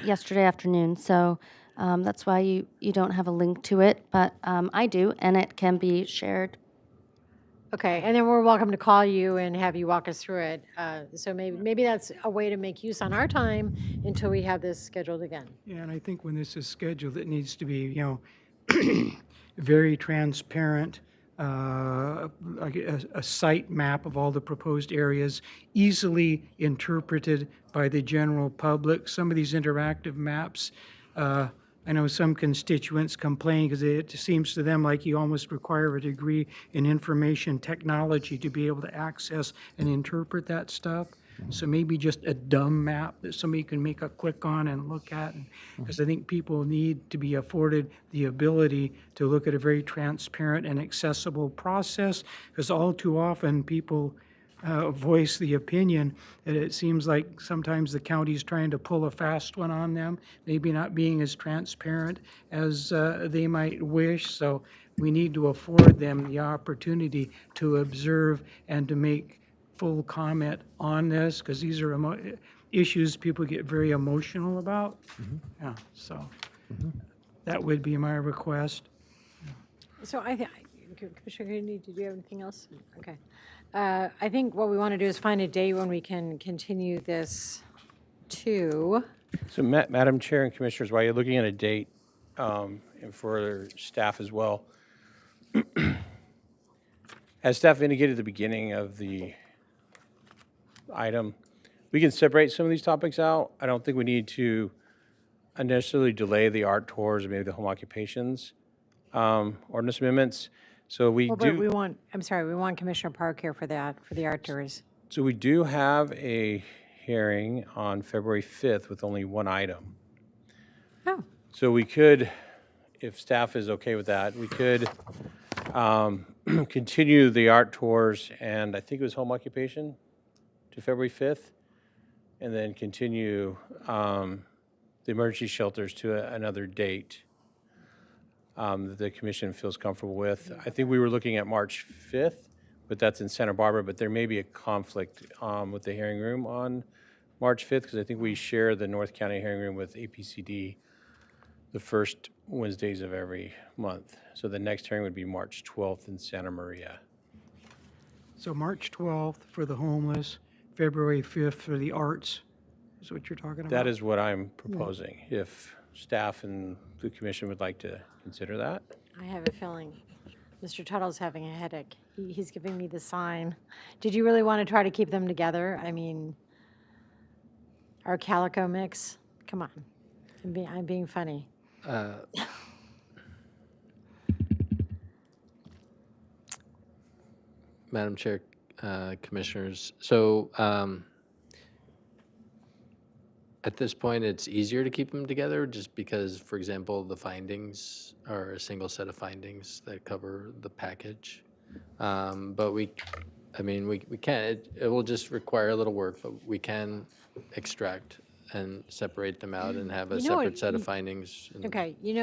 afternoon, so that's why you don't have a link to it, but I do, and it can be shared. Okay, and then we're welcome to call you and have you walk us through it. So maybe that's a way to make use on our time until we have this scheduled again. Yeah, and I think when this is scheduled, it needs to be, very transparent, like a site map of all the proposed areas, easily interpreted by the general public. Some of these interactive maps, I know some constituents complain because it seems to them like you almost require a degree in information technology to be able to access and interpret that stuff. So maybe just a dumb map that somebody can make a click on and look at, because I think people need to be afforded the ability to look at a very transparent and accessible process, because all too often people voice the opinion that it seems like sometimes the county's trying to pull a fast one on them, maybe not being as transparent as they might wish. So we need to afford them the opportunity to observe and to make full comment on this, because these are issues people get very emotional about. Yeah, so that would be my request. So Commissioner Kennedy, did you have anything else? Okay. I think what we want to do is find a day when we can continue this to. So, Madam Chair and Commissioners, while you're looking at a date, and for staff as well, As staff indicated at the beginning of the item, we can separate some of these topics out. I don't think we need to unnecessarily delay the art tours or maybe the home occupations ordinance amendments. So we Well, but we do, want, I'm sorry, we want Commissioner Park here for that, for the art tours. so we do have a hearing on February 5th with only one item. Oh. So we could, if staff is okay with that, we could continue the art tours and I think it was home occupation to February 5th, and then continue the emergency shelters to another date that the commission feels comfortable with. I think we were looking at March 5th, but that's in Santa Barbara, but there may be a conflict with the hearing room on March 5th, because I think we share the North County hearing room with APCD the first Wednesdays of every month. So the next hearing would be March 12th in Santa Maria. So March 12th for the homeless, February 5th for the arts, is what you're talking about? That is what I'm proposing, if staff and the commission would like to consider that. I have a feeling Mr. Tuttle's having a headache. He's giving me the sign. Did you really want to try to keep them together? I mean, our calico mix, come on. I'm being funny. Madam Chair, Commissioners, so at this point, it's easier to keep them together just because, for example, the findings are a single set of findings that cover the package. But we can, it will just require a little work, but we can extract and separate them out and have a You know what, separate set of findings. and- Okay, you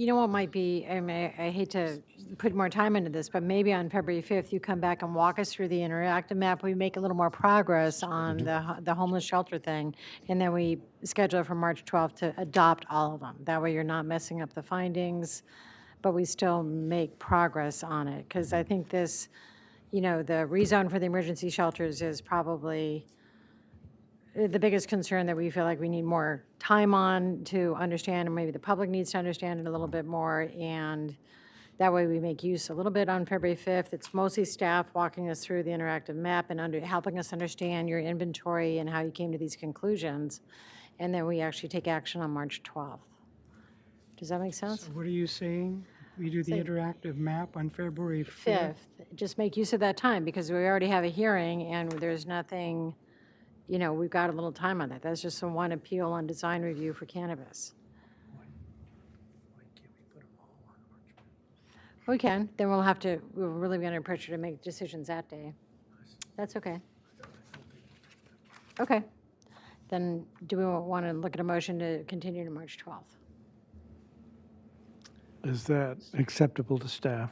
know what might be, I mean, I hate to put more time into this, but maybe on February 5th, you come back and walk us through the interactive map. We make a little more progress on the homeless shelter thing, and then we schedule it for March 12th to adopt all of them. That way you're not messing up the findings, but we still make progress on it. Because I think this, the rezone for the emergency shelters is probably the biggest concern that we feel like we need more time on to understand, and maybe the public needs to understand it a little bit more, and that way we make use a little bit on February 5th. It's mostly staff walking us through the interactive map and helping us understand your inventory and how you came to these conclusions, and then we actually take action on March 12th. Does that make sense? So what are you saying? We do the Say- interactive map on February 5th? 5th, just make use of that time, because we already have a hearing, and there's nothing, we've got a little time on that. That's just the one appeal on design review for cannabis. We can, then we'll really be under pressure to make decisions that day. That's okay. Okay. Then do we want to look at a motion to continue to March 12th? Is that acceptable to staff?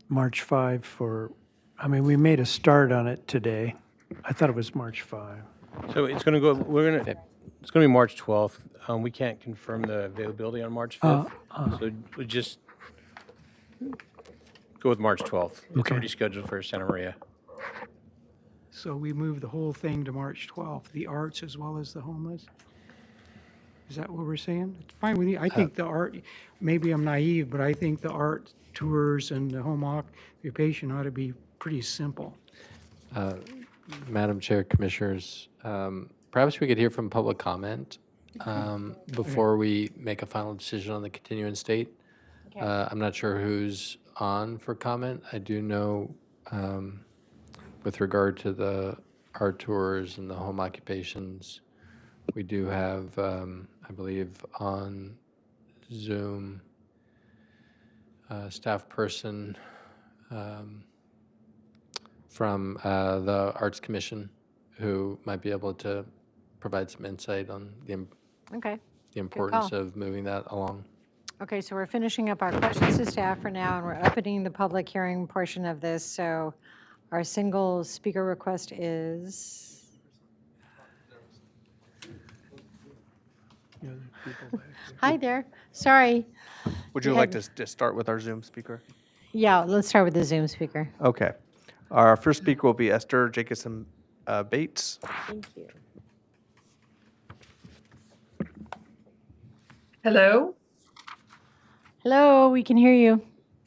March 5 we made a start on it today. I thought it was March 5. So it's going to go, it's going to be March 12th. We can't confirm the availability on March 5th. So we just go with March 12th. It's Okay. already scheduled for Santa Maria. So we move the whole thing to March 12th, the arts as well as the homeless? Is that what we're saying? It's fine with you. I think the art, maybe I'm naive, but I think the art tours and the home occupation ought to be pretty simple. Madam Chair, Commissioners, perhaps we could hear from public comment before we make a final decision on the continuance date. I'm not sure who's on for comment. I do know with regard to the art tours and the home occupations, we do have, I believe, on Zoom, staff person from the Arts Commission who might be able to provide some insight on Okay. the importance call. of moving that along. Okay, so we're finishing up our questions to staff for now, and we're opening the public hearing portion of this. So our single speaker request is, hi there, sorry. Would you like to start with our Zoom speaker? Yeah, let's start with the Zoom speaker. Okay. Our first speaker will be Esther Jacobson Bates. Thank you. Hello? Hello, we can hear you.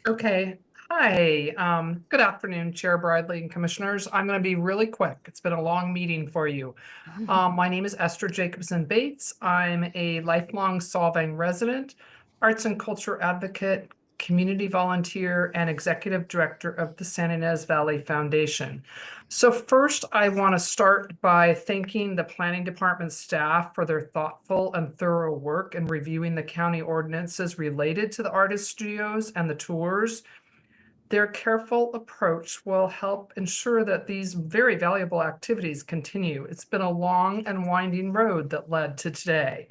Okay. Hi. Good afternoon, Chair Bradley and Commissioners. I'm going to be really quick. It's been a long meeting for you. My name is Esther Jacobson Bates. I'm a lifelong Solvang resident, arts and culture advocate, community volunteer, and executive director of the San Ynez Valley Foundation. So first, I want to start by thanking the Planning Department staff for their thoughtful and thorough work in reviewing the county ordinances related to the artist studios and the tours. Their careful approach will help ensure that these very valuable activities continue. It's been a long and winding road that led to today.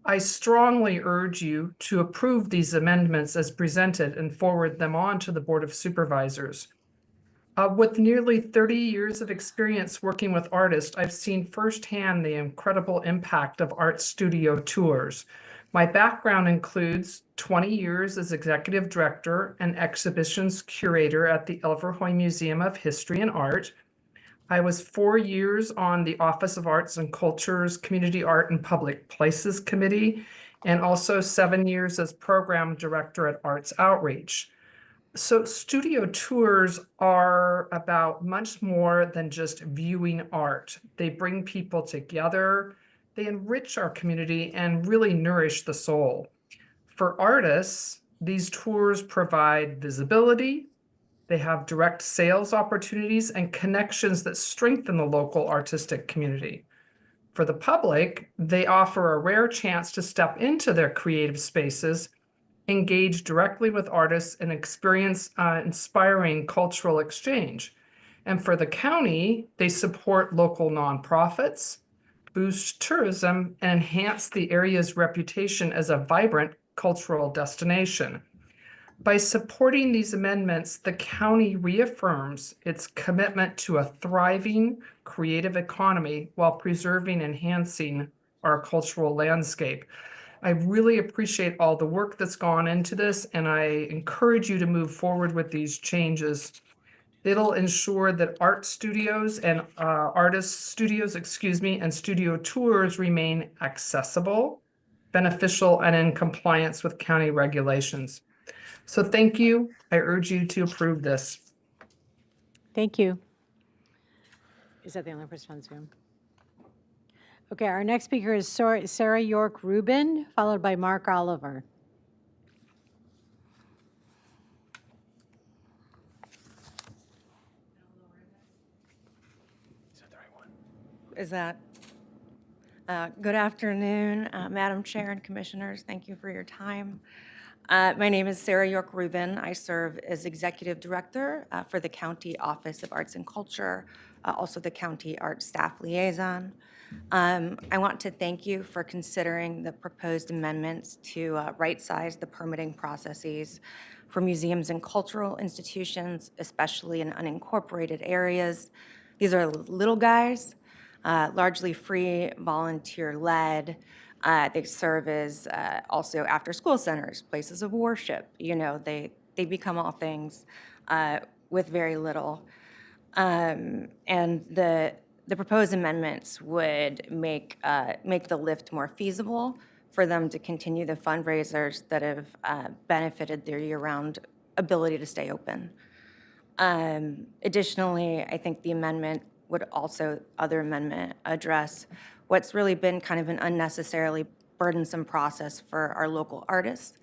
I strongly urge you to approve these amendments as presented and forward them on to the Board of Supervisors. With nearly 30 years of experience working with artists, I've seen firsthand the incredible impact of art studio tours. My background includes 20 years as executive director and exhibitions curator at the Elverhoy Museum of History and Art. I was 4 years on the Office of Arts and Culture's Community Art and Public Places Committee, and also 7 years as program director at Arts Outreach. So studio tours are about much more than just viewing art. They bring people together, they enrich our community, and really nourish the soul. For artists, these tours provide visibility, they have direct sales opportunities and connections that strengthen the local artistic community. For the public, they offer a rare chance to step into their creative spaces, engage directly with artists, and experience inspiring cultural exchange. And for the county, they support local nonprofits, boost tourism, and enhance the area's reputation as a vibrant cultural destination. By supporting these amendments, the county reaffirms its commitment to a thriving creative economy while preserving and enhancing our cultural landscape. I really appreciate all the work that's gone into this, and I encourage you to move forward with these changes. It'll ensure that art studios and artist studios, and studio tours remain accessible, beneficial, and in compliance with county regulations. So thank you. I urge you to approve this. Thank you. Is that the only person on Zoom? Okay, our next speaker is Sarah York Rubin, followed by Mark Oliver. Is that? Good afternoon, Madam Chair and Commissioners. Thank you for your time. My name is Sarah York Rubin. I serve as Executive Director for the County Office of Arts and Culture, also the County Art Staff Liaison. I want to thank you for considering the proposed amendments to right-size the permitting processes for museums and cultural institutions, especially in unincorporated areas. These are little guys, largely free, volunteer-led. They serve as also after-school centers, places of worship. You know, they become all things with very little. And the proposed amendments would make the lift more feasible for them to continue the fundraisers that have benefited their year-round ability to stay open. Additionally, I think the amendment would also, other amendment, address what's really been kind of an unnecessarily burdensome process for our local artists.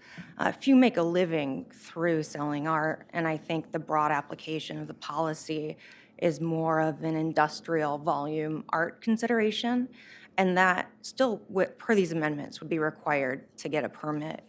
Few make a living through selling art, and I think the broad application of the policy is more of an industrial volume art consideration, and that still, per these amendments, would be required to get a permit.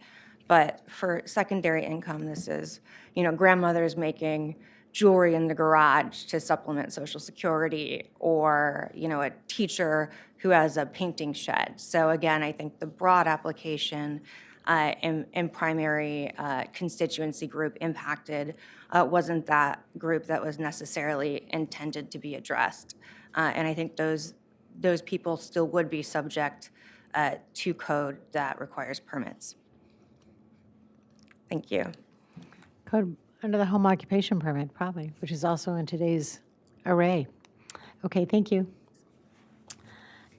But for secondary income, this is, you know, grandmothers making jewelry in the garage to supplement Social Security, or, you know, a teacher who has a painting shed. So again, I think the broad application and primary constituency group impacted wasn't that group that was necessarily intended to be addressed. And I think those people still would be subject to code that requires permits. Thank you. Code under the home occupation permit, probably, which is also in today's array. Okay, thank you.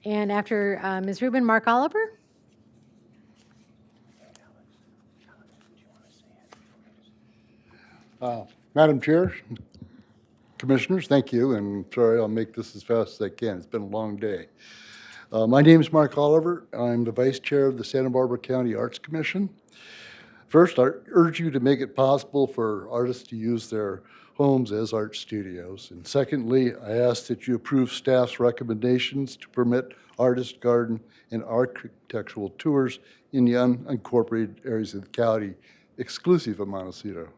And after Ms. Rubin, Mark Oliver? Madam Chair, Commissioners, thank you, and sorry, I'll make this as fast as I can. It's been a long day. My name is Mark Oliver. I'm the Vice Chair of the Santa Barbara County Arts Commission. First, I urge you to make it possible for artists to use their homes as art studios. And secondly, I ask that you approve staff's recommendations to permit artist garden and architectural tours in the unincorporated areas of the county, exclusive of Montecito.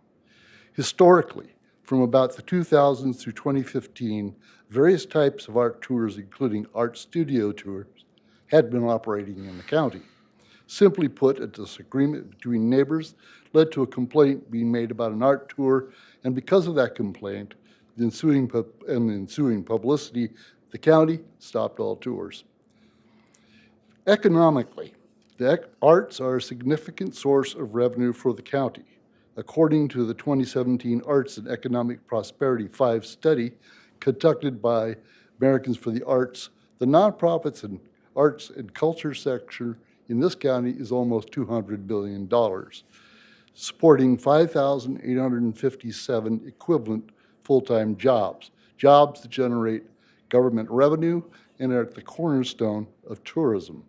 Historically, from about the 2000s through 2015, various types of art tours, including art studio tours, had been operating in the county. Simply put, a disagreement between neighbors led to a complaint being made about an art tour, and because of that complaint the ensuing publicity, the county stopped all tours. Economically, the arts are a significant source of revenue for the county. According to the 2017 Arts and Economic Prosperity 5 study conducted by Americans for the Arts, the nonprofits and arts and culture sector in this county is almost $200 billion, supporting 5,857 equivalent full-time jobs, jobs that generate government revenue and are at the cornerstone of tourism.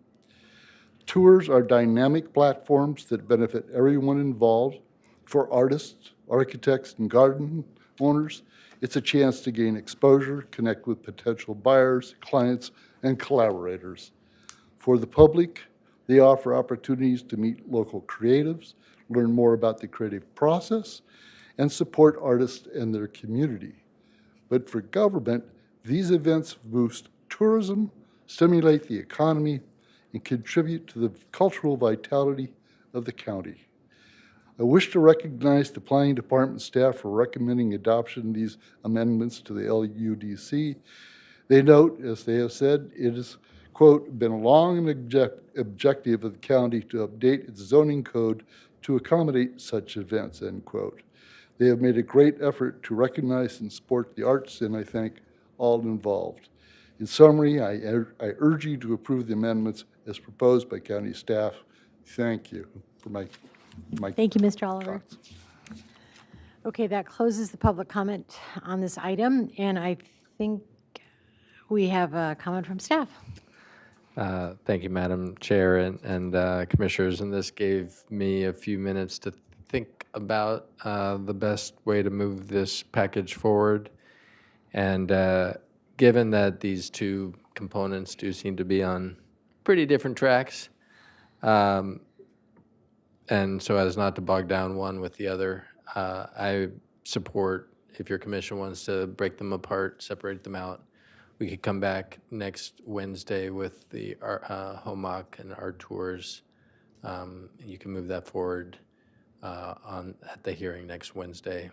Tours are dynamic platforms that benefit everyone involved. For artists, architects, and garden owners, it's a chance to gain exposure, connect with potential buyers, clients, and collaborators. For the public, they offer opportunities to meet local creatives, learn more about the creative process, and support artists and their community. But for government, these events boost tourism, stimulate the economy, and contribute to the cultural vitality of the county. I wish to recognize the Planning Department staff for recommending adoption of these amendments to the LUDC. They note, as they have said, it has, quote, been a long objective of the county to update its zoning code to accommodate such events, end quote. They have made a great effort to recognize and support the arts, and I thank all involved. In summary, I urge you to approve the amendments as proposed by county staff. Thank you for my Thank you, Mr. Oliver. Okay, that closes the public comment on this item, and I think we have a comment from staff. Thank you, Madam Chair and Commissioners, and this gave me a few minutes to think about the best way to move this package forward. And given that these two components do seem to be on pretty different tracks, and so as not to bog down one with the other, I support, if your commission wants to break them apart, separate them out, we could come back next Wednesday with the HOMOC and art tours. You can move that forward at the hearing next Wednesday.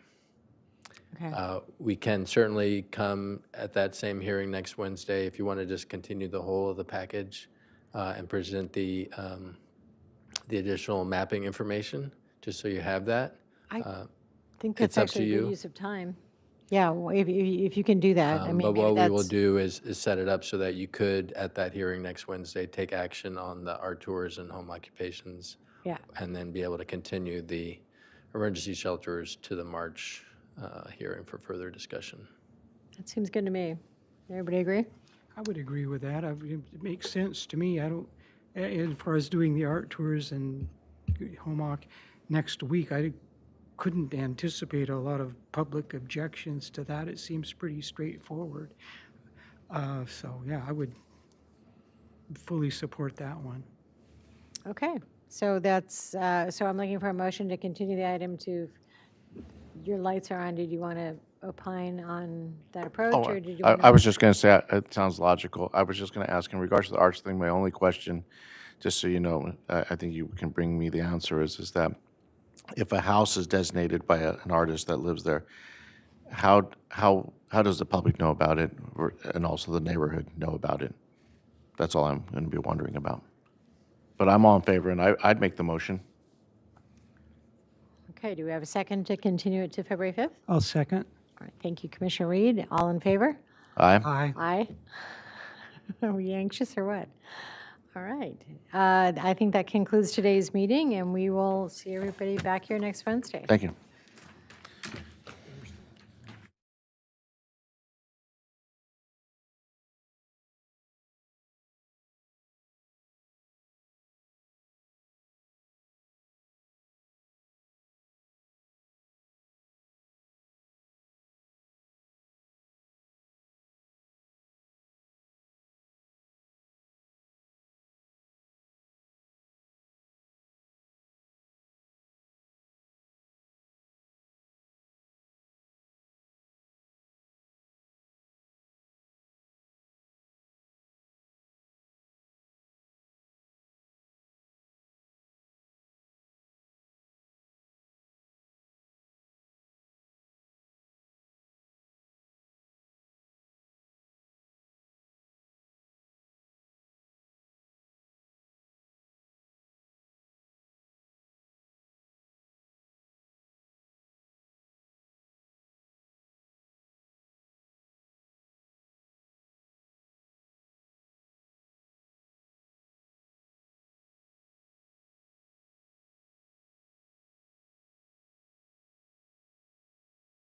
Okay. We can certainly come at that same hearing next Wednesday if you want to just continue the whole of the package and present the additional mapping information, just so you have that. I think it's that's up actually to a good you. use of time. Yeah, well, if you can do that, I mean, But maybe what we will that's- do is set it up so that you could, at that hearing next Wednesday, take action on the art tours and home occupations. Yeah. And then be able to continue the emergency shelters to the March hearing for further discussion. That seems good to me. Everybody agree? I would agree with that. It makes sense to me. I don't, as far as doing the art tours and HOMOC next week, I couldn't anticipate a lot of public objections to that. It seems pretty straightforward. So yeah, I would fully support that one. Okay, so that's, so I'm looking for a motion to continue the item to, your lights are on. Did you want to opine on that approach, Oh, or did you I want to? was just going to say, it sounds logical. I was just going to ask, in regards to the arts thing, my only question, just so you know, I think you can bring me the answer, is that if a house is designated by an artist that lives there, how does the public know about it, and also the neighborhood know about it? That's all I'm going to be wondering about. But I'm all in favor, and I'd make the motion. Okay, do we have a second to continue it to February 5th? I'll second. All right, thank you, Commissioner Reed. All in favor? Aye. Aye. Aye. Are we anxious or what? All right. I think that concludes today's meeting, and we will see everybody back here next Wednesday. Thank you.